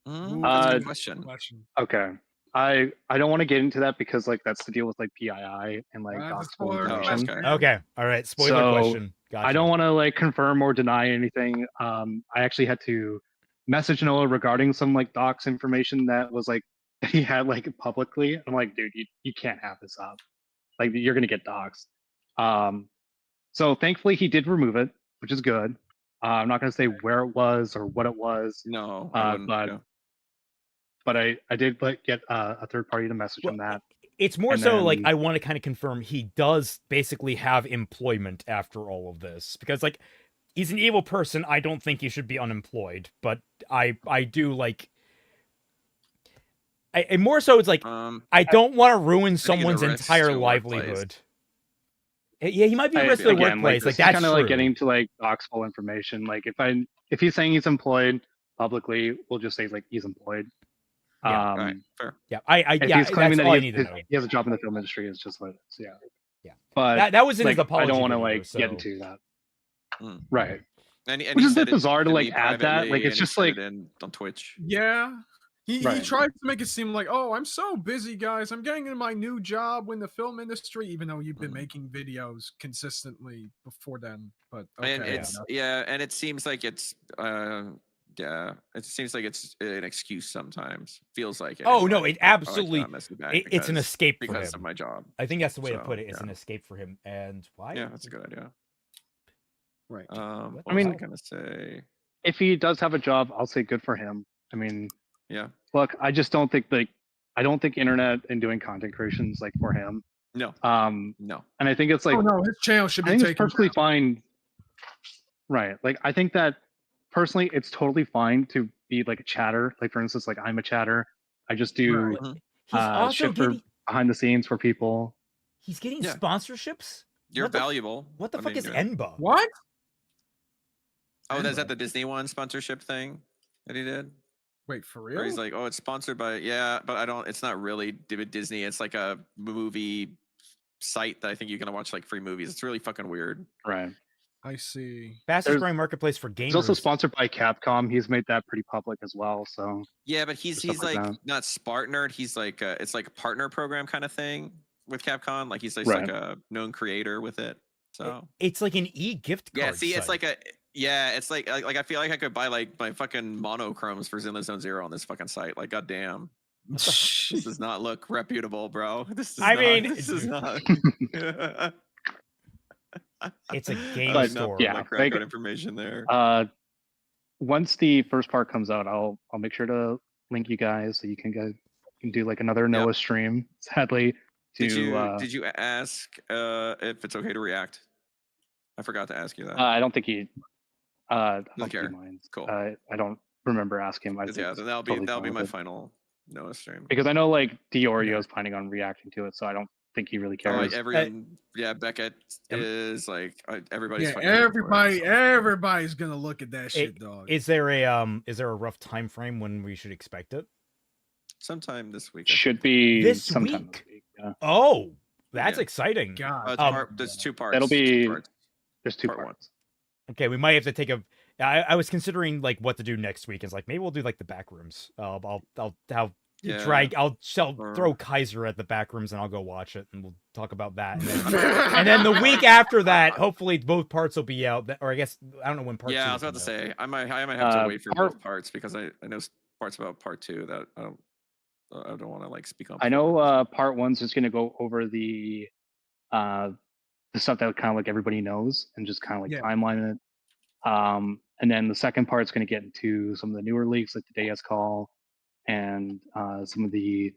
That's a good question. Okay. I don't want to get into that because like that's the deal with like PII and like gospel information. Okay. All right. Spoiler question. Gotcha. I don't want to like confirm or deny anything. I actually had to message Noah regarding some like docs information that was like he had like publicly. I'm like, dude, you can't have this up. Like you're gonna get docs. So thankfully he did remove it, which is good. I'm not gonna say where it was or what it was. No, but I did like get a third party to message him that. It's more And so like then- I want to kind of confirm he does basically have employment after all of this, because like he's an evil person. I don't think he should be unemployed, but I do like. And more so, it's like I don't want to ruin someone's entire livelihood. Yeah, he might be a risk to the Again, workplace. Like this is that's kind of true. like getting to like docs full information. Like if he's saying he's employed publicly, we'll just say like he's employed. Yeah, right, fair. Yeah, if yeah, he's claiming that's all I that need to know. he has a job in the film industry, it's just what it is. Yeah. Yeah. But that was in his like, apology I don't want to video, like so- get into that. Mm. Right. And Which he is a said bit it bizarre to me like add that. Like privately, it's and just he like said it on Twitch. Yeah. He Right. tried to make it seem like, oh, I'm so busy, guys. I'm getting into my new job in the film industry, even though you've been making videos consistently before then. But okay, And it's and it seems like it's it seems like it's an excuse sometimes. Feels like it. Oh no, anyway. it absolutely. I cannot miss it back It's an because- escape for because him. of my job. I think that's the way to So, put it. It's yeah. an escape for him. And why? Yeah, that's a good idea. Right. What I mean- was I gonna say? if he does have a job, I'll say good for him. I mean, Yeah. look, I just don't think I don't think internet and doing content creation is like for him. No. No. And I think it's like oh no, his channel should I be think it's taken perfectly down. fine. Right. Like I think that personally it's totally fine to be like a chatter. Like for instance, like I'm a chatter. I just do Right. He's also shit for getting- behind the scenes for people. He's getting Yeah. sponsorships. You're What the f- valuable. What the I fuck mean, is you're- Enba? What? Oh, is that the Disney One sponsorship thing that he did? Wait, for Or real? he's like, oh, it's sponsored by but I don't. It's not really Disney. It's like a movie site that I think you can watch like free movies. It's really fucking weird. Right. I see. Fastest growing marketplace for gamers. He's also sponsored by Capcom. He's made that pretty public as well. So Yeah, but he's like that. not Spark Nerd. He's like it's like a partner program kind of thing with Capcom. Like he's like a known creator with it. So it's like an e-gift card. Yeah, see, site. it's like it's like I feel like I could buy like my fucking monochromes for Zenless Zone Zero on this fucking site. Like, goddamn. This does not look reputable, bro. This is not. It's a game store. Yeah, crack out information there. Once the first part comes out, I'll make sure to link you guys so you can do like another Noah stream. Sadly, did you ask if it's okay to react? I forgot to ask you that. I don't think he. I don't Doesn't think he care. minds. Cool. I don't remember asking him. Yeah, that'll be my final Noah stream. Because I know like Diorio is planning on reacting to it, so I don't think he really cares. Oh, like everyone, Beckett is like everybody's. Yeah, everybody's gonna look at that shit, dog. Is there a rough time frame when we should expect it? Sometime this week. Should be this sometime week. This week. Yeah. Oh, that's exciting. God, there's 2 parts. That'll be. There's 2 parts. Okay, we might have to take a. I was considering like what to do next week. It's like maybe we'll do like the back rooms. I'll throw Kaiser at the back rooms and I'll go watch it and we'll talk about that. And then the week after that, hopefully both parts will be out. Or I guess I don't know when part. Yeah, 2 I was about to say I might have to wait for both parts because I know parts about part 2 that I don't want to like speak on. I know part 1's just gonna go over the stuff that kind of like everybody knows and just kind of like timeline it. And then the second part's going to get into some of the newer leaks like the Deus Call and some of the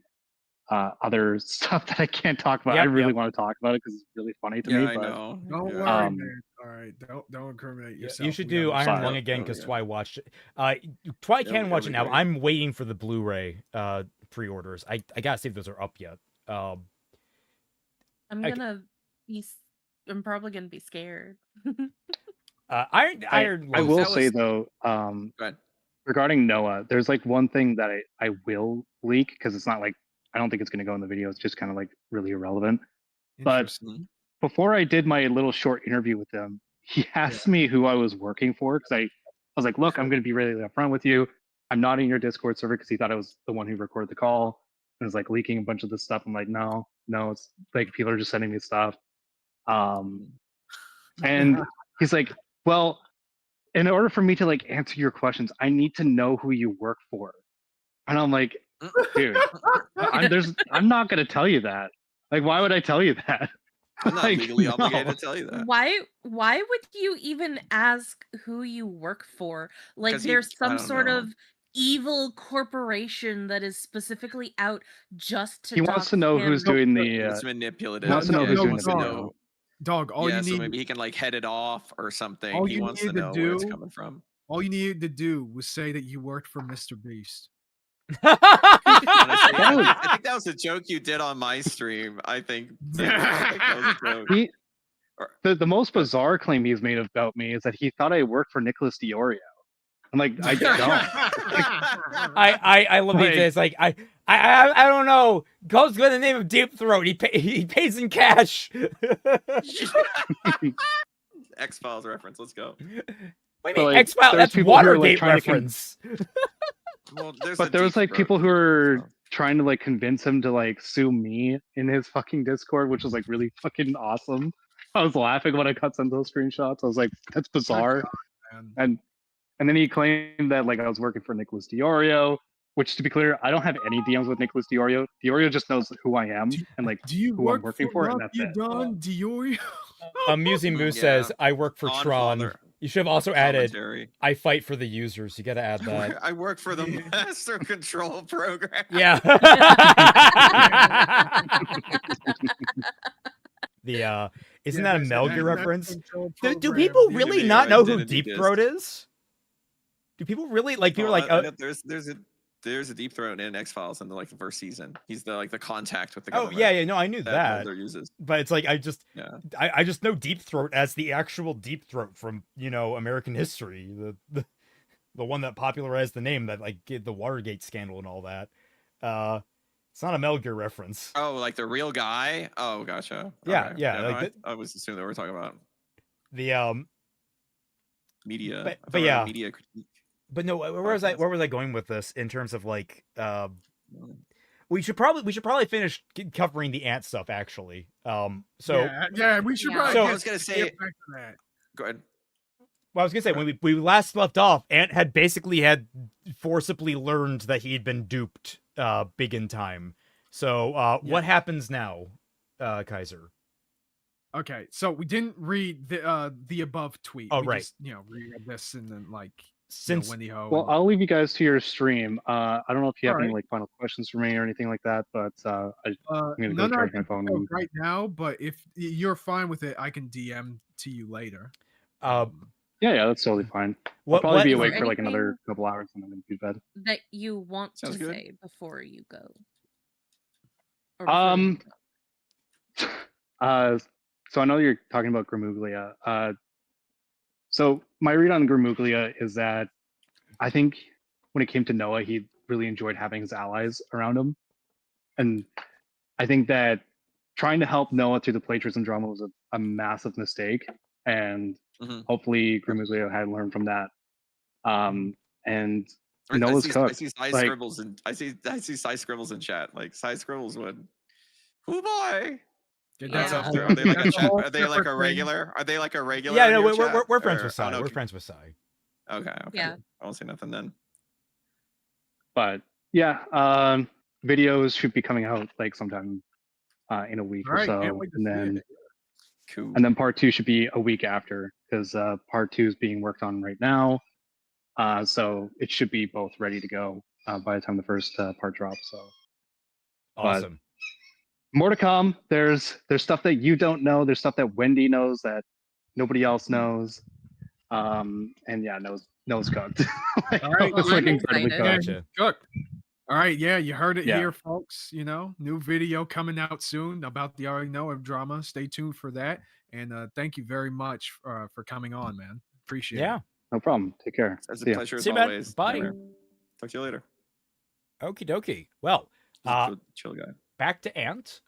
other stuff that I can't talk about. I really want to talk about it because it's really funny to me. I but, know. Don't worry, man. All right, don't incriminate yourself. You should do Iron Lung again because Twy watched it. Twy can watch it now. I'm waiting for the Blu-ray pre-orders. I gotta see if those are up yet. I'm probably gonna be scared. I will say though, regarding Noah, there's like one thing that I will leak because it's not like I don't think it's going to go in the video. It's just kind of like really irrelevant. But before I did my little short interview with him, he asked me who I was working for because I was like, look, I'm going to be really upfront with you. I'm not in your Discord server because he thought I was the one who recorded the call and was like leaking a bunch of this stuff. I'm like, no, it's like people are just sending me stuff. And he's like, well, in order for me to like answer your questions, I need to know who you work for. And I'm like, dude, I'm not gonna tell you that. Like, why would I tell you that? I'm not legally obligated to tell you that. Why would you even ask who you work for? Like there's some sort of evil corporation that is specifically out just to He wants to know who's doing the it's manipulative. He wants to know who's doing the video. Dog, all you need. So maybe he can like head it off or something. All he wants to know where it's coming from. All you needed to do was say that you worked for Mr. Beast. Honestly, I think that was a joke you did on my stream. I think that was a joke. The most bizarre claim he's made about me is that he thought I worked for Nicholas Diorio. I'm like, I don't. I love these days. Like I don't know. Goes by the name of Deep Throat. He pays in cash. X-Files reference. Let's go. What do you mean X-Files? That's Watergate reference. Well, but there was like people who were trying to like convince him to like sue me in his fucking Discord, which was like really fucking awesome. I was laughing when I got sent those screenshots. I was like, that's bizarre. And then he claimed that like I was working for Nicholas Diorio, which to be clear, I don't have any DMs with Nicholas Diorio. Diorio just knows who I am and like who I'm working for, and that's it. Diorio? Amusing Moose says, I work for Tron. You should have also added, I fight for the users. You got to add that. I work for the Master Control Program. Yeah. Isn't that a Metal Gear reference? Do people really not know who Deep Throat is? Do people really like? People are like, there's a Deep Throat in X-Files in the first season. He's the contact with the government. Oh yeah, no, I knew that. Uses. But it's like I just know Deep Throat as the actual Deep Throat from American history. the one that popularized the name that like did the Watergate scandal and all that. It's not a Metal Gear reference. Oh, like the real guy? Oh, gotcha. Yeah, Okay. yeah. No, Like I was assuming that we're talking about the media. But yeah. Media critique. But no, where was I going with this in terms of like we should probably finish covering the ant stuff actually. So yeah, we should probably. So, I was gonna say. Back to that. Go ahead. Well, I was gonna say when we last left off, Ant had basically forcibly learned that he had been duped big in time. So what happens now, Kaiser? Okay, so we didn't read the above tweet. Oh, we right. just, read this and then like since Wendy Ho. Well, I'll leave you guys to your stream. I don't know if you have any Alright. like final questions for me or anything like that, but I'm gonna go none I charge my can phone. think of right now, but if you're fine with it, I can DM to you later. Yeah, that's totally fine. What- I'll probably what- be is there awake for like anything- another couple hours and then I'm going to bed. That you want Sounds to good. say before you go? Or before you So I know you're talking about Gramuglia. So my read on Gramuglia is that I think when it came to Noah, he really enjoyed having his allies around him. And I think that trying to help Noah through the plagiarism drama was a massive mistake. And hopefully Gramuglia had learned from that. And Noah's cooked. I see side Like, scribbles and I see side scribbles in chat. Like side scribbles would. Oh boy. That's Are they like a that's a chat? whole Are they like separate a thing. regular? Are they like a regular? Yeah, in no, your chat? we're friends Or- with oh, Sai. no, We're okay. friends with Sai. Okay. Yeah. I won't say nothing then. but yeah, videos should be coming out like sometime in a week All or right, so, can't wait to and see then it. Cool. and then part 2 should be a week after because part 2 is being worked on right now. So it should be both ready to go by the time the first part drops. So Awesome. more to come. There's stuff that you don't know. There's stuff that Wendy knows that nobody else knows. And yeah, knows cooked. All right, It's like I'm incredibly excited. cooked. cooked. All right, yeah, you heard it Yeah. here, folks. New video coming out soon about the Already Know of drama. Stay tuned for that. And thank you very much for coming on, man. Appreciate Yeah. it. No problem. Take care. It's See a ya. pleasure as See you, man. always. Bye. Anyway, talk to you later. Okie dokie. Well, Chill guy. back to Ant.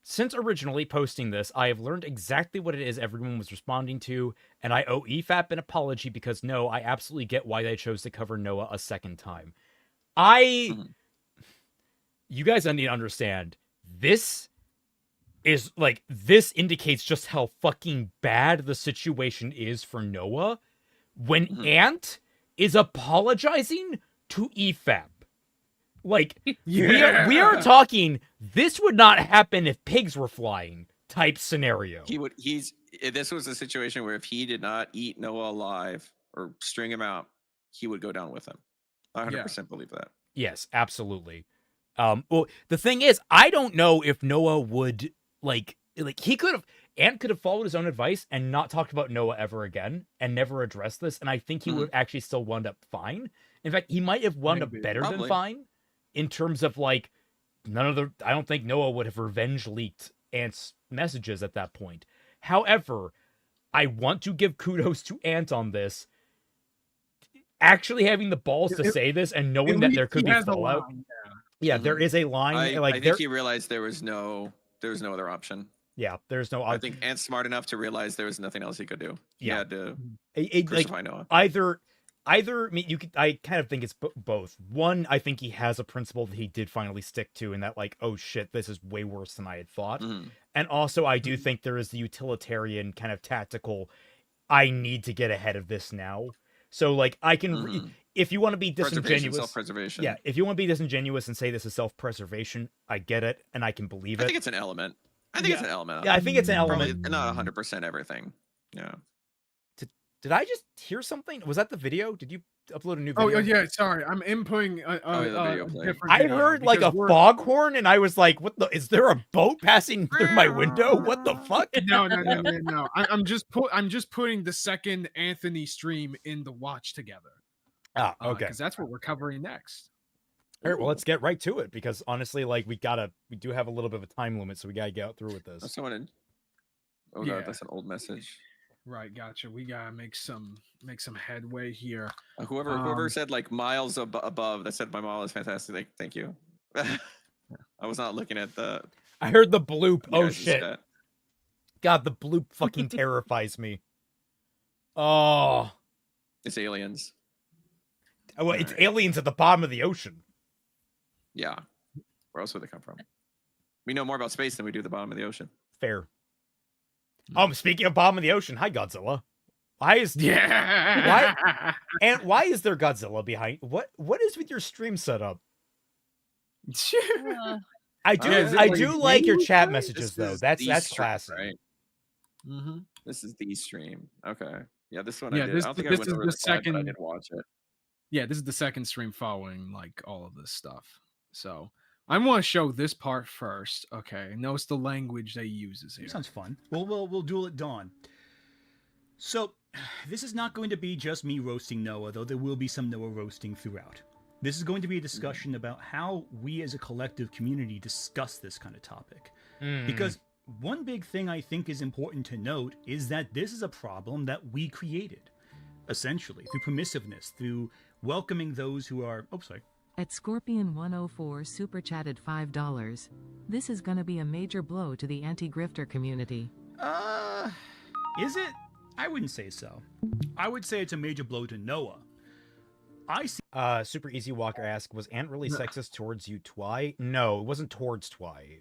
Since originally posting this, I have learned exactly what it is everyone was responding to, and I owe EFAP an apology because no, I absolutely get why they chose to cover Noah a second time. You guys need to understand, this indicates just how fucking bad the situation is for Noah when Ant is apologizing to EFAP. Like, we are talking, this would not happen if pigs were flying type scenario. This was a situation where if he did not eat Noah alive or string him out, he would go down with him. I 100% believe that. Yes, absolutely. Well, the thing is, I don't know if Noah would Ant could have followed his own advice and not talked about Noah ever again and never addressed this, and I think he would actually still wound up fine. In fact, he might have wound up better than fine in terms of I don't think Noah would have revenge leaked Ant's messages at that point. However, I want to give kudos to Ant on this. Actually having the balls to say this and knowing that there could be fallout. Yeah, there is a line. I think he realized there was no other option. Yeah, there's no. I think Ant's smart enough to realize there was nothing else he could do. He had to crucify Noah. Either. I mean, I kind of think it's both. One, I think he has a principle that he did finally stick to, and that oh shit, this is way worse than I had thought. And also, I do think there is the utilitarian kind of tactical. I need to get ahead of this now. So I can, if you want to be disingenuous, self-preservation. Yeah, if you want to be disingenuous and say this is self-preservation, I get it and I can believe it. I think it's an element. It's an element. Yeah, I think it's an element. Probably not 100% everything. Yeah. Did I just hear something? Was that the video? Did you upload a new video? Oh yeah, sorry, I'm inputting a different. I heard like a foghorn, and I was like, "What the? Is there a boat passing through my window? What the fuck?" No. I'm just putting the second Anthony stream in the watch together. Ah, okay. Because that's what we're covering next. All right, well, let's get right to it because honestly, we do have a little bit of a time limit, so we gotta get out through with this. God, that's an old message. Right, gotcha. We gotta make some headway here. Whoever said like miles above, that said my mall is fantastic. Thank you. I was not looking at the. I heard the bloop. Oh shit! Chat. God, the bloop fucking terrifies me. Oh, it's aliens. Oh, well, it's aliens at the bottom of the ocean. Yeah, where else would they come from? We know more about space than we do the bottom of the ocean. Fair. Speaking of bottom of the ocean, hi Godzilla. Why is why is there Godzilla behind? What is with your stream setup? I do like your chat messages though. That's classy. Right? Mm-hmm. This is the stream. Okay. Yeah, this one. Yeah, I did. I don't think I went over the second. I didn't watch it. Yeah, this is the second stream following like all of this stuff. So I want to show this part first. Okay, notice the language they uses here. Sounds fun. We'll duel at dawn. So this is not going to be just me roasting Noah, though there will be some Noah roasting throughout. This is going to be a discussion about how we as a collective community discuss this kind of topic. Because one big thing I think is important to note is that this is a problem that we created, essentially, through permissiveness, through welcoming those who are... Oh, sorry. At Scorpion104 super chatted $5. This is gonna be a major blow to the anti-grifter community. Is it? I wouldn't say so. I would say it's a major blow to Noah. I see. Super Easy Walker asks, was Ant really sexist towards you, Twy? No, it wasn't towards Twy.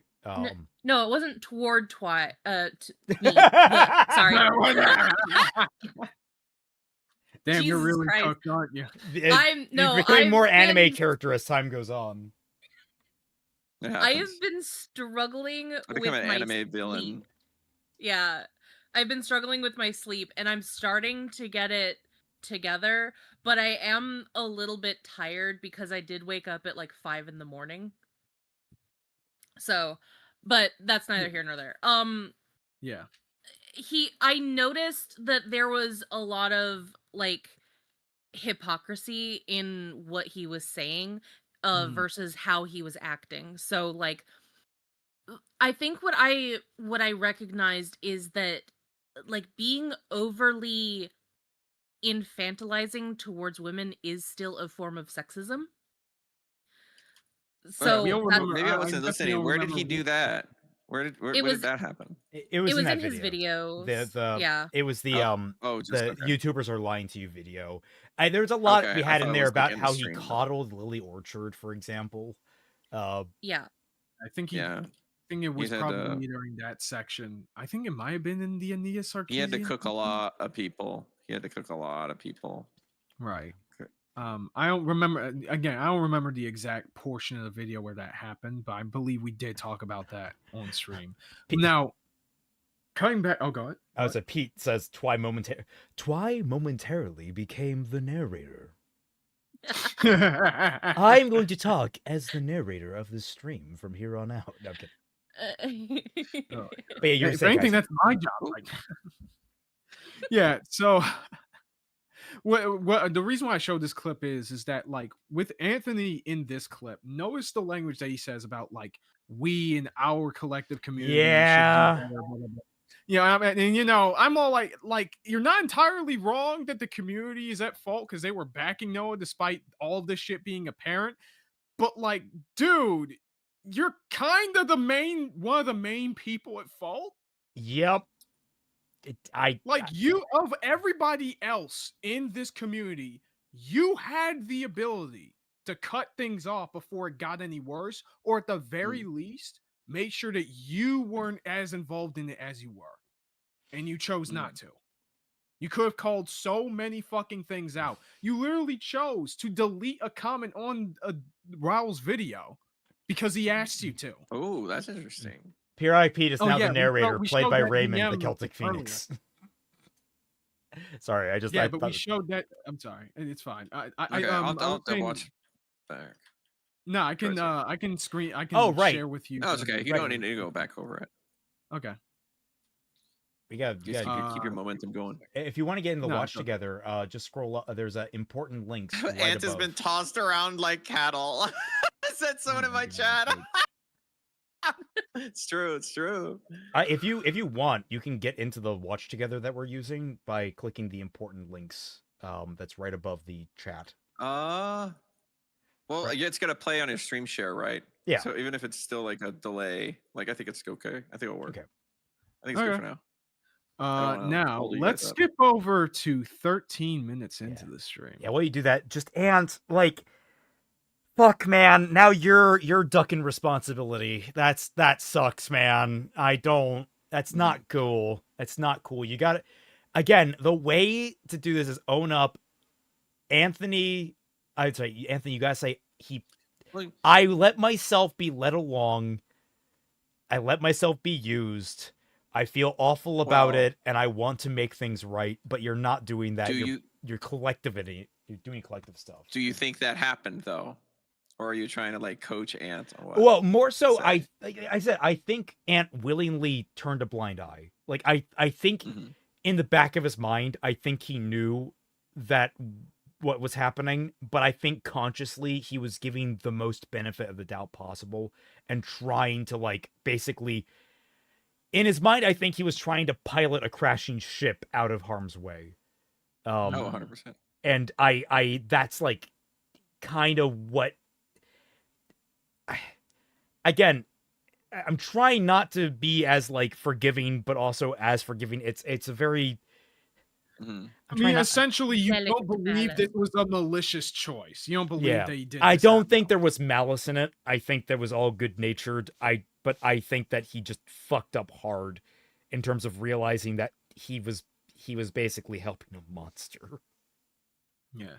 No, it wasn't toward Twy. Me. Sorry. Damn, Jesus you're really Christ. cooked, aren't you? You're becoming more anime character as time goes on. I have been struggling with an my anime sleep. villain. Yeah, I've been struggling with my sleep, and I'm starting to get it together, but I am a little bit tired because I did wake up at like 5 a.m. So, but that's neither here nor there. Yeah. I noticed that there was a lot of like hypocrisy in what he was saying versus how he was acting. So like I think what I recognized is that like being overly infantilizing towards women is still a form of sexism. So maybe I wasn't listening. Where did he do that? Where did that happen? It was in that his video. videos. Yeah. It was the the YouTubers are lying to you video. There's a lot we had in there about how he stream. coddled Lily Orchard, for example. Yeah. I think it was probably during that section. I think it might have been in the Aeneas Sarkeesian. He had to cook a lot of people. Right. I don't remember. Again, I don't remember the exact portion of the video where that happened, but I believe we did talk about that on stream. Now, cutting back. Oh, go ahead. So Pete says Twy momentarily became the narrator. I'm going to talk as the narrator of this stream from here on out. No, I'm kidding. But yeah, you're if anything, that's my job. Yeah. So. What the reason why I showed this clip is that like with Anthony in this clip, notice the language that he says about like we in our collective community. Yeah. Should do better, blah, blah, blah. Yeah, and I'm all like you're not entirely wrong that the community is at fault because they were backing Noah despite all of this shit being apparent. But like, dude, you're kind of one of the main people at fault. Yep. You of everybody else in this community, you had the ability to cut things off before it got any worse, or at the very least, make sure that you weren't as involved in it as you were, and you chose not to. You could have called so many fucking things out. You literally chose to delete a comment on Raul's video because he asked you to. Oh, that's interesting. PRIP is now the narrator, played by Raymond, the Celtic Phoenix. Sorry, I just... Yeah, but we showed that... I'm sorry. It's fine. I'll watch back. No, I can screen... I can share with you. No, it's okay. You don't need to go back over it. Okay. We got keep your momentum going. If you want to get in the watch together, just scroll up. There's important links. Ant has been tossed around like cattle. Said someone in my chat. It's true. It's true. If you want, you can get into the watch together that we're using by clicking the important links. That's right above the chat. Well, Right. yeah, it's gonna play on your stream share, right? Yeah. So even if it's still like a delay, like I think it's okay. I think it'll work. Okay. I think it's good for now. Now hold you let's guys up. skip over to 13 minutes into the stream. Yeah, while you do that, just like, fuck, man. Now you're ducking responsibility. That sucks, man. That's not cool. That's not cool. You got to, again, the way to do this is own up. Anthony, I'd say, Anthony, you gotta say I let myself be led along. I let myself be used. I feel awful about it, and I want to make things right. But you're not doing that. You're collectivity. You're doing collective stuff. Do you think that happened though, or are you trying to like coach Ant? Or what? Well, more so, I said I think Ant willingly turned a blind eye. Like I think in the back of his mind, I think he knew that what was happening, but I think consciously he was giving the most benefit of the doubt possible and trying to like basically. In his mind, I think he was trying to pilot a crashing ship out of harm's way. 100%. And I that's like kind of what. Again, I'm trying not to be as like forgiving, but also as forgiving. It's a very. I mean, essentially, you don't believe this was a malicious choice. You don't believe that he did. I don't think there was malice in it. I think that was all good natured. But I think that he just fucked up hard in terms of realizing that he was basically helping a monster. Yeah.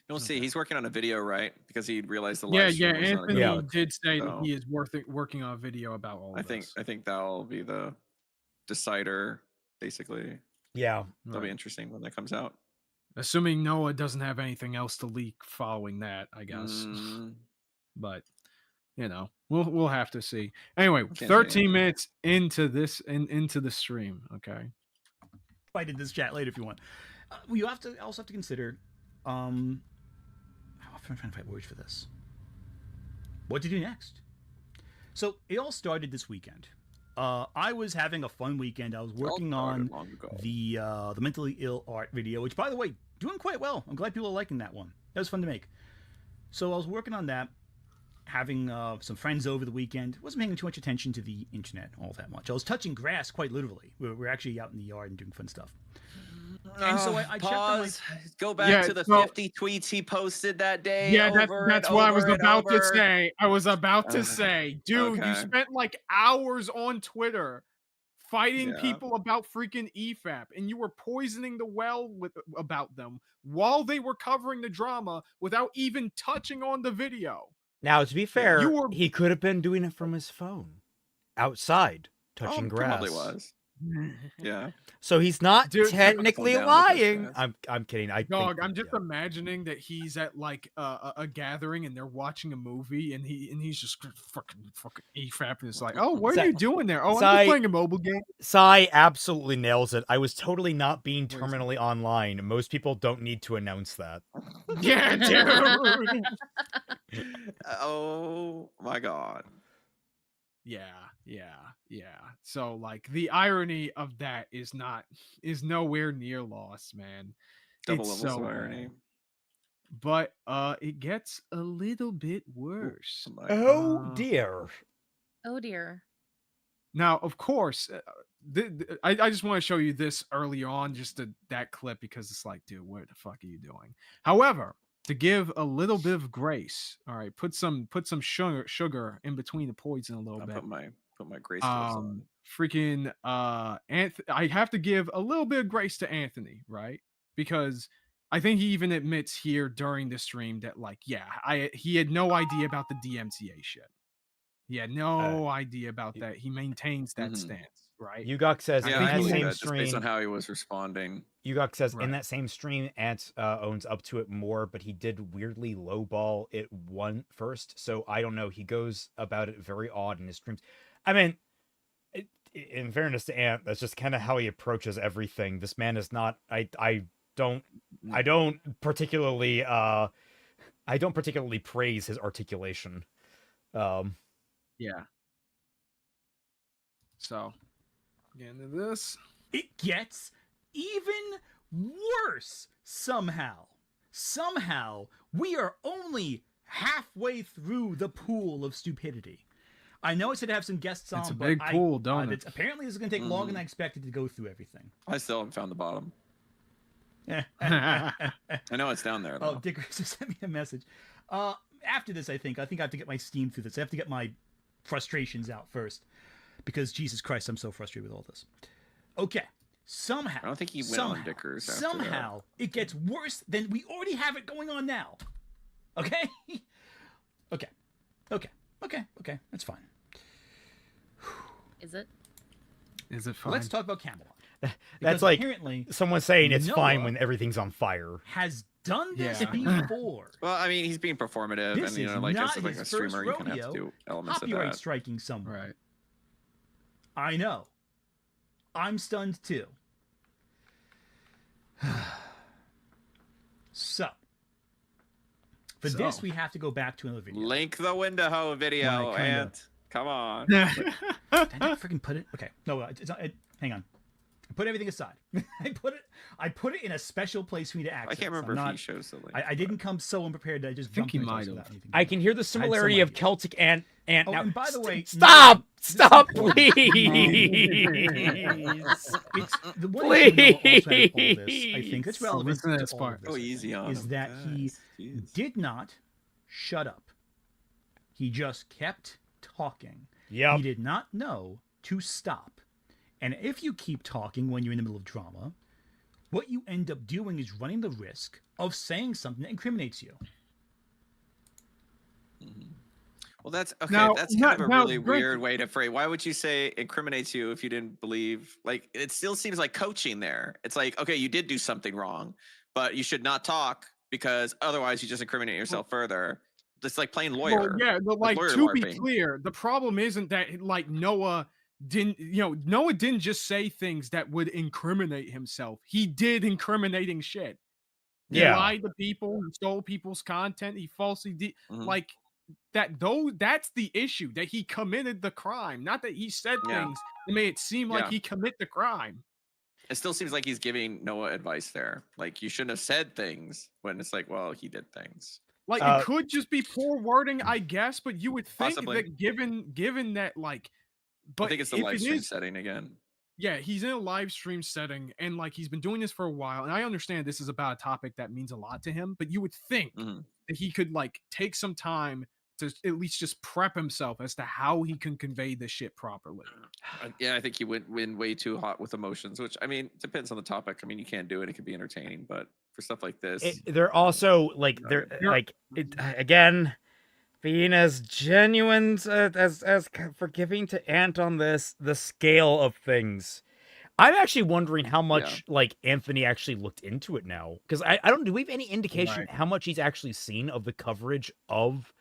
You'll see. He's working on a video, right? Because he realized the Yeah. live stream was not a Anthony good look. did say that So, he is working on a video about all of this. I think that'll be the decider, basically. Yeah. That'll be interesting when that comes out. Assuming Noah doesn't have anything else to leak following that, I guess. But we'll have to see. Anyway, 13 minutes into this into the stream. Okay. I did this chat later if you want. Well, you also have to consider. I'm trying to find words for this. What to do next? So it all started this weekend. I was having a fun weekend. I was working on the mentally ill art video, which, by the way, doing quite well. I'm glad people are liking that one. That was fun to make. So I was working on that, having some friends over the weekend. Wasn't paying too much attention to the internet all that much. I was touching grass quite literally. We're actually out in the yard and doing fun stuff. And so I checked on my... Go back to the 50 tweets he posted that day. Yeah, that's what I was about to say. I was about to say, dude, you spent like hours on Twitter fighting people about freaking EFAP, and you were poisoning the well about them while they were covering the drama without even touching on the video. Now, to be fair, he could have been doing it from his phone, outside, touching grass. Probably was. Yeah. So he's not technically lying. I'm kidding. I'm just imagining that he's at like a gathering and they're watching a movie and he's just fucking EFAP and it's like, oh, what are you doing there? Oh, I'm just playing a mobile game. Sai absolutely nails it. I was totally not being terminally online. Most people don't need to announce that. Yeah, dude. Oh my god. Yeah. So like the irony of that is nowhere near lost, man. Double levels of irony. But it gets a little bit worse. Oh dear. Oh dear. Now, of course, I just want to show you this early on, just that clip, because it's like, dude, what the fuck are you doing? However, to give a little bit of grace, all right, put some sugar in between the poison a little bit. Put my grace on. Freaking I have to give a little bit of grace to Anthony, right? Because I think he even admits here during the stream that like, he had no idea about the DMCA shit. He had no idea about that. He maintains that stance, right? Yugok says in that same just stream, based on how he was responding. Yugok says in that same stream, Ant owns up to it more, but he did weirdly lowball it first. So I don't know. He goes about it very odd in his streams. I mean, in fairness to Ant, that's just kind of how he approaches everything. This man is not. I don't particularly praise his articulation. Yeah. So, get into this. It gets even worse somehow. Somehow, we are only halfway through the pool of stupidity. I know I said to have some guests on, It's a but big pool, don't it? Apparently, this is going to take longer than I expected to go through everything. I still haven't found the bottom. I know it's down there, though. Oh, Dick just sent me a message. After this, I think I have to get my steam through this. I have to get my frustrations out first. Because, Jesus Christ, I'm so frustrated with all this. Okay. Somehow. I don't think he went on Dickers after Somehow, it gets worse than we already have it going on now. Okay? Okay. That's fine. Is it? Is it fine? Let's talk about Camelot. That's like apparently someone saying it's fine Noah when everything's on fire. Has done this before. Well, I mean, he's being performative, This and is like not as like a his streamer, you first can have to rodeo. do elements of Copyright that. striking someone. Right. I know. I'm stunned too. So, for this, we have to go back to another video. Link the window video, and come on. Did I not freaking put it? Okay, no, it's not, hang on. I put everything aside. I put it in a special place for me to access. I can't remember if he shows the link. I didn't come so unprepared that I just think jumped he into might this have. without anything. I can hear the similarity of Celtic and Oh, now. and by the way, stop, please. It's the one issue Noah also had with all this, I think that's relevant Listen to to this all part. of this, Oh, easy on is him, that guys. he did not shut up. He just kept talking. Yep. He did not know to stop. And if you keep talking when you're in the middle of drama, what you end up doing is running the risk of saying something that incriminates you. Well, that's okay. Now- That's kind of a now, really Greg- weird way to phrase. Why would you say incriminates you if you didn't believe? Like, it still seems like coaching there. It's like, okay, you did do something wrong, but you should not talk because otherwise you just incriminate yourself further. It's like playing lawyer. Well, yeah, but like lawyer to be LARPing. clear, the problem isn't that like Noah didn't just say things that would incriminate himself. He did incriminating shit. He Yeah. lied to people, he stole people's content, he falsely Mhm. like that. Though that's the issue, that he committed the crime, not that he said Yeah. things that made it seem like Yeah. he commit the crime. It still seems like he's giving Noah advice there. Like, you shouldn't have said things when it's like, well, he did things. Like it could just be poor wording, I guess, but you would think Possibly. that given that like, but I think it's the if live it stream is- setting again. Yeah, he's in a live stream setting, and like he's been doing this for a while. And I understand this is about a topic that means a lot to him, but you would think that he could like take some time to at least just prep himself as to how he can convey this shit properly. Yeah, I think he went way too hot with emotions, which I mean depends on the topic. I mean, you can't do it; it could be entertaining, but for stuff like this, They're also like again being as genuine as forgiving to Ant on this, the scale of things. I'm actually wondering how much like Anthony actually looked into it now, because I don't. Do we have any indication how much he's actually seen of the coverage of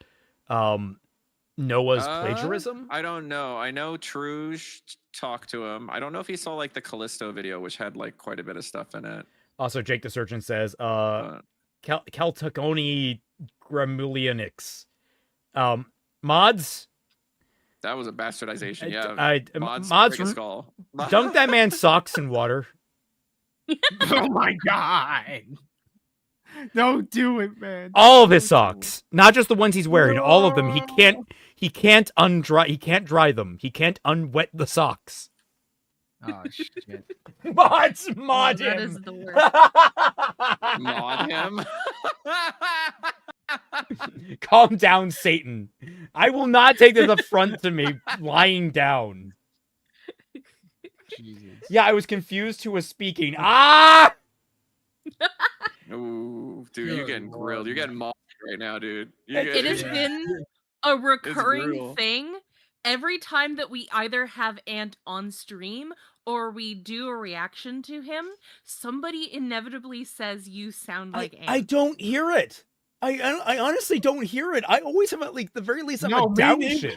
Noah's plagiarism? I don't know. I know Truge talked to him. I don't know if he saw like the Callisto video, which had like quite a bit of stuff in it. Also, Jake the Surgeon says, Celticoni Gramulianix. Mods? That was a bastardization. Yeah. Mods break a skull. dunk that man's socks in water. Oh my god! Don't do it, man. All of his socks, not just the ones he's wearing. All of them. He can't undry. He can't dry them. He can't unwet the socks. Oh shit! Mod That him. is the worst. Mod him. Calm down, Satan. I will not take this affront to me lying down. Jesus. Yeah, I was confused who was speaking. Ah! Ooh, dude, you're getting grilled. You're getting mocked right now, dude. You're It has getting- been a recurring brutal. thing every time that we either have Ant on stream or we do a reaction to him. Somebody inevitably says you sound like Ant. I don't hear it. I honestly don't hear it. I always have like the very least I have No, a me downshift. neither.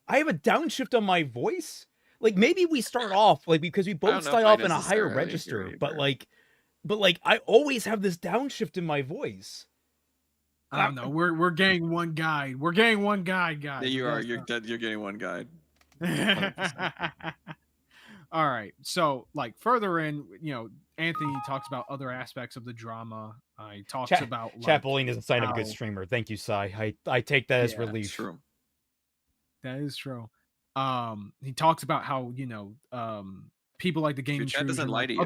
I have a downshift on my voice. Like maybe we start off like because we don't both know start if I off in a higher necessarily register, hear you, but like I always have this downshift in my voice. I don't know. We're getting one guide. We're getting one guide, guys. Yeah, you are. You're getting one guide. All right. So, like further in, Anthony talks about other aspects of the drama. He talks about chat bullying is a sign of a good streamer. Thank you, Sai. I take that as relief. True. That is true. He talks about how people like the Game Chat doesn't Intrusion, lie like to you.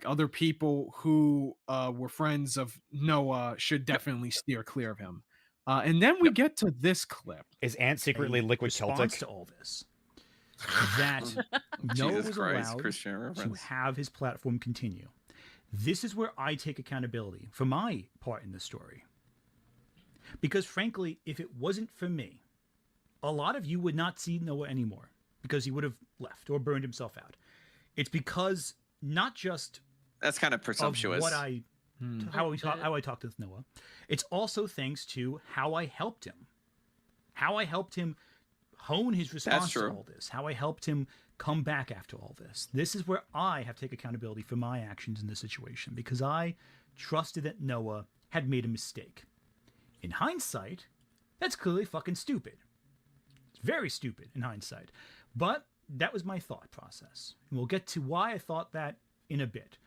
other people who were friends of Noah should definitely steer clear of him. And then we get to this clip. Is Ant secretly liquid Celtic? To all this, that Noah was allowed to have his platform continue. This is where I take accountability for my part in the story. Because frankly, if it wasn't for me, a lot of you would not see Noah anymore because he would have left or burned himself out. It's because not just that's kind of presumptuous. Of what how I talked with Noah. It's also thanks to how I helped him. How I helped him hone his response to all this. How I helped him come back after all this. This is where I have to take accountability for my actions in this situation because I trusted that Noah had made a mistake. In hindsight, that's clearly fucking stupid. It's very stupid in hindsight. But that was my thought process. And we'll get to why I thought that in a bit.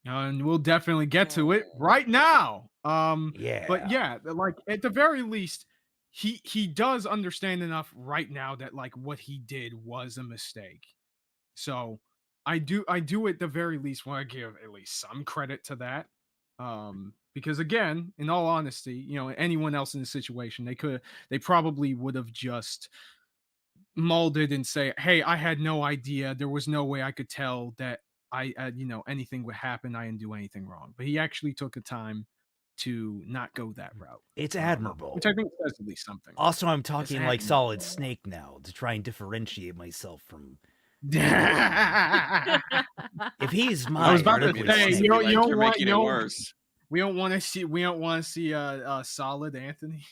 And we'll definitely get to it right now. Yeah. But yeah, like at the very least, he does understand enough right now that like what he did was a mistake. So I do at the very least want to give at least some credit to that. Because again, in all honesty, anyone else in the situation, they probably would have just molded and say, hey, I had no idea. There was no way I could tell that anything would happen. I didn't do anything wrong. But he actually took the time to not go that route. It's admirable. Which I think says at least something. Also, I'm talking like Solid Snake now to try and differentiate myself from. If he's mine, I was about to say, you don't want it worse. We don't want to see a solid Anthony.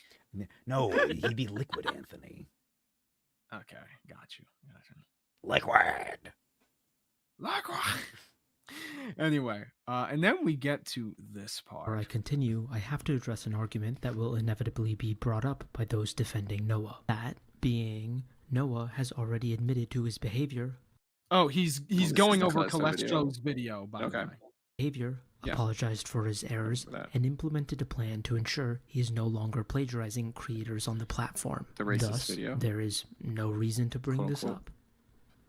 No, he'd be liquid Anthony. Okay, got you. Liquid. Anyway, and then we get to this part. Before I continue, I have to address an argument that will inevitably be brought up by those defending Noah. That being, Noah has already admitted to his behavior. Oh, he's going over Calestro's video, by the way. Behavior, apologized for his errors, and implemented a plan to ensure he is no longer plagiarizing creators on the platform. The racist Thus, video. There is no reason to bring this up.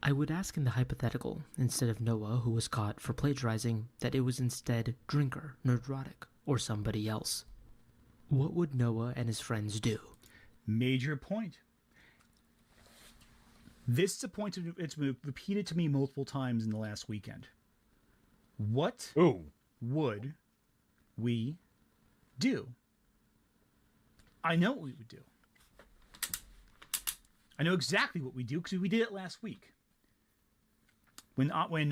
I would ask in the hypothetical, instead of Noah, who was caught for plagiarizing, that it was instead Drinker, Nerdrotic, or somebody else. What would Noah and his friends do? Major point. This is a point it's repeated to me multiple times in the last weekend. What would we do? I know what we would do. I know exactly what we do because we did it last week. When Burn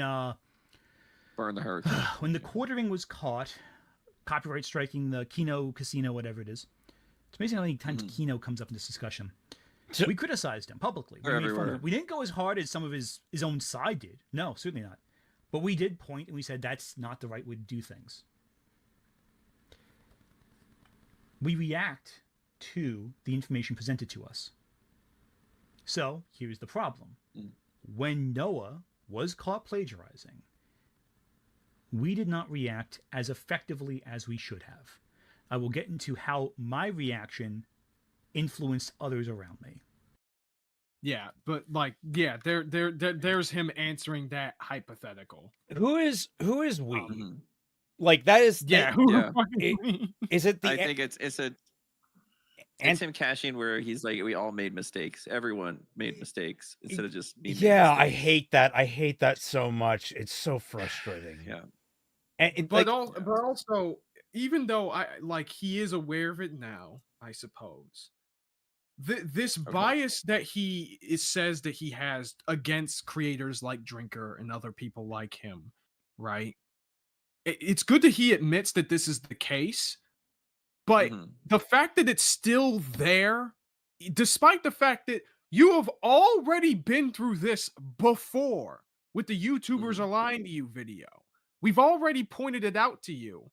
the Herd. When the quartering was caught, copyright striking the Kino Casino, whatever it is. It's amazing how many times Kino comes up in this discussion. We criticized him publicly. We made fun of him. We didn't go as hard as some of his own side did. No, certainly not. But we did point and we said that's not the right way to do things. We react to the information presented to us. So here's the problem. When Noah was caught plagiarizing, we did not react as effectively as we should have. I will get into how my reaction influenced others around me. Yeah, but there's him answering that hypothetical. Who is we? Like that is is it the I think it's him cashing where he's like, we all made mistakes. Everyone made mistakes instead of just me. Yeah, I hate that. I hate that so much. It's so frustrating. Yeah. And but also, even though he is aware of it now, I suppose. This bias that he says that he has against creators like Drinker and other people like him, right? It's good that he admits that this is the case, but the fact that it's still there, despite the fact that you have already been through this before with the YouTubers are lying to you video, we've already pointed it out to you.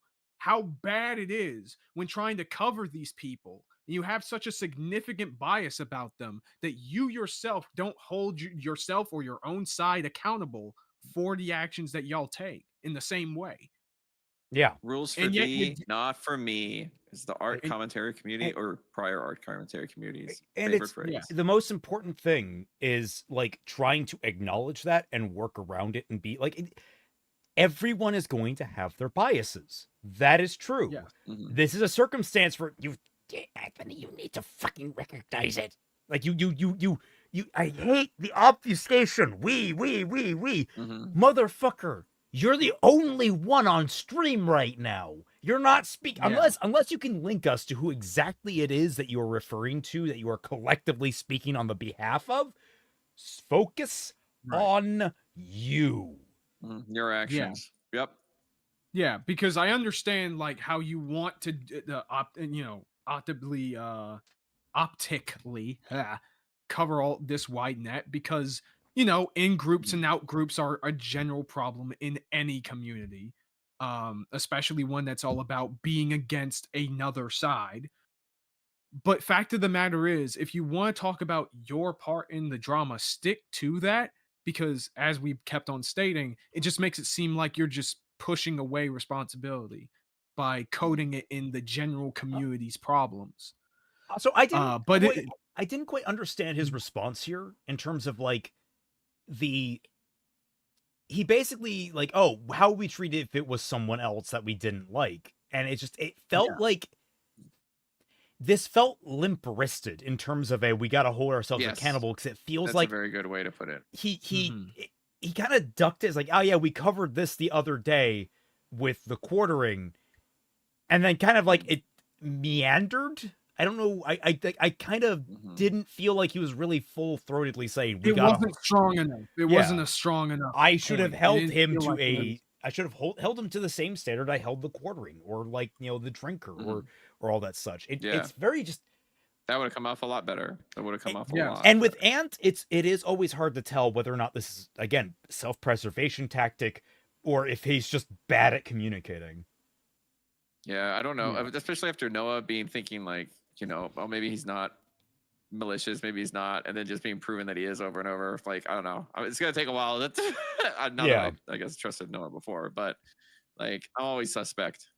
how bad it is when trying to cover these people. You have such a significant bias about them that you yourself don't hold yourself or your own side accountable for the actions that y'all take in the same way. Yeah. Rules for And yet thee, not for me, is the art commentary community or prior art commentary community's favorite phrase. The most important thing is like trying to acknowledge that and work around it and be like, everyone is going to have their biases. That is true. Yes. This is a circumstance where Anthony, you need to fucking recognize it. Like you I hate the obfuscation. We. Motherfucker. You're the only one on stream right now. You're not speaking unless you can link us to who exactly it is that you are referring to, that you are collectively speaking on the behalf of. Focus on you. Your actions. Yep. Yeah, because I understand like how you want to optically cover all this wide net, because in groups and out groups are a general problem in any community, especially one that's all about being against another side. But fact of the matter is, if you want to talk about your part in the drama, stick to that, because as we kept on stating, it just makes it seem like you're just pushing away responsibility by coding it in the general community's problems. So I didn't quite understand his response here in terms of like he basically like, oh, how we treat it if it was someone else that we didn't like, and it felt like this felt limp-wristed in terms of we got to hold ourselves accountable, because it feels That's like a very good way to put it. He kind of ducked it. It's like, oh yeah, we covered this the other day with the quartering, and then kind of like it meandered. I don't know. I kind of didn't feel like he was really full-throatedly saying it wasn't strong enough. It wasn't a strong enough. I should have held him to like I should have held him to the same standard I held the quartering, or like the drinker, or all that such. It's very just. That would have come off a lot better. That would have come off a lot. And with Ant, it is always hard to tell whether or not this is, again, self-preservation tactic, or if he's just bad at communicating. Yeah, I don't know. Especially after Noah thinking like, well, maybe he's not malicious, maybe he's not, and then just being proven that he is over and over. Like, I don't know. It's gonna take a while. That I guess trusted Noah before, but like, I'm always suspect.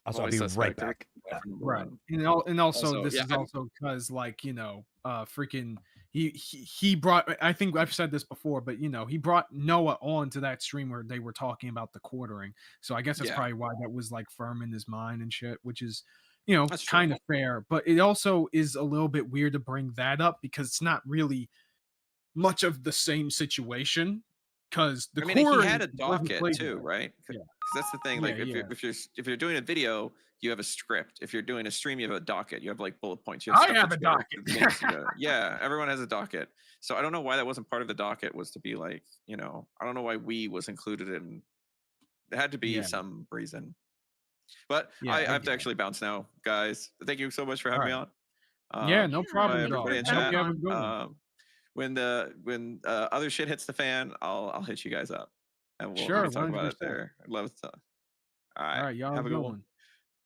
I'll be right back. Right, and also this is also because like freaking he brought. I think I've said this before, but he brought Noah on to that stream where they were talking about the quartering. So I guess that's probably why that was like firm in his mind and shit, which is that's kind of fair. But it also is a little bit weird to bring that up, because it's not really much of the same situation. Because he had a docket too, right? Because that's the thing. Like if you're doing a video, you have a script. If you're doing a stream, you have a docket. You have like bullet points. You have I have a docket. Yeah, everyone has a docket. So I don't know why that wasn't part of the docket. Was to be like, I don't know why we was included in. There had to be some reason. But I have to actually bounce now, guys. Thank you so much for having me on. Yeah, no problem. Everybody in chat. When other shit hits the fan, I'll hit you guys up, and we'll talk about it there. I'd love to. All right, y'all have a good one.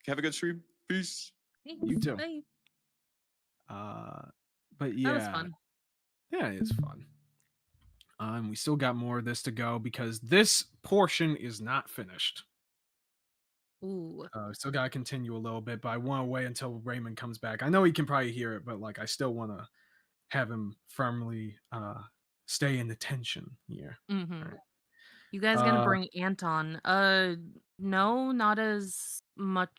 Have a good stream. Peace. You too. Bye. But yeah, that was fun. Yeah, it's fun. We still got more of this to go, because this portion is not finished. Ooh. Still gotta continue a little bit, but I want to wait until Raymond comes back. I know he can probably hear it, but like I still want to have him firmly stay in the tension here. Right. You guys gonna bring Anton? No, not as much.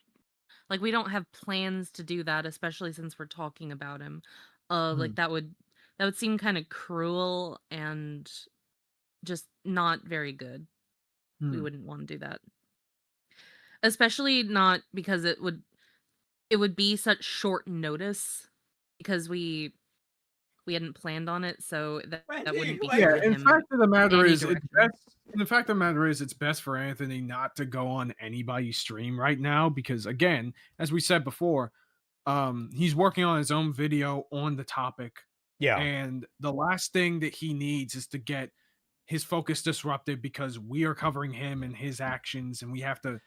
Like, we don't have plans to do that, especially since we're talking about him. Like that would seem kind of cruel and just not very good. We wouldn't want to do that, especially not because it would be such short notice, because we hadn't planned on it, so that wouldn't be. Yeah, in fact of the matter is, it's best for Anthony not to go on anybody's stream right now, because again, as we said before, he's working on his own video on the topic. Yeah, and the last thing that he needs is to get his focus disrupted, because we are covering him and his actions, and we have to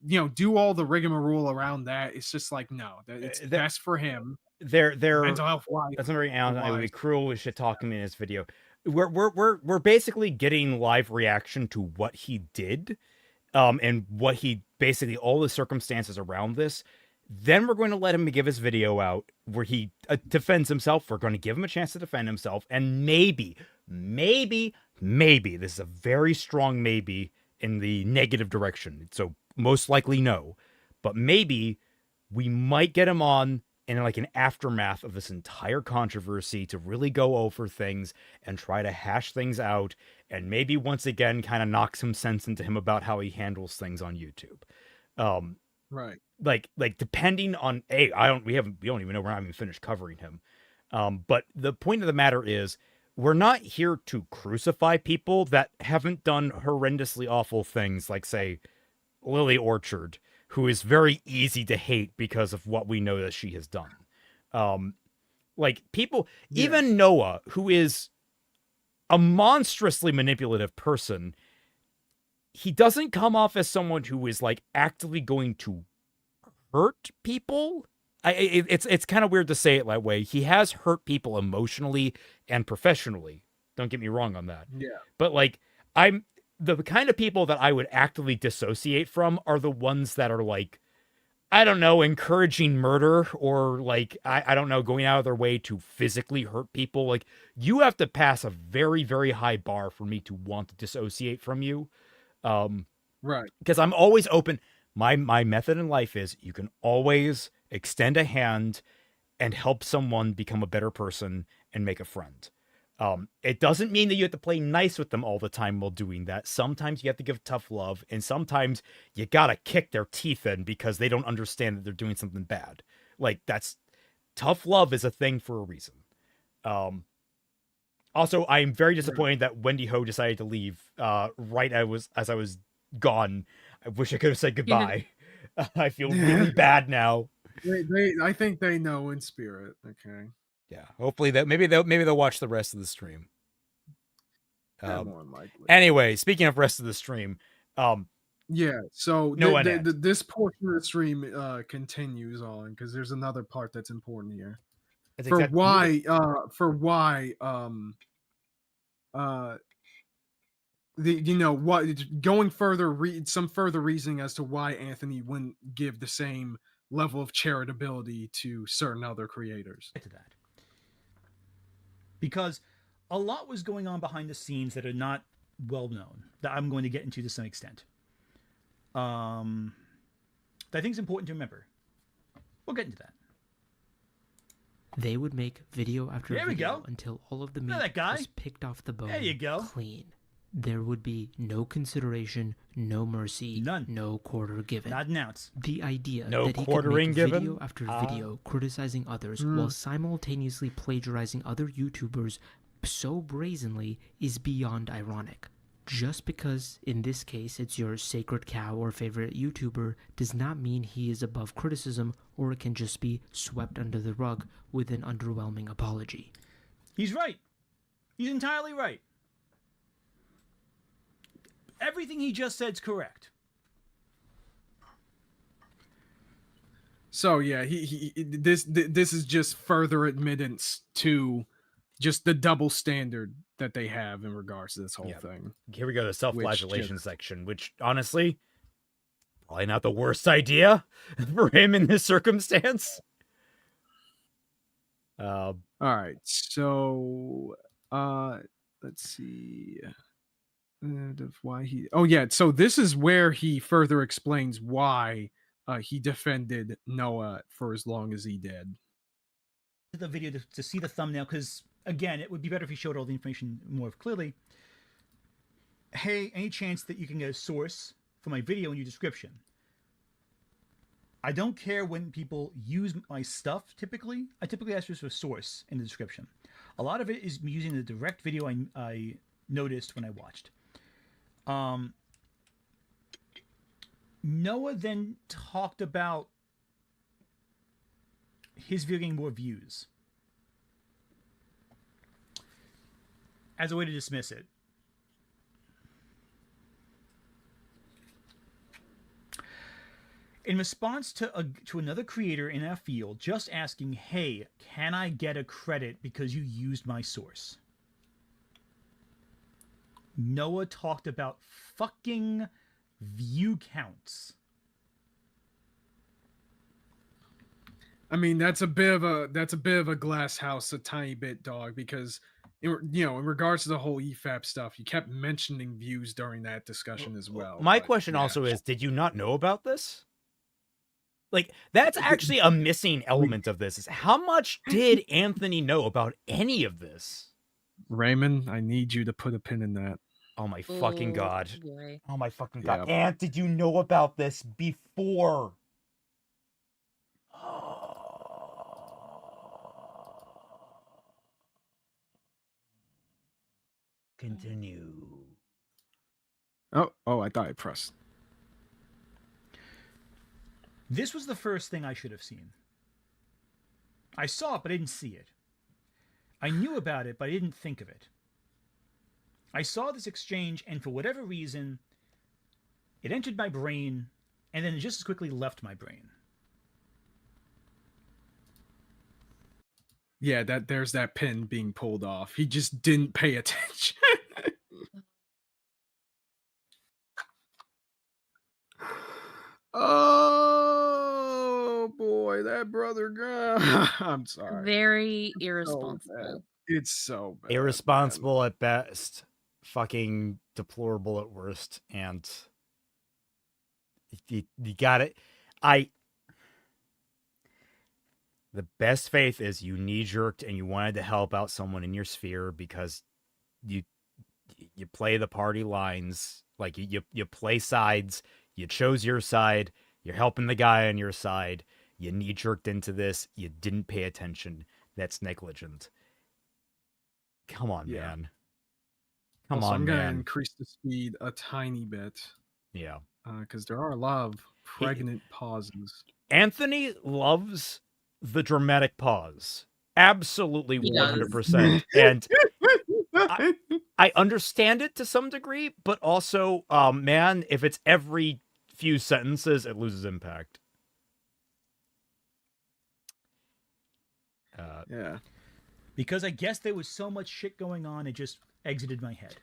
do all the rigmarole around that. It's just like, no, it's best for him. They're mental health wise. That's very honest. I would be cruel with shit talking me in this video. We're basically getting live reaction to what he did, and what he basically all the circumstances around this. Then we're going to let him give his video out where he defends himself. We're going to give him a chance to defend himself, and maybe this is a very strong maybe in the negative direction. So most likely no, but maybe we might get him on in like an aftermath of this entire controversy to really go over things and try to hash things out, and maybe once again kind of knock some sense into him about how he handles things on YouTube. Right. Like depending on we don't even know, we're not even finished covering him. But the point of the matter is, we're not here to crucify people that haven't done horrendously awful things, like say Lily Orchard, who is very easy to hate because of what we know that she has done. Like people, even Noah, who is a monstrously manipulative person, he doesn't come off as someone who is like actively going to hurt people. It's kind of weird to say it that way. He has hurt people emotionally and professionally. Don't get me wrong on that. Yeah. But like, I'm the kind of people that I would actively dissociate from are the ones that are like, I don't know, encouraging murder, or like, I don't know, going out of their way to physically hurt people. Like, you have to pass a very, very high bar for me to want to dissociate from you. Right. Because I'm always open. My method in life is you can always extend a hand and help someone become a better person and make a friend. It doesn't mean that you have to play nice with them all the time while doing that. Sometimes you have to give tough love, and sometimes you gotta kick their teeth in because they don't understand that they're doing something bad. Like, that's tough love is a thing for a reason. Also, I'm very disappointed that Wendy Ho decided to leave right as I was gone. I wish I could have said goodbye. I feel really bad now. I think they know in spirit. Okay. Yeah. Hopefully maybe they'll watch the rest of the stream. More likely. Anyway, speaking of rest of the stream, yeah. So no this portion of the stream continues on because there's another part that's important here. For why going further, some further reasoning as to why Anthony wouldn't give the same level of charitability to certain other creators. To that, because a lot was going on behind the scenes that are not well known, that I'm going to get into to some extent. That I think is important to remember. We'll get into that. They would make video after There we video go. until all of the meat that guy. was picked off the bone. There you go. Clean. There would be no consideration, no mercy, none, no quarter given. Not an ounce. The idea no that he quartering could make given? video after video criticizing others while simultaneously plagiarizing other YouTubers so brazenly is beyond ironic. Just because, in this case, it's your sacred cow or favorite YouTuber does not mean he is above criticism, or it can just be swept under the rug with an underwhelming apology. He's right. He's entirely right. Everything he just said is correct. So yeah, this is just further admittance to just the double standard that they have in regards to this whole thing. Here we go, the self-flagellation section, which honestly, probably not the worst idea for him in this circumstance. All right, so let's see. Why he? Oh yeah, so this is where he further explains why he defended Noah for as long as he did. The video to see the thumbnail, because again, it would be better if he showed all the information more clearly. Hey, any chance that you can get a source for my video in your description? I don't care when people use my stuff. Typically, I typically ask for a source in the description. A lot of it is me using the direct video I noticed when I watched. Noah then talked about his video getting more views as a way to dismiss it. In response to another creator in our field just asking, hey, can I get a credit because you used my source? Noah talked about fucking view counts. I mean, that's a bit of a glass house, a tiny bit, dog, because in regards to the whole EFAP stuff, you kept mentioning views during that discussion as well. My question also is, did you not know about this? Like, that's actually a missing element of this, is how much did Anthony know about any of this? Raymond, I need you to put a pin in that. Oh my fucking god. Boy. Oh my fucking god. Ant, did you know about this before? Continue. Oh, I thought I pressed. This was the first thing I should have seen. I saw it, but I didn't see it. I knew about it, but I didn't think of it. I saw this exchange, and for whatever reason, it entered my brain, and then it just as quickly left my brain. Yeah, there's that pin being pulled off. He just didn't pay attention. Oh boy, that brother Graham. I'm sorry. Very irresponsible. It's so bad. Irresponsible at best, fucking deplorable at worst, and you got it. The best faith is you knee-jerked and you wanted to help out someone in your sphere because you play the party lines, like you play sides. You chose your side. You're helping the guy on your side. You knee-jerked into this. You didn't pay attention. That's negligent. Come on, man. Come on, I'm gonna man. increase the speed a tiny bit. Yeah. Because there are a lot of pregnant pauses. Anthony loves the dramatic pause. Absolutely 100%. And I understand it to some degree, but also, man, if it's every few sentences, it loses impact. Yeah. Because I guess there was so much shit going on, it just exited my head.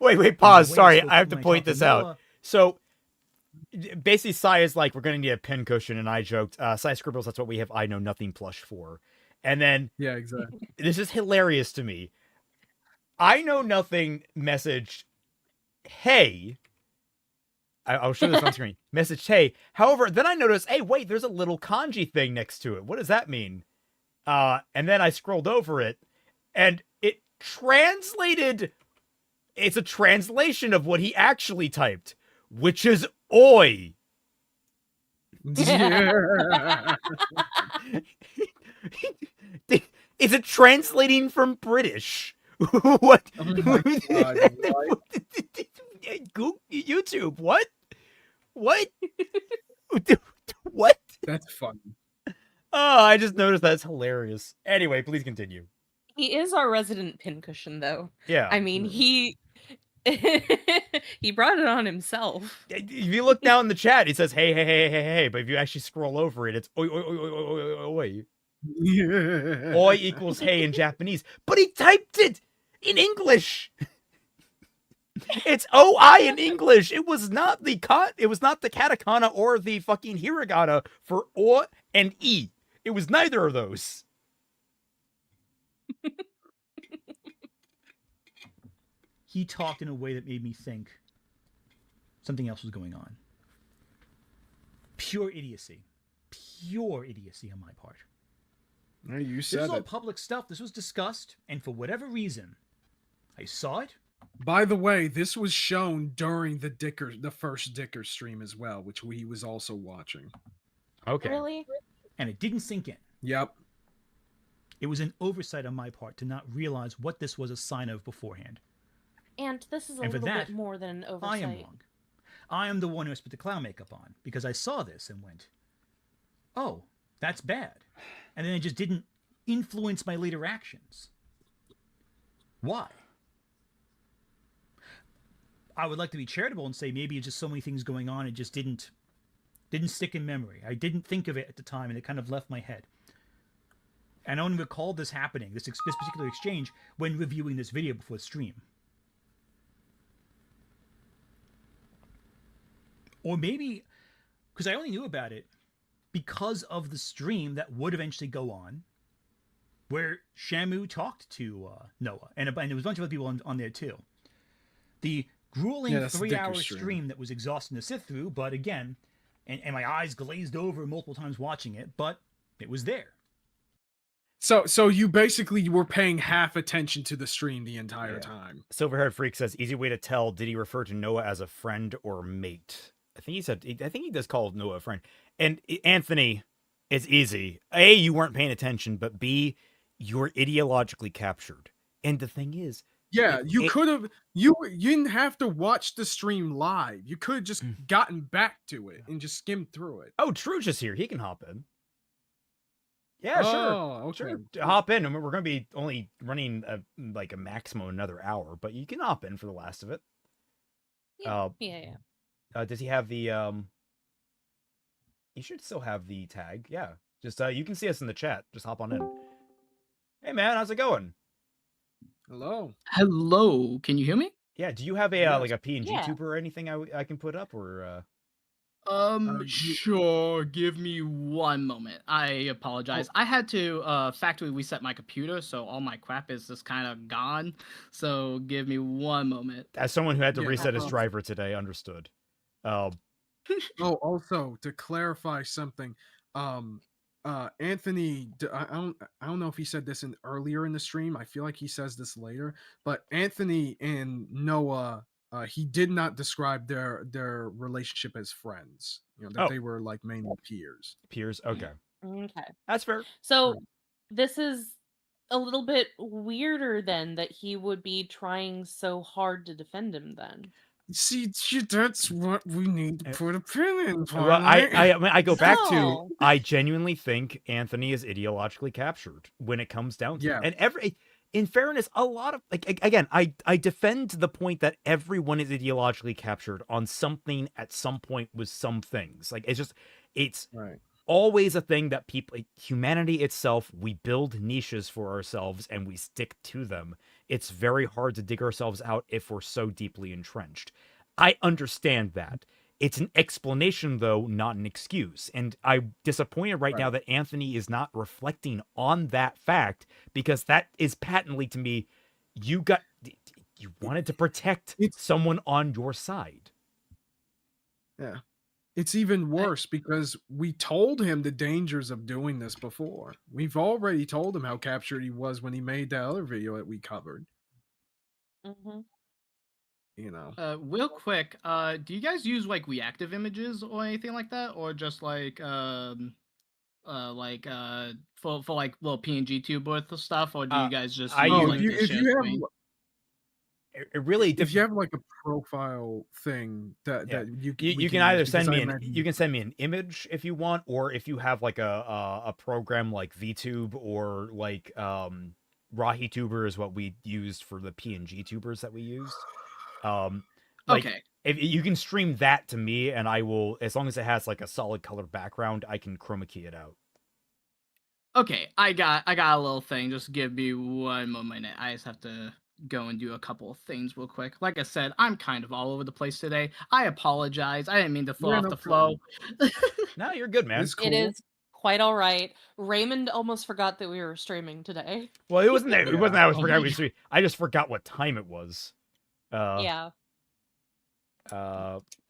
Wait, pause. Sorry, I have to point this out. So, basically, Sai is like, we're going to need a pin cushion, and I joked, Sai scribbles, that's what we have I Know Nothing plush for. And then, yeah, exactly. This is hilarious to me. I Know Nothing messaged, hey, I'll show this on screen, messaged, hey, however, then I noticed, hey, wait, there's a little kanji thing next to it. What does that mean? And then I scrolled over it, and it translated, it's a translation of what he actually typed, which is oi. Yeah. Is it translating from British? What? Oh my God, YouTube, what? What? What? That's funny. Oh, I just noticed that's hilarious. Anyway, please continue. He is our resident pincushion, though. Yeah. I mean, he brought it on himself. If you look down in the chat, it says, hey. But if you actually scroll over it, it's oi, oi, oi, oi, oi, oi, oi. Yeah. Oi equals hey in Japanese. But he typed it in English. It's OI in English. It was not the katakana or the fucking hiragana for O and E. It was neither of those. He talked in a way that made me think something else was going on. Pure idiocy. Pure idiocy on my part. No, you This said is all it. public stuff. This was discussed, and for whatever reason, I saw it. By the way, this was shown during the first Dicker stream as well, which he was also watching. Okay. Really? And it didn't sink in. Yep. It was an oversight on my part to not realize what this was a sign of beforehand. And this is a And for little that, bit more than an oversight. I am wrong. I am the one who has put the clown makeup on because I saw this and went, oh, that's bad. And then it just didn't influence my later actions. Why? I would like to be charitable and say maybe it's just so many things going on, it just didn't Didn't stick in memory. I didn't think of it at the time, and it kind of left my head. And I only recalled this happening, this particular exchange, when reviewing this video before the stream. Or maybe, because I only knew about it because of the stream that would eventually go on, where Shamu talked to Noah, and there was a bunch of other people on there too. The grueling 3-hour stream that was exhausting to sit through, but again, and my eyes glazed over multiple times watching it, but it was there. So you basically were paying half attention to the stream the entire time. Silverhaired Freak says, easy way to tell, did he refer to Noah as a friend or mate? I think he does call Noah a friend. And Anthony, it's easy. A, you weren't paying attention, but B, you're ideologically captured. And the thing is, you could have, you didn't have to watch the stream live. You could have just gotten back to it and just skimmed through it. Oh, Truge is here. He can hop in. Yeah, sure. Hop in. I mean, we're going to be only running like a maximum another hour, but you can hop in for the last of it. Yeah. Does he have the he should still have the tag. Yeah. Just you can see us in the chat. Just hop on in. Hey man, how's it going? Hello. Hello. Can you hear me? Yeah, do you have a like a PNG tuber or anything I can put up, or Sure. Give me one moment. I apologize. I had to factory reset my computer, so all my crap is just kind of gone. So give me one moment. As someone who had to reset his driver today, understood. Also to clarify something, Anthony, I don't know if he said this earlier in the stream. I feel like he says this later, but Anthony and Noah, he did not describe their relationship as friends. You know, that they were like mainly peers. Okay. Okay. That's fair. So this is a little bit weirder then that he would be trying so hard to defend him then. See, that's what we need to put a pin in. Well, I go back to, I genuinely think Anthony is ideologically captured when it comes down to it. And in fairness, a lot of, like, again, I defend the point that everyone is ideologically captured on something at some point with some things. Like, it's always a thing that people, like, humanity itself, we build niches for ourselves and we stick to them. It's very hard to dig ourselves out if we're so deeply entrenched. I understand that. It's an explanation, though, not an excuse. And I'm disappointed right now that Anthony is not reflecting on that fact, because that is patently, to me, you wanted to protect someone on your side. Yeah. It's even worse because we told him the dangers of doing this before. We've already told him how captured he was when he made that other video that we covered. Mm-hmm. You know. Real quick, do you guys use like reactive images or anything like that, or just like for like little PNG tuber stuff, or do you guys just if you have like a profile thing that you can either send me you can send me an image if you want, or if you have like a program like VTube or like RahiTuber is what we used for the PNG tubers that we used. If you can stream that to me, and I will, as long as it has like a solid color background, I can chroma key it out. Okay, I got a little thing. Just give me one more minute. I just have to go and do a couple of things real quick. Like I said, I'm kind of all over the place today. I apologize. I didn't mean to throw off the flow. No, you're good, man. It is quite all right. Raymond almost forgot that we were streaming today. Well, it wasn't that. It wasn't that I was forgot we were streaming. I just forgot what time it was. At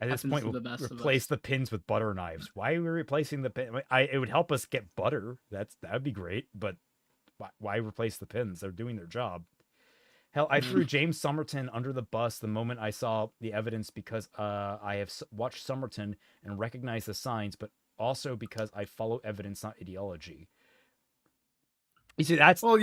this point, we'll replace the pins with butter knives. Why are we replacing the pin? It would help us get butter. That'd be great. But why replace the pins? They're doing their job. Hell, I threw James Somerton under the bus the moment I saw the evidence, because I have watched Somerton and recognized the signs, but also because I follow evidence, not ideology. You see, that's and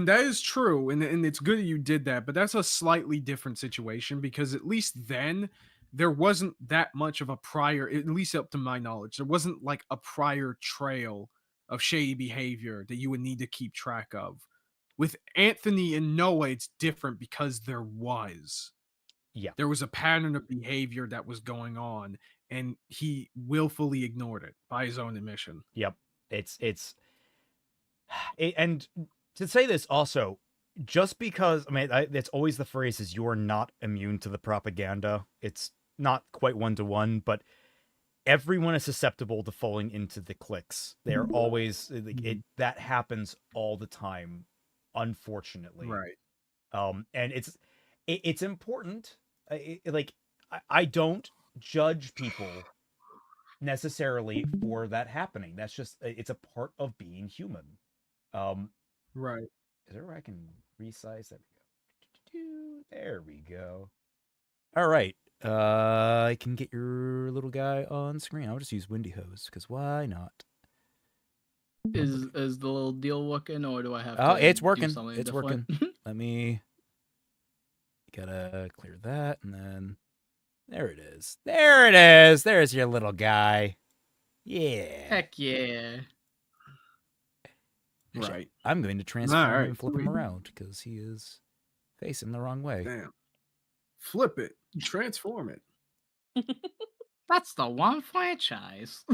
that is true, and it's good that you did that, but that's a slightly different situation, because at least then there wasn't that much of a prior, at least up to my knowledge, there wasn't like a prior trail of shady behavior that you would need to keep track of. With Anthony and Noah, it's different because there was a pattern of behavior that was going on, and he willfully ignored it by his own admission. Yep. And to say this also, just because, I mean, it's always the phrase is you're not immune to the propaganda. It's not quite one-to-one, but everyone is susceptible to falling into the cliques. They're always, that happens all the time, unfortunately. Right. And it's important. I don't judge people necessarily for that happening. That's just, it's a part of being human. Right. Is there where I can resize? There we go. All right. I can get your little guy on screen. I'll just use Windy Hose, because why not? Is the little deal working, or do I have to? Oh, it's do working. something It's different? working. Let me... Gotta clear that, and then... There it is. There it is. There's your little guy. Yeah. Heck yeah. Actually, Right. I'm going to transform him Alright. and flip him around, because he is facing the wrong way. Damn. Flip it. Transform it. That's the one franchise.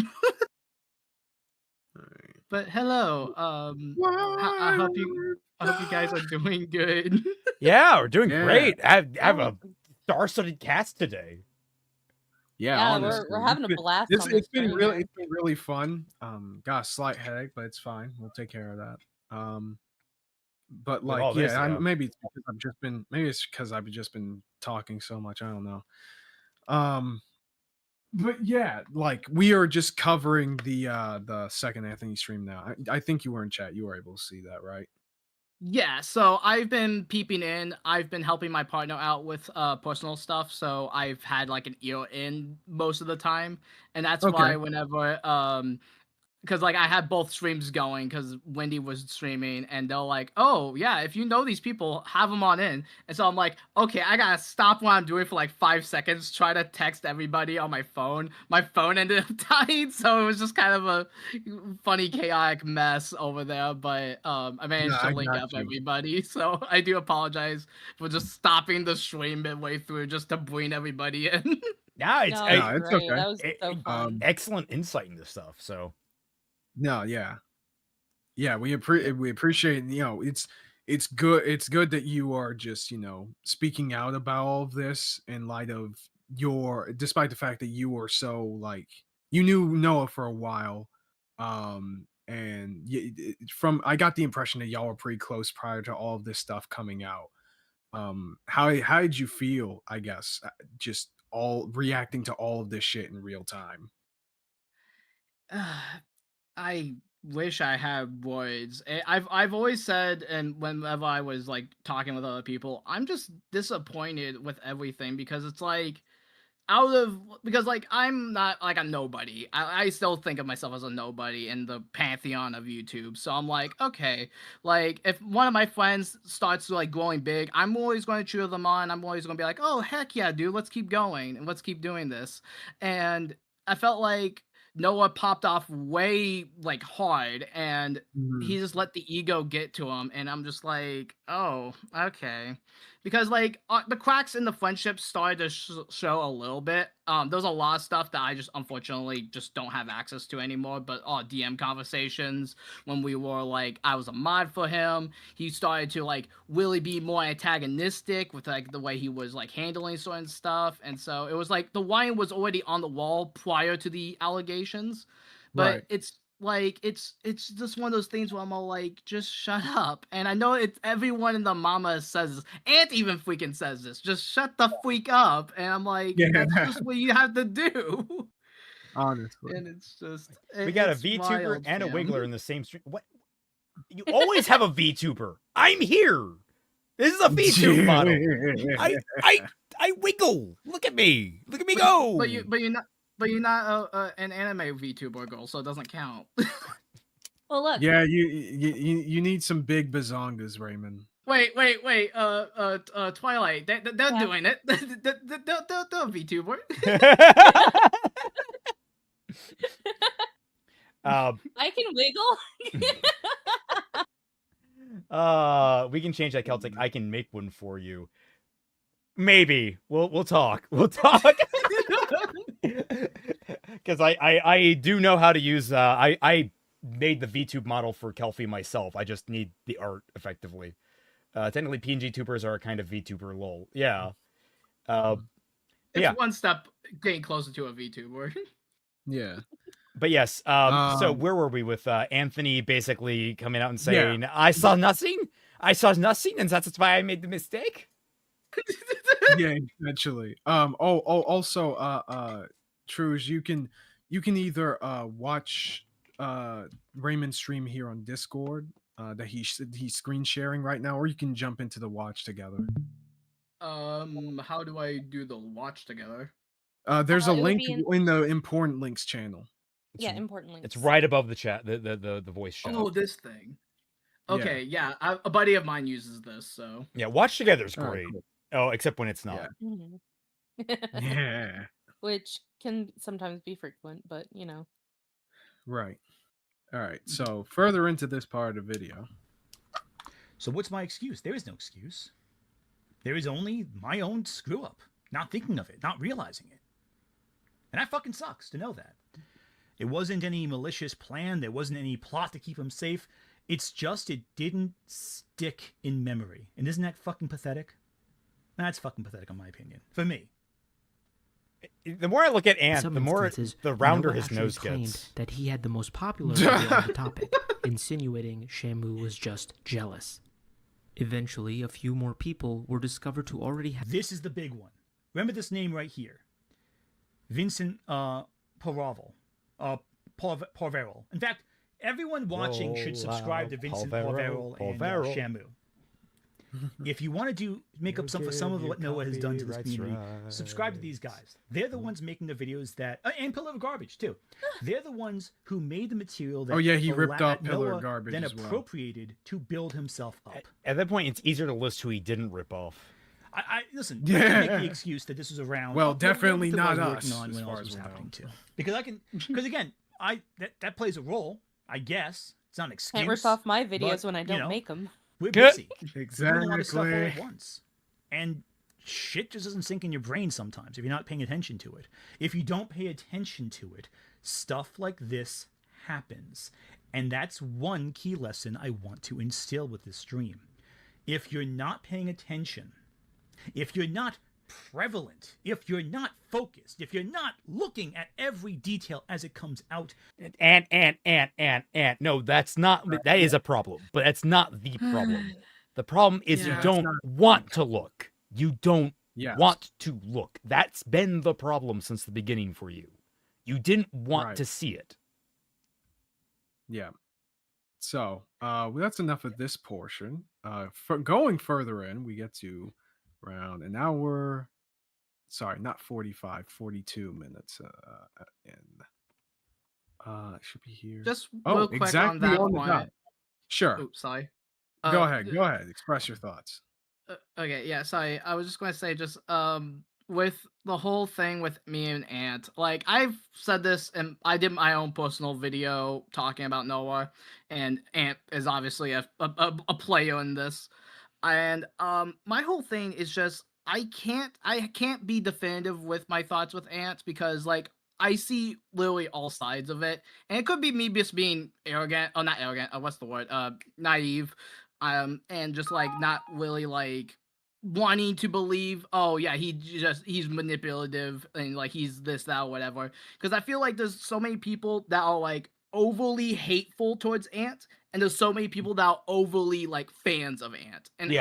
But hello, I hope you guys are doing good. Yeah, we're doing Yeah. great. I have a star-studded cast today. Yeah, Yeah, honestly. we're having a blast on this It's been stream, really, man. it's been really fun. Got a slight headache, but it's fine. We'll take care of that. But With all like, this, yeah, yeah. maybe it's because I've just been talking so much. I don't know. But yeah, like we are just covering the second Anthony stream now. I think you were in chat. You were able to see that, right? Yeah, so I've been peeping in. I've been helping my partner out with personal stuff, so I've had like an ear in most of the time, and that's why Okay. whenever because like I had both streams going because Wendy was streaming, and they're like, "Oh yeah, if you know these people, have them on in." And so I'm like, "Okay, I gotta stop what I'm doing for like 5 seconds, try to text everybody on my phone." My phone ended up dying, so it was just kind of a funny, chaotic mess over there. But I managed Yeah, to I link got up you. everybody, so I do apologize for just stopping the stream midway through just to bring everybody in. Yeah, it's, No, No, it's it's great. okay. That was so fun. excellent insight into stuff. So No, yeah. Yeah, we appreciate, it's good that you are just, speaking out about all of this in light of despite the fact that you were so like you knew Noah for a while. And I got the impression that y'all were pretty close prior to all of this stuff coming out. How did you feel, I guess, just all reacting to all of this shit in real time? I wish I had words. I've always said, and whenever I was like talking with other people, I'm just disappointed with everything because it's like because like I'm not like a nobody. I still think of myself as a nobody in the pantheon of YouTube. So I'm like, okay, like if one of my friends starts like growing big, I'm always going to cheer them on. I'm always going to be like, oh heck yeah, dude, let's keep going and let's keep doing this. And I felt like Noah popped off way like hard, and he just let the ego get to him, and I'm just like, oh, okay. Because like the cracks in the friendship started to show a little bit. There's a lot of stuff that I just unfortunately just don't have access to anymore. But DM conversations when we were like, I was a mod for him. He started to like really be more antagonistic with like the way he was like handling certain stuff, and so it was like the wine was already on the wall prior to the allegations. But Right. it's like it's just one of those things where I'm all like, just shut up. And I know it's everyone in the mama says this. Ant even freaking says this. Just shut the freak up. And I'm like, that's just what you have to do. Honestly. And it's just we got a it's VTuber wild, and a fam. Wiggler in the same stream. What? You always have a VTuber. I'm here. This is a VTuber model. I wiggle. Look at me. Look at me go. But you're not an anime VTuber girl, so it doesn't count. Well, look. Yeah, you need some big bazongas, Raymond. Wait. Twilight. They're doing it. They're VTuber. I can wiggle. We can change that Celtic. I can make one for you. Maybe. We'll talk. We'll talk. Because I do know how to use I made the VTube model for Kelpie myself. I just need the art effectively. Technically PNG tubers are a kind of VTuber, lol. Yeah. It's one step getting closer to a VTuber. Yeah. But yes, so where were we with Anthony basically coming out and saying, I saw nothing, and that's why I made the mistake? Yeah, essentially. Also, Truge, you can either watch Raymond's stream here on Discord that he's screen sharing right now, or you can jump into the watch together. How do I do the watch together? There's a link in the important links channel. Yeah, important links. It's right above the chat, the voice chat. Oh, this thing. Okay, yeah. A buddy of mine uses this, so. Yeah, watch together is great. Cool. Oh, except when it's not. Yeah. Which can sometimes be frequent, but you know. Right. All right. So further into this part of the video. So what's my excuse? There is no excuse. There is only my own screw up. Not thinking of it, not realizing it. And that fucking sucks to know that. It wasn't any malicious plan. There wasn't any plot to keep him safe. It's just it didn't stick in memory. And isn't that fucking pathetic? That's fucking pathetic in my opinion. For me. The more I look at Ant, the more the rounder his nose claimed gets. That he had the most popular video on the topic, insinuating Shamu was just jealous. Eventually, a few more people were discovered to already have... This is the big one. Remember this name right here. Vincent Parverol. Parverol. In fact, everyone watching should subscribe to Vincent Parverol and Shamu. If you want to make up some of what Noah has done to this community, subscribe to these guys. They're the ones making the videos that... and Pillar of Garbage, too. They're the ones who made the material that... Oh, yeah, he ripped off Pillar Noah of Garbage then as well. appropriated to build himself up. At that point, it's easier to list who he didn't rip off. Listen, you can make the excuse that this was around. Well, definitely that I was not working us, on as when far all as this was we happening know. too. Because again, that plays a role. I guess it's not an excuse. Can't rip off my videos but, when I don't make them. We're busy. Exactly. We're doing a lot of stuff all at once, and shit just doesn't sink in your brain sometimes if you're not paying attention to it. If you don't pay attention to it, stuff like this happens, and that's one key lesson I want to instill with this stream. If you're not paying attention, if you're not prevalent, if you're not focused, if you're not looking at every detail as it comes out. No, that's not, that is a problem, but that's not the problem. The problem is you don't want to look. You don't want to look. That's been the problem since the beginning for you. You didn't want to see it. Yeah. So, that's enough of this portion. For going further in, we get to around an hour, sorry, not 45, 42 minutes in. It should be here. Just real quick on that point. Sure. Oops, sorry. Go ahead. Express your thoughts. Okay, yeah, sorry. I was just going to say just with the whole thing with me and Ant, like I've said this and I did my own personal video talking about Noah, and Ant is obviously a player in this. And my whole thing is just I can't be definitive with my thoughts with Ant because like I see literally all sides of it, and it could be me just being arrogant, or not arrogant, what's the word? Naive, and just like not really like wanting to believe, oh yeah, he's manipulative and like he's this, that, or whatever. Because I feel like there's so many people that are like overly hateful towards Ant, and there's so many people that are overly like fans of Ant. And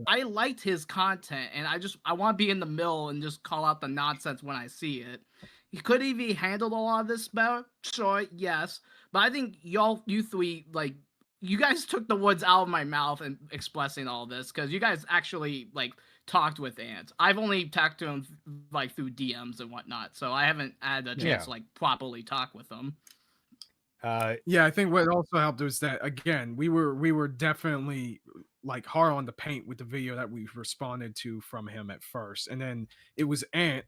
I liked his content, and I want to be in the middle and just call out the nonsense when I see it. He could have even handled a lot of this better, sure, yes. But I think you three, like, you guys took the words out of my mouth and expressing all this, because you guys actually like talked with Ant. I've only talked to him like through DMs and whatnot, so I haven't had a chance to like properly talk with him. I think what also helped was that again we were definitely like hard on the paint with the video that we responded to from him at first, and then it was Ant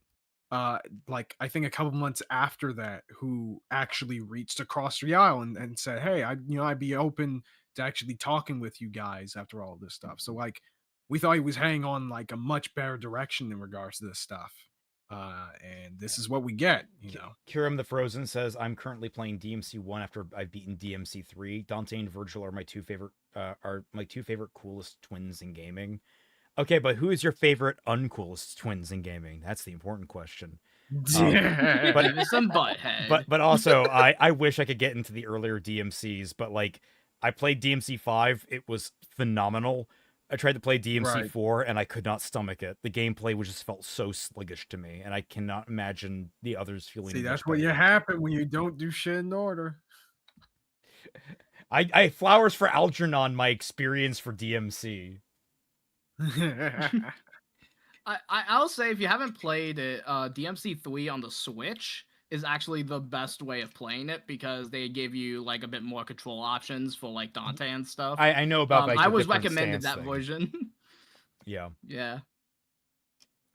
like I think a couple months after that who actually reached across the aisle and said, hey, I'd be open to actually talking with you guys after all this stuff. So like we thought he was heading on like a much better direction in regards to this stuff. and this is what we get. You know, Kiram the Frozen says, "I'm currently playing DMC 1 after I've beaten DMC 3. Dante and Virgil are my two favorite coolest twins in gaming." Okay, but who is your favorite uncoolest twins in gaming? That's the important question. But some butthead. But also, I wish I could get into the earlier DMCs, but like I played DMC 5, it was phenomenal. I tried to play DMC 4 and I could not stomach it. The gameplay just felt so sluggish to me, and I cannot imagine the others feeling. See, that's what you happen when you don't do shit in order. I flowers for Algernon, my experience for DMC. I'll say if you haven't played it, DMC 3 on the Switch is actually the best way of playing it because they give you like a bit more control options for like Dante and stuff. I know about I was recommended that thing. version. Yeah. Yeah.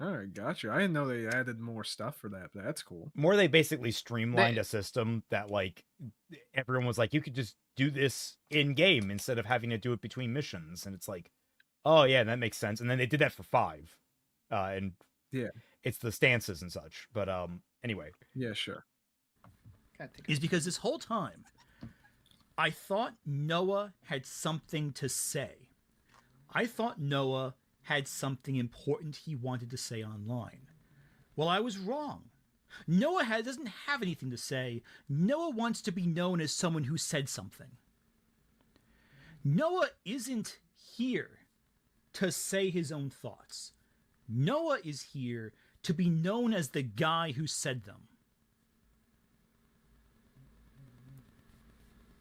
All right, gotcha. I didn't know they added more stuff for that, but that's cool. More, they basically streamlined a system that like everyone was like, you could just do this in game instead of having to do it between missions, and it's like, oh yeah, that makes sense. And then they did that for 5, and yeah, it's the stances and such. But anyway, yeah, sure. Is because this whole time, I thought Noah had something to say. I thought Noah had something important he wanted to say online. Well, I was wrong. Noah doesn't have anything to say. Noah wants to be known as someone who said something. Noah isn't here to say his own thoughts. Noah is here to be known as the guy who said them.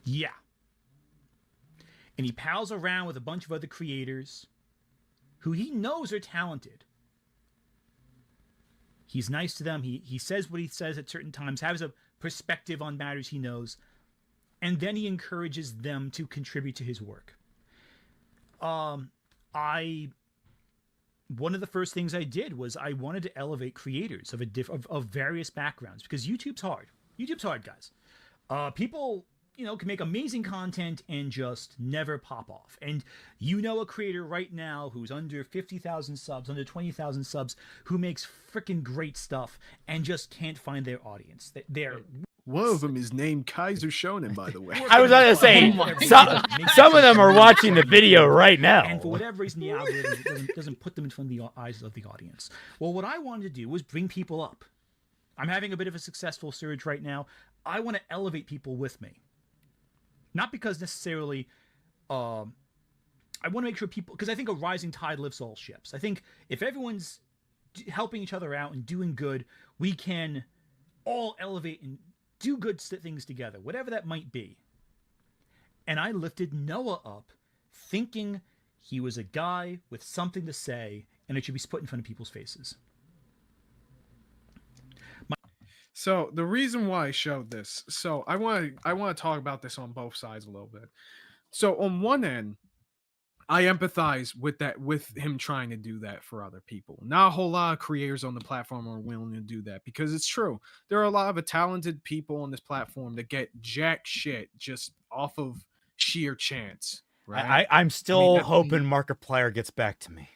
Yeah. And he pals around with a bunch of other creators who he knows are talented. He's nice to them. He says what he says at certain times, has a perspective on matters he knows, and then he encourages them to contribute to his work. One of the first things I did was I wanted to elevate creators of various backgrounds, because YouTube's hard. YouTube's hard, guys. People, can make amazing content and just never pop off. And a creator right now who's under 50,000 subs, under 20,000 subs, who makes freaking great stuff and just can't find their audience. One of them is named Kaiser Shonen, by the way. I was going to say, some of them are watching the video right now. And for whatever reason, the algorithm doesn't put them in front of the eyes of the audience. Well, what I wanted to do was bring people up. I'm having a bit of a successful surge right now. I want to elevate people with me. Not because necessarily, I want to make sure people, because I think a rising tide lifts all ships. I think if everyone's helping each other out and doing good, we can all elevate and do good things together, whatever that might be. And I lifted Noah up thinking he was a guy with something to say and it should be put in front of people's faces. So the reason why I showed this, so I want to talk about this on both sides a little bit. So on one end, I empathize with him trying to do that for other people. Not a whole lot of creators on the platform are willing to do that, because it's true. There are a lot of talented people on this platform that get jack shit just off of sheer chance. Right? I'm still hoping Markiplier gets back to me.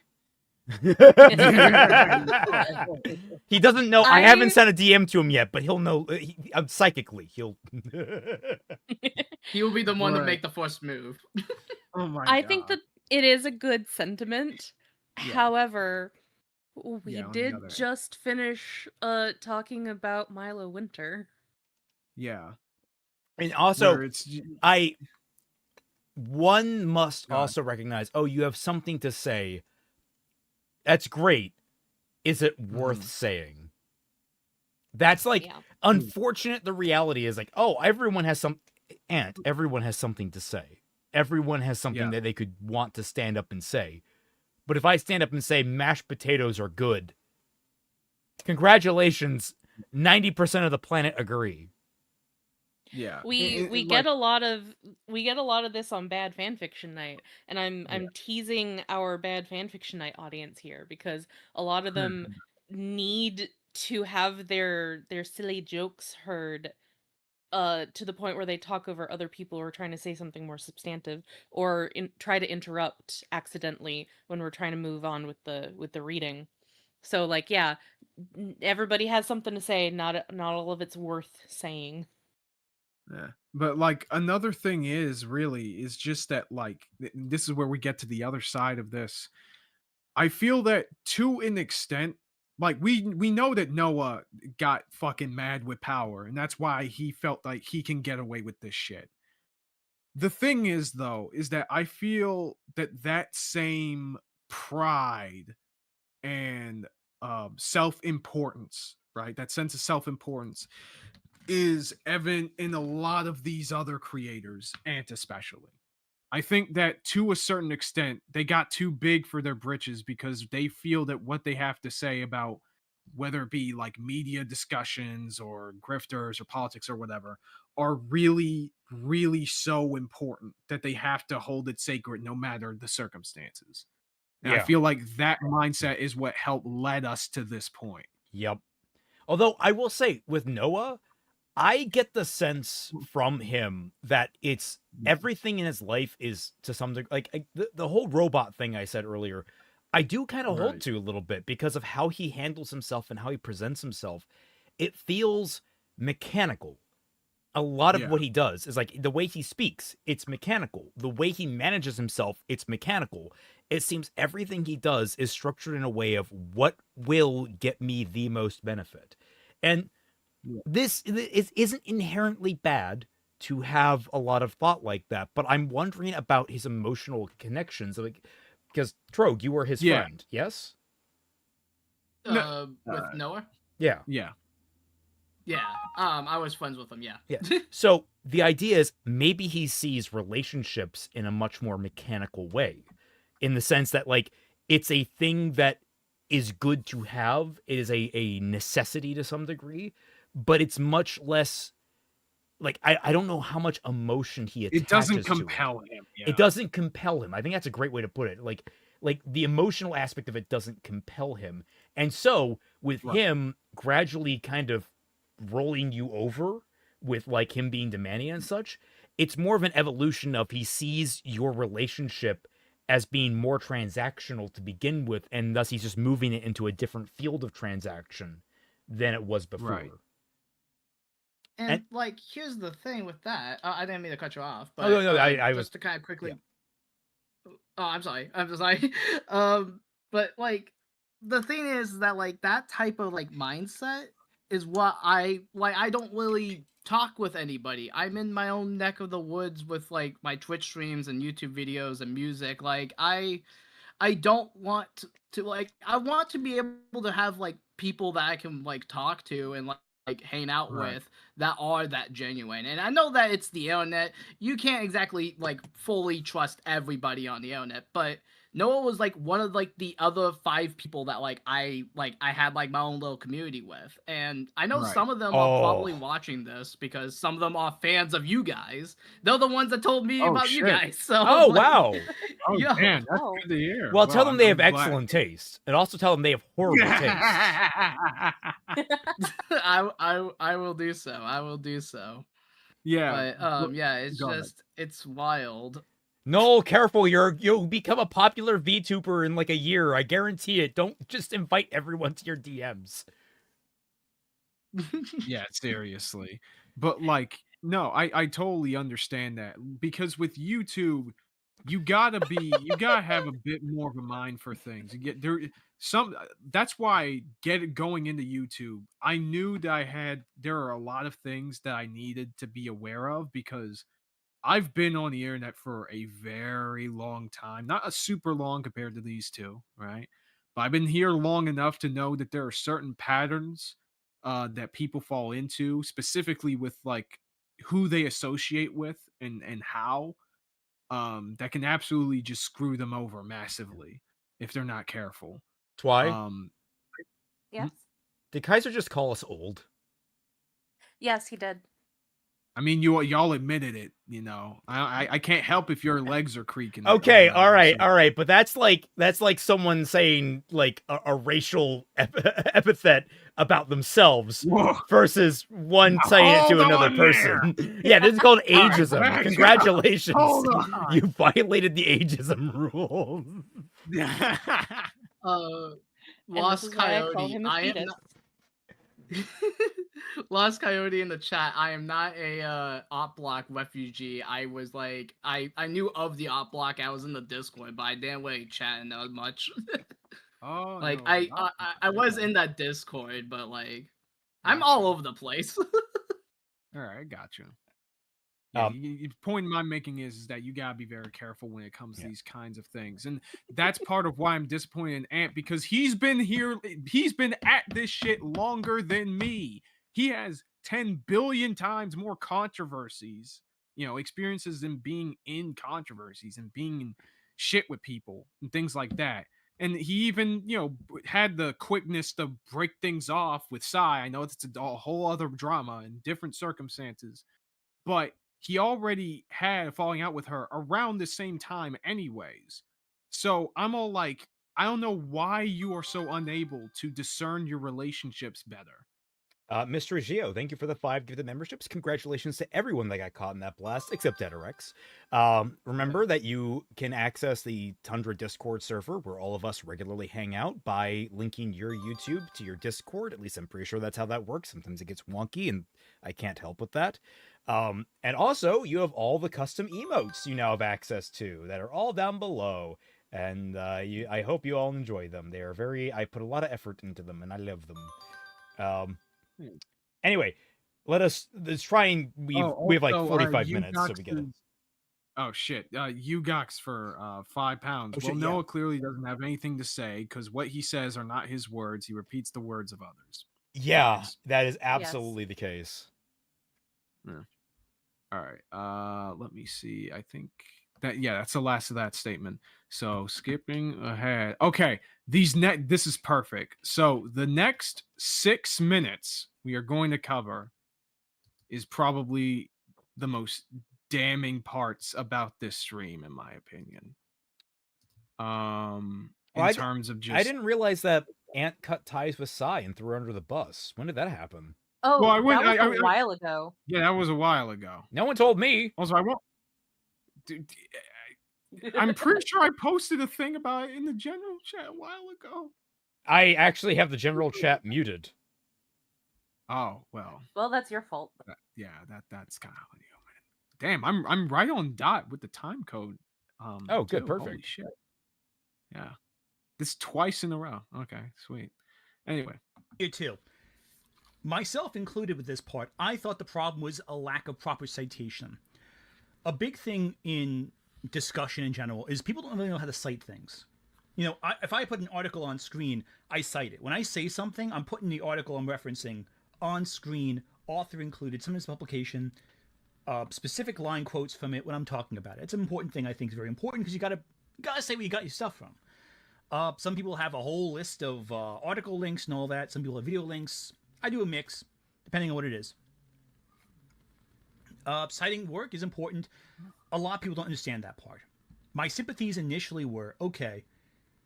He doesn't know. I haven't sent a DM to him yet, but he'll know. Psychically, he'll. He will be the one to make the first move. Oh my! I think that it is a good sentiment. Yeah. However, we did just finish talking about Milo Winter. Yeah, and also one must also recognize. Oh, you have something to say. That's great. Is it worth saying? That's like unfortunate. The reality is like, oh, everyone has something to say. Everyone has something that they could want to stand up and say. But if I stand up and say mashed potatoes are good, congratulations, 90% of the planet agree. Yeah, we get a lot of this on Bad Fanfiction Night, and I'm teasing our Bad Fanfiction Night audience here because a lot of them need to have their silly jokes heard to the point where they talk over other people who are trying to say something more substantive, or try to interrupt accidentally when we're trying to move on with the reading. So everybody has something to say. Not all of it's worth saying. Yeah. But like another thing is just that like this is where we get to the other side of this. I feel that to an extent, like we know that Noah got fucking mad with power, and that's why he felt like he can get away with this shit. The thing is, though, is that I feel that same pride and self-importance, right? That sense of self-importance is evident in a lot of these other creators, and especially. I think that to a certain extent, they got too big for their britches because they feel that what they have to say about whether it be like media discussions or grifters or politics or whatever are really, really so important that they have to hold it sacred no matter the circumstances. And I feel like that mindset is what helped lead us to this point. Yep. Although I will say with Noah, I get the sense from him that it's everything in his life is to some degree, like the whole robot thing I said earlier, I do kind of hold to a little bit because of how he handles himself and how he presents himself. It feels mechanical. A lot of what he does is like the way he speaks, it's mechanical. The way he manages himself, it's mechanical. It seems everything he does is structured in a way of what will get me the most benefit. And this isn't inherently bad to have a lot of thought like that, but I'm wondering about his emotional connections, like because Trogue, you were his friend, yes? With Noah? Yeah. Yeah. I was friends with him. Yeah. So the idea is maybe he sees relationships in a much more mechanical way, in the sense that like it's a thing that is good to have. It is a necessity to some degree. But it's much less like I don't know how much emotion he attaches. It doesn't compel him. Yeah. It doesn't compel him. I think that's a great way to put it. Like the emotional aspect of it doesn't compel him. And so with him gradually kind of rolling you over with like him being demanding and such, it's more of an evolution of he sees your relationship as being more transactional to begin with, and thus he's just moving it into a different field of transaction than it was before. Right. And like, here's the thing with that. I didn't mean to cut you off, but I was to kind of quickly. Yeah. Oh, I'm sorry. But like, the thing is that like that type of like mindset is what I like. I don't really talk with anybody. I'm in my own neck of the woods with like my Twitch streams and YouTube videos and music. Like I don't want to like. I want to be able to have like people that I can like talk to and like hang out with that are that genuine. And I know that it's the internet. You can't exactly like fully trust everybody on the internet, but Noah was like one of like the other 5 people that like I had like my own little community with. And I know some of them are probably watching this because some of them are fans of you guys. They're the ones that told me about you guys. So wow. Man, that's good to hear. Well, tell them they have excellent taste, and also tell them they have horrible taste. I will do so. I will do so. Yeah. But it's just it's wild. No, careful! You'll become a popular VTuber in like a year. I guarantee it. Don't just invite everyone to your DMs. Yeah, seriously. But like, no, I totally understand that because with YouTube, you gotta have a bit more of a mind for things. You get there that's why going into YouTube, I knew that there are a lot of things that I needed to be aware of because I've been on the internet for a very long time, not a super long compared to these two, right? But I've been here long enough to know that there are certain patterns that people fall into, specifically with like who they associate with and how that can absolutely just screw them over massively if they're not careful. Twy? Yes. Did Kaiser just call us old? Yes, he did. I mean, y'all admitted it, you know. I can't help if your legs are creaking. Okay, all right, but that's like someone saying like a racial epithet about themselves versus one saying it to another person. Yeah, this is called ageism. Right, congratulations, you violated the ageism rule. Lost Coyote. I am not. Lost Coyote in the chat. I am not a op block refugee. I was like, I knew of the op block. I was in the Discord, but I didn't really chat in that much. Oh, like no, I was in that Discord, but like I'm all over the place. All right, I got you. Yeah, the point I'm making is that you gotta be very careful when it comes to these kinds of things, and that's part of why I'm disappointed in Ant, because he's been at this shit longer than me. He has 10 billion times more controversies, experiences in being in controversies and being in shit with people and things like that. And he even, had the quickness to break things off with Sai. I know it's a whole other drama in different circumstances, but he already had a falling out with her around the same time anyways. So I'm all like, I don't know why you are so unable to discern your relationships better. Mr. Gio, thank you for the 5 gifted memberships. Congratulations to everyone that got caught in that blast, except Deterex. Remember that you can access the Tundra Discord server where all of us regularly hang out by linking your YouTube to your Discord. At least I'm pretty sure that's how that works. Sometimes it gets wonky and I can't help with that. And also, you have all the custom emotes you now have access to that are all down below. And I hope you all enjoy them. They are I put a lot of effort into them and I love them. Anyway, let's try and we have like 45 minutes, so we get it. Oh shit, Ugox for £5. Well, Noah clearly doesn't have anything to say because what he says are not his words. He repeats the words of others. Yeah, that is absolutely the case. Yeah. All right. Let me see. I think that's the last of that statement. So skipping ahead. Okay, this is perfect. So the next 6 minutes we are going to cover is probably the most damning parts about this stream, in my opinion. Terms of just, I didn't realize that Ant cut ties with Sai and threw her under the bus. When did that happen? Oh, well, that was a while ago. Yeah, that was a while ago. No one told me. Also, I won't. I'm pretty sure I posted a thing about it in the general chat a while ago. I actually have the general chat muted. Oh, well. Well, that's your fault. That's kind of damn. I'm right on dot with the time code. Good, perfect. Holy shit. Yeah, this twice in a row. Okay, sweet. Anyway, you too. Myself included with this part, I thought the problem was a lack of proper citation. A big thing in discussion in general is people don't really know how to cite things. If I put an article on screen, I cite it. When I say something, I'm putting the article I'm referencing on screen, author included, sometimes publication, specific line quotes from it when I'm talking about it. It's an important thing. I think is very important because you gotta say where you got your stuff from. Some people have a whole list of article links and all that. Some people have video links. I do a mix, depending on what it is. Citing work is important. A lot of people don't understand that part. My sympathies initially were, okay,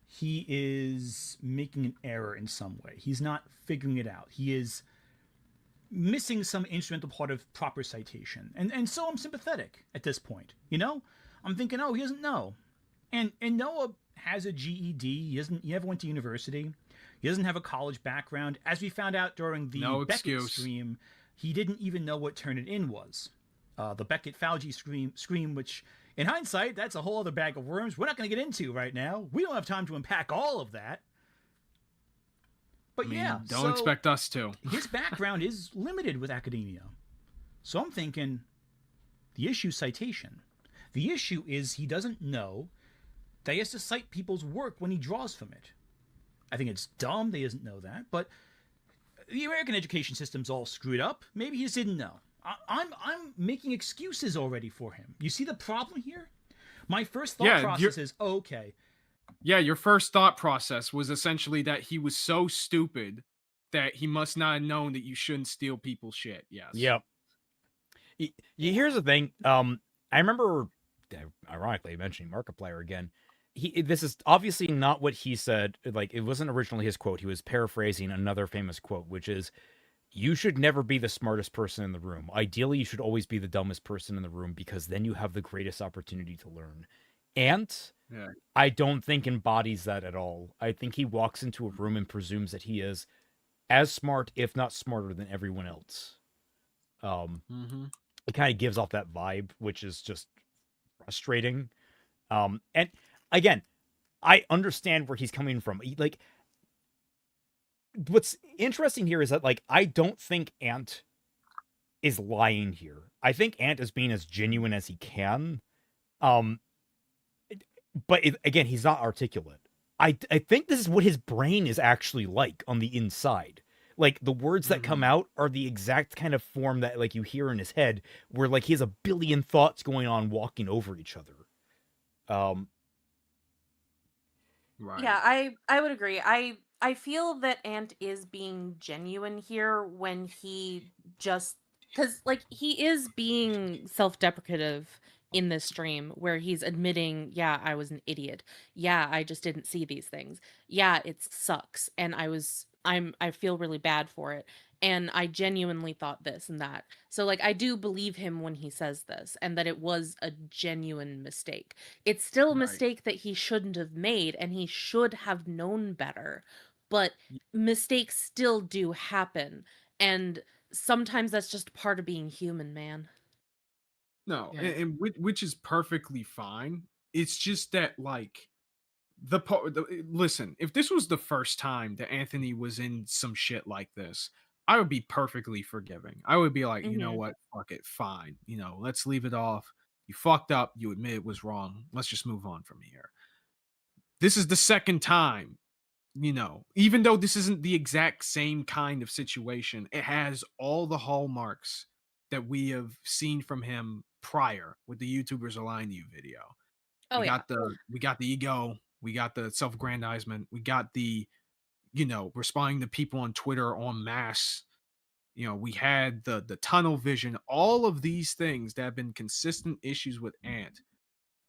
he is making an error in some way. He's not figuring it out. He is missing some instrumental part of proper citation. And so I'm sympathetic at this point. I'm thinking, oh, he doesn't know. And Noah has a GED. He never went to university. He doesn't have a college background. As we found out during the Beckett stream, he didn't even know what Turnitin was. The Beckett-Fauci stream, which, in hindsight, that's a whole other bag of worms we're not going to get into right now. We don't have time to unpack all of that. But don't expect us to. His background is limited with academia. So I'm thinking, the issue citation. The issue is he doesn't know that he has to cite people's work when he draws from it. I think it's dumb that he doesn't know that, but the American education system's all screwed up. Maybe he just didn't know. I'm making excuses already for him. You see the problem here? My first thought process is, okay. Yeah, your first thought process was essentially that he was so stupid that he must not have known that you shouldn't steal people's shit. Yes. Yep. Here's the thing. I remember, ironically, mentioning Markiplier again. This is obviously not what he said. Like, it wasn't originally his quote. He was paraphrasing another famous quote, which is, you should never be the smartest person in the room. Ideally, you should always be the dumbest person in the room because then you have the greatest opportunity to learn. Ant, Yeah. I don't think embodies that at all. I think he walks into a room and presumes that he is as smart, if not smarter, than everyone else. It kind of gives off that vibe, which is just frustrating. And again, I understand where he's coming from. Like, what's interesting here is that, like, I don't think Ant is lying here. I think Ant is being as genuine as he can. But again, he's not articulate. I think this is what his brain is actually like on the inside. Like, the words that come out are the exact kind of form that, like, you hear in his head, where, like, he has a billion thoughts going on walking over each other. Right. Yeah, I would agree. I feel that Ant is being genuine here when he just, because, like, he is being self-deprecative in this stream where he's admitting, yeah, I was an idiot. Yeah, I just didn't see these things. Yeah, it sucks, and I feel really bad for it. And I genuinely thought this and that. So, like, I do believe him when he says this, and that it was a genuine mistake. It's still a mistake that he shouldn't have made, and he should have known better. But mistakes still do happen, and sometimes that's just part of being human, man. No, Yeah. and which is perfectly fine. It's just that, like, listen, if this was the first time that Anthony was in some shit like this, I would be perfectly forgiving. I would be like, you know what, fuck it, fine. You know, let's leave it off. You fucked up. You admit it was wrong. Let's just move on from here. This is the second time, you know, even though this isn't the exact same kind of situation, it has all the hallmarks that we have seen from him prior with the YouTubers Are Lying to You video. Oh, we yeah. got the ego, we got the self-aggrandizement, we got the, you know, responding to people on Twitter en masse. You know, we had the tunnel vision. All of these things that have been consistent issues with Ant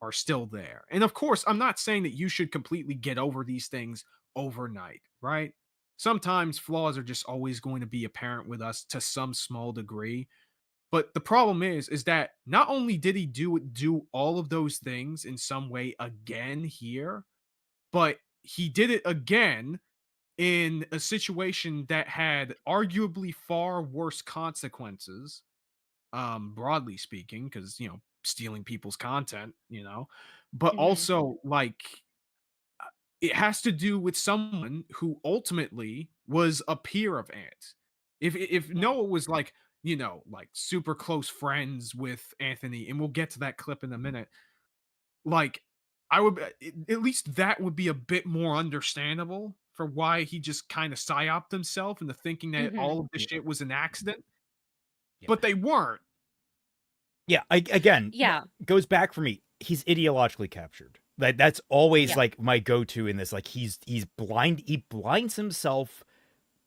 are still there. And of course, I'm not saying that you should completely get over these things overnight, right? Sometimes flaws are just always going to be apparent with us to some small degree. But the problem is that not only did he do all of those things in some way again here, but he did it again in a situation that had arguably far worse consequences, broadly speaking, because, you know, stealing people's content, you know, but also, like, it has to do with someone who ultimately was a peer of Ant. If Noah was, like, you know, like, super close friends with Anthony, and we'll get to that clip in a minute, like, I would at least that would be a bit more understandable for why he just kind of psyoped himself into thinking that all of this shit was an accident. But they weren't. Yeah, again, goes back for me. He's ideologically captured. That's always like my go-to in this. Like, he's blind. He blinds himself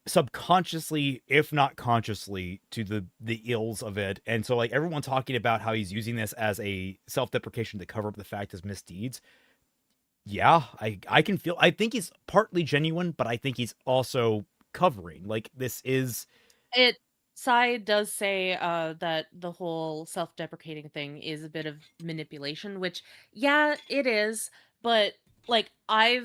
subconsciously, if not consciously, to the ills of it. And so, like, everyone talking about how he's using this as a self-deprecation to cover up the fact of his misdeeds. Yeah, I can feel. I think he's partly genuine, but I think he's also covering. Like, this is it. Sai does say that the whole self-deprecating thing is a bit of manipulation, which, yeah, it is. But, like, I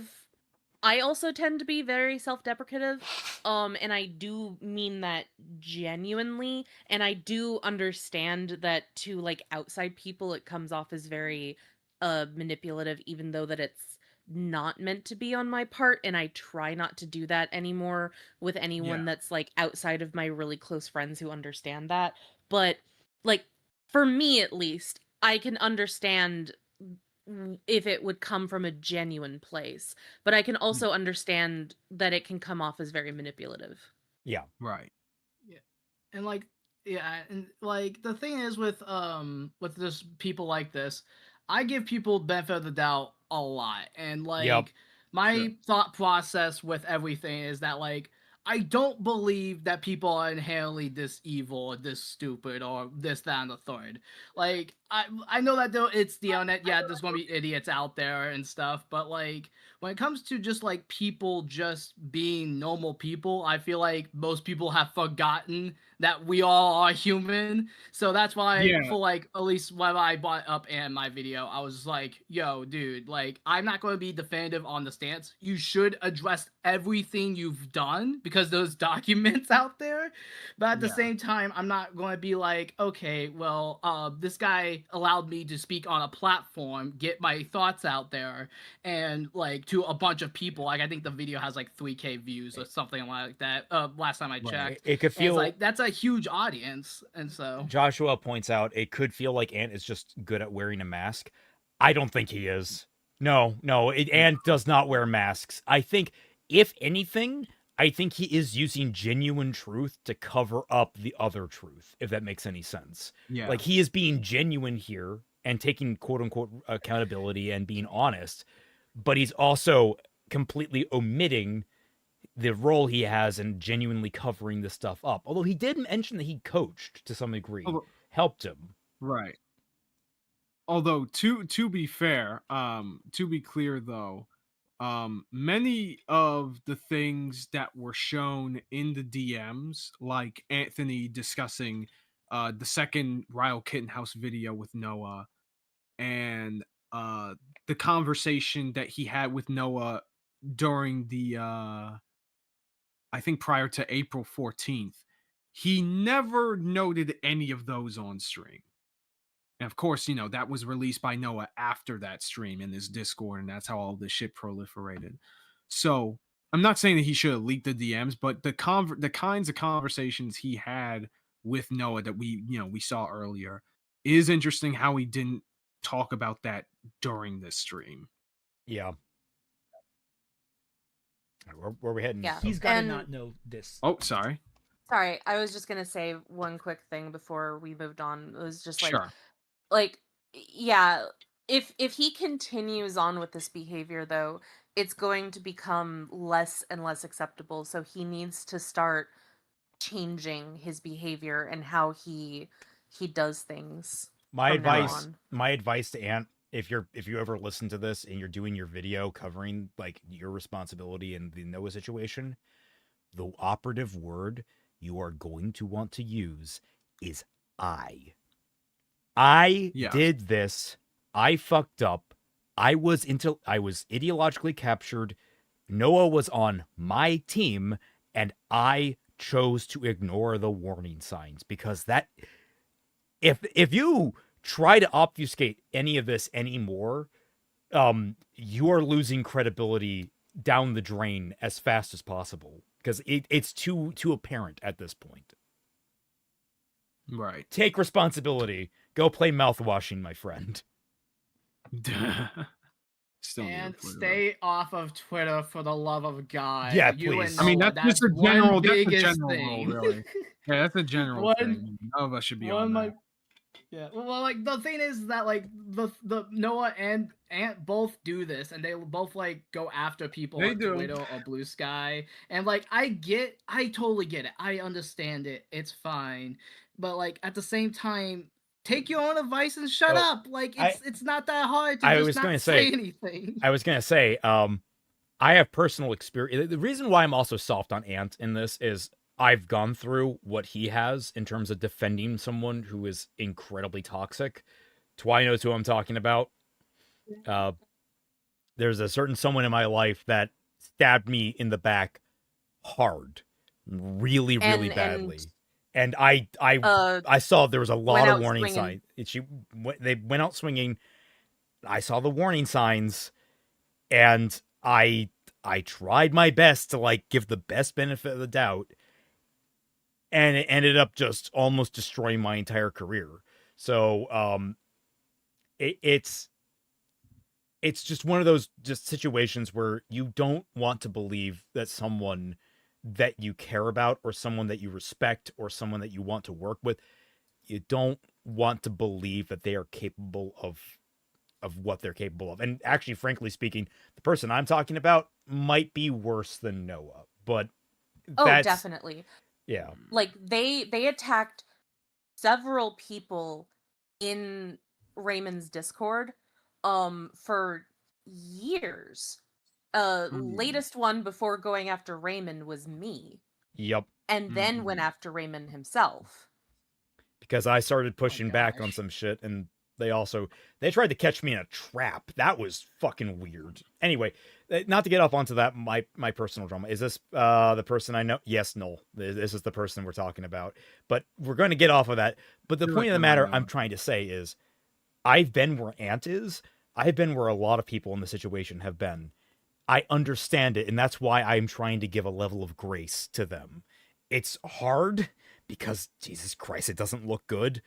also tend to be very self-deprecative, and I do mean that genuinely, and I do understand that to, like, outside people it comes off as very manipulative, even though that it's not meant to be on my part, and I try not to do that anymore with anyone that's, like, outside of my really close friends who understand that. But, like, for me at least, I can understand if it would come from a genuine place, but I can also understand that it can come off as very manipulative. Yeah. Right. Yeah. And, like, and, like, the thing is with this people like this, I give people benefit of the doubt a lot. And, like, my thought process with everything is that, like, I don't believe that people are inherently this evil or this stupid or this, that, and the third. Like, I know that though it's the internet. Yeah, there's gonna be idiots out there and stuff, but like when it comes to just like people just being normal people, I feel like most people have forgotten that we all are human. So that's why for like at least when I brought up in my video, I was like, yo, dude, like I'm not gonna be definitive on the stance. You should address everything you've done because there's documents out there. But at the same time, I'm not gonna be like, okay, well, this guy allowed me to speak on a platform, get my thoughts out there, and like to a bunch of people. Like I think the video has like 3K views or something like that. Last time I checked, it could feel like that's a huge audience, and so Joshua points out it could feel like Ant is just good at wearing a mask. I don't think he is. No, Ant does not wear masks. I think, if anything, I think he is using genuine truth to cover up the other truth, if that makes any sense. Yeah. Like, he is being genuine here and taking quote-unquote accountability and being honest, but he's also completely omitting the role he has and genuinely covering this stuff up. Although he did mention that he coached to some degree, helped him. Right. Although to be fair, to be clear though, many of the things that were shown in the DMs, like Anthony discussing the second Ryle Kittenhouse video with Noah, and the conversation that he had with Noah during the I think prior to April 14th, he never noted any of those on stream. And of course, that was released by Noah after that stream in his Discord, and that's how all this shit proliferated. So I'm not saying that he should have leaked the DMs, but the kinds of conversations he had with Noah that we saw earlier is interesting how he didn't talk about that during this stream. Yeah. Where are we heading? Yeah. He's got to not know this. Oh, sorry. Sorry, I was just gonna say one quick thing before we moved on. It was just Sure. yeah, if he continues on with this behavior though, it's going to become less and less acceptable. So he needs to start changing his behavior and how he does things. My advice to Ant, if you ever listen to this and you're doing your video covering like your responsibility in the Noah situation, the operative word you are going to want to use is I did this. I fucked up. I was ideologically captured. Noah was on my team, and I chose to ignore the warning signs because that. If you try to obfuscate any of this anymore, you are losing credibility down the drain as fast as possible because it's too apparent at this point. Right. Take responsibility. Go play mouthwashing, my friend. And stay off of Twitter for the love of God. Yeah, please. I mean, that's just a general rule, thing. really. Yeah, that's a general thing. None of us should be on that. Yeah, well, like the thing is that like the Noah and Ant both do this, and they both like go after people on Twitter or Blue Sky, and like I totally get it, I understand it, it's fine, but like at the same time, take your own advice and shut up. Like it's not that hard to not say anything. I was gonna say, I have personal experience. The reason why I'm also soft on Ant in this is I've gone through what he has in terms of defending someone who is incredibly toxic. Twy knows who I'm talking about. There's a certain someone in my life that stabbed me in the back hard, really badly. And I saw there was a lot of warning signs. They went out swinging. I saw the warning signs, and I tried my best to like give the best benefit of the doubt. And it ended up just almost destroying my entire career. So it's just one of those just situations where you don't want to believe that someone that you care about or someone that you respect or someone that you want to work with, you don't want to believe that they are capable of what they're capable of. And actually, frankly speaking, the person I'm talking about might be worse than Noah. But definitely. Yeah. Like they attacked several people in Raymond's Discord for years. Latest one before going after Raymond was me. Yep. And then went after Raymond himself. Because I started pushing back on some shit, and they tried to catch me in a trap. That was fucking weird. Anyway, not to get up onto that, my personal drama. Is this the person I know? Yes, no. This is the person we're talking about. But we're going to get off of that. But the point of the matter I'm trying to say is, I've been where Ant is. I've been where a lot of people in the situation have been. I understand it, and that's why I'm trying to give a level of grace to them. It's hard because, Jesus Christ, it doesn't look good,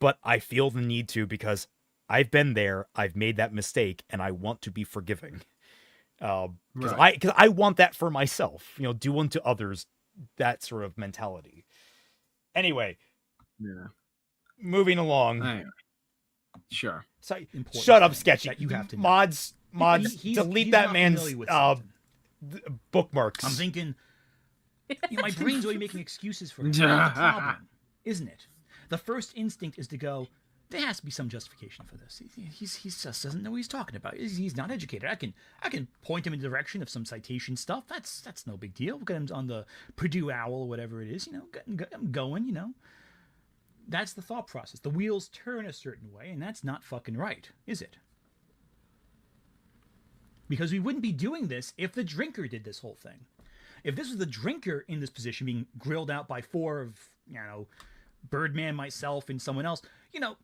but I feel the need to because I've been there, I've made that mistake, and I want to be forgiving. Because I want that for myself, do unto others, that sort of mentality. Anyway, moving along. Sure. So, shut up, Sketchy. You have to mods, delete that man's bookmarks. I'm thinking, my brain's already making excuses for it. That's the problem, isn't it? The first instinct is to go, there has to be some justification for this. He just doesn't know what he's talking about. He's not educated. I can point him in the direction of some citation stuff. That's no big deal. We'll get him on the Purdue Owl or whatever it is. Get him going. That's the thought process. The wheels turn a certain way, and that's not fucking right, is it? Because we wouldn't be doing this if the drinker did this whole thing. If this was the drinker in this position being grilled out by four of, Birdman, myself, and someone else,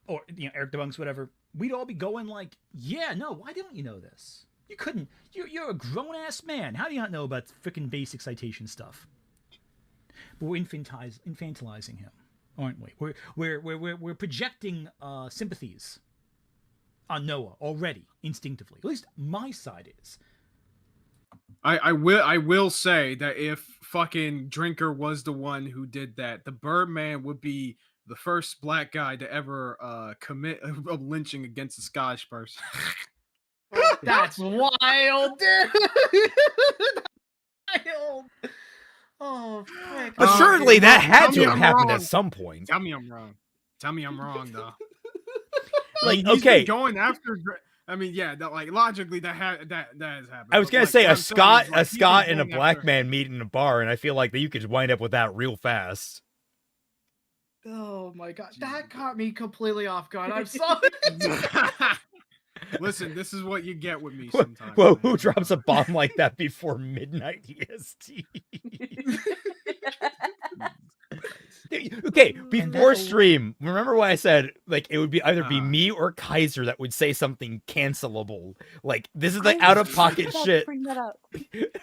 or Eric DeBunks, whatever, we'd all be going like, yeah, no, why don't you know this? You couldn't. You're a grown-ass man. How do you not know about freaking basic citation stuff? But we're infantilizing him, aren't we? We're projecting sympathies on Noah already, instinctively. At least my side is. I will say that if fucking Drinker was the one who did that, the Birdman would be the first black guy to ever commit a lynching against a Scottish person. That's wild, dude. Wild. Oh, frick. But surely that had to have happened at some point. Tell me I'm wrong. Tell me I'm wrong, though. Like, he's okay, been going after. I mean, yeah, logically that has happened. I was gonna say a Scot and a black man meet in a bar, and I feel like that you could wind up with that real fast. Oh my god, that caught me completely off guard. I'm sorry. Listen, this is what you get with me sometimes. Whoa, who drops a bomb like that before midnight EST? Okay, before stream, remember what I said? Like, it would be either be me or Kaiser that would say something cancelable. Like, this is like out of pocket shit. Bring that up. Like,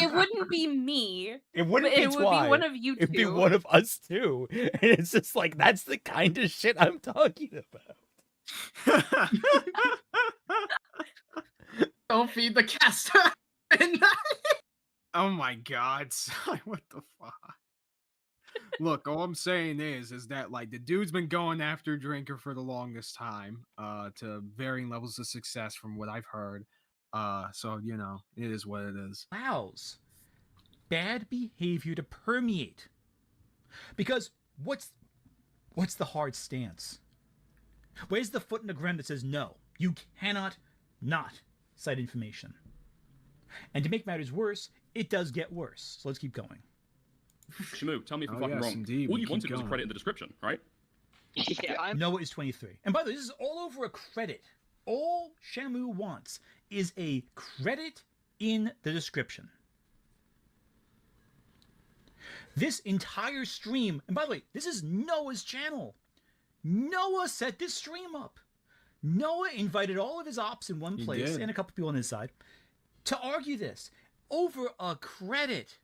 it wouldn't be me. It wouldn't be It would be one of you two. It'd be one of us two. And it's just like, that's the kind of shit I'm talking about. Don't feed the caster. Oh my god, son, what the fuck? Look, all I'm saying is that like the dude's been going after Drinker for the longest time, to varying levels of success from what I've heard. So it is what it is. Allows bad behavior to permeate. Because what's the hard stance? Where's the foot in the ground that says no, you cannot not cite information? And to make matters worse, it does get worse. So let's keep going. Shamu, tell me if I'm fucking yes, wrong. Indeed. All you wanted was a credit in the description, right? Yeah, Noah is 23. And by the way, this is all over a credit. All Shamu wants is a credit in the description. This entire stream, and by the way, this is Noah's channel. Noah set this stream up. Noah invited all of his ops in one place and a couple people on his side to argue this over a credit.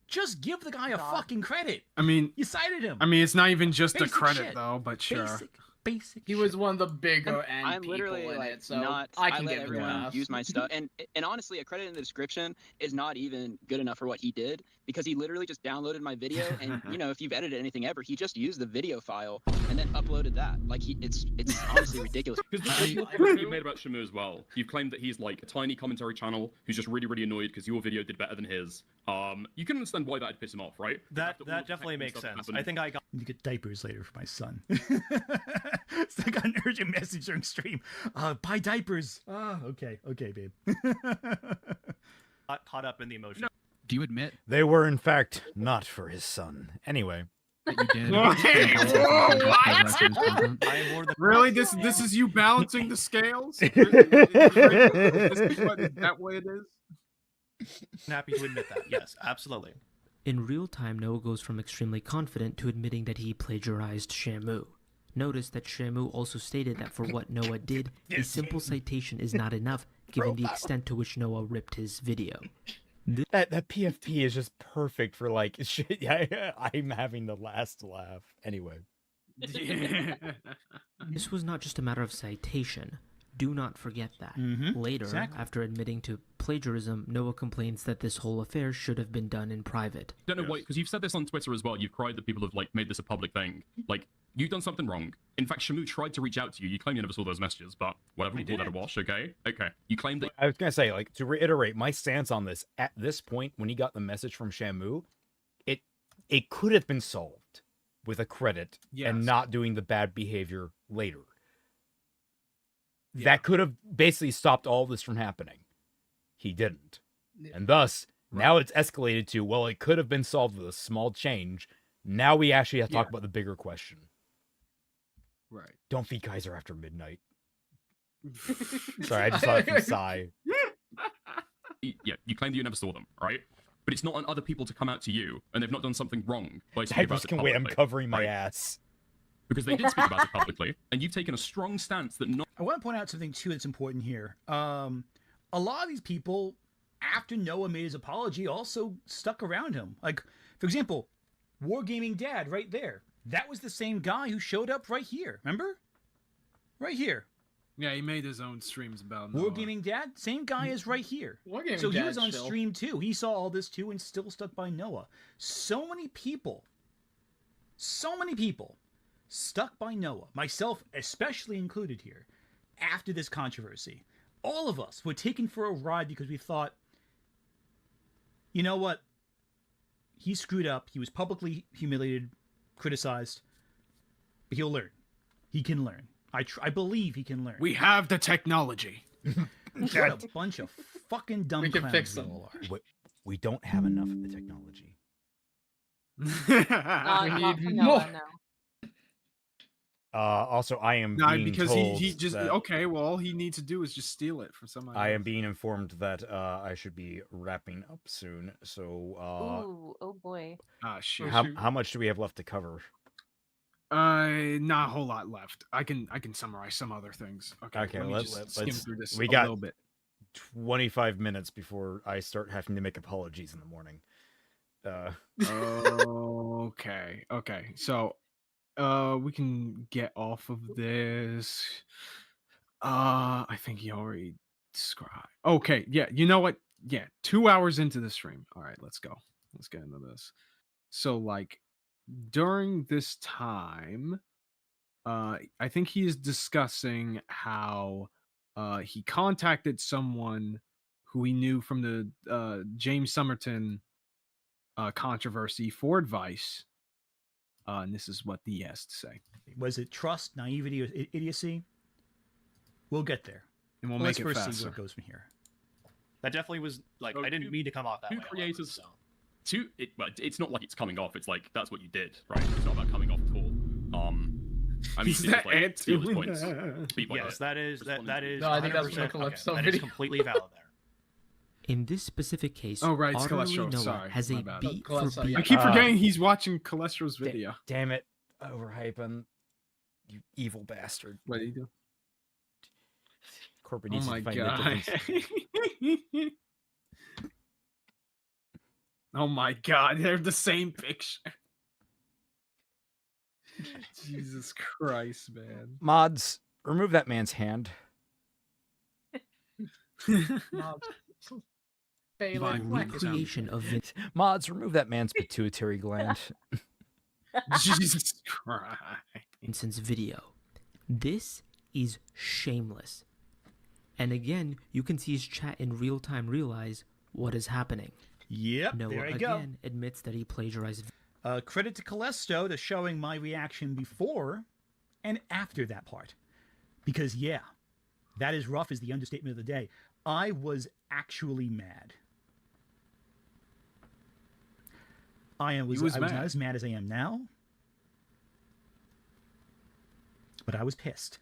Just give the guy a fucking credit. I mean, you cited him. I mean, it's not even just Basic a credit shit. though, but sure. Basic. He was one of the bigger I'm literally people in like it, so not. I can let give him everyone enough. use my stuff, and honestly, a credit in the description is not even good enough for what he did because he literally just downloaded my video, and if you've edited anything ever, he just used the video file and then uploaded that. Like it's honestly ridiculous. Because the comment you made about Shamu as well, you've claimed that he's like a tiny commentary channel who's just really, really annoyed because your video did better than his. You can understand why that'd piss him off, right? That definitely makes sense. I think I got need to get diapers later for my son. So I got an urgent message during stream. Buy diapers. Okay, babe. Caught up in the emotion. Do you admit they were in fact not for his son? Anyway. That you did. Really? This is you balancing the scales? This is that way it is? I'm happy to admit that. Yes, absolutely. In real time, Noah goes from extremely confident to admitting that he plagiarized Shamu. Notice that Shamu also stated that for what Noah did, a simple citation is not enough, given the extent to which Noah ripped his video. That PFP is just perfect for like shit. I'm having the last laugh. Anyway. This was not just a matter of citation. Do not forget that. Later, after admitting to plagiarism, Noah complains that this whole affair should have been done in private. Don't know why, because you've said this on Twitter as well. You've cried that people have like made this a public thing. Like, you've done something wrong. In fact, Shamu tried to reach out to you. You claim you never saw those messages, but whatever. We'll let it wash. Okay. You claimed that. I was gonna say, like, to reiterate my stance on this. At this point, when he got the message from Shamu, it could have been solved with a credit and not doing the bad behavior later. That could have basically stopped all this from happening. He didn't. And thus, now it's escalated to, well, it could have been solved with a small change. Now we actually have to talk about the bigger question. Right. Don't feed Kaiser after midnight. Sorry, I just saw it from Sai. Yeah, you claim that you never saw them, right? But it's not on other people to come out to you, and they've not done something wrong by speaking about it publicly. I'm covering my ass. Because they did speak about it publicly, and you've taken a strong stance that not. I want to point out something too that's important here. A lot of these people, after Noah made his apology, also stuck around him. Like, for example, Wargaming Dad right there. That was the same guy who showed up right here. Remember? Right here. Yeah, he made his own streams about Noah. Wargaming Dad, same guy is right here. Wargaming so he Dad's was on chill. stream too. He saw all this too and still stuck by Noah. So many people stuck by Noah, myself especially included here, after this controversy. All of us were taken for a ride because we thought, you know what? He screwed up. He was publicly humiliated, criticized, but he'll learn. He can learn. I believe he can learn. We have the technology. What a bunch of fucking dumb We can clowns fix you them. all are. We don't have enough of the technology. We need more. Also, I am being because told he just that okay. Well, all he needs to do is just steal it from somebody. I am being informed that I should be wrapping up soon. So, Ooh, oh boy. Shit. How much do we have left to cover? Not a whole lot left. I can summarize some other things. Okay, let me just skim through this we a got little bit. 25 minutes before I start having to make apologies in the morning. Okay. So, we can get off of this. I think you already described. Okay, yeah. You know what? Yeah, 2 hours into the stream. All right, let's go. Let's get into this. So, like, during this time, I think he is discussing how he contacted someone who he knew from the James Somerton controversy for advice. And this is what he has to say. Was it trust, naivety, or idiocy? We'll get there. And we'll Let's make it first faster. see where it goes from here. That definitely was like I didn't mean to come off that way. Creators. It's not like it's coming off. It's like that's what you did, right? It's not about coming off at all. I mean, Is it's that like Ant steal his doing points. that? Speak like Yes, that is. No, I think that's from 100% Calypso that is video. completely valid there. In this specific case, Oh, right, it's Otterly Cholesterol. Noah Sorry, has my a bad. beat for Cholesterol, beat. I keep forgetting he's watching Cholesterol's video. Damn it. Overhyping. You evil bastard. What did he do? Corporate Oh needs my to find a god. difference. Oh my god, they're the same picture. Jesus Christ, man. Mods, remove that man's hand. Recreation of Vince. Mods, remove that man's pituitary gland. Jesus Christ. Vincent's video. This is shameless. And again, you can see his chat in real time realize what is happening. Yep, Noah there I again go. admits that he plagiarized. Credit to Callisto to showing my reaction before and after that part. Because, yeah, that is rough is the understatement of the day. I was actually mad. I was not as mad as I am now, but I was pissed.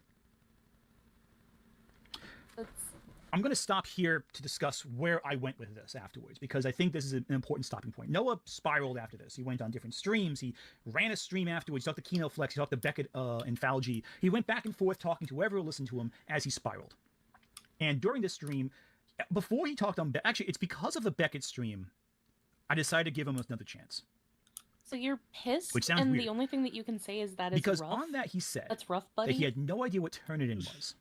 I'm going to stop here to discuss where I went with this afterwards, because I think this is an important stopping point. Noah spiraled after this. He went on different streams. He ran a stream afterwards. He talked to Kino Flex. He talked to Beckett and Falgi. He went back and forth talking to whoever listened to him as he spiraled. And during this stream, before he talked on... Actually, it's because of the Beckett stream, I decided to give him another chance. So you're pissed, Which sounds and weird. the only thing that you can say is that because is rough? on that he said that's rough, buddy. that he had no idea what Turnitin was.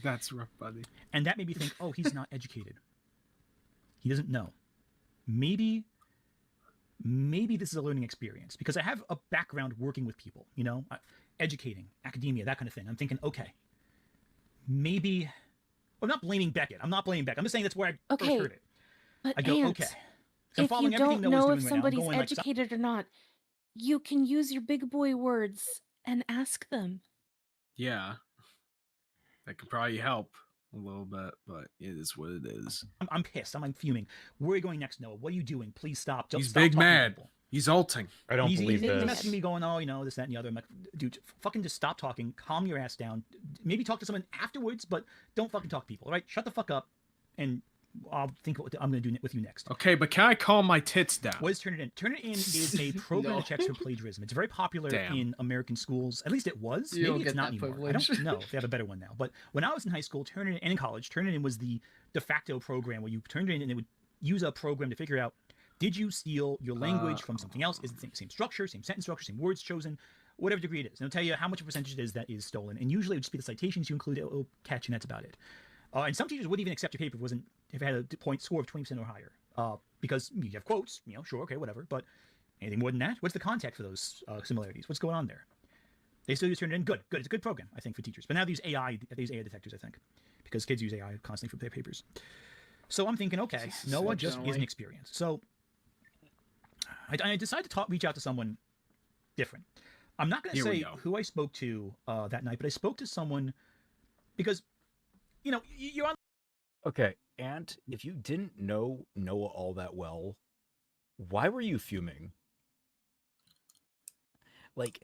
That's rough, buddy. And that made me think, oh, he's not educated. He doesn't know. Maybe this is a learning experience, because I have a background working with people, you know, educating, academia, that kind of thing. I'm thinking, okay, maybe... I'm not blaming Beckett. I'm just saying that's where I first heard it. But I go, Ant, okay. If you don't know if somebody's going, like, educated or not, you can use your big boy words and ask them. Yeah. That could probably help a little bit, but it is what it is. I'm pissed. I'm fuming. Where are you going next, Noah? What are you doing? Please stop. He's stop big talking to mad. people. He's ulting. I don't believe he's this. messaging me going, oh, you know, this, that, and the other. I'm like, dude, fucking just stop talking. Calm your ass down. Maybe talk to someone afterwards, but don't fucking talk to people, all right? Shut the fuck up, and I'll think what I'm going to do with you next. Okay, but can I calm my tits down? What is Turnitin? Turnitin is a program that checks for plagiarism. It's very popular in American schools. At least it was. You Maybe don't it's get not that anymore. I don't know if they have a better one now. But when I was in high school, Turnitin, and in college, Turnitin was the de facto program where you turned it in and it would use a program to figure out, did you steal your language from something else? Is it the same structure, same sentence structure, same words chosen, whatever degree it is. And it'll tell you how much of a percentage it is that is stolen. And usually it would just be the citations you include, it'll catch, and that's about it. And some teachers wouldn't even accept your paper if it had a point score of 20% or higher. Because you have quotes, you know, sure, okay, whatever. But anything more than that, what's the context for those similarities? What's going on there? They still use Turnitin. Good. It's a good program, I think, for teachers. But now these AI detectors, I think, because kids use AI constantly for their papers. So I'm thinking, okay, Noah just isn't experienced. So I decided to reach out to someone different. I'm not going to say who I spoke to that night, but I spoke to someone because, you know, you're on. Okay, and if you didn't know Noah all that well, why were you fuming? Like,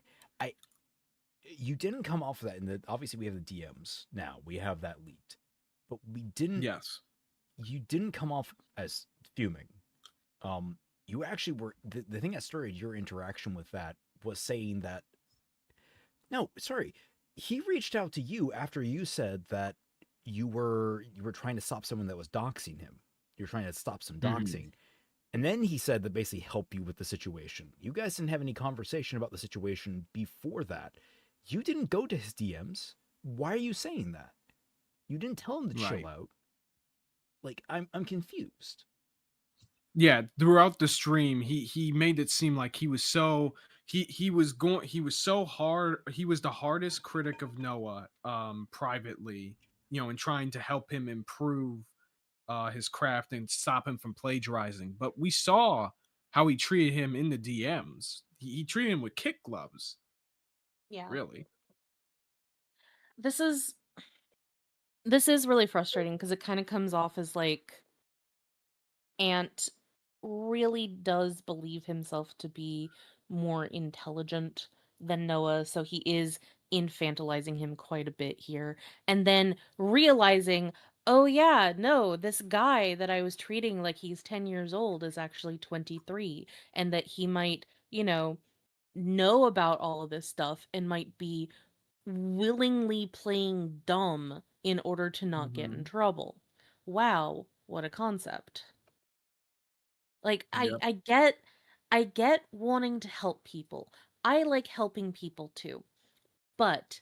you didn't come off of that, obviously we have the DMs now. We have that leaked. But we didn't... Yes. You didn't come off as fuming. You actually were... The thing that started your interaction with that was saying that... No, sorry. He reached out to you after you said that you were trying to stop someone that was doxing him. You're trying to stop some doxing. And then he said that basically help you with the situation. You guys didn't have any conversation about the situation before that. You didn't go to his DMs. Why are you saying that? You didn't tell him to chill out. Like, I'm confused. Yeah, throughout the stream, he made it seem like he was so hard. He was the hardest critic of Noah privately, you know, and trying to help him improve his craft and stop him from plagiarizing. But we saw how he treated him in the DMs. He treated him with kick gloves. Yeah. Really. This is really frustrating because it kind of comes off as like Ant really does believe himself to be more intelligent than Noah, so he is infantilizing him quite a bit here. And then realizing, oh yeah, no, this guy that I was treating like he's 10 years old is actually 23, and that he might, you know about all of this stuff and might be willingly playing dumb in order to not get in trouble. Wow, what a concept. Like, I get wanting to help people. I like helping people too. But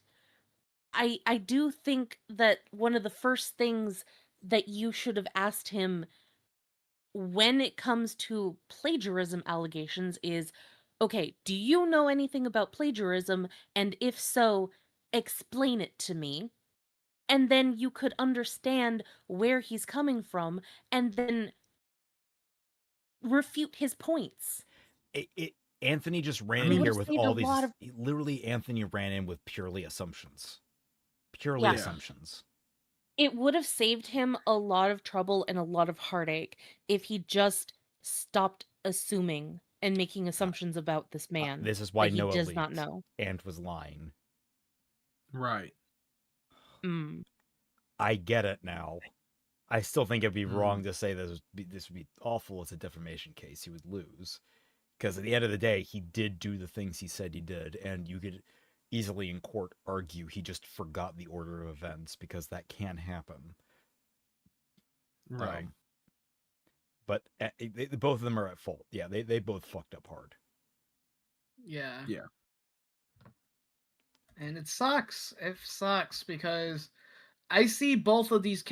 I do think that one of the first things that you should have asked him when it comes to plagiarism allegations is, okay, do you know anything about plagiarism? And if so, explain it to me. And then you could understand where he's coming from and then refute his points. Anthony just ran in here with all these. Literally, Anthony ran in with purely assumptions. Purely assumptions. It would have saved him a lot of trouble and a lot of heartache if he just stopped assuming and making assumptions about this man. This is why that Noah he does leaked not know. and was lying. Right. I get it now. I still think it'd be wrong to say this would be awful as a defamation case. He would lose. Because at the end of the day, he did do the things he said he did, and you could easily in court argue he just forgot the order of events, because that can happen. Right. But both of them are at fault. Yeah, they both fucked up hard. Yeah. Yeah. And it sucks. It sucks because I see both of these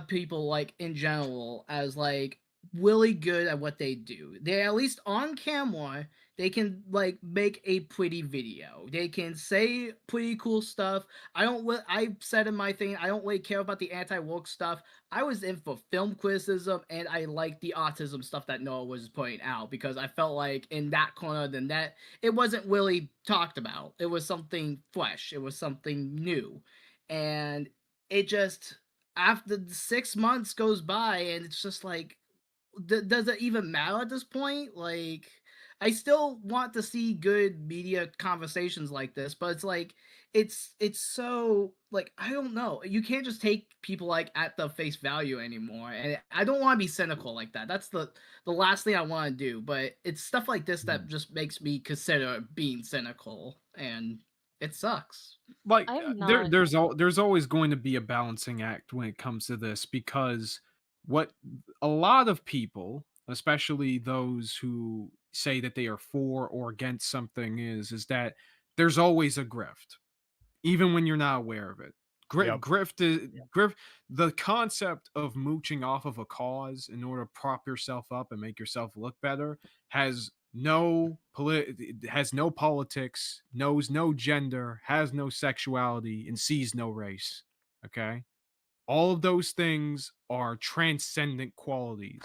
people, like, in general, as, like, really good at what they do. They're at least on camera. They can, like, make a pretty video. They can say pretty cool stuff. I said in my thing, I don't really care about the anti-woke stuff. I was in for film criticism, and I liked the autism stuff that Noah was pointing out, because I felt like in that corner of the net, it wasn't really talked about. It was something fresh. It was something new. And it just, after 6 months goes by, and it's just like, does it even matter at this point? Like, I still want to see good media conversations like this, but it's like, it's so, like, I don't know. You can't just take people, like, at the face value anymore. And I don't want to be cynical like that. That's the last thing I want to do. But it's stuff like this that just makes me consider being cynical, and it sucks. Like, there's always going to be a balancing act when it comes to this, because what a lot of people, especially those who say that they are for or against something, is that there's always a grift, even when you're not aware of it. Grift is the concept of mooching off of a cause in order to prop yourself up and make yourself look better has no politics, knows no gender, has no sexuality, and sees no race. Okay? All of those things are transcendent qualities,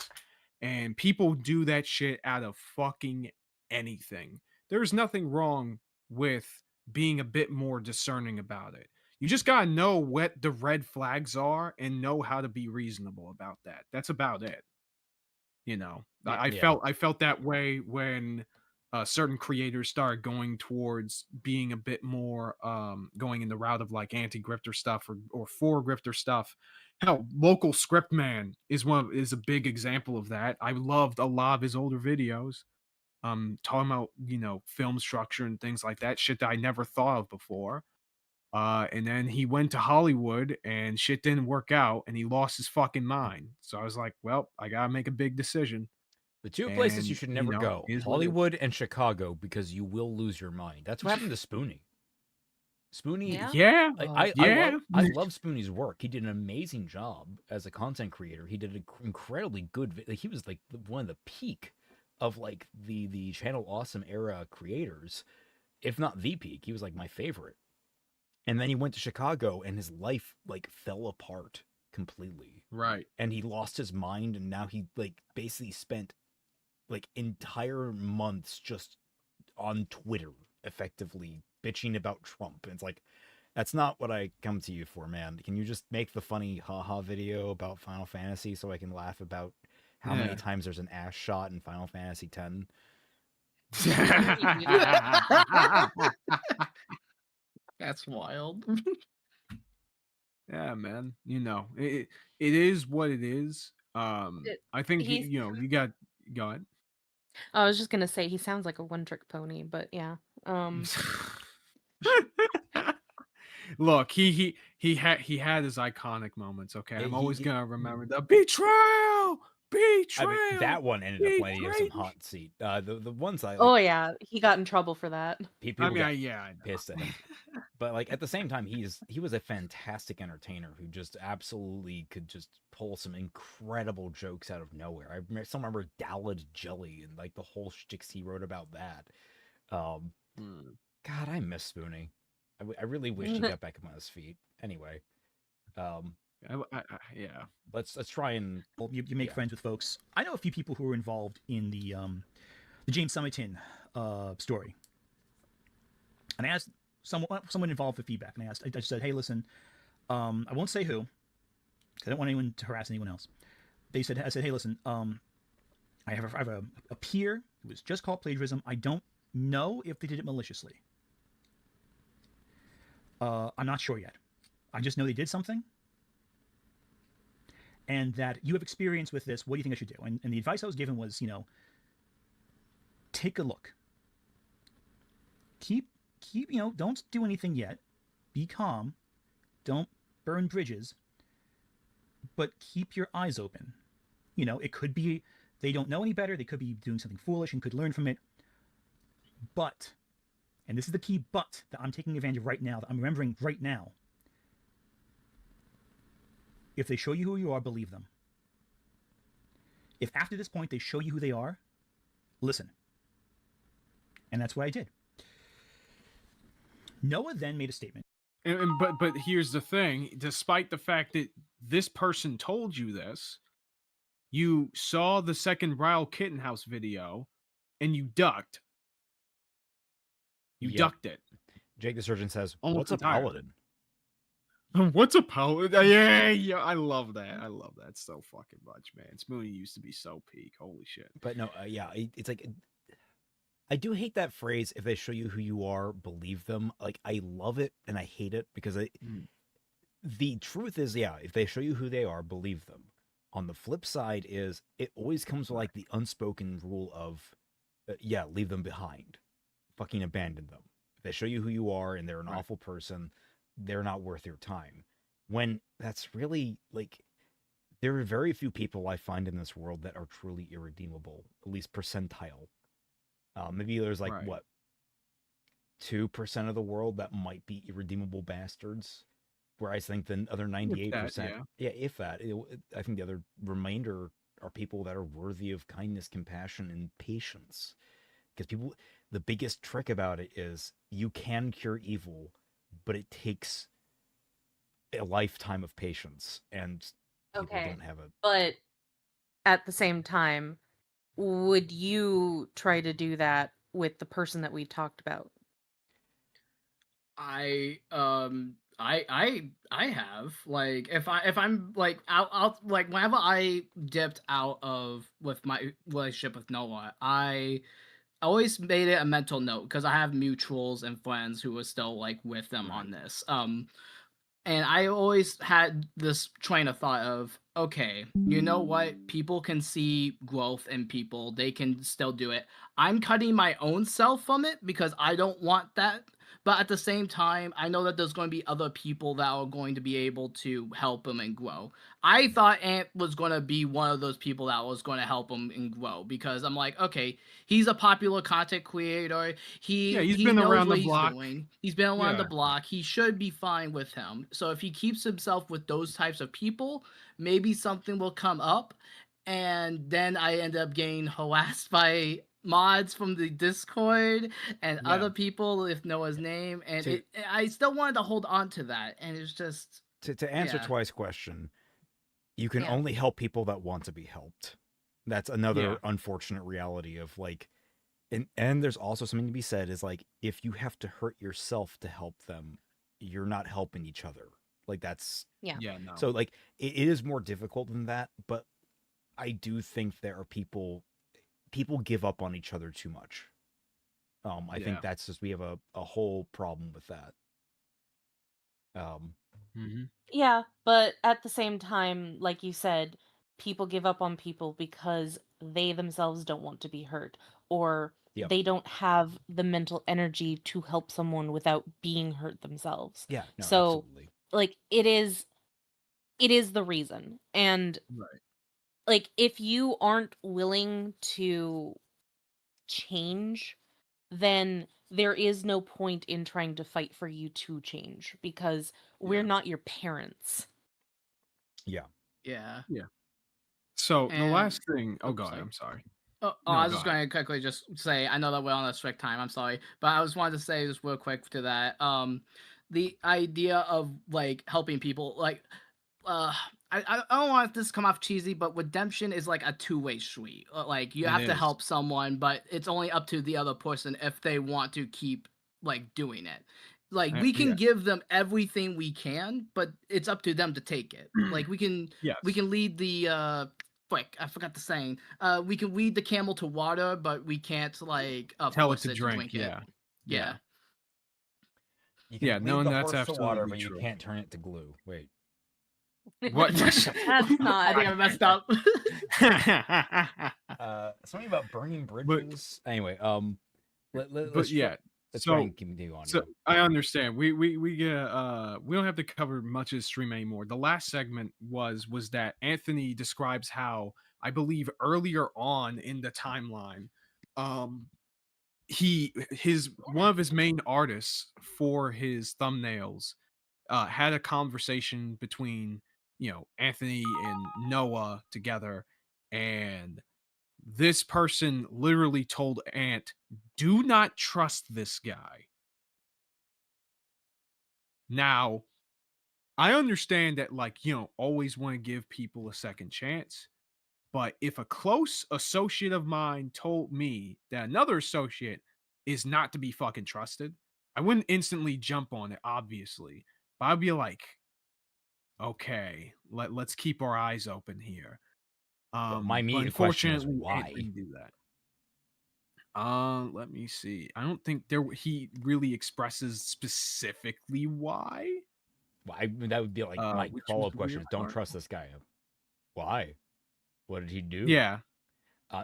and people do that shit out of fucking anything. There's nothing wrong with being a bit more discerning about it. You just gotta know what the red flags are and know how to be reasonable about that. That's about it. You know, I felt that way when certain creators started going towards being a bit more going in the route of like anti-grifter stuff or for grifter stuff. Hell, Local Script Man is a big example of that. I loved a lot of his older videos, talking about, you know, film structure and things like that, shit that I never thought of before. And then he went to Hollywood and shit didn't work out and he lost his fucking mind. So I was like, well, I gotta make a big decision. The two places you should never go, Hollywood and Chicago, because you will lose your mind. That's what happened to Spoonie. Spoonie, I love Spoonie's work. He did an amazing job as a content creator. He did an incredibly good. He was like one of the peak of like the Channel Awesome era creators, if not the peak. He was like my favorite. And then he went to Chicago, and his life like fell apart completely. Right. And he lost his mind, and now he like basically spent like entire months just on Twitter, effectively bitching about Trump. And it's like, that's not what I come to you for, man. Can you just make the funny haha video about Final Fantasy so I can laugh about how many times there's an ass shot in Final Fantasy X? That's wild. Yeah, man. You know, it is what it is. I think you got go ahead. I was just gonna say he sounds like a one-trick pony, but yeah. Look, he had his iconic moments. Okay, I'm always gonna remember the betrayal. I mean, that one ended up landing him some hot seat. The ones I like, oh yeah, he got in trouble for that. People got pissed at him. But like at the same time, he was a fantastic entertainer who just absolutely could just pull some incredible jokes out of nowhere. I still remember Dalid Jelly and like the whole shticks he wrote about that. God, I miss Spoonie. I really wish he got back on his feet. Anyway, yeah. Let's try and you make friends with folks. I know a few people who are involved in the the James Summerton story, and I asked someone involved for feedback, and I just said, hey, listen, I won't say who, 'cause I don't want anyone to harass anyone else. I said, hey, listen, I have a peer who was just called plagiarism. I don't know if they did it maliciously. I'm not sure yet. I just know they did something, and that you have experience with this. What do you think I should do? And the advice I was given was, take a look. Keep, don't do anything yet. Be calm. Don't burn bridges. But keep your eyes open. It could be they don't know any better. They could be doing something foolish and could learn from it. But, and this is the key but that I'm taking advantage of right now, that I'm remembering right now. If they show you who you are, believe them. If after this point they show you who they are, listen. And that's what I did. Noah then made a statement. But here's the thing. Despite the fact that this person told you this, you saw the second Ryle Kittenhouse video, and you ducked. You ducked it. Jake the Surgeon says, Almost what's a paladin? What's a paladin? Yeah, I love that. I love that so fucking much, man. Smoothie used to be so peak. Holy shit. But no, it's like, I do hate that phrase, if they show you who you are, believe them. Like, I love it and I hate it because the truth is, if they show you who they are, believe them. On the flip side is, it always comes with like the unspoken rule of, leave them behind. Fucking abandon them. If they show you who you are and they're an awful person, they're not worth your time. When that's really, like, there are very few people I find in this world that are truly irredeemable, at least percentile. Maybe there's like, 2% of the world that might be irredeemable bastards, whereas I think the other 98%, if that, I think the other remainder are people that are worthy of kindness, compassion, and patience. Because the biggest trick about it is you can cure evil, but it takes a lifetime of patience, and people don't have it. But at the same time, would you try to do that with the person that we talked about? I have, like, if I'm like I'll like, whenever I dipped out of with my relationship with Noah, I always made it a mental note, because I have mutuals and friends who are still like with them on this. And I always had this train of thought of, okay, you know what? People can see growth in people. They can still do it. I'm cutting my own self from it because I don't want that. But at the same time, I know that there's going to be other people that are going to be able to help him and grow. I thought Ant was going to be one of those people that was going to help him and grow, because I'm like, okay, he's a popular content creator. He been knows around what the he's block. doing. He's been around the block. He should be fine with him. So if he keeps himself with those types of people, maybe something will come up. And then I end up getting harassed by mods from the Discord and other people with Noah's name, and I still wanted to hold on to that, and it's just to answer Twice's question, you can only help people that want to be helped. That's another unfortunate reality of, like, and there's also something to be said is, like, if you have to hurt yourself to help them, you're not helping each other. Like, that's no. So, like, it is more difficult than that, but I do think there are people give up on each other too much. I think that's just, we have a whole problem with that. Yeah, but at the same time, like you said, people give up on people because they themselves don't want to be hurt, or they don't have the mental energy to help someone without being hurt themselves. Yeah, no, so absolutely. Like, it is the reason. And like, if you aren't willing to change, then there is no point in trying to fight for you to change, because we're not your parents. Yeah. So the last thing. Oh, God, I'm sorry. I was just going to quickly just say, I know that we're on a strict time, I'm sorry, but I just wanted to say just real quick to that. The idea of, like, helping people, like, I don't want this to come off cheesy, but redemption is like a two-way street. Like you have to help someone, but it's only up to the other person if they want to keep like doing it. Like we can give them everything we can, but it's up to them to take it. Like we can lead the I forgot the saying. We can lead the camel to water, but we can't like tell it to drink. It. Yeah. You can lead the horse to water, but you can't turn it to glue. Wait. What? That's not. I think I messed up. Something about burning bridges. Anyway, let's continue on. So I understand. We don't have to cover much of the stream anymore. The last segment was that Anthony describes how, I believe earlier on in the timeline, one of his main artists for his thumbnails had a conversation between Anthony and Noah together, and this person literally told Ant, do not trust this guy. Now, I understand that always want to give people a second chance, but if a close associate of mine told me that another associate is not to be fucking trusted, I wouldn't instantly jump on it, obviously, but I'd be like, okay, let's keep our eyes open here. My immediate question is why? Do that. Let me see. I don't think he really expresses specifically why. Well, that would be like my follow-up question. Don't trust this guy. Why? What did he do? Yeah.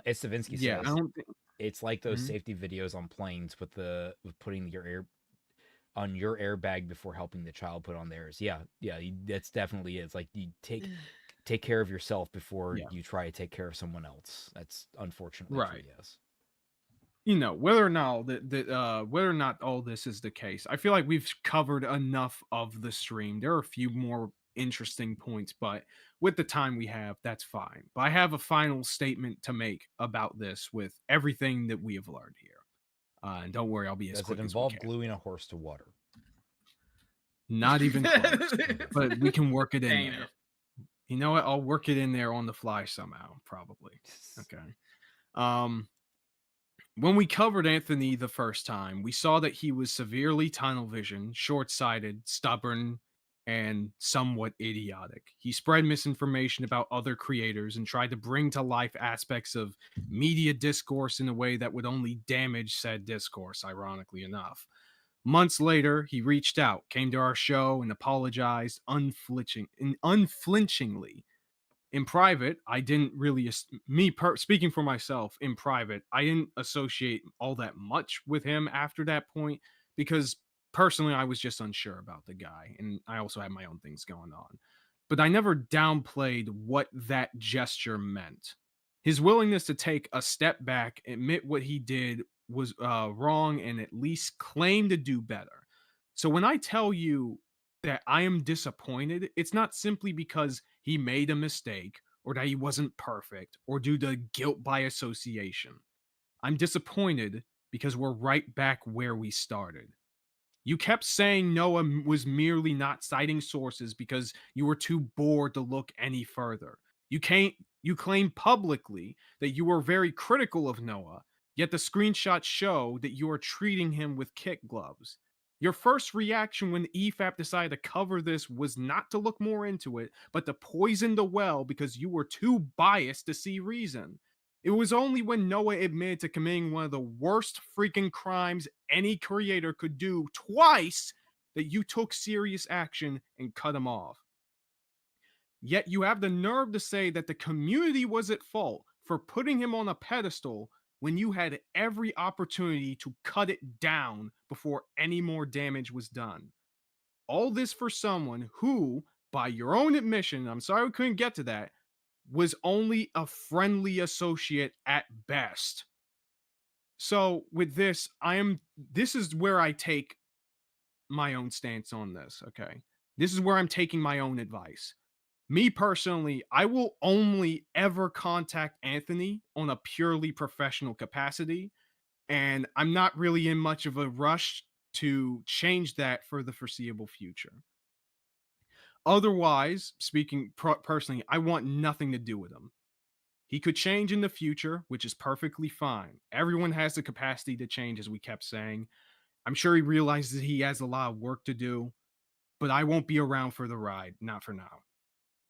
Istavinsky says, I don't think... it's like those safety videos on planes with putting your airbag before helping the child put on theirs. Yeah, that's definitely is. Like you take care of yourself before you try to take care of someone else. That's unfortunately right. True, yes. Whether or not all this is the case, I feel like we've covered enough of the stream. There are a few more interesting points, but with the time we have, that's fine. But I have a final statement to make about this with everything that we have learned here. And don't worry, I'll be as quick as we can. Does it involve gluing a horse to water? Not even close. But we can work it in there. You know what? I'll work it in there on the fly somehow, probably. Okay. When we covered Anthony the first time, we saw that he was severely tunnel vision, short-sighted, stubborn, and somewhat idiotic. He spread misinformation about other creators and tried to bring to life aspects of media discourse in a way that would only damage said discourse, ironically enough. Months later, he reached out, came to our show, and apologized unflinchingly. In private, I didn't really, speaking for myself, in private, I didn't associate all that much with him after that point because personally, I was just unsure about the guy, and I also had my own things going on. But I never downplayed what that gesture meant. His willingness to take a step back, admit what he did was wrong, and at least claim to do better. So when I tell you that I am disappointed, it's not simply because he made a mistake or that he wasn't perfect or due to guilt by association. I'm disappointed because we're right back where we started. You kept saying Noah was merely not citing sources because you were too bored to look any further. You claimed publicly that you were very critical of Noah, yet the screenshots show that you are treating him with kid gloves. Your first reaction when EFAP decided to cover this was not to look more into it, but to poison the well because you were too biased to see reason. It was only when Noah admitted to committing one of the worst freaking crimes any creator could do twice that you took serious action and cut him off. Yet you have the nerve to say that the community was at fault for putting him on a pedestal when you had every opportunity to cut it down before any more damage was done. All this for someone who, by your own admission, I'm sorry we couldn't get to that, was only a friendly associate at best. So with this, this is where I take my own stance on this, okay? This is where I'm taking my own advice. Me personally, I will only ever contact Anthony on a purely professional capacity, and I'm not really in much of a rush to change that for the foreseeable future. Otherwise, speaking personally, I want nothing to do with him. He could change in the future, which is perfectly fine. Everyone has the capacity to change, as we kept saying. I'm sure he realizes he has a lot of work to do, but I won't be around for the ride, not for now.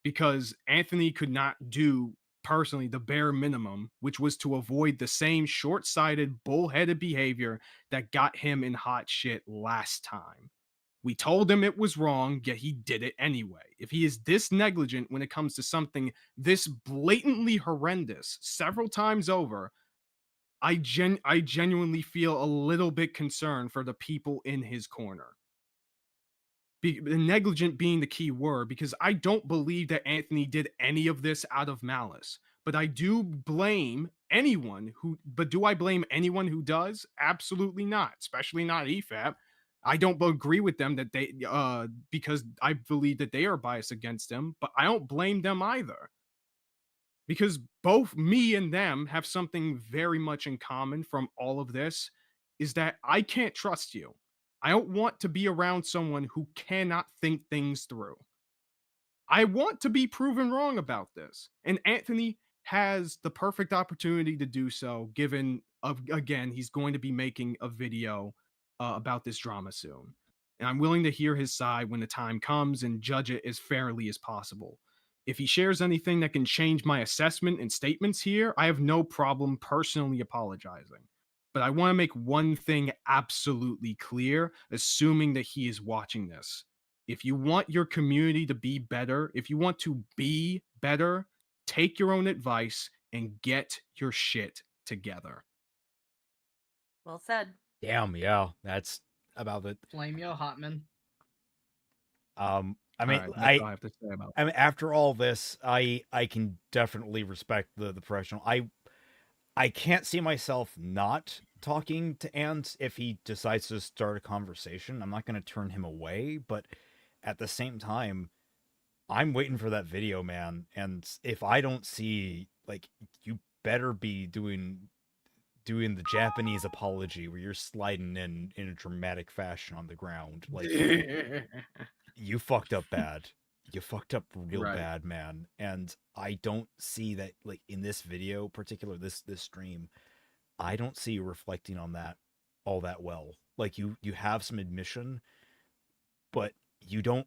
Because Anthony could not do, personally, the bare minimum, which was to avoid the same short-sighted, bullheaded behavior that got him in hot shit last time. We told him it was wrong, yet he did it anyway. If he is this negligent when it comes to something this blatantly horrendous several times over, I genuinely feel a little bit concerned for the people in his corner. Negligent being the key word, because I don't believe that Anthony did any of this out of malice. But I do blame anyone who, but do I blame anyone who does? Absolutely not, especially not EFAP. I don't agree with them that they, because I believe that they are biased against him, but I don't blame them either. Because both me and them have something very much in common from all of this, is that I can't trust you. I don't want to be around someone who cannot think things through. I want to be proven wrong about this. And Anthony has the perfect opportunity to do so, given, again, he's going to be making a video about this drama soon. And I'm willing to hear his side when the time comes and judge it as fairly as possible. If he shares anything that can change my assessment and statements here, I have no problem personally apologizing. But I want to make one thing absolutely clear, assuming that he is watching this. If you want your community to be better, if you want to be better, take your own advice and get your shit together. Well said. Damn, yeah, that's about it. Flame yo, Hotman. I mean, I have to say about I mean, after all this, I can definitely respect the professional. I can't see myself not talking to Ant if he decides to start a conversation. I'm not going to turn him away, but at the same time, I'm waiting for that video, man. And if I don't see, like, you better be doing the Japanese apology where you're sliding in a dramatic fashion on the ground. Like, you fucked up bad. You fucked up real bad, man. And I don't see that, like, in this video, particular this stream, I don't see you reflecting on that all that well. Like, you have some admission, but you're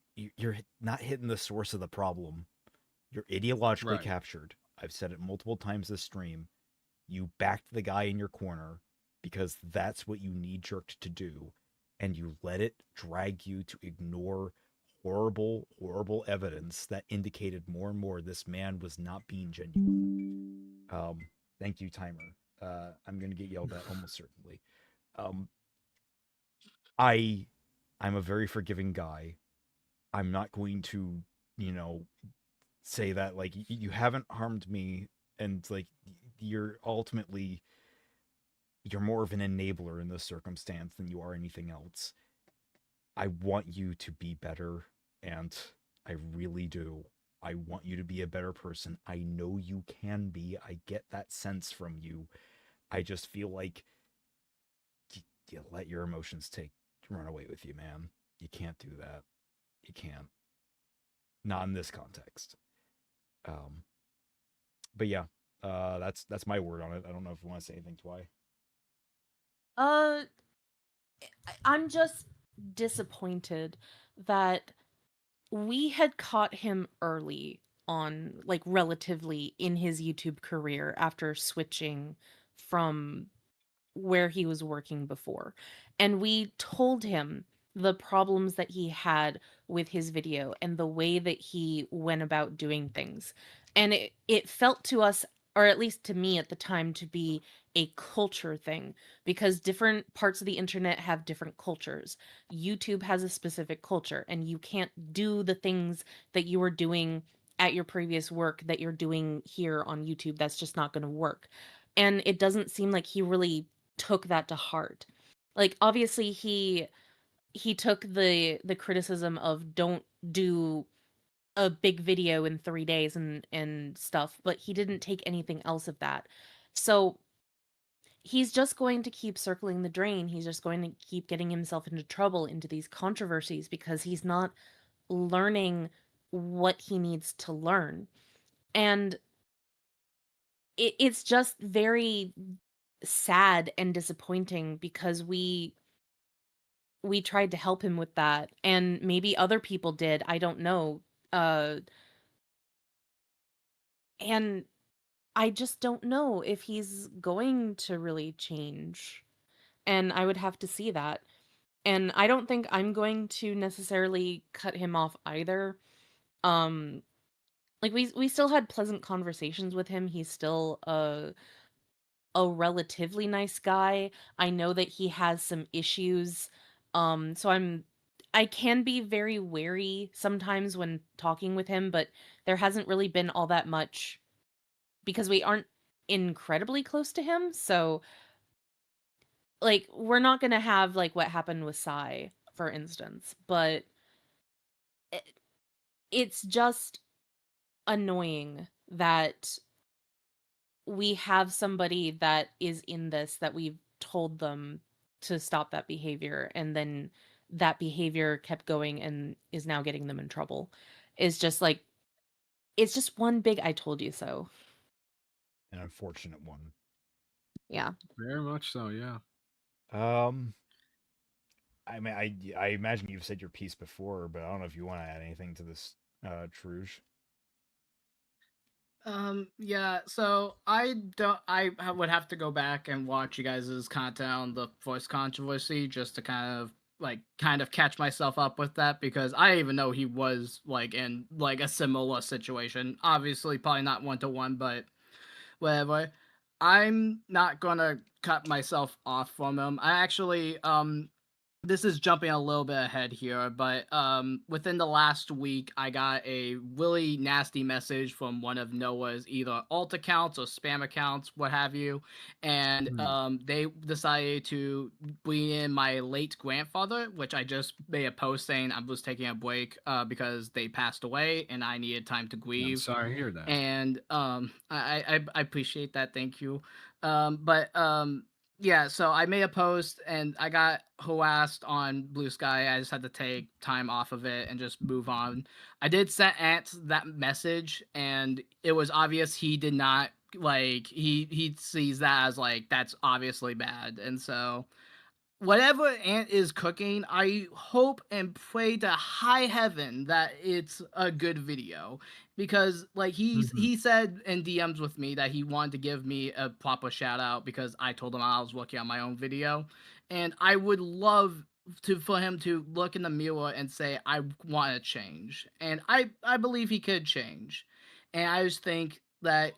not hitting the source of the problem. You're ideologically captured. I've said it multiple times this stream. You backed the guy in your corner because that's what you knee-jerked to do, and you let it drag you to ignore horrible, horrible evidence that indicated more and more this man was not being genuine. Thank you, Timer. I'm going to get yelled at almost certainly. I'm a very forgiving guy. I'm not going to, say that, like, you haven't harmed me, and, like, you're more of an enabler in this circumstance than you are anything else. I want you to be better, and I really do. I want you to be a better person. I know you can be. I get that sense from you. I just feel like you let your emotions run away with you, man. You can't do that. You can't. Not in this context. But yeah, that's my word on it. I don't know if you want to say anything, Twy. I'm just disappointed that we had caught him early on, like, relatively in his YouTube career after switching from where he was working before. And we told him the problems that he had with his video and the way that he went about doing things. And it felt to us, or at least to me at the time, to be a culture thing, because different parts of the internet have different cultures. YouTube has a specific culture, and you can't do the things that you were doing at your previous work that you're doing here on YouTube. That's just not going to work. And it doesn't seem like he really took that to heart. Like, obviously he took the criticism of don't do a big video in 3 days and stuff, but he didn't take anything else of that. So he's just going to keep circling the drain. He's just going to keep getting himself into trouble, into these controversies, because he's not learning what he needs to learn. And it's just very sad and disappointing because we tried to help him with that, and maybe other people did, I don't know. And I just don't know if he's going to really change. And I would have to see that. And I don't think I'm going to necessarily cut him off either. Like we still had pleasant conversations with him. He's still a relatively nice guy. I know that he has some issues. So I can be very wary sometimes when talking with him, but there hasn't really been all that much because we aren't incredibly close to him. So like we're not going to have like what happened with Sai, for instance, but it's just annoying that we have somebody that is in this that we've told them to stop that behavior, and then that behavior kept going and is now getting them in trouble. Is just like, it's just one big I told you so. An unfortunate one. Yeah. Very much so, yeah. I mean, I imagine you've said your piece before, but I don't know if you want to add anything to this, Truge. Yeah, so I would have to go back and watch you guys' content on the voice controversy just to kind of catch myself up with that, because I even know he was like in like a similar situation. Obviously probably not 1-to-1, but whatever. I'm not gonna cut myself off from him. I actually this is jumping a little bit ahead here, but within the last week, I got a really nasty message from one of Noah's either alt accounts or spam accounts, what have you, and they decided to bring in my late grandfather, which I just made a post saying I was taking a break because they passed away and I needed time to grieve. I'm sorry to hear that. And I appreciate that, thank you. Yeah, so I made a post and I got harassed on Blue Sky. I just had to take time off of it and just move on. I did send Ant that message, and it was obvious he did not like he sees that as like that's obviously bad. And so whatever Ant is cooking, I hope and pray to high heaven that it's a good video, because like he said in DMs with me that he wanted to give me a proper shout out because I told him I was working on my own video, and I would love for him to look in the mirror and say I want to change, and I believe he could change, and I just think that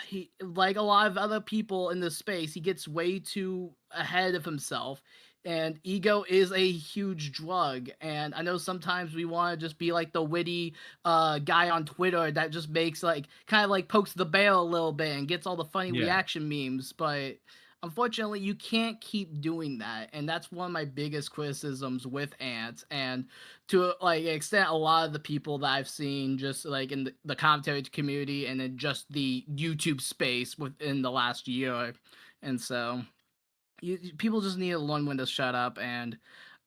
he, like a lot of other people in this space, he gets way too ahead of himself, and ego is a huge drug. And I know sometimes we want to just be like the witty guy on Twitter that just makes like kind of like pokes the bear a little bit and gets all the funny reaction memes, but unfortunately you can't keep doing that, and that's one of my biggest criticisms with Ant. And to like an extent, a lot of the people that I've seen just like in the commentary community and in just the YouTube space within the last year. And so people just need to learn when to shut up, and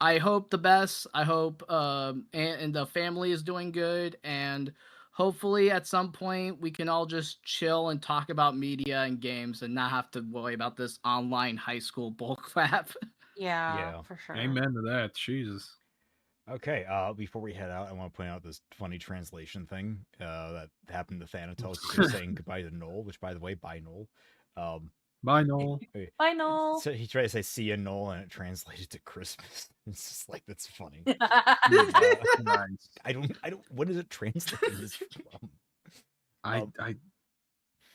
I hope the best. I hope Ant and the family is doing good, and hopefully at some point we can all just chill and talk about media and games and not have to worry about this online high school bull crap. Yeah, for sure. Amen to that. Jesus. Okay, before we head out, I want to point out this funny translation thing that happened to Thanatos. He was saying goodbye to Noel, which, by the way, bye, Noel. Bye, Noel. Bye, Noel. So he tried to say see ya, Noel, and it translated to Christmas. It's just like, that's funny. Nice. I don't, what is it translated this from? I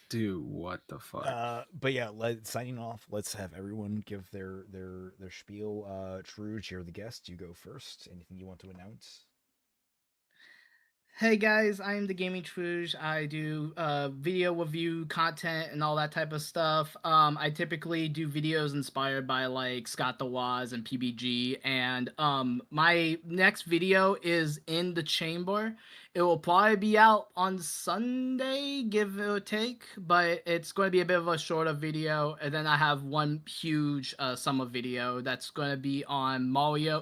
do, what the fuck? But yeah, signing off, let's have everyone give their spiel. Truge, you're the guest. You go first. Anything you want to announce? Hey guys, I am the Gaming Truge. I do video review content and all that type of stuff. I typically do videos inspired by like Scott the Woz and PBG, and my next video is in the chamber. It will probably be out on Sunday, give or take, but it's going to be a bit of a shorter video. And then I have one huge summer video that's going to be on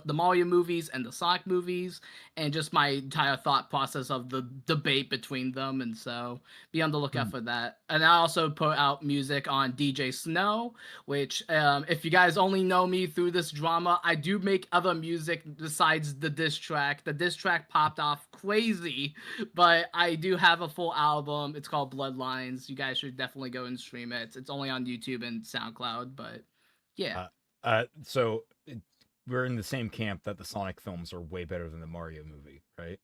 the Mario movies and the Sonic movies, and just my entire thought process of the debate between them. And so be on the lookout for that. And I also put out music on DJ Snow, which if you guys only know me through this drama, I do make other music besides the diss track. The diss track popped off crazy, but I do have a full album. It's called Bloodlines. You guys should definitely go and stream it. It's only on YouTube and SoundCloud, but yeah. So we're in the same camp that the Sonic films are way better than the Mario movie, right?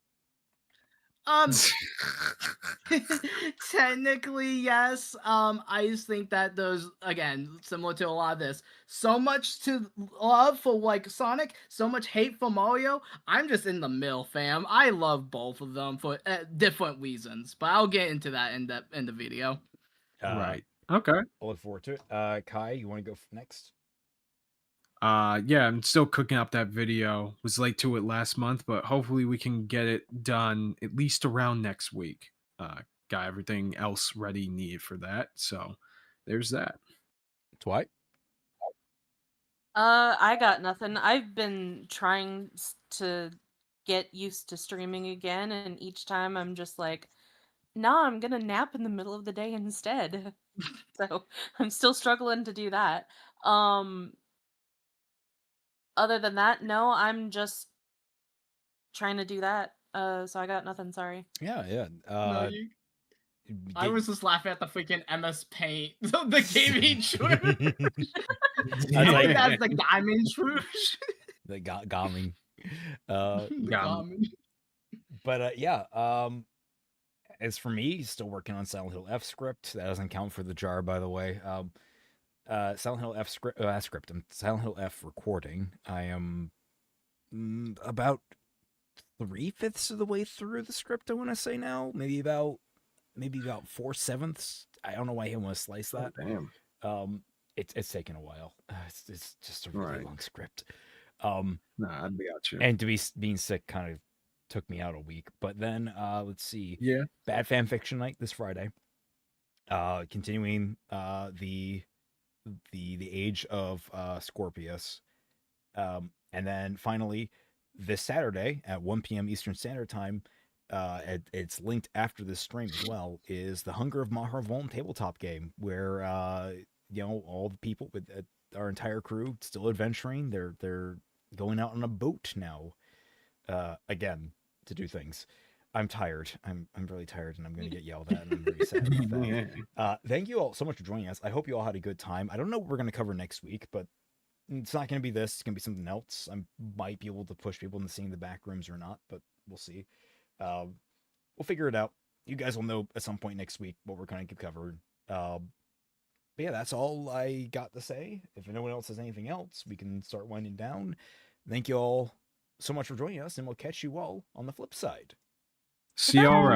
Technically, yes. I just think that there's, again, similar to a lot of this, so much to love for like Sonic, so much hate for Mario. I'm just in the middle, fam. I love both of them for different reasons, but I'll get into that in the video. Right. Okay. I look forward to it. Kai, you want to go next? Yeah, I'm still cooking up that video. Was late to it last month, but hopefully we can get it done at least around next week. Got everything else ready needed for that. So there's that. Dwight? I got nothing. I've been trying to get used to streaming again, and each time I'm just like, nah, I'm gonna nap in the middle of the day instead. So I'm still struggling to do that. Other than that, no, I'm just trying to do that. So I got nothing, sorry. Yeah. I was just laughing at the freaking MS Paint, the gaming shooter. That's the gaming shooter. The gaming. Gaming. But yeah, as for me, still working on Silent Hill F script. That doesn't count for the jar, by the way. Silent Hill F script and Silent Hill F recording. I am about 3/5 of the way through the script. I want to say now, maybe about 4/7. I don't know why he want to slice that. Oh, damn. It's taken a while. It's just a really long script. Nah, I'd be out you. And to being sick kind of took me out a week. But then let's see. Yeah. Bad Fan Fiction Night this Friday. Continuing the Age of Scorpius. And then finally this Saturday at 1 p.m. Eastern Standard Time, it's linked after this stream as well, is the Hunger of Maharvoln tabletop game, where all the people with our entire crew still adventuring. They're going out on a boat now, again, to do things. I'm tired. I'm really tired, and I'm going to get yelled at, and I'm really sad about that. Thank you all so much for joining us. I hope you all had a good time. I don't know what we're going to cover next week, but it's not going to be this. It's going to be something else. I might be able to push people into seeing the back rooms or not, but we'll see. We'll figure it out. You guys will know at some point next week what we're going to get covered. But yeah, that's all I got to say. If anyone else has anything else, we can start winding down. Thank you all so much for joining us, and we'll catch you all on the flip side. See y'all around.